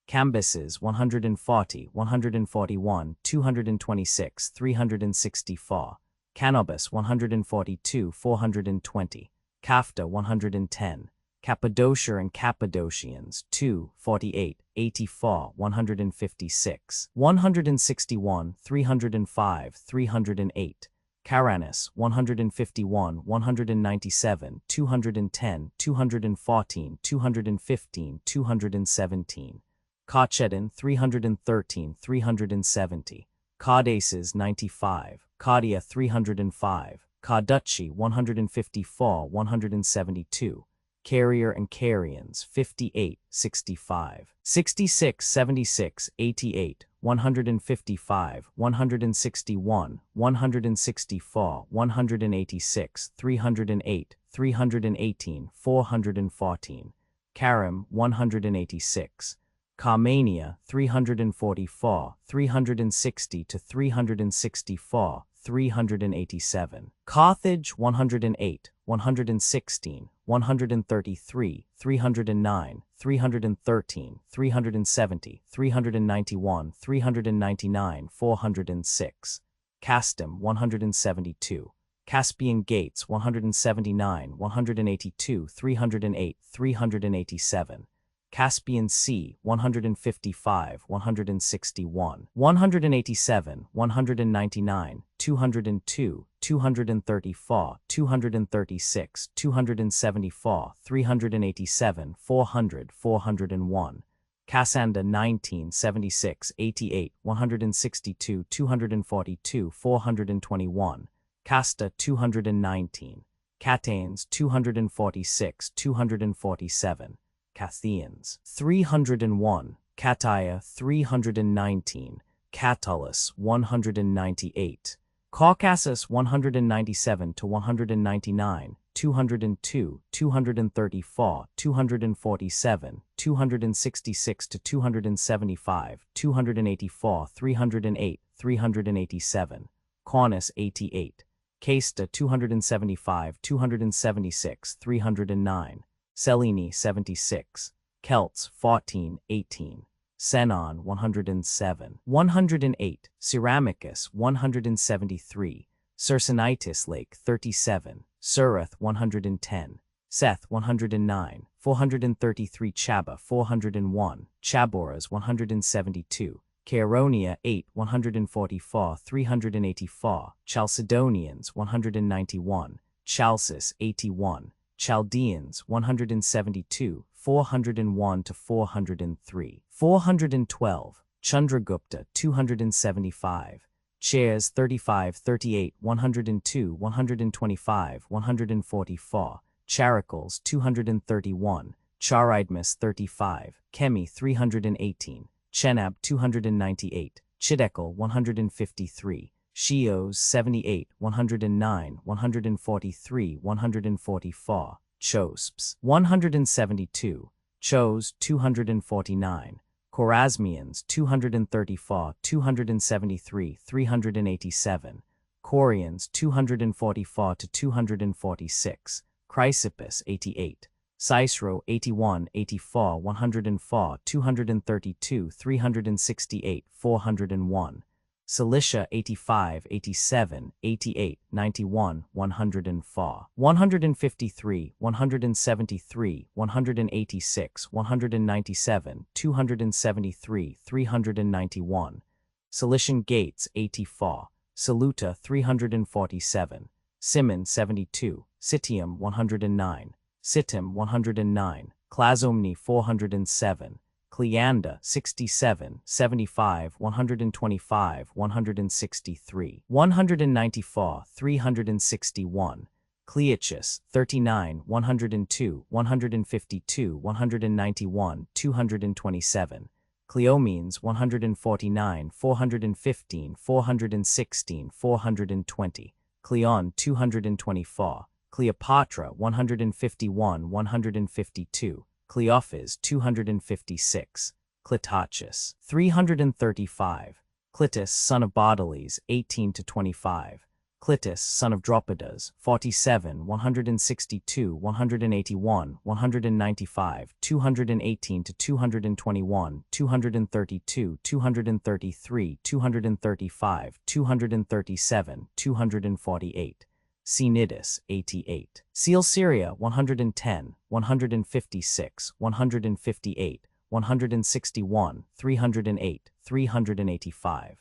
Cambyses 140, 141, 226, 364, Canobus 142, 420, Cafta 110, Cappadocia and Cappadocians 2, 48, 84, 156, 161, 305, 308, Caranus 151, 197, 210, 214, 215, 217. Cauchedon 313, 370, Caudaces 95, Caudia 305, Cauducci 154, 172, Carrier and Carians 58, 65, 66, 76, 88, 155, 161, 164, 186, 308, 318, 414, Karim 186, Carmania 344, 360 to 364, 387. Carthage 108, 116, 133, 309, 313, 370, 391, 399, 406. Castum 172. Caspian Gates 179, 182, 308, 387. Caspian Sea 155, 161, 187, 199, 202, 234, 236, 274, 387, 400, 401. Cassanda 19, 76, 88, 162, 242, 421. Casta 219. Catanes 246, 247. Cathians 301, Catia 319, Catullus 198, Caucasus 197 to 199, 202, 234, 247, 266 to 275, 284, 308, 387, Caunus 88, Casta 275, 276, 309, Selene 76, Celts 14, 18, Senon 107, 108, Ceramicus 173, Cercinitis Lake 37, Surath 110, Seth 109, 433 Chaba 401, Chaboras 172, Chaeronia 8 144 384, Chalcedonians 191, Chalcis 81, Chaldeans 172, 401 to 403, 412, Chandragupta 275, Chairs 35 38 102 125 144, Charicles 231, Charidmus 35, Chemi 318, Chenab 298, Chidekel 153, Sheos 78 109 143 144, Chosps 172, Chos 249, Chorasmians 234 273 387, Corians 244 to 246, Chrysippus 88, Cicero 81 84 104 232 368 401, Cilicia 85 87 88 91 104, 153 173 186 197 273 391, Cilician Gates 84, Saluta 347, Simon 72, Citium 109, Sittim 109, Clazomni 407, Cleanda 67, 75, 125, 163, 194, 361, Cleochus 39, 102, 152, 191, 227, Cleomenes 149, 415, 416, 420, Cleon 224, Cleopatra 151, 152, Cleophas 256, Clitachus 335, Clitus son of Bodales 18 to 25, Clitus son of Dropidas 47, 162, 181, 195, 218 to 221, 232, 233, 235, 237, 248. Cnidus 88, Coelceria 110, 156, 158, 161, 308, 385.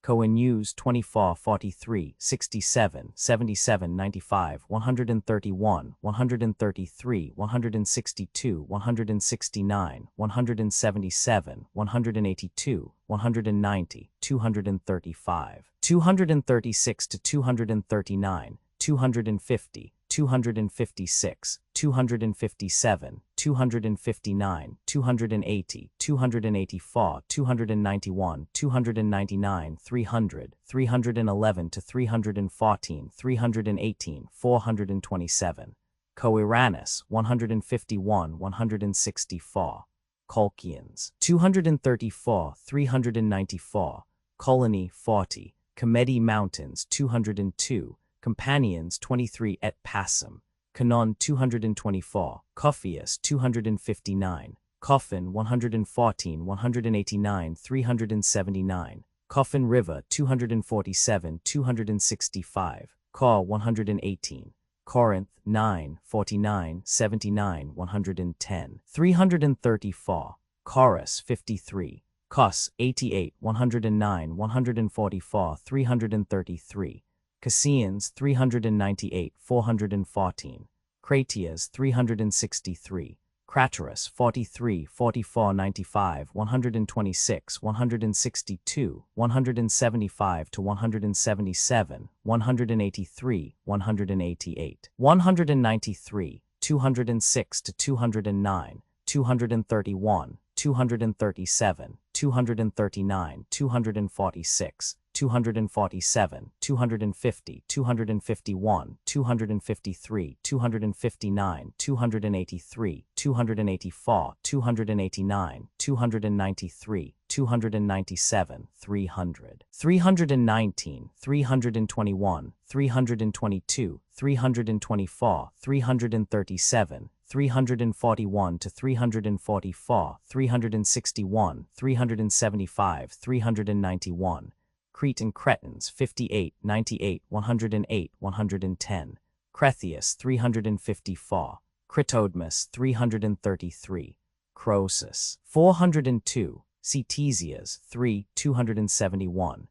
Coenews 24 43, 67, 77 95, 131, 133, 162, 169, 177, 182, 190, 235, 236 to 239, 250, 256, 257, 259, 280, 284, 291, 299, 300, 311 to 314, 318, 427. Coeranus 151, 164. Colchians 234, 394. Colony 40. Comedi Mountains 202. Companions 23 et Passum, Canon 224, Cophius 259, Coffin 114 189 379, Coffin River 247 265, Caw 118, Corinth 9 49 79 110 334, Chorus 53, Cos 88 109 144 333, Cassians 398 414, Cratias 363, Craterus 43 44 95 126 162 175 to 177 183 188 193 206 to 209 231 237 239 246 247, 250, 251, 253, 259, 283, 284, 289, 293, 297, 300, 319, 321, 322, 324, 337, 341 to 344, 361, 375, 391. Crete and Cretans 58, 98, 108, 110, Crethius 354, Critodmus 333, Croesus 402, Ctesias 3 271,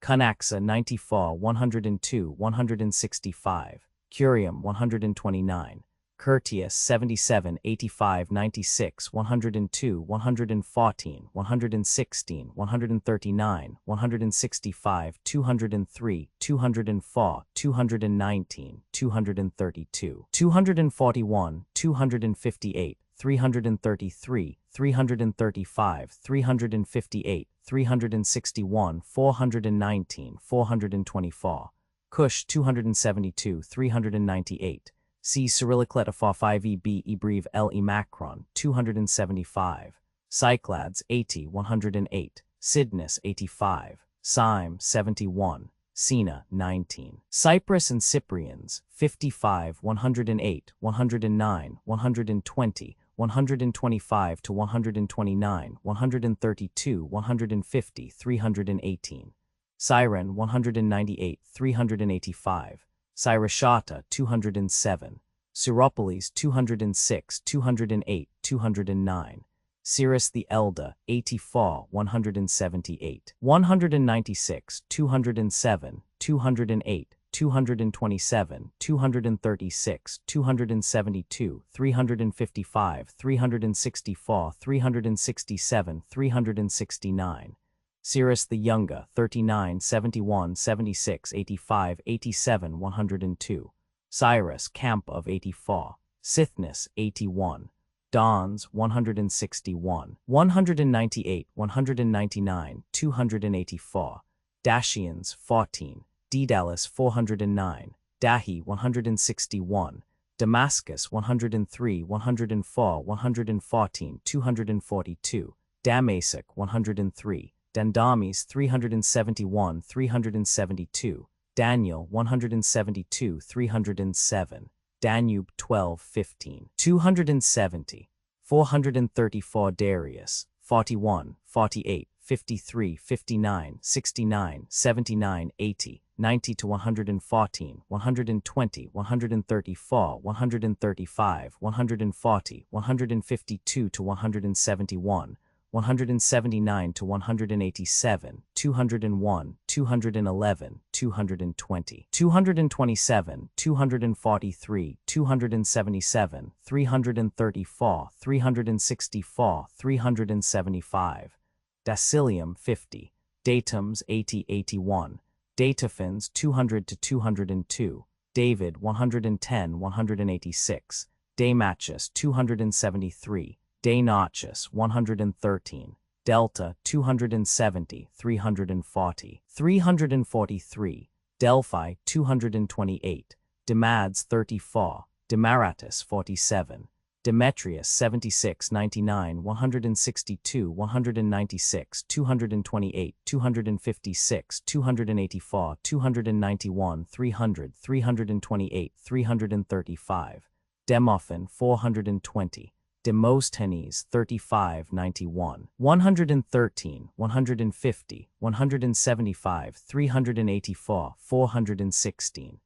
Cunaxa 94 102 165, Curium 129, Curtius 77 85 96 102 114 116 139 165 203 204 219 232 241 258 333 335 358 361 419 424, Cush 272 398, C. Cyrillicleta 5 EB Ebreve L. E. Macron 275, Cyclades 80 108, Cydnus 85, Syme 71, Sina 19, Cyprus and Cyprians 55 108 109 120 125 to 129 132 150 318, Cyrene 198 385, Cyrashata 207, Syropolis 206 208 209, Cyrus the Elder 84 178, 196 207 208 227 236 272 355 364 367 369, Cyrus the Younger 39 71 76 85 87 102, Cyrus Camp of 84, Sithnus 81, Dons 161, 198 199 284, Dacians 14, Daedalus 409, Dahi 161, Damascus 103 104 114 242, Damascus 103, Dandames 371 372, Daniel 172 307, Danube 12 15, 270, 434 Darius 41 48 53 59 69 79 80 90 to 114 120 134 135 140 152 to 171 179 to 187, 201, 211, 220, 227, 243, 277, 334, 364, 375, Dacilium 50, Datums 80-81, Dataphins 200 to 202, David 110, 186, Damachus 273, Dainachus 113, Delta 270, 340, 343, Delphi 228, Demades 34, Demaratus 47, Demetrius 76 99 162 196 228 256 284 291 300 328 335, Demophan 420, Demosthenes 35 91, 113 150 175 384 416,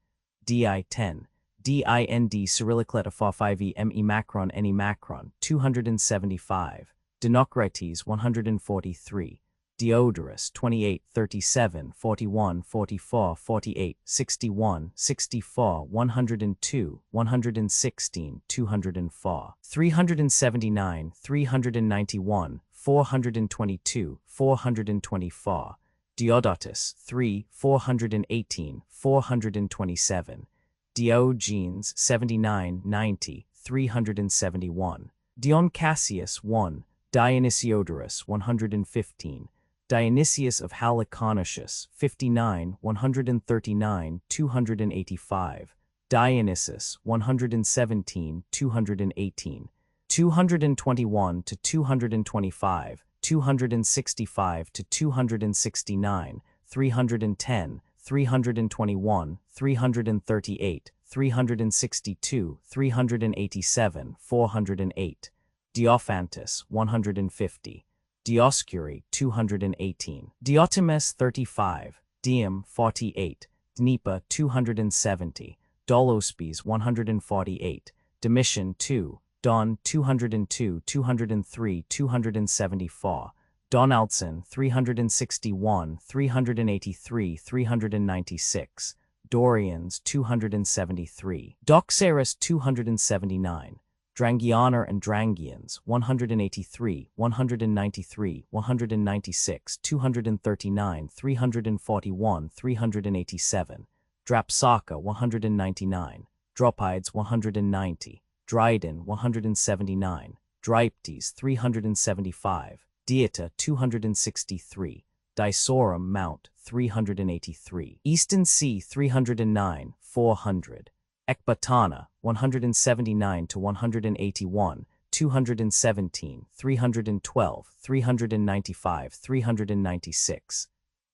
Di 10, Dind Cyrillicleta 5 Me Macron Any Macron 275, Dinocrates 143, Diodorus 28 37 41 44 48 61 64 102 116 204 379 391 422 424, Diodotus 3 418 427, Diogenes 79 90 371, Dion Cassius 1, Dionysiodorus 115, Dionysius of Halicarnassus 59 139 285, Dionysius 117 218, 221 to 225, 265 to 269, 310, 321, 338, 362, 387, 408, Diophantus 150, Dioscuri 218, Diotimus 35, Diem 48, Dnieper 270, Dolospes 148, Domitian 2, Don 202, 203, 274, Donaldson 361, 383, 396, Dorians 273, Doxerus 279, Drangianer and Drangians 183, 193, 196, 239, 341, 387, Drapsaka 199, Dropides 190, Dryden 179, Dryptes 375, Dieta 263, Disorum Mount 383, Easton Sea 309, 400, Ecbatana 179 to 181, 217, 312, 395, 396.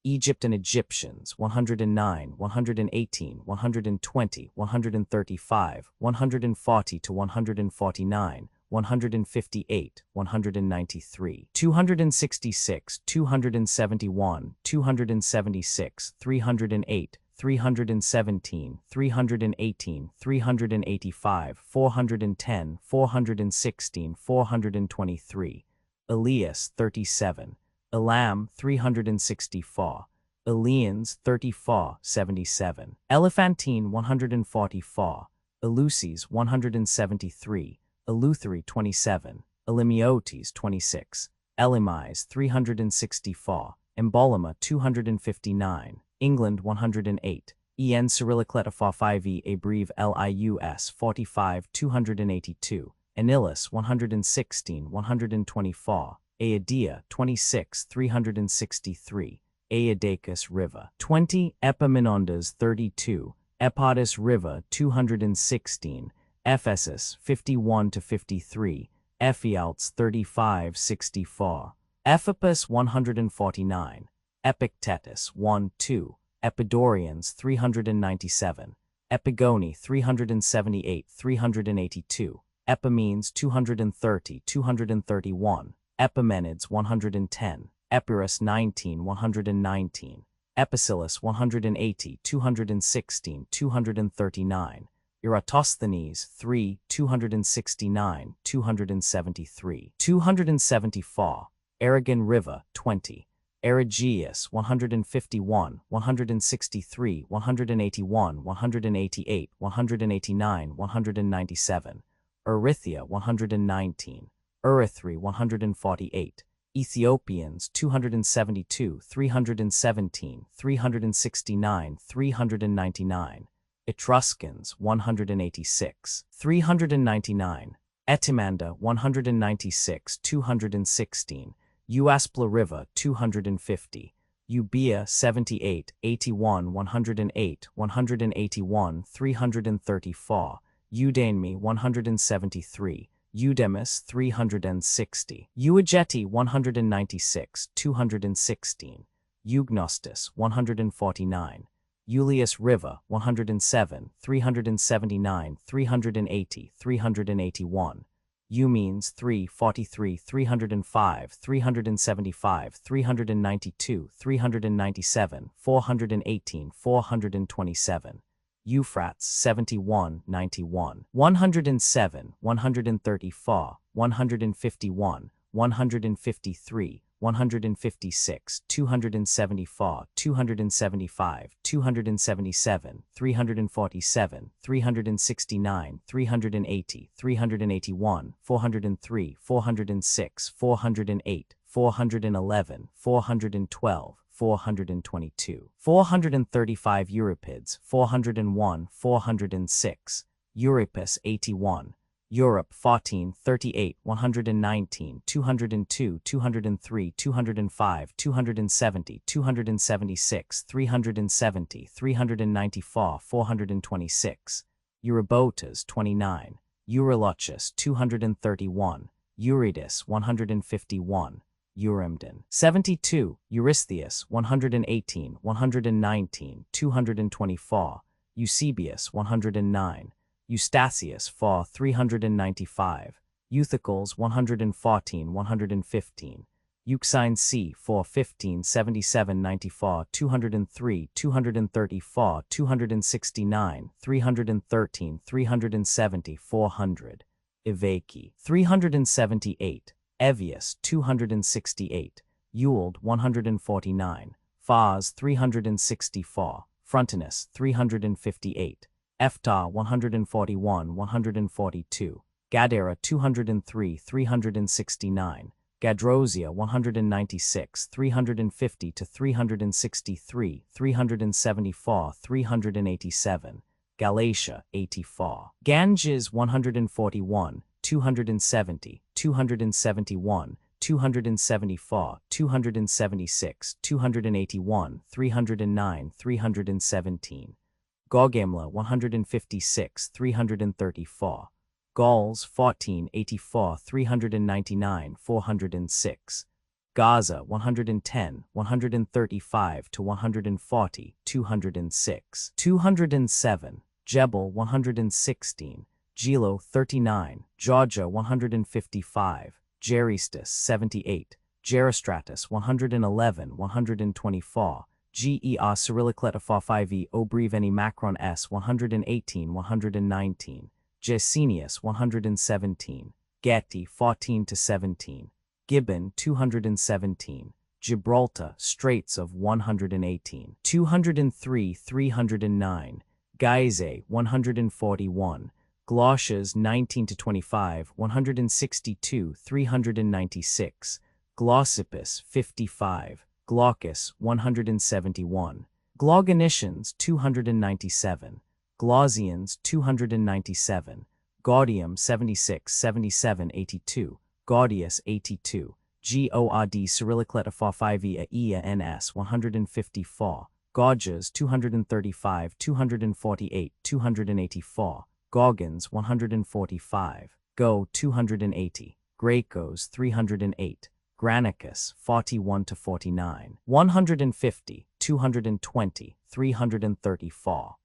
Egypt and Egyptians 109, 118, 120, 135, 140 to 149, 158, 193, 266, 271, 276, 308, 317, 318, 385, 410, 416, 423, Elias 37, Elam 364, Eleans 34, 77, Elephantine 144, Eleusis 173, Eleutheri 27, Elimiotes 26, Elimis 364, Embolima 259, England 108, En Cyrillicleta 5e Abreve Lius 45 282, Anilus 116 124, Aedea 26 363, Aedacus River 20, Epaminondas 32, Epodus River 216, Ephesus 51 to 53, Ephialtes 35 64, Ephippus 149, Epictetus 1 2, Epidaurians 397, Epigoni 378 382, Epimines 230 231, Epimenids 110, Epirus 19 119, Epicillus 180 216 239, Eratosthenes 3 269 273, 274, Aragon River 20, Erigeus 151, 163, 181, 188, 189, 197, Erythia 119, Erythri 148, Ethiopians 272, 317, 369, 399, Etruscans 186, 399, Etimanda 196, 216, Uaspla River 250, Euboea 78, 81, 108, 181, 334, Eudanmi 173, Eudemus 360, Euageti 196, 216, Eugnostus 149, Iulius River 107, 379, 380, 381, Eumenes 343, 305, 375, 392, 397, 418, 427, Euphrates 71, 91, 107, 134, 151, 153, 156, 274, 275, 277, 347, 369, 380, 381, 403, 406, 408, 411, 412, 422, 435 Euripids, 401, 406, Euripus 81, Europe 14, 38, 119, 202, 203, 205, 270, 276, 370, 394, 426, Eurybotas 29, Eurylochus 231, Eurydice 151, Eurymedon 72, Eurystheus 118, 119, 224, Eusebius 109, Eustathius 4, 395, Euthicles 114, 115, Euxine c. 415 77 94 203 234 269 313 370 400. Ivaki 378. Evius 268. Ewald 149. Fars 364. Frontinus 358. Eftah 141 142. Gadara 203 369. Gadrosia 196 350 to 363 374 387. Galatia 84. Ganges 141 270 271 274 276 281 309 317. Gaugamla 156 334. Gauls 1484 399 406. Gaza 110 135 to 140 206 207. Jebel 116. Gilo 39. Georgia 155. Geristus 78. Geristratus 111 124. Ger Cyrillicleta 5e Obriveni Macron s 118 119. Gesenius 117. Getty 14 to 17. Gibbon 217. Gibraltar Straits of 118. 203 309. Gaize 141. Glaucias 19 to 25 162 396. Glossipus 55. Glaucus 171. Glaugonicians 297. Glausians 297. Gaudium 76 77 82. Gaudius 82. Gord Cyrillicleta 5e Aea ns 154. Gauges 235 248 284. Gorgons 145. Go 280. Gracos 308. Granicus 41 to 49. 150 220 334.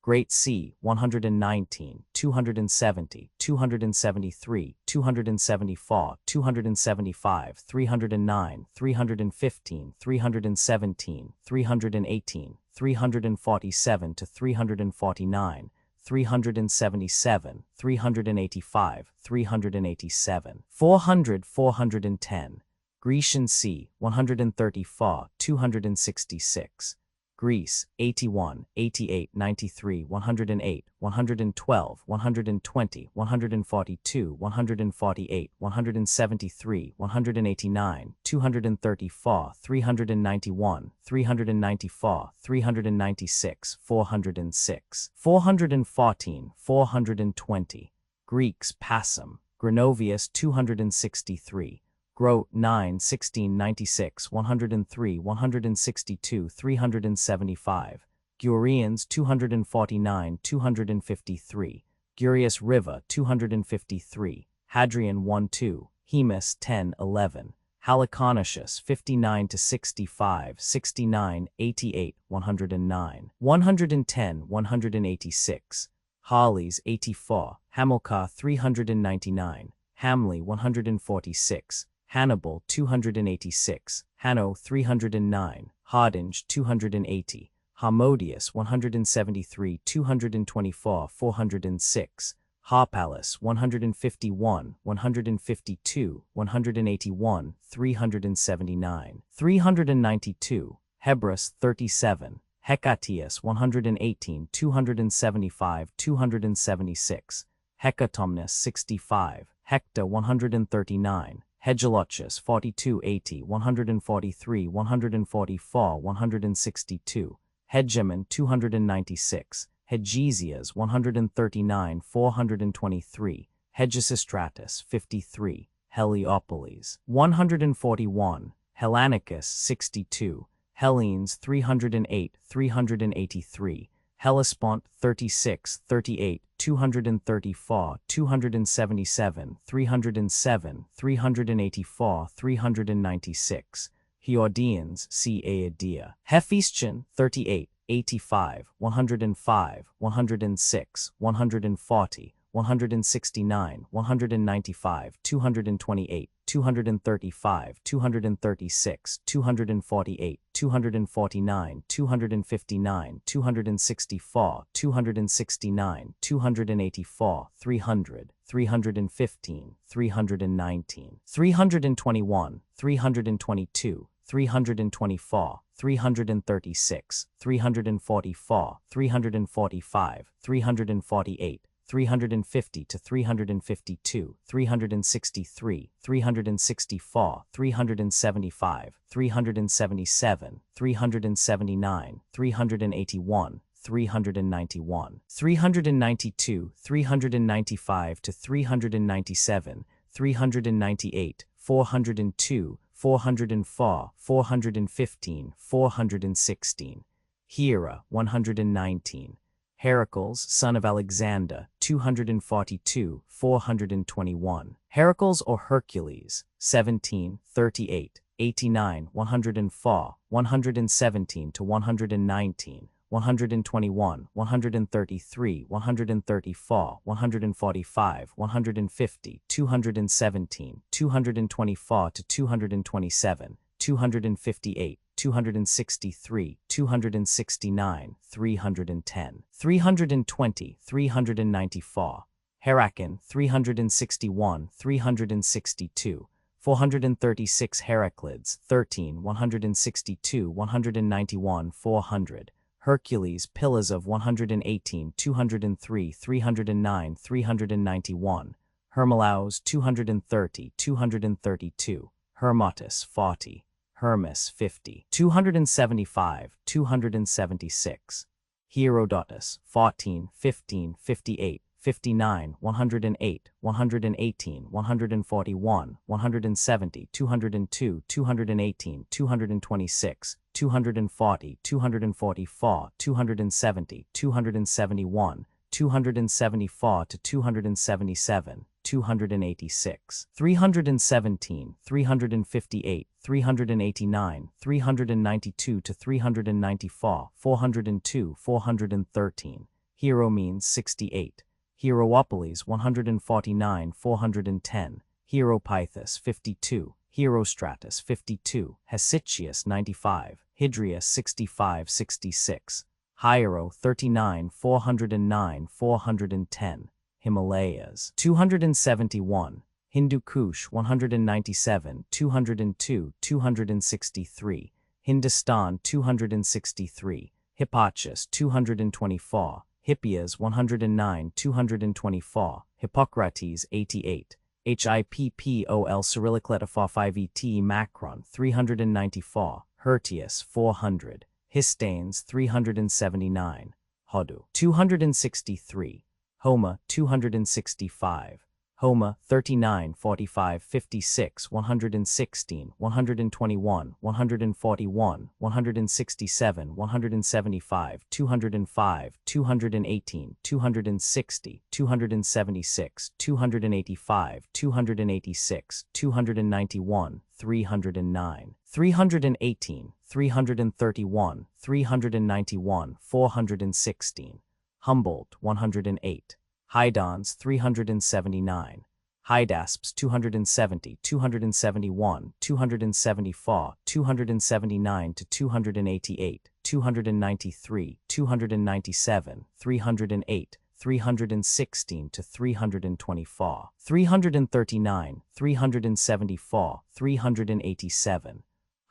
Great C 119 270 273 274 275 309 315 317 318 347 to 349 377 385 387 400 410. Grecian c. 134 266. Greece, 81, 88, 93, 108, 112, 120, 142, 148, 173, 189, 234, 391, 394, 396, 406, 414, 420. Greeks, Passum, Grenovius 263. Grote 9 1696 103 162 375. Gurians 249 253. Gurius Riva 253. Hadrian 1 2. Hemus 10 11. Halicarnassus 59 to 65 69 88 109. 110 186. Harleys 84. Hamilcar 399. Hamley 146. Hannibal 286, Hanno 309, Hardinge 280, Harmodius 173 224 406, Harpalus 151 152 181 379 392, Hebrus 37, Hecatius 118 275 276, Hecatomnus 65, Hector 139, Hegelochus 4280 143 144 162, Hegemon 296, Hegesias 139 423, Hegesistratus 53, Heliopolis 141, Hellanicus 62, Hellenes 308 383, Hellespont 36 38 234 277 307 384 396. Heordians C. Aedea. Hephaestion 38 85 105 106 140 169 195 228 235, 236, 248, 249, 259, 264, 269, 284, 300, 315, 319, 321, 322, 324, 336, 344, 345, 348, 350 to 352, 363, 364, 375, 377, 379, 381, 391, 392, 395 to 397, 398, 402, 404, 415, 416. Hera, 119. Heracles, son of Alexander, 242, 421. Heracles or Hercules, 17, 38, 89, 104, 117 to 119, 121, 133, 134, 145, 150, 217, 224 to 227, 258, 263, 269, 310, 320, 394. Herakan, 361, 362, 436. Heraclids, 13, 162, 191, 400. Hercules, pillars of 118, 203, 309, 391. Hermolaus, 230, 232. Hermotus, 40. Hermes, 50, 275, 276. Herodotus, 14, 15, 58, 59, 108, 118, 141, 170, 202, 218, 226, 240, 244, 270, 271, 274 to 277, 286, 317, 358, 389, 392 to 394, 402, 413. Hero means 68. Hieropolis 149, 410. Hieropythus 52. Herostratus 52. Hesychius 95. Hydrius 65, 66. Hiero 39, 409, 410. Himalayas 271. Hindu Kush 197, 202, 263. Hindustan 263. Hipparchus 224. Hippias 109, 224. Hippocrates 88. Hippol Cyrillic letter 5et Macron 394. Hirtius 400. Histanes 379. Hodu 263. Homa 265. Homa 39, 45, 56, 116, 121, 141, 167, 175, 205, 218, 260, 276, 285, 286, 291, 309, 318, 331, 391, 416. Humboldt 108. Haidans 379. Hydasps 270, 271, 274, 279 to 288, 293, 297, 308, 316 to 324, 339, 374, 387.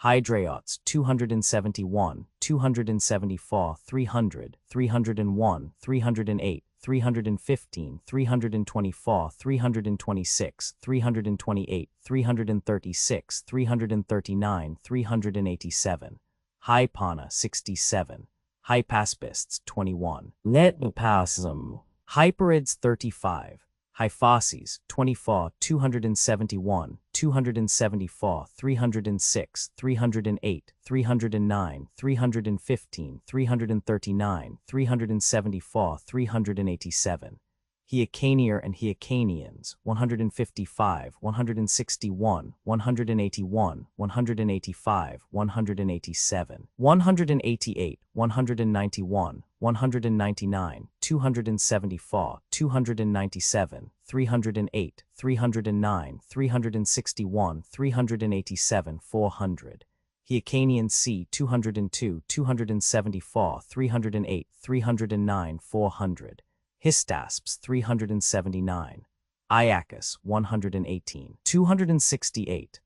Hydraots 271, 274, 300, 301, 308, 315, 324, 326, 328, 336, 339, 387. Hypana 67. Hypaspists 21. Letopasm. Hyperids 35. Hyphases 24, 271, 274, 306, 308, 309, 315, 339, 374, 387. Hyacanier and Hyacanians 155, 161, 181, 185, 187, 188, 191, 199, 274, 297, 308, 309, 361, 387, 400. Hyrcanian c. 202, 274, 308, 309, 400. Hystasps 379. Iacus 118, 268.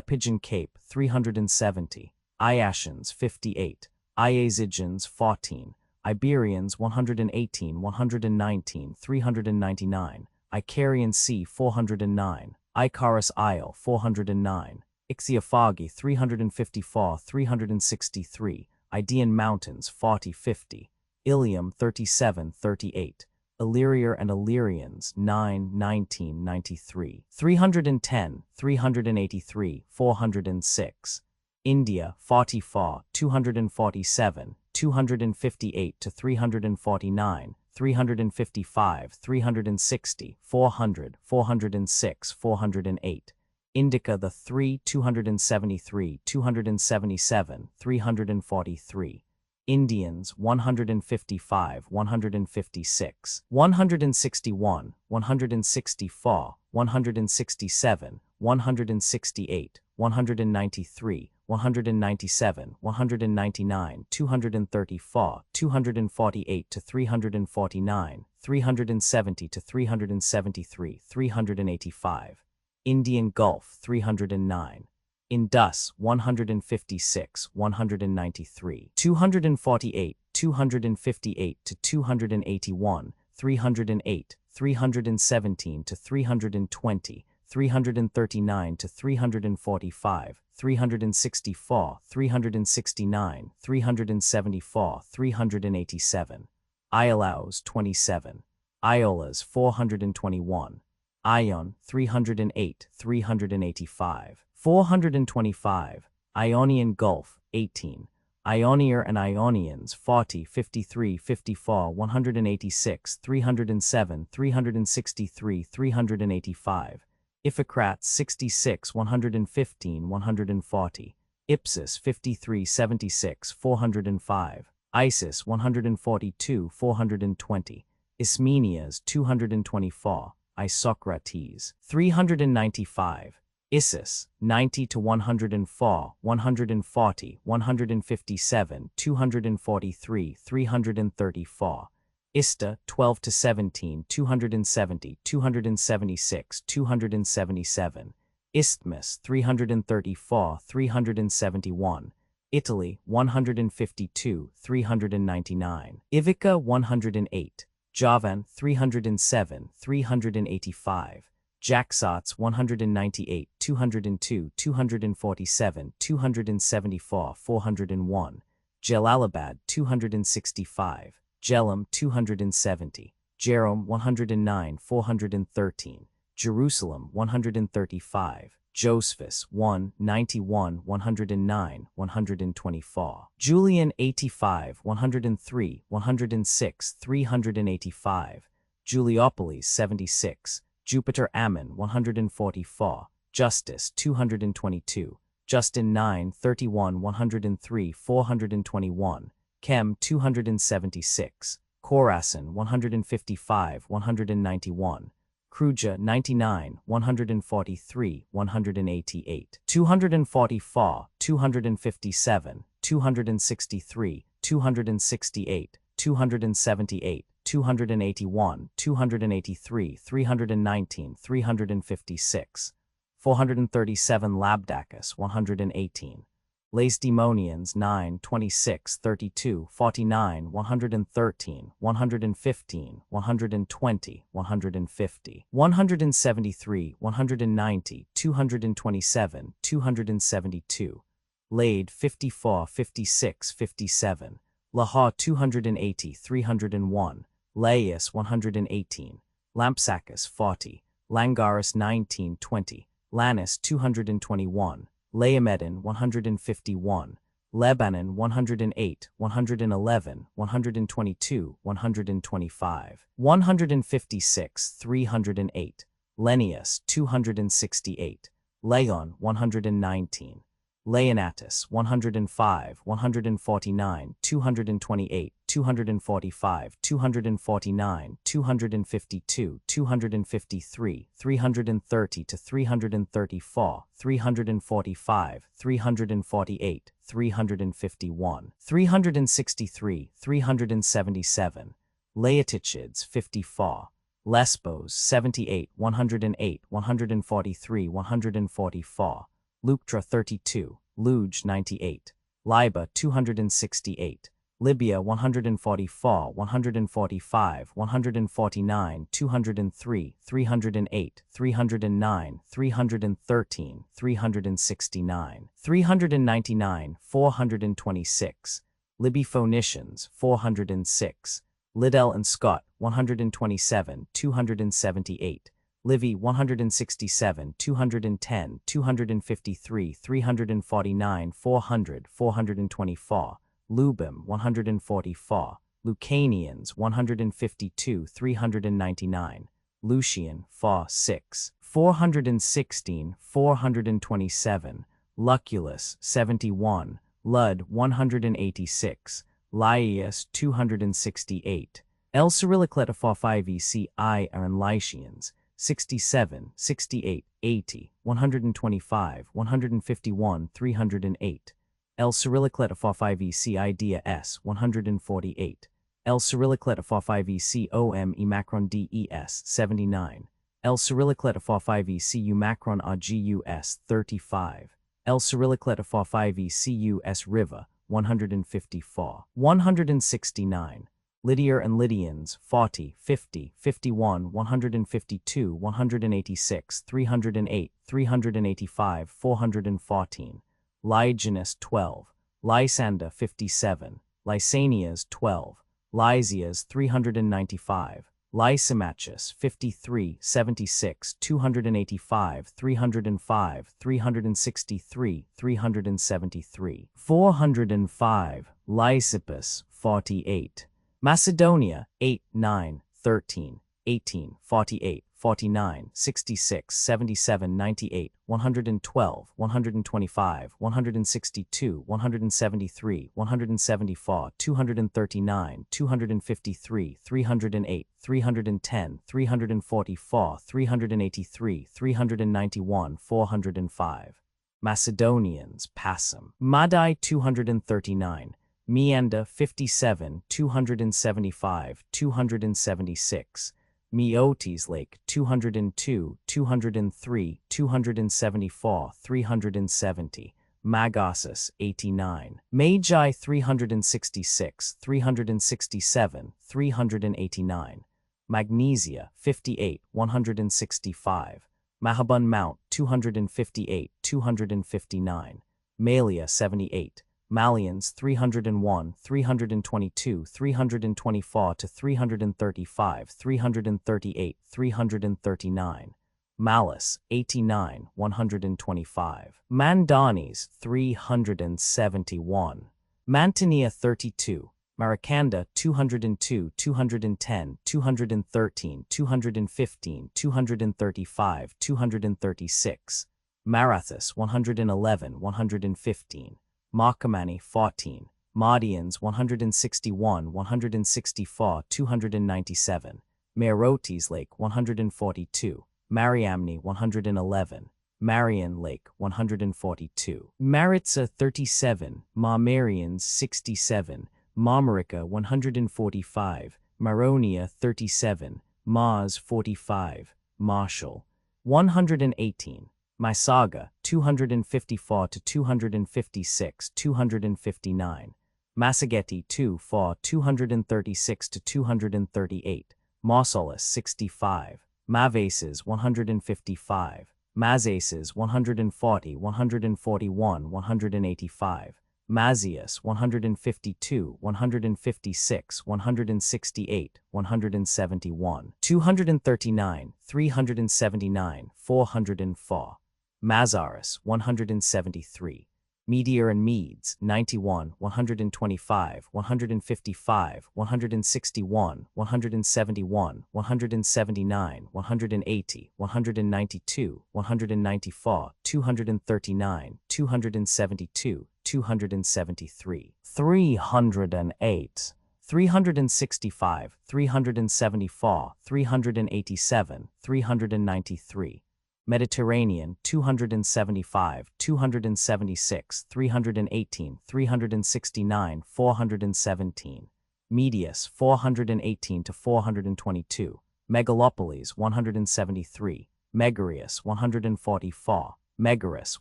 Pigeon Cape 370. Iasians 58. Iazygians 14. Iberians 118, 119, 399. Icarian c. 409. Icarus Isle 409. Ixiophagi 354, 363. Idaean Mountains 40, 50. Ilium 37, 38. Illyrier and Illyrians 9, 19, 93. 310, 383, 406. India 44, 247, 258 to 349, 355, 360, 400, 406, 408. Indica the 3, 273, 277, 343. Indians 155, 156, 161, 164, 167, 168, 193, 197, 199, 234, 248 to 349, 370 to 373, 385. Indian Gulf 309. Indus 156, 193, 248, 258 to 281, 308, 317 to 320, 339 to 345, 364, 369, 374, 387. Iolaus 27. Iolas 421. Ion 308, 385. 425. Ionian Gulf 18. Ionier and Ionians 40, 53, 54, 186, 307, 363, 385. Iphicrates 66, 115, 140. Ipsus 53, 76, 405. Isis 142, 420. Ismenias 224. Isocrates 395. Issus 90 to 104, 140, 157, 243, 334. Ista 12 to 17, 270, 276, 277. Isthmus 334, 371. Italy 152, 399. Ivica 108. Javan 307, 385. Jaxots 198, 202, 247, 274, 401. Jalalabad 265. Jelam 270. Jerome 109, 413. Jerusalem 135. Josephus 1, 91, 109, 124. Julian 85, 103, 106, 385. Juliopolis 76. Jupiter Ammon 144. Justus 222. Justin 9, 31, 103, 421. Chem 276. Khorasan 155, 191. Kruja 99, 143, 188. 244, 257, 263, 268, 278, 281, 283, 319, 356. 437 Labdacus 118. Lacedaemonians 9, 26, 32, 49, 113, 115, 120, 150. 173, 190, 227, 272. Lade 54, 56, 57. Laha 280, 301. Laius 118. Lampsacus 40. Langaris 19, 20. Lanus 221. Laomedon 151, Lebanon 108, 111, 122, 125, 156, 308, Lennius 268, Leon 119, Leonatus 105, 149, 228, 245, 249, 252, 253, 330 to 334, 345, 348, 351, 363, 377, Laetichids 54, Lesbos 78, 108, 143, 144, Leuctra 32, Luge 98, Liba 268, Libya 144, 145, 149, 203, 308, 309, 313, 369, 399, 426, Libyphonicians 406, Liddell and Scott 127, 278, Livy 167, 210, 253, 349, 400, 424, Lubim 144, Lucanians 152, 399, Lucian 6, 416, 427, Lucullus 71, Lud 186, Laius 268, El Cyrillicleta 5 I Aaron Lycians 67, 68, 80, 125, 151, 308, El Cyrillicleta 5 Idea S 148, El Cyrillicleta 5 OM Macron DES 79, El Cyrillicleta 5 Macron AGUS 35, El Cyrillicleta 5 CUS Riva 154, 169, Lydier and Lydians 40, 50, 51, 152, 186, 308, 385, 414, Lyginus 12, Lysander 57, Lysanias 12, Lysias 395, Lysimachus 53, 76, 285, 305, 363, 373, 405, Lysippus 48, Macedonia 8, 9, 13, 18, 48, 49, 66, 77, 98, 112, 125, 162, 173, 174, 239, 253, 308, 310, 344, 383, 391, 405. Macedonians, Passum. Madai 239, Meander 57, 275, 276, Meotis Lake 202, 203, 274, 370, Magasus 89, Magi 366, 367, 389, Magnesia 58, 165, Mahabun Mount 258, 259, Malia 78, Malians 301, 322, 324 to 335, 338, 339, Malus 89, 125, Mandanis 371, Mantinea 32, Maracanda 202, 210, 213, 215, 235, 236, Marathus 111, 115, Makamani 14, Madians 161, 164, 297, Merotes Lake 142, Mariamne 111, Marian Lake 142, Maritza 37, Marians 67, Marmarica 145, Maronia 37, Mars 45, Marshall 118, Mysaga 254 to 256, 259, Massageti 2 for 236 to 238, Mausolus 65, Mavases 155, Mazaces 140, 141, 185, Mazius 152, 156, 168, 171, 239, 379, 404, Mazaris 173, Meteor and Medes 91, 125, 155, 161, 171, 179, 180, 192, 194, 239, 272, 273, 308, 365, 374, 387, 393. Mediterranean 275, 276, 318, 369, 417. Medius 418 to 422. Megalopolis 173. Megarius 144. Megaris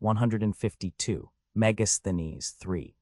152. Megasthenes 3.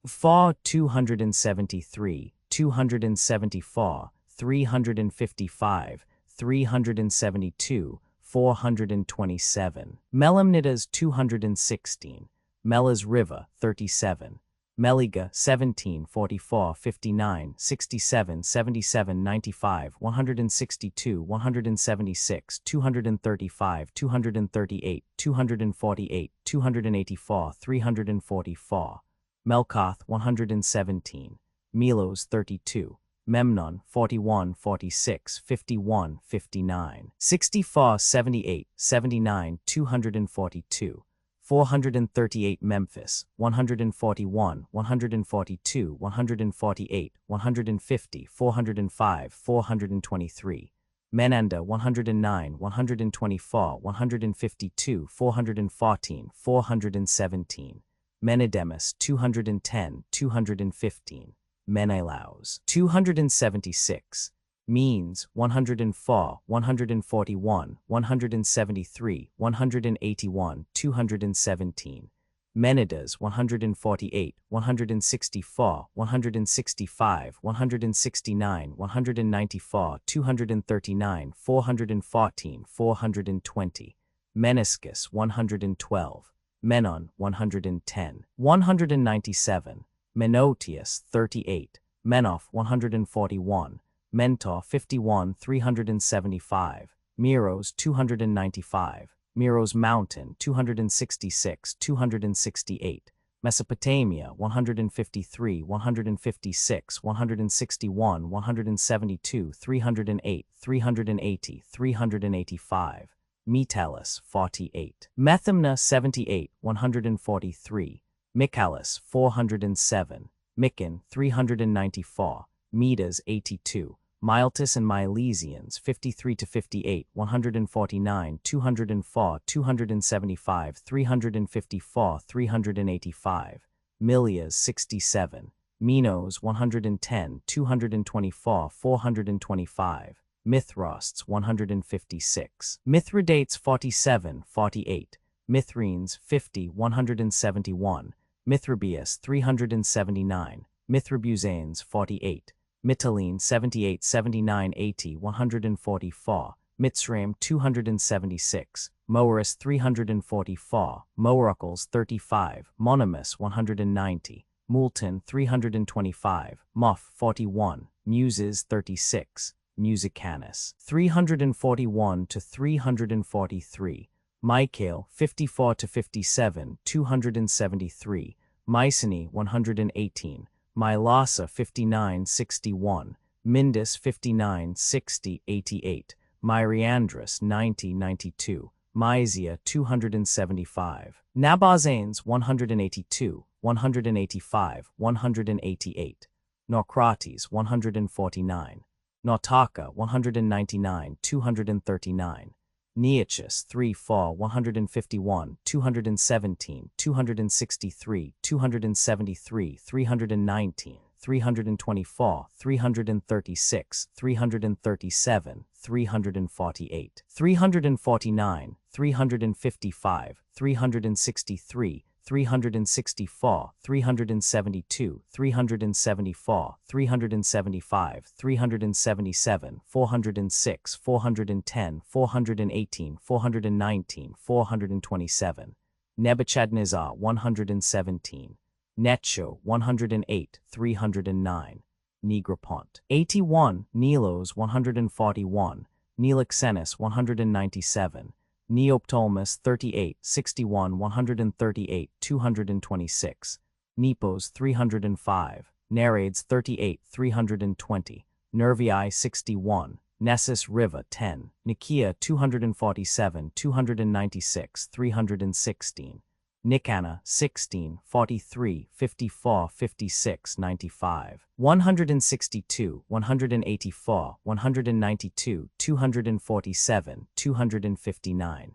273, 274, 355, 372, 427. Melamnidas 216. Melas River 37. Meliga 17, 44, 59, 67, 77, 95, 162, 176, 235, 238, 248, 284, 344. Melkoth 117. Milos 32. Memnon 41, 46, 51, 59. 64, 78, 79, 242. 438 Memphis, 141, 142, 148, 150, 405, 423. Menanda 109, 124, 152, 414, 417. Menedemus 210, 215. Menelaus 276. Means 104, 141, 173, 181, 217. Menidas 148, 164, 165, 169, 194, 239, 414, 420. Meniscus 112. Menon 110. 197. Menoetius 38. Menoff 141. Mentor 51, 375, Meros 295, Meros Mountain 266, 268, Mesopotamia 153, 156, 161, 172, 308, 380, 385, Metellus 48, Methymna 78, 143, Michalis 407, Micken 394, Medas 82, Miletus and Milesians 53 to 58, 149, 204, 275, 354, 385, Milias 67, Minos 110, 224, 425, Mithrasts 156, Mithridates 47, 48, Mithrenes 50, 171, Mithrabius 379, Mithrabuzanes 48, Mytilene 78, 79, 80, 144, Mitzrayim 276, Moeris 344, Moerocles 35, Monimus 190, Multan 325, Muff 41, Muses 36, Musicanus 341 to 343, Michael 54 to 57, 273, Mycenae 118, Mylasa 59, 61, Mindus 59, 60, 88, Myriandrus 90, 92, Mysia 275, Nabazanes 182, 185, 188, Naucrates 149, Nautaka 199, 239, Nearchus 3, 4, 151, 217, 263, 273, 319, 324, 336, 337, 348, 349, 355, 363, 364, 372, 374, 375, 377, 406, 410, 418, 419, 427, Nebuchadnezzar 117, Necho 108, 309, Negroponte 81, Nelos 141, Neoxenus 197, Neoptolemus 38, 61, 138, 226, Nepos 305, Nereids 38, 320, Nervii 61, Nessus River 10, Nicaea 247, 296, 316, Nicanor 16, 43, 54, 56, 95, 162, 184, 192, 247, 259.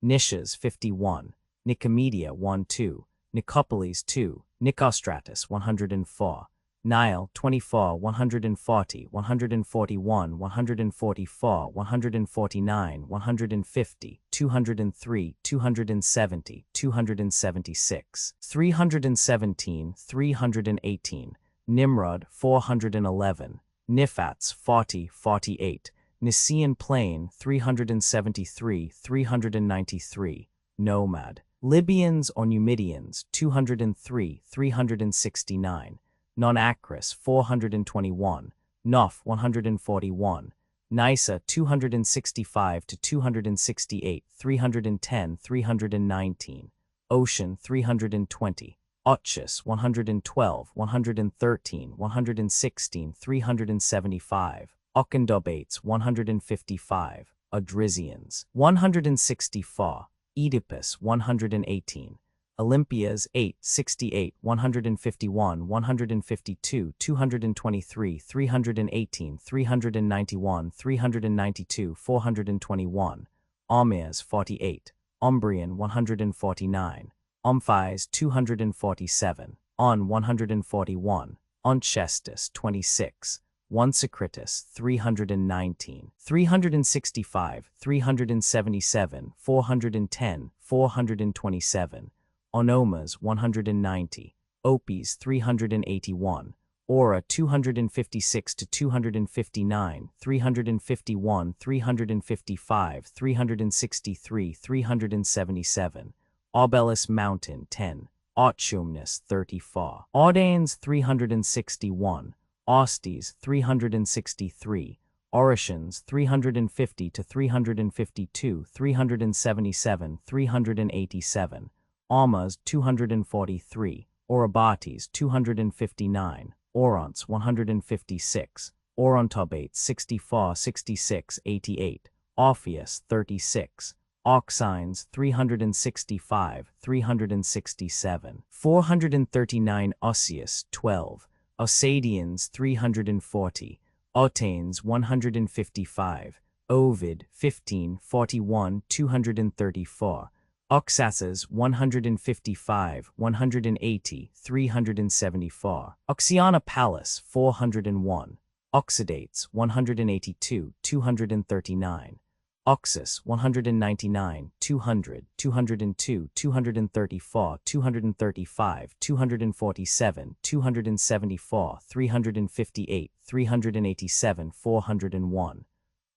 Nicias 51, Nicomedia 1, 2, Nicopolis 2, Nicostratus 104, Nile 24, 140, 141, 144, 149, 150, 203, 270, 276, 317, 318, Nimrod 411, Nifats 40, 48, Nicaean Plain 373, 393, Nomad, Libyans or Numidians 203, 369, Non-Acris 421, Noph 141, Nysa 265 to 268, 310, 319, Ocean 320, Otchus 112, 113, 116, 375, Ocendobates 155, Odrysians 164, Oedipus 118, Olympias 8, 68, 151, 152, 223, 318, 391, 392, 421, Omias 48, Umbrian 149, Omphis 247, On 141, Onchestus 26, Onesicritus 319, 365, 377, 410, 427, Onomas 190, Opes 381, Ora 256 to 259, 351, 355, 363, 377, Obelis Mountain 10, Otchumnus 34, Audanes 361, Ostes 363, Oricians 350 to 352, 377, 387, Almas 243, Orobates 259, Oronts 156, Orontobates 64, 66, 88, Orpheus 36, Oxines 365, 367, 439, Ossius 12, Ossadians 340, Otanes 155, Ovid 15, 41, 234, Oxaces 155, 180, 374, Oxiana Pallas 401, Oxidates 182, 239, Oxus 199, 200, 202, 234, 235, 247, 274, 358, 387, 401,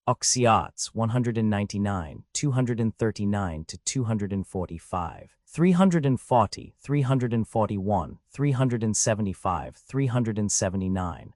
Oxiots 199, 239 to 245, 340, 341, 375, 379,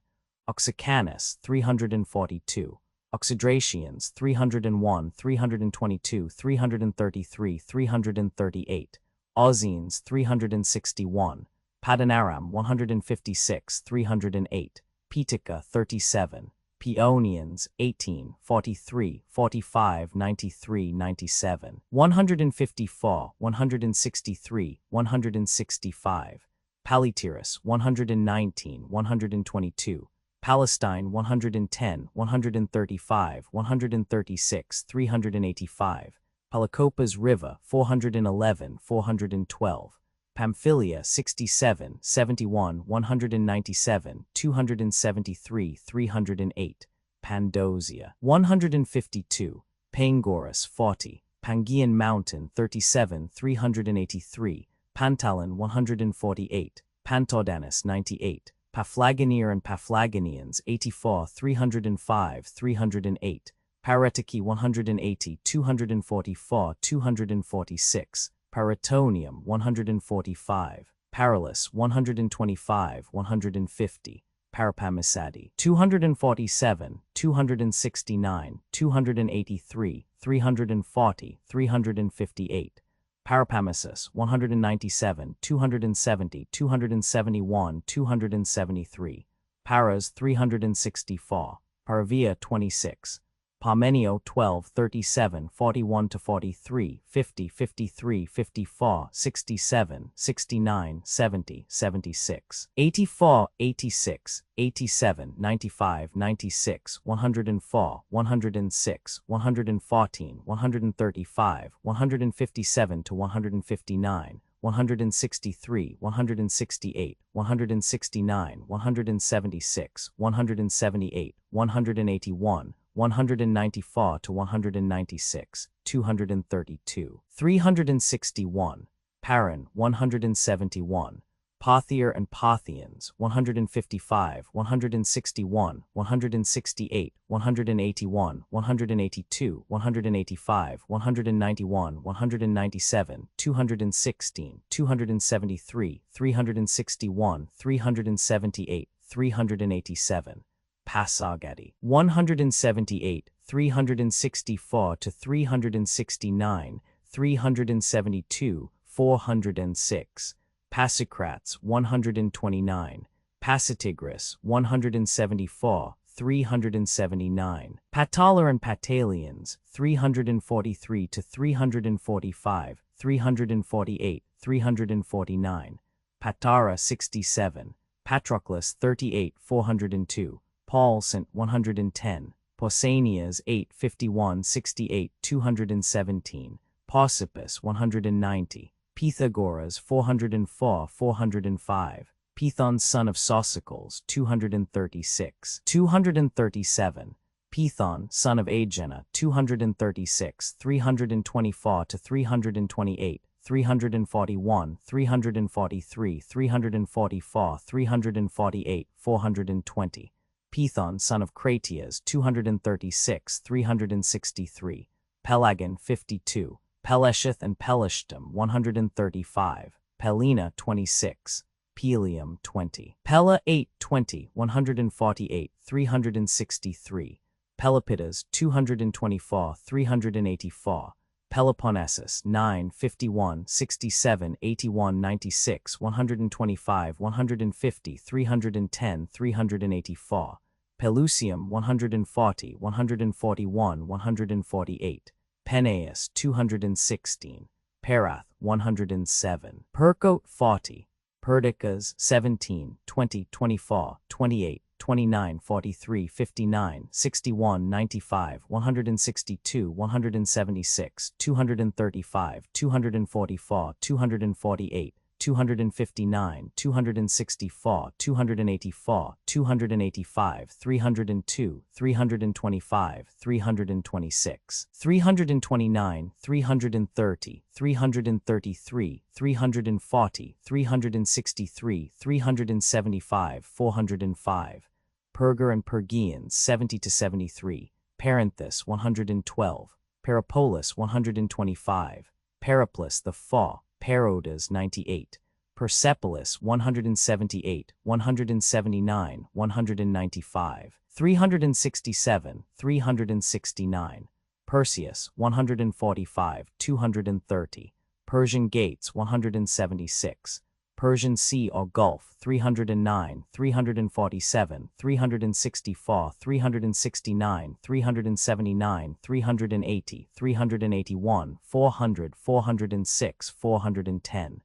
Oxycanus 342, Oxydracians 301, 322, 333, 338, Ozines 361, Padanaram 156, 308, Pitica 37, Paeonians 18, 43, 45, 93, 97, 154, 163, 165, Palityrus 119, 122, Palestine 110, 135, 136, 385, Palacopas River 411, 412, Pamphylia 67, 71, 197, 273, 308, Pandosia 152, Pangorus 40, Pangaean Mountain 37, 383, Pantalan 148, Pantaudanus 98, Paphlagoneer and Paphlagonians 84, 305, 308, Paretiki 180, 244, 246, Paratonium 145, Paralus 125, 150, Parapamisadi 247, 269, 283, 340, 358, Parapamisus 197, 270, 271, 273, Paras 364, Paravia 26, Parmenio 12, 37, 41 to 43, 50, 53, 54, 67, 69, 70, 76, 84, 86, 87, 95, 96, 104, 106, 114, 135, 157 to 159, 163, 168, 169, 176, 178, 181, 194 to 196, 232, 361, Paran 171, Parthier and Parthians 155, 161, 168, 181, 182, 185, 191, 197, 216, 273, 361, 378, 387. Pasargadae 178, 364 to 369, 372, 406. Pasicrates 129, Pasitigris 174, 379. Patalar and Patalians 343 to 345, 348, 349. Patara 67, Patroclus 38, 402. Paulson 110, Pausanias 8, 51, 68, 217. Pausippus 190. Pythagoras 404, 405. Python son of Sosicles 236, 237. Python son of Agena 236, 324 to 328, 341, 343, 344, 348, 420. Python son of Cratias 236, 363. Pelagon 52. Pelesheth and Pelishtim 135, Pelina 26, Pelium 20, Pella 8, 20, 148, 363, Pelopidas 224, 384, Peloponnesus 9, 51, 67, 81, 96, 125, 150, 310, 384, Pelusium 140, 141, 148, Peneus 216, Perath 107, Percote 40, Perdicas 17, 20, 24, 28, 29, 43, 59, 61, 95, 162, 176, 235, 244, 248, 259, 264, 284, 285, 302, 325, 326, 329, 330, 333, 340, 363, 375, 405. Perger and Pergians 70 to 73, Paranthus 112, Peripolis 125, Periplus the Fa, Parodas 98, Persepolis 178, 179, 195, 367, 369, Perseus 145, 230, Persian Gates 176, Persian Sea or Gulf 309, 347, 364, 369, 379, 380, 381, 400, 406, 410.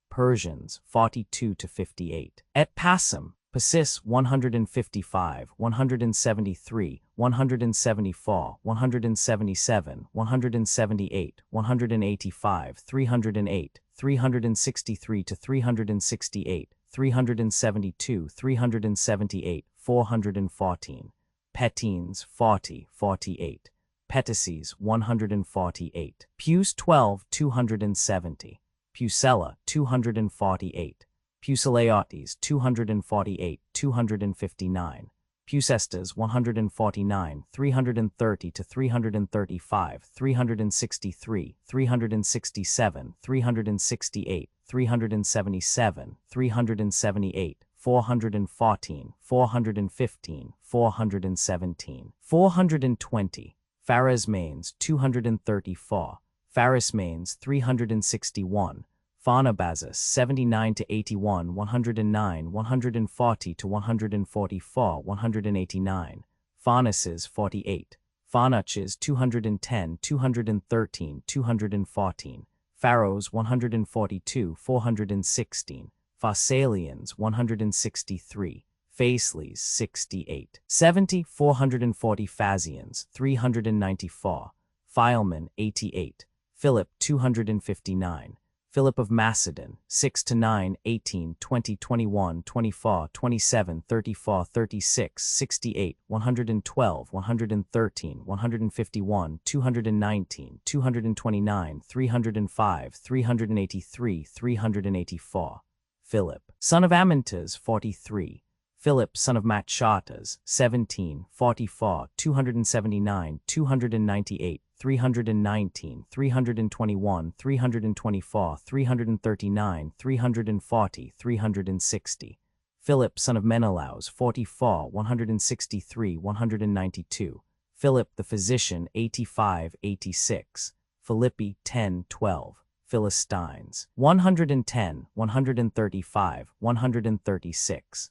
Persians 42 to 58. Et Passum, Pasis 155, 173, 174, 177, 178, 185, 308, 363 to 368, 372, 378, 414. Petines 40, 48. Petaces 148. Puce 12, 270. Pucella 248. Pucelaotes 248, 259. Pucestas 149, 330 to 335, 363, 367, 368, 377, 378, 414, 415, 417, 420. Pharasmanes 234, Pharasmanes 361, Pharnabazus 79 to 81, 109, 140 to 144, 189. Pharnaces 48. Phanuches 210, 213, 214, Pharaohs 142, 416, Pharsalians 163, Faesles 68, 70, 440 Phazians 394, Philemon 88, Philip 259, Philip of Macedon 6 to 9, 18, 20, 21, 24, 27, 34, 36, 68, 112, 113, 151, 219, 229, 305, 383, 384. Philip, son of Amyntas 43, Philip, son of Matchatas 17, 44, 279, 298, 319, 321, 324, 339, 340, 360. Philip, son of Menelaus 44, 163, 192. Philip the physician 85, 86. Philippi 10, 12. Philistines 110, 135, 136.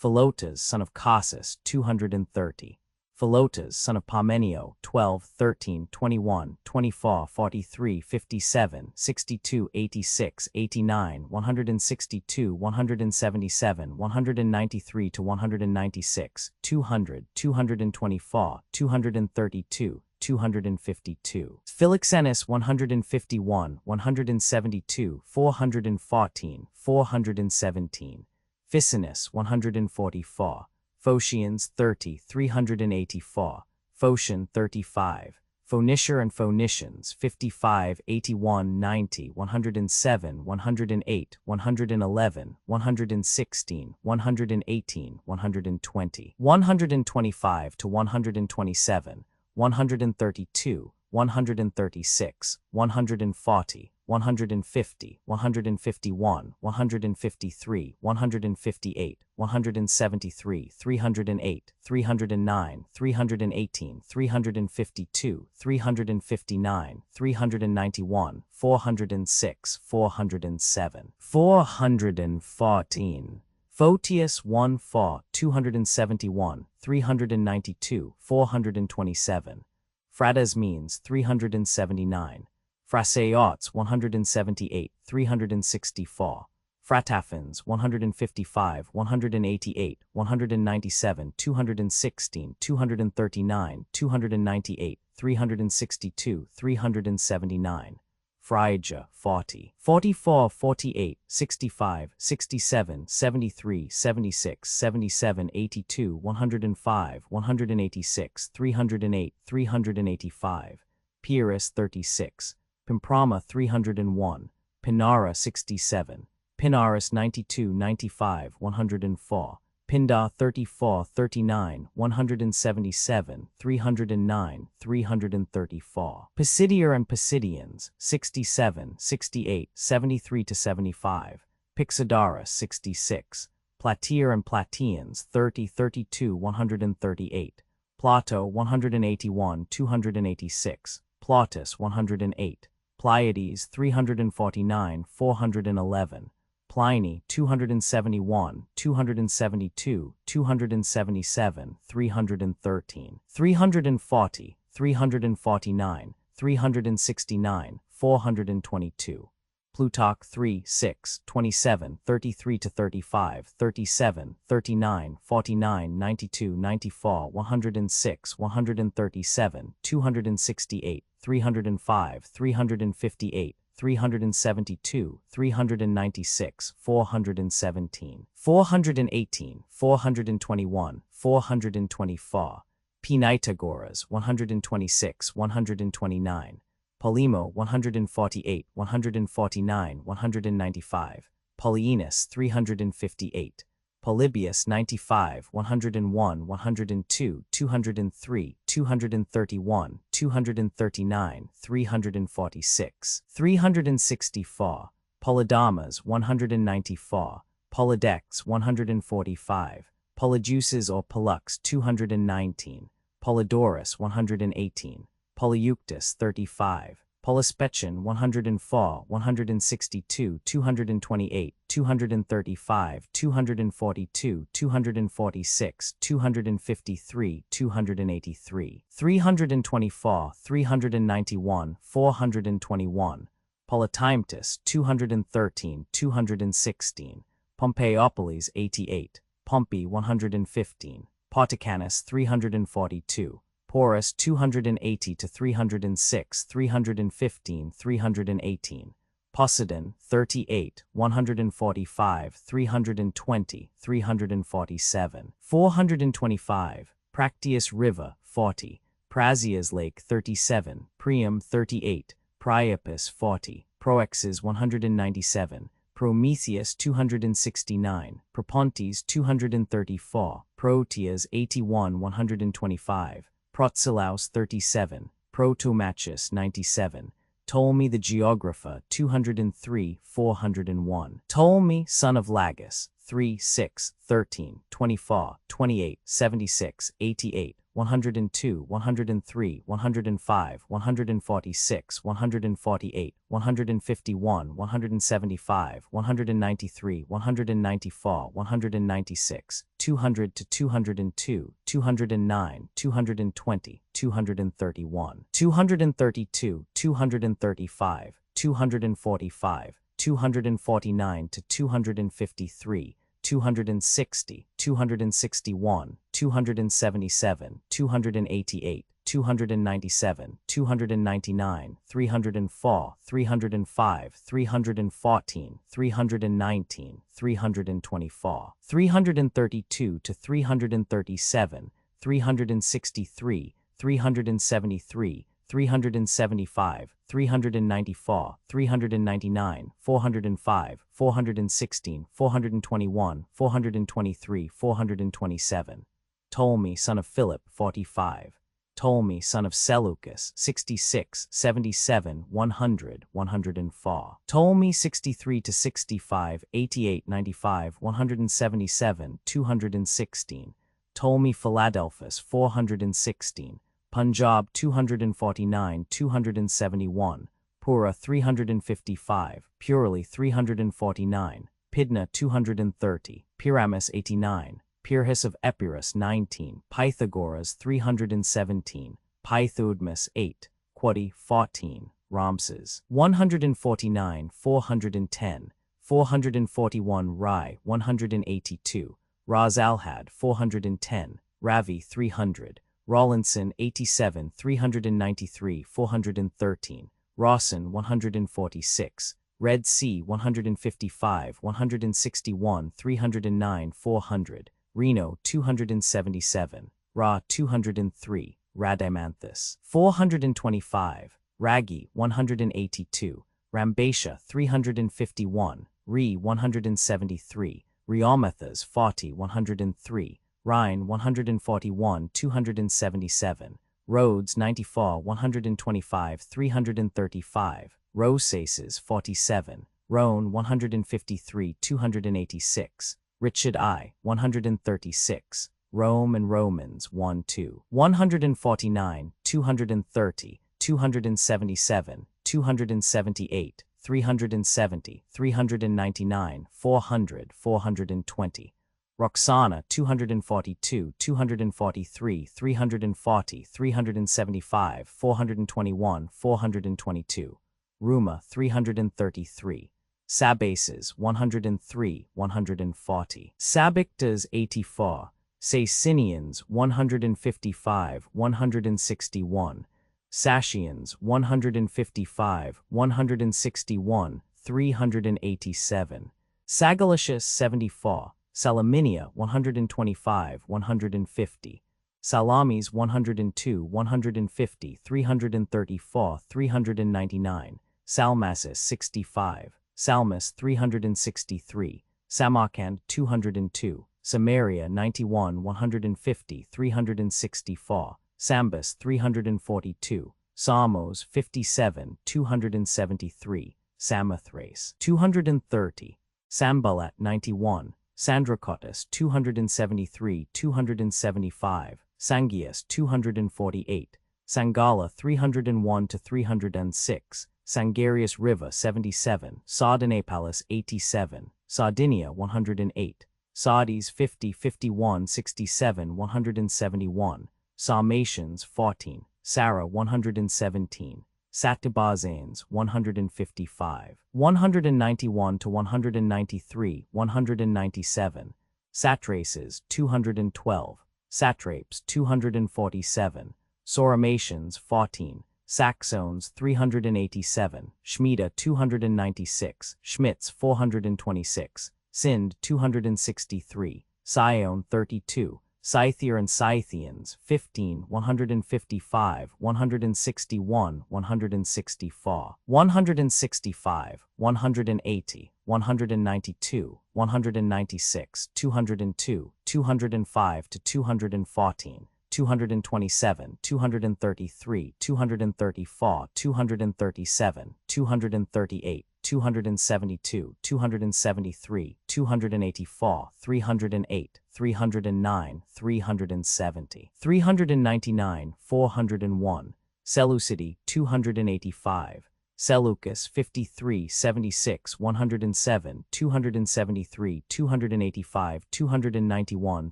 Philotas, son of Cassus 230. Philotas, son of Parmenio 12, 13, 21, 24, 43, 57, 62, 86, 89, 162, 177, 193 to 196, 200, 224, 232, 252. Philoxenus 151, 172, 414, 417. Ficinus 144. Phocians 30, 384, Phocian 35, Phoenicia and Phoenicians 55, 81, 90, 107, 108, 111, 116, 118, 120, 125 to 127, 132, 136, 140, 150, 151, 153, 158, 173, 308, 309, 318, 352, 359, 391, 406, 407, 414. Photius 1-4, 271, 392, 427. Frates means 379. Phraseots 178, 364. Frataphans 155, 188, 197, 216, 239, 298, 362, 379. Phrygia 40, 44, 48, 65, 67, 73, 76, 77, 82, 105, 186, 308, 385. Pyrrhus 36. Pimprama 301, Pinara 67, Pinaris 92, 95, 104, Pindar 34, 39, 177, 309, 334. Pisidier and Pisidians 67, 68, 73 to 75, Pixodarus 66, Platier and Platians 30, 32, 138, Plato 181, 286, Plautus 108, Pleiades 349, 411, Pliny 271, 272, 277, 313, 340, 349, 369, 422. Plutarch 3, 6, 27, 33 to 35, 37, 39, 49, 92, 94, 106, 137, 268, 305, 358, 372, 396, 417, 418, 421, 424. Pinaitagoras 126, 129. Polemo 148, 149, 195. Polyenus 358. Polybius 95, 101, 102, 203, 231, 239, 346, 364. Polydamas 194, Polydex 145, Polyjuices or Pollux 219, Polydorus 118, Polyeuctus 35, Polispechin 104, 162, 228, 235, 242, 246, 253, 283, 324, 391, 421. Polytimetus 213, 216. Pompeiopolis 88, Pompey 115, Poticanus 342. Porus 280 to 306, 315, 318. Poseidon 38, 145, 320, 347. 425. Practius River 40, Prasias Lake 37, Priam 38, Priapus 40, Proexes 197, Prometheus 269, Propontes 234, Proteas 81 125, Protesilaus 37, Protomachus 97, Ptolemy the Geographer 203 401, Ptolemy son of Lagus 3 6 13 24 28 76 88 102 103 105 146 148 151 175 193 194 196 200 to 202 209 220 231 232 235 245 249 to 253 260, 261, 277, 288, 297, 299, 304, 305, 314, 319, 324, 332 to 337, 363, 373, 375, 394, 399, 405, 416, 421, 423, 427. Ptolemy son of Philip 45. Ptolemy son of Seleucus 66, 77, 100, 104. Ptolemy 63 to 65, 88, 95, 177, 216. Ptolemy Philadelphus 416. Punjab 249, 271, Pura 355, Purely 349, Pydna 230, Pyramus 89, Pyrrhus of Epirus 19, Pythagoras 317, Pythoidmus 8, Quadi 14, Ramses 149, 410, 441 Rai 182, Ras Alhad 410, Ravi 300, Rawlinson 87, 393, 413, Rawson 146, Red Sea 155, 161, 309, 400, Reno 277, Ra 203, Rhadamanthus 425, Ragi 182, Rambatia 351, Re 173, Rheomethas 40, 103, Rhine 141, 277, Rhodes 94, 125, 335, Rosaces 47, Rhone 153, 286, Richard I 136, Rome and Romans 1 2, 149, 230, 277, 278, 370, 399, 400, 420. Roxana 242, 243, 340, 375, 421, 422. Ruma 333. Sabaces 103, 140. Sabictas 84. Sasinians 155, 161. Sacians 155, 161, 387. Sagalicius 74. Salaminia 125, 150. Salamis 102, 150, 334, 399. Salmacis 65. Salmus 363. Samarkand 202. Samaria 91, 150, 364. Sambus 342. Samos 57, 273. Samothrace 230. Sambalat 91. Sandracotus 273, 275, Sangias 248, Sangala 301 to 306, Sangarius River 77, Sardanapalus 87, Sardinia 108, Sardes 50, 51, 67, 171, Sarmatians 14, Sarah 117, Satibazanes 155, 191 to 193, 197, Satraces 212, Satrapes 247, Sauramatians 14, Saxones 387, Schmida 296, Schmitz 426, Sind 263, Sion 32, Scythier and Scythians 15, 155, 161, 164, 165, 180, 192, 196, 202, 205 to 214, 227, 233, 234, 237, 238, 272, 273, 284, 308, 309, 370, 399, 401, Seleucidae 285, Seleucus 53, 76, 107, 273, 285, 291,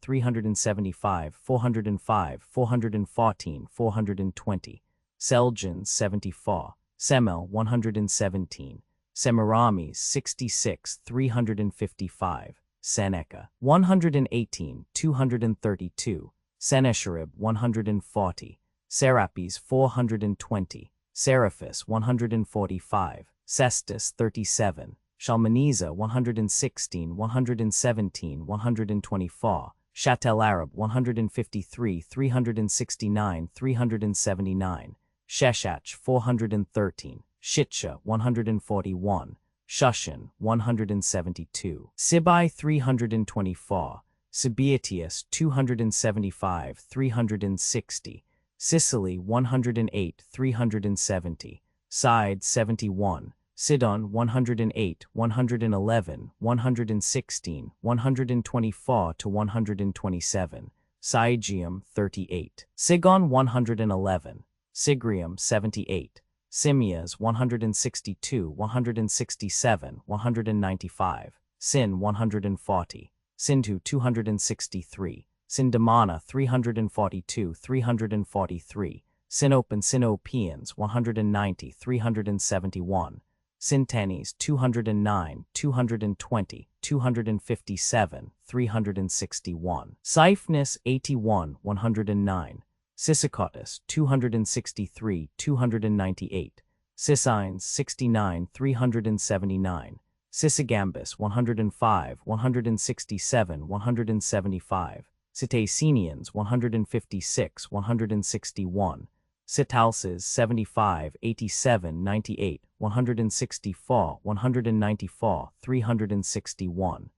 375, 405, 414, 420, Seljuns 74, Semel 117, Semiramis 66, 355, Seneca 118, 232, Sennacherib 140, Serapis 420, Seraphis 145, Cestus 37, Shalmaneser 116, 117, 124, Châtelarib 153, 369, 379, Sheshach 413, Shitsha 141, Shushan 172, Sibai 324, Sibiatius 275, 360, Sicily 108, 370, Side 71, Sidon 108, 111, 116, 124 to 127, Sygium 38, Sigon 111, Sigrium 78, Simias 162, 167, 195, Sin 140, Sintu 263, Sindamana 342, 343, Sinope Sinopeans 190, 371, Sintenes 209, 220, 257, 361, Siphonus 81, 109, Sisycotus 263, 298, Sicines 69, 379, Sisygambus 105, 167, 175, Citacenians 156, 161, Citalces 75, 87, 98, 164, 194, 361,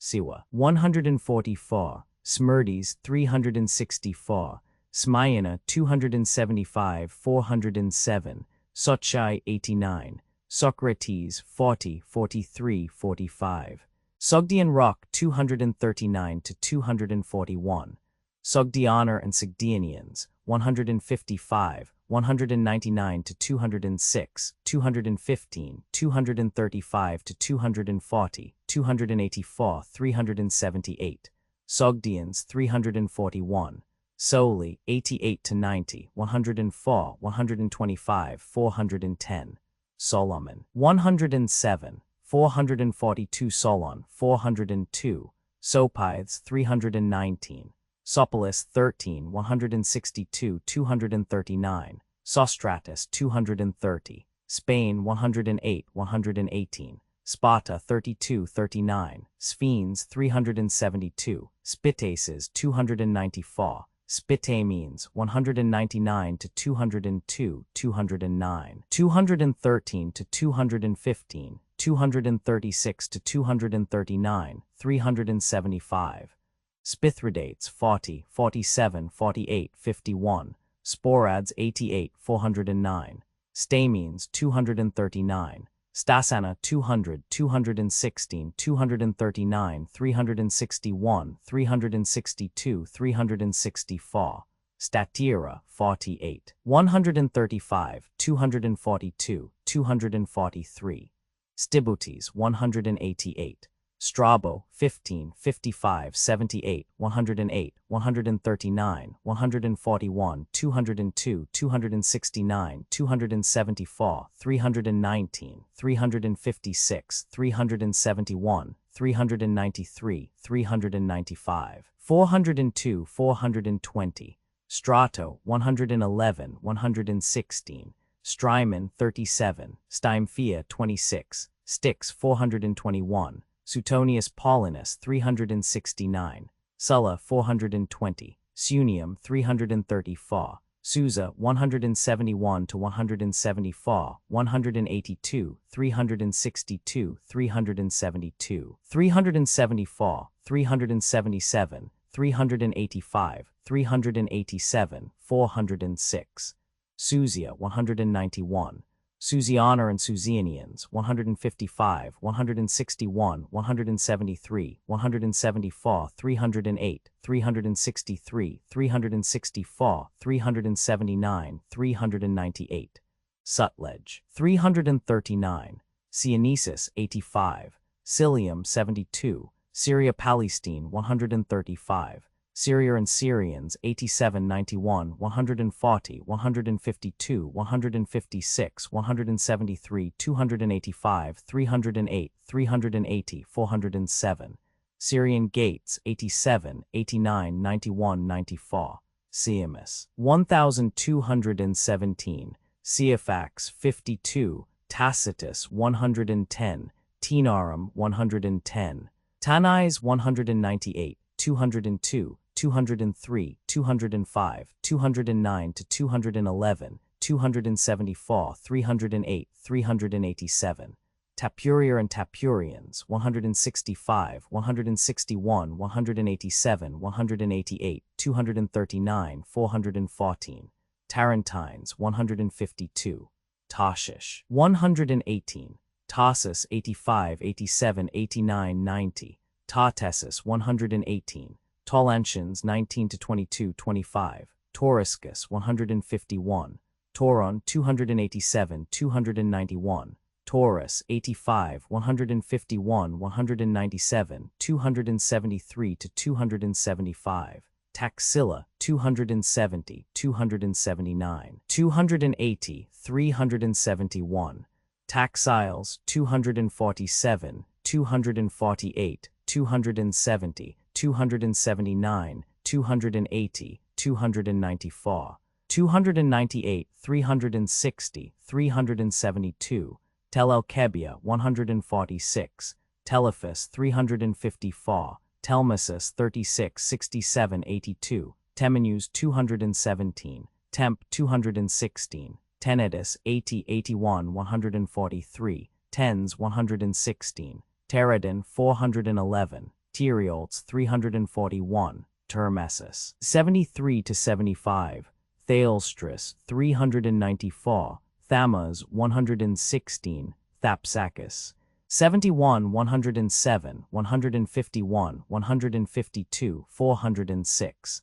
Siwa 144, Smyrdes 364, Smyrna 275, 407, Sochai 89, Socrates 40, 43, 45, Sogdian Rock 239 to 241, Sogdianer and Sogdianians 155, 199 to 206, 215, 235 to 240, 284, 378, Sogdians 341, Soli 88 to 90, 104, 125, 410, Solomon 107, 442, Solon 402, Sopithes 319, Sopolis 13, 162, 239, Sostratus 230, Spain 108, 118, Sparta 32, 39, Sphenes 372, Spitaces 294, Spitamines 199 to 202, 209, 213 to 215, 236 to 239, 375, Spithridates 40, 47, 48, 51, Sporades 88, 409, Stamines 239, Stasana 200, 216, 239, 361, 362, 364, Statira 48, 135, 242, 243. Stibutes 188. Strabo 15, 55, 78, 108, 139, 141, 202, 269, 274, 319, 356, 371, 393, 395, 402, 420. Strato 111, 116. Strymon 37, Stymphia 26, Styx 421, Suetonius Paulinus 369, Sulla 420, Sunium 334, Susa 171 to 174, 182, 362, 372, 374, 377, 385, 387, 406. Susia 191, Susianer and Susianians 155, 161, 173, 174, 308, 363, 364, 379, 398. Sutlej 339, Sianesis 85, Cilium 72, Syria Palestine 135, Syria and Syrians 87, 91, 140, 152, 156, 173, 285, 308, 380, 407. Syrian Gates 87, 89, 91, 94. Siamus 1217, Ceophax 52, Tacitus 110, Tinarum 110, Tanais 198, 202, 203, 205, 209 to 211, 274, 308, 387. Tapurier and Tapurians 165, 161, 187, 188, 239, 414. Tarentines 152. Tashish 118. Tassus 85, 87, 89, 90. Tautessus 118. Taulantians 19 to 22, 25. Tauriscus 151. Tauron 287, 291. Taurus 85, 151, 197, 273 to 275. Taxilla 270, 279, 280, 371. Taxiles 247, 248, 270, 279, 280, 294, 298, 360, 372. Telelkebia 146, Telephus 354, Telmasus 36, 67, 82, Temenus 217, Temp 216, Tenetus 80, 81, 143, Tens 116, Teradon 411, Tiriolts 341, Termessus 73 to 75, Thalestris 394, Thamas 116, Thapsacus 71, 107, 151, 152, 406.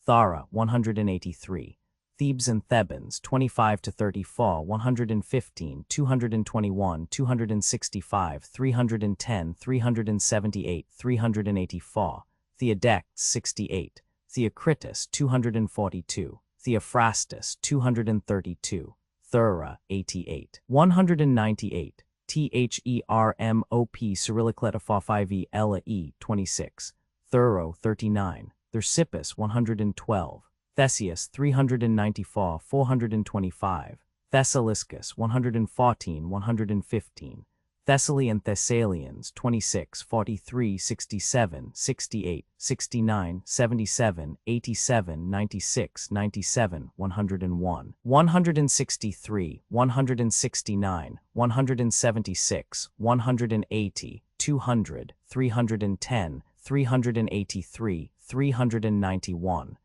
Thara 183. Thebes and Thebans 25 to 34, 115, 221, 265, 310, 378, 384. Theodectes 68. Theocritus 242. Theophrastus 232. Thura 88. 198. Thermop Cyrillicleta 5 E 26. Thuro 39. Thersippus 112. Theseus 394, 425. Thessaliscus 114, 115. Thessaly and Thessalians 26, 43, 67, 68, 69, 77, 87, 96, 97, 101. 163, 169, 176, 180, 200, 310, 383, 391.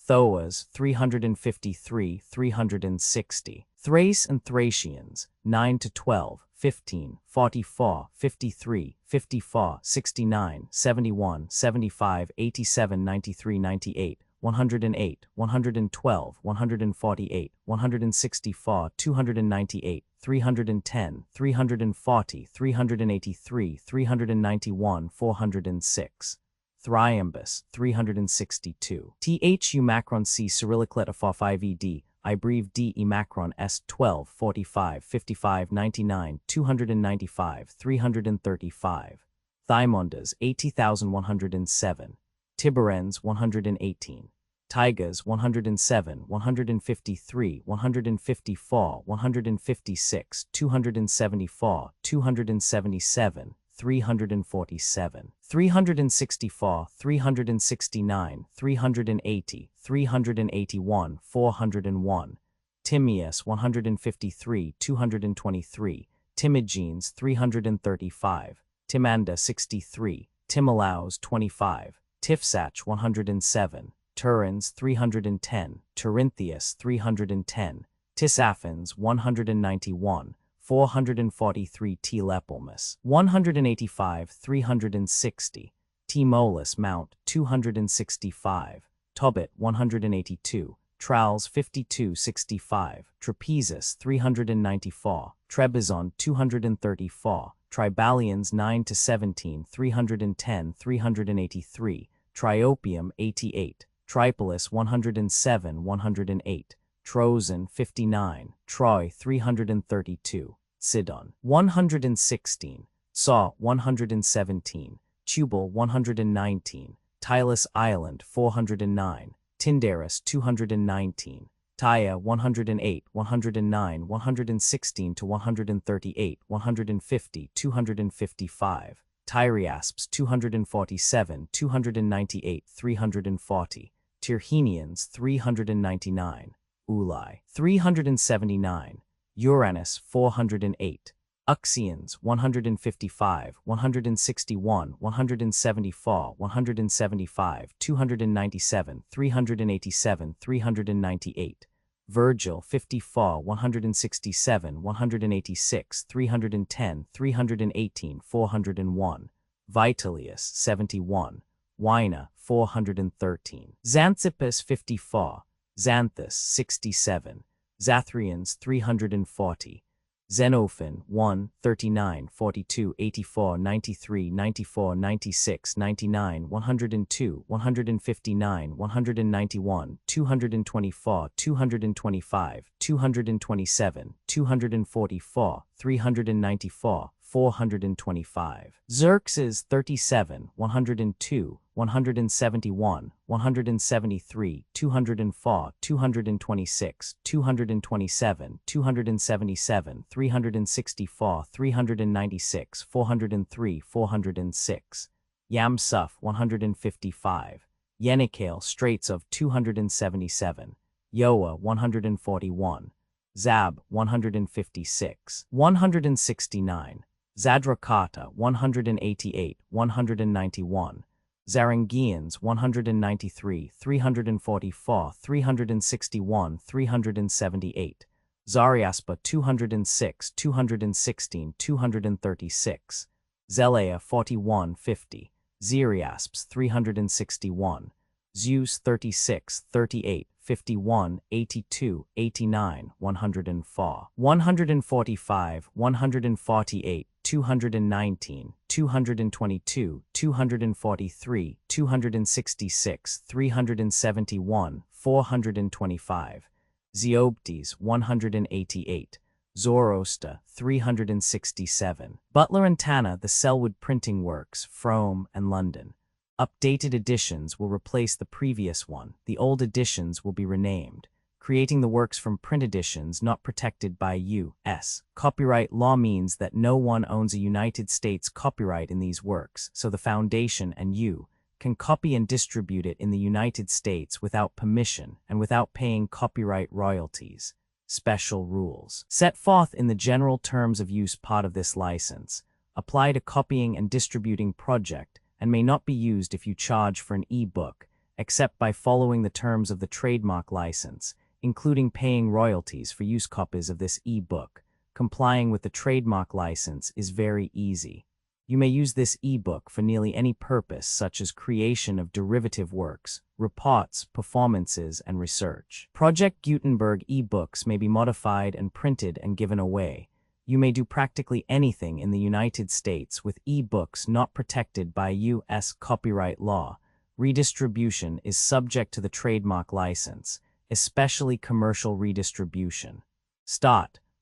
Thoas 353, 360. Thrace and Thracians 9 to 12, 15, 44, 53, 54, 69, 71, 75, 87, 93, 98, 108, 112, 148, 164, 298, 310, 340, 383, 391, 406. Thriambus, 362. Thu Macron C Cyrilliclet of 5ed, I brev D E Macron S 12, 45, 55, 99, 295, 335. Thymondas, 80,107. Tiberens, 118. Tigers, 107, 153, 154, 156, 274, 277, 347, 364, 369, 380, 381, 401. Timaeus, 153, 223. Timogenes, 335. Timanda, 63. Timolaus, 25. Tifsach, 107. Turins, 310. Turintheus, 310. Tisaphins, 191. 443. Tlepolmus, 185. 360. Tmolus Mount, 265. Tobit, 182. Trals, 52. 65. Trapezus, 394. Trebizond, 234. Tribalians 9 to 17, 310, 383. Triopium 88. Tripolis 107, 108. Trozen 59. Troy 332. Sidon 116. Saw 117. Tubal 119. Tylus Island 409. Tyndaris 219. Tyre 108, 109, 116 to 138, 150, 255. Tyriasps 247, 298, 340. Tyrrhenians 399. Ulai 379. Uranus 408. Uxians 155, 161, 174, 175, 297, 387, 398. Virgil 54, 167, 186, 310, 318, 401. Vitellius 71. Wina 413. Xanthippus 54. Xanthus 67. Zathrians 340. Xenophon 1, 39, 42, 84, 93, 94, 96, 99, 102, 159, 191, 224, 225, 227, 244, 394, 425. Xerxes 37, 102, 171, 173, 204, 226, 227, 277, 364, 396, 403, 406. Yamsuf 155. Yenikale Straits of 277. Yoa 141. Zab 156. 169. Zadrakata 188, 191. Zarangians 193, 344, 361, 378. Zariaspa 206, 216, 236. Zelea 41, 50. Zeriasps 361. Zeus 36, 38, 51, 82, 89, 104. 145, 148, 219, 222, 243, 266, 371, 425. Zeobtes 188. Zoroaster 367. Butler and Tanner, The Selwood Printing Works, Frome and London. Updated editions will replace the previous one. The old editions will be renamed, creating the works from print editions not protected by U.S. copyright law means that no one owns a United States copyright in these works, so the Foundation and you can copy and distribute it in the United States without permission and without paying copyright royalties. Special rules set forth in the general terms of use part of this license apply to copying and distributing project and may not be used if you charge for an e-book, except by following the terms of the trademark license, including paying royalties for use copies of this e-book. Complying with the trademark license is very easy. You may use this ebook for nearly any purpose, such as creation of derivative works, reports, performances, and research. Project Gutenberg ebooks may be modified and printed and given away. You may do practically anything in the United States with ebooks not protected by U.S. copyright law. Redistribution is subject to the trademark license, especially commercial redistribution.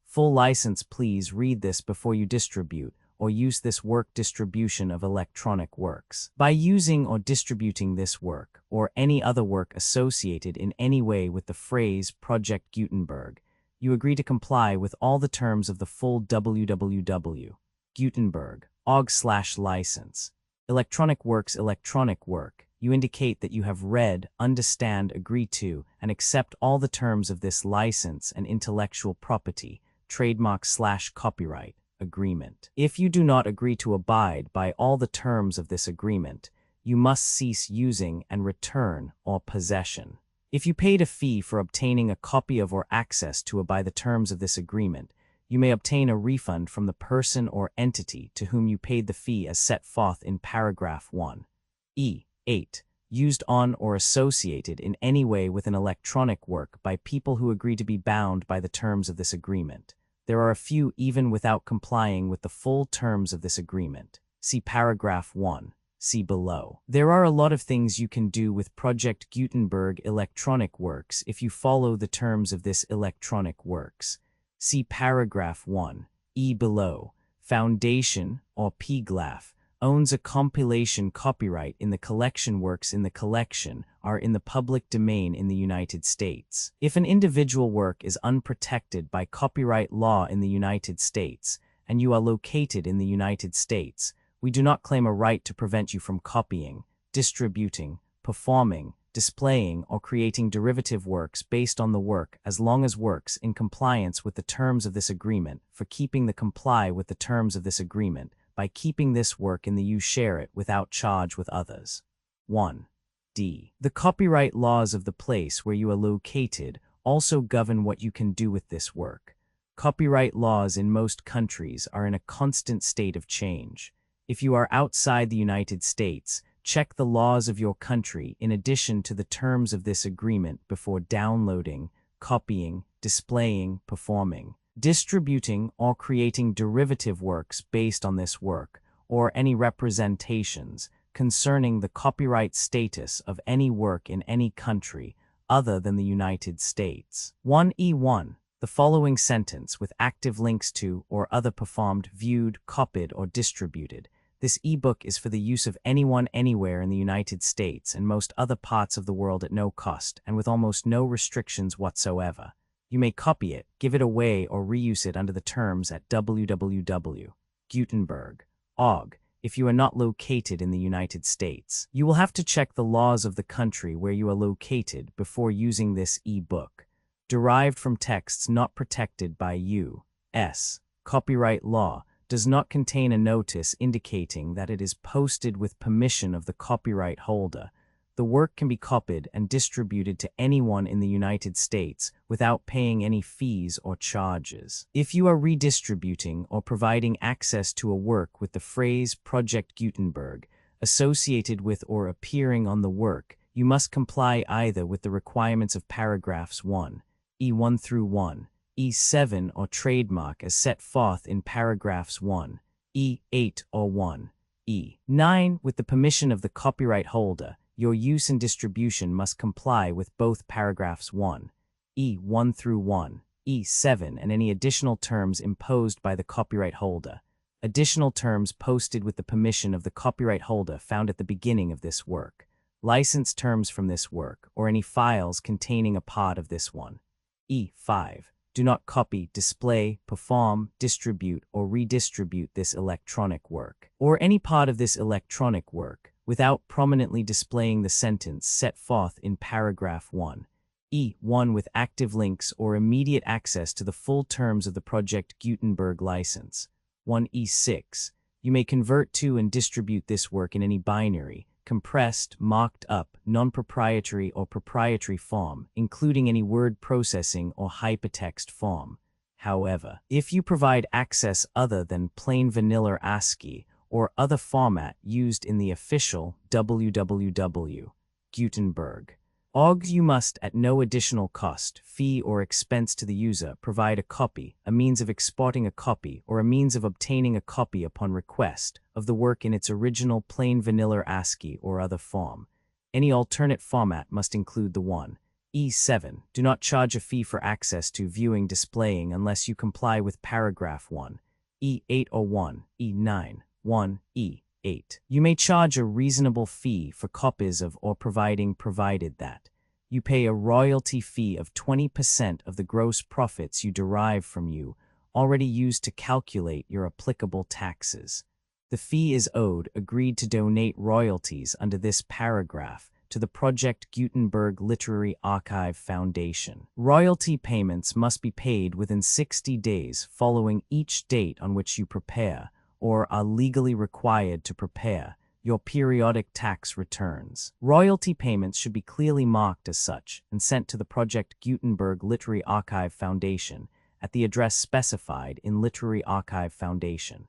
Full license. Please read this before you distribute or use this work. Distribution of electronic works. By using or distributing this work, or any other work associated in any way with the phrase Project Gutenberg, you agree to comply with all the terms of the full www.gutenberg.org/license. Electronic works. Electronic work. You indicate that you have read, understand, agree to, and accept all the terms of this license and intellectual property, trademark/copyright agreement. If you do not agree to abide by all the terms of this agreement, you must cease using and return all possession. If you paid a fee for obtaining a copy of or access to by the terms of this agreement, you may obtain a refund from the person or entity to whom you paid the fee as set forth in paragraph 1. 8. Used on or associated in any way with an electronic work by people who agree to be bound by the terms of this agreement. There are a few even without complying with the full terms of this agreement. See paragraph 1. See below. There are a lot of things you can do with Project Gutenberg electronic works if you follow the terms of this electronic works. See paragraph 1. Below. Foundation, or PGLAF, owns a compilation copyright in the collection. Works in the collection are in the public domain in the United States. If an individual work is unprotected by copyright law in the United States, and you are located in the United States, we do not claim a right to prevent you from copying, distributing, performing, displaying, or creating derivative works based on the work as long as works in compliance with the terms of this agreement. For keeping the comply with the terms of this agreement, by keeping this work in the you share it without charge with others. 1. D. The copyright laws of the place where you are located also govern what you can do with this work. Copyright laws in most countries are in a constant state of change. If you are outside the United States, check the laws of your country in addition to the terms of this agreement before downloading, copying, displaying, performing, distributing, or creating derivative works based on this work, or any representations concerning the copyright status of any work in any country other than the United States. 1E1. The following sentence with active links to or other performed, viewed, copied, or distributed. This ebook is for the use of anyone anywhere in the United States and most other parts of the world at no cost and with almost no restrictions whatsoever. You may copy it, give it away, or reuse it under the terms at www.gutenberg.org. If you are not located in the United States, you will have to check the laws of the country where you are located before using this e-book. Derived from texts not protected by U.S. copyright law, does not contain a notice indicating that it is posted with permission of the copyright holder. The work can be copied and distributed to anyone in the United States without paying any fees or charges. If you are redistributing or providing access to a work with the phrase Project Gutenberg associated with or appearing on the work, you must comply either with the requirements of paragraphs 1, E1 through 1, E7 or trademark as set forth in paragraphs 1, E8 or 1, E9 with the permission of the copyright holder. Your use and distribution must comply with both paragraphs 1, E1 through 1, E7 and any additional terms imposed by the copyright holder. Additional terms posted with the permission of the copyright holder found at the beginning of this work. License terms from this work or any files containing a part of this one. E5. Do not copy, display, perform, distribute, or redistribute this electronic work, or any part of this electronic work, without prominently displaying the sentence set forth in paragraph 1. E1 with active links or immediate access to the full terms of the Project Gutenberg license. 1E6. You may convert to and distribute this work in any binary, compressed, mocked up, non-proprietary or proprietary form, including any word processing or hypertext form. However, if you provide access other than plain vanilla ASCII or other format used in the official www. Gutenberg. OG. You must, at no additional cost, fee, or expense to the user, provide a copy, a means of exporting a copy, or a means of obtaining a copy upon request, of the work in its original plain vanilla ASCII or other form. Any alternate format must include the one. E7. Do not charge a fee for access to viewing displaying unless you comply with paragraph 1. E8 or 1. E9. 1. E8. You may charge a reasonable fee for copies of or provided that you pay a royalty fee of 20% of the gross profits you derive from you, already used to calculate your applicable taxes. The fee is owed, agreed to donate royalties under this paragraph to the Project Gutenberg Literary Archive Foundation. Royalty payments must be paid within 60 days following each date on which you prepare, or are legally required to prepare, your periodic tax returns. Royalty payments should be clearly marked as such and sent to the Project Gutenberg Literary Archive Foundation at the address specified in Literary Archive Foundation.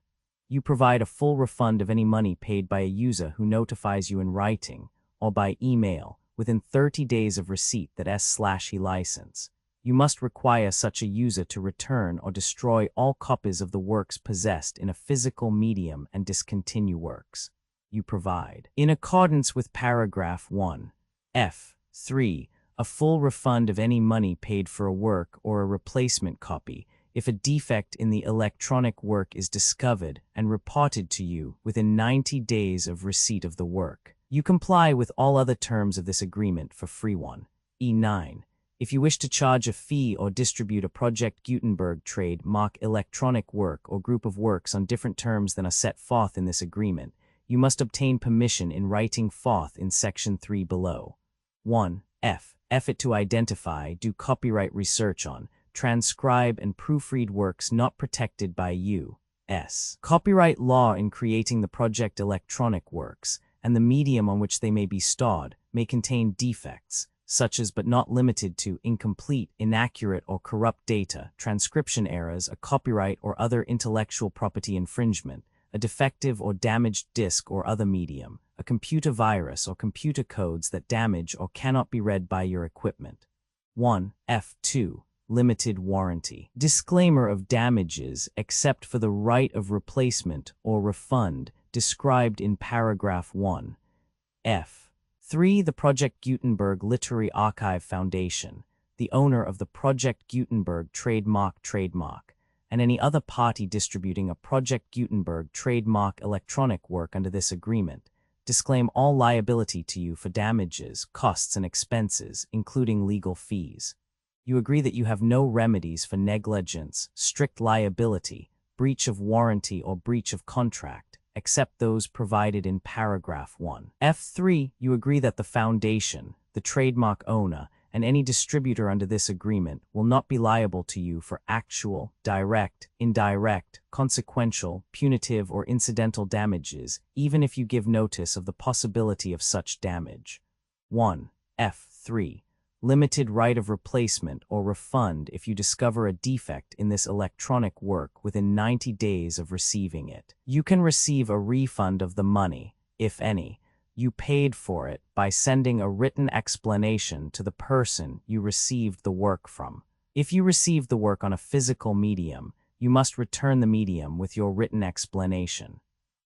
You provide a full refund of any money paid by a user who notifies you in writing or by email within 30 days of receipt that S/he license. You must require such a user to return or destroy all copies of the works possessed in a physical medium and discontinue works you provide. In accordance with paragraph 1, F3, a full refund of any money paid for a work or a replacement copy if a defect in the electronic work is discovered and reported to you within 90 days of receipt of the work. You comply with all other terms of this agreement for free. 1. E9. If you wish to charge a fee or distribute a Project Gutenberg trademark electronic work or group of works on different terms than are set forth in this agreement, you must obtain permission in writing forth in section 3 below. 1. F. Effort to identify, do copyright research on, transcribe and proofread works not protected by U.S. copyright law in creating the project electronic works, and the medium on which they may be stored may contain defects, such as but not limited to incomplete, inaccurate, or corrupt data, transcription errors, a copyright or other intellectual property infringement, a defective or damaged disk or other medium, a computer virus or computer codes that damage or cannot be read by your equipment. 1. F2. Limited warranty. Disclaimer of damages except for the right of replacement or refund described in paragraph 1. F3. The Project Gutenberg Literary Archive Foundation, the owner of the Project Gutenberg trademark, and any other party distributing a Project Gutenberg trademark electronic work under this agreement, disclaim all liability to you for damages, costs, and expenses, including legal fees. You agree that you have no remedies for negligence, strict liability, breach of warranty, or breach of contract, except those provided in paragraph 1. F3. You agree that the foundation, the trademark owner, and any distributor under this agreement will not be liable to you for actual, direct, indirect, consequential, punitive, or incidental damages, even if you give notice of the possibility of such damage. 1. F3. Limited right of replacement or refund if you discover a defect in this electronic work within 90 days of receiving it. You can receive a refund of the money, if any, you paid for it by sending a written explanation to the person you received the work from. If you received the work on a physical medium, you must return the medium with your written explanation.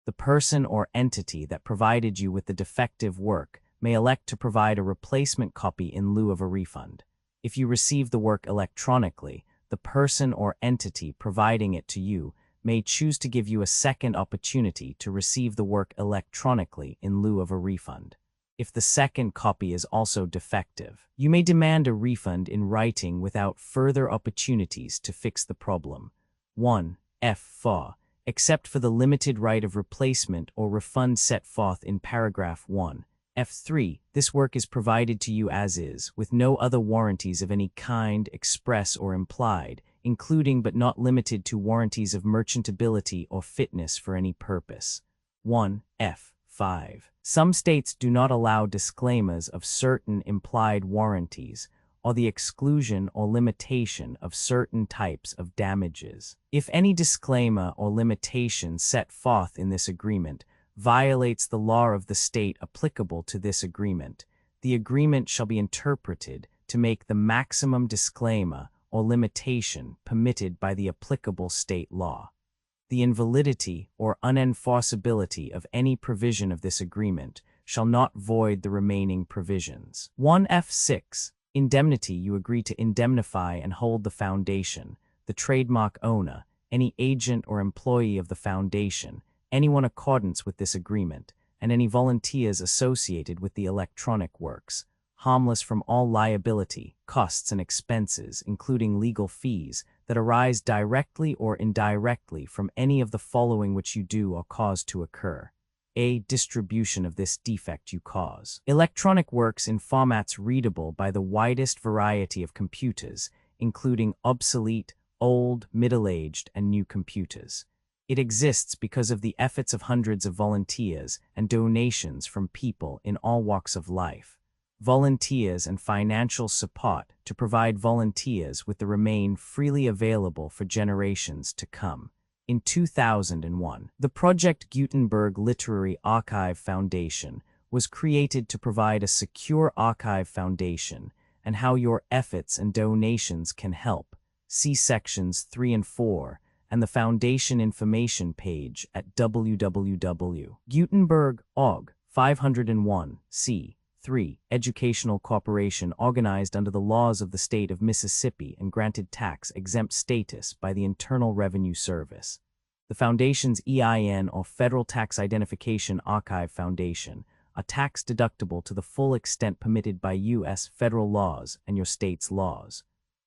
The person or entity that provided you with the defective work may elect to provide a replacement copy in lieu of a refund. If you receive the work electronically, the person or entity providing it to you may choose to give you a second opportunity to receive the work electronically in lieu of a refund. If the second copy is also defective, you may demand a refund in writing without further opportunities to fix the problem. 1. F4. Except for the limited right of replacement or refund set forth in paragraph 1. F3. This work is provided to you as is, with no other warranties of any kind, express or implied, including but not limited to warranties of merchantability or fitness for any purpose. 1. F5. Some states do not allow disclaimers of certain implied warranties, or the exclusion or limitation of certain types of damages. If any disclaimer or limitation set forth in this agreement violates the law of the state applicable to this agreement, the agreement shall be interpreted to make the maximum disclaimer or limitation permitted by the applicable state law. The invalidity or unenforceability of any provision of this agreement shall not void the remaining provisions. 1F6. Indemnity. You agree to indemnify and hold the foundation, the trademark owner, any agent or employee of the foundation, anyone accordance with this agreement, and any volunteers associated with the electronic works, harmless from all liability, costs and expenses, including legal fees, that arise directly or indirectly from any of the following which you do or cause to occur. A. Distribution of this defect you cause. Electronic works in formats readable by the widest variety of computers, including obsolete, old, middle-aged, and new computers. It exists because of the efforts of hundreds of volunteers and donations from people in all walks of life. Volunteers and financial support to provide volunteers with the remain freely available for generations to come. In 2001, the Project Gutenberg Literary Archive Foundation was created to provide a secure archive foundation and how your efforts and donations can help. See sections 3 and 4 and the foundation information page at www.gutenberg.org. 501. C. 3. Educational corporation organized under the laws of the state of Mississippi and granted tax-exempt status by the Internal Revenue Service. The foundation's EIN or Federal Tax Identification Archive Foundation are tax-deductible to the full extent permitted by U.S. federal laws and your state's laws.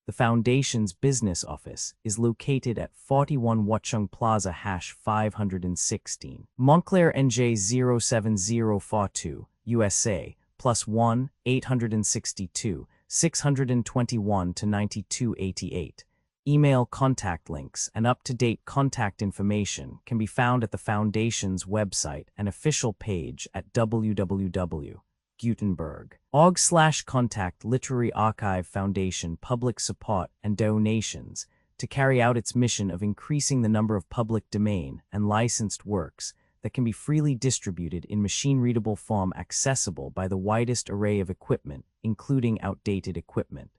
The foundation's business office is located at 41 Watchung Plaza #516, Montclair NJ 07042, USA, +1 862 621 to 9288. Email contact links and up-to-date contact information can be found at the Foundation's website and official page at www.gutenberg.org/contact Literary Archive Foundation public support and donations to carry out its mission of increasing the number of public domain and licensed works that can be freely distributed in machine-readable form accessible by the widest array of equipment, including outdated equipment.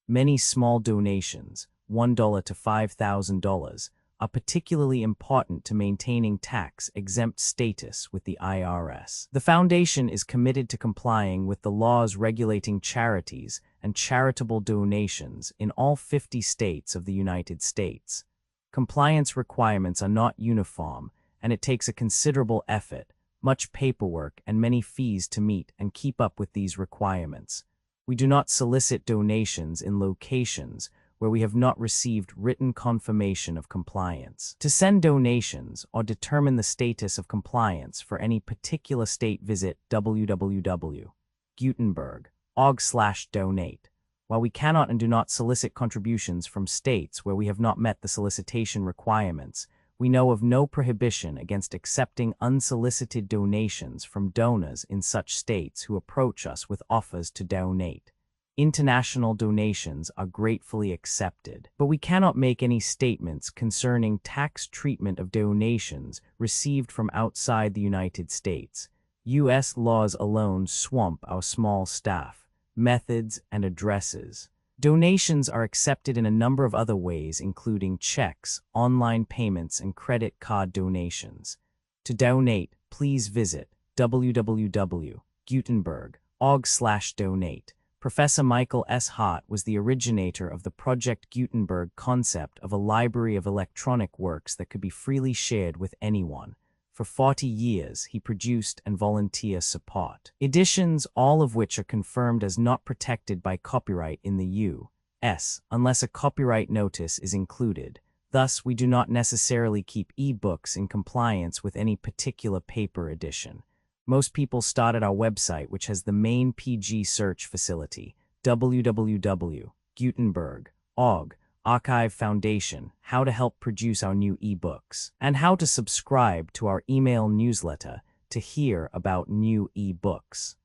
Many small donations, $1 to $5,000, are particularly important to maintaining tax-exempt status with the IRS. The Foundation is committed to complying with the laws regulating charities and charitable donations in all 50 states of the United States. Compliance requirements are not uniform, and it takes a considerable effort, much paperwork, and many fees to meet and keep up with these requirements. We do not solicit donations in locations where we have not received written confirmation of compliance. To send donations or determine the status of compliance for any particular state, visit www.gutenberg.org/donate. While we cannot and do not solicit contributions from states where we have not met the solicitation requirements, we know of no prohibition against accepting unsolicited donations from donors in such states who approach us with offers to donate. International donations are gratefully accepted, but we cannot make any statements concerning tax treatment of donations received from outside the United States. U.S. laws alone swamp our small staff, methods, and addresses. Donations are accepted in a number of other ways, including checks, online payments, and credit card donations. To donate, please visit www.gutenberg.org/donate. Professor Michael S. Hart was the originator of the Project Gutenberg concept of a library of electronic works that could be freely shared with anyone. For 40 years, he produced and volunteer support editions, all of which are confirmed as not protected by copyright in the U.S. unless a copyright notice is included. Thus, we do not necessarily keep e-books in compliance with any particular paper edition. Most people start at our website, which has the main PG search facility, www.gutenberg.org, Archive Foundation, how to help produce our new e-books, and how to subscribe to our email newsletter to hear about new e-books.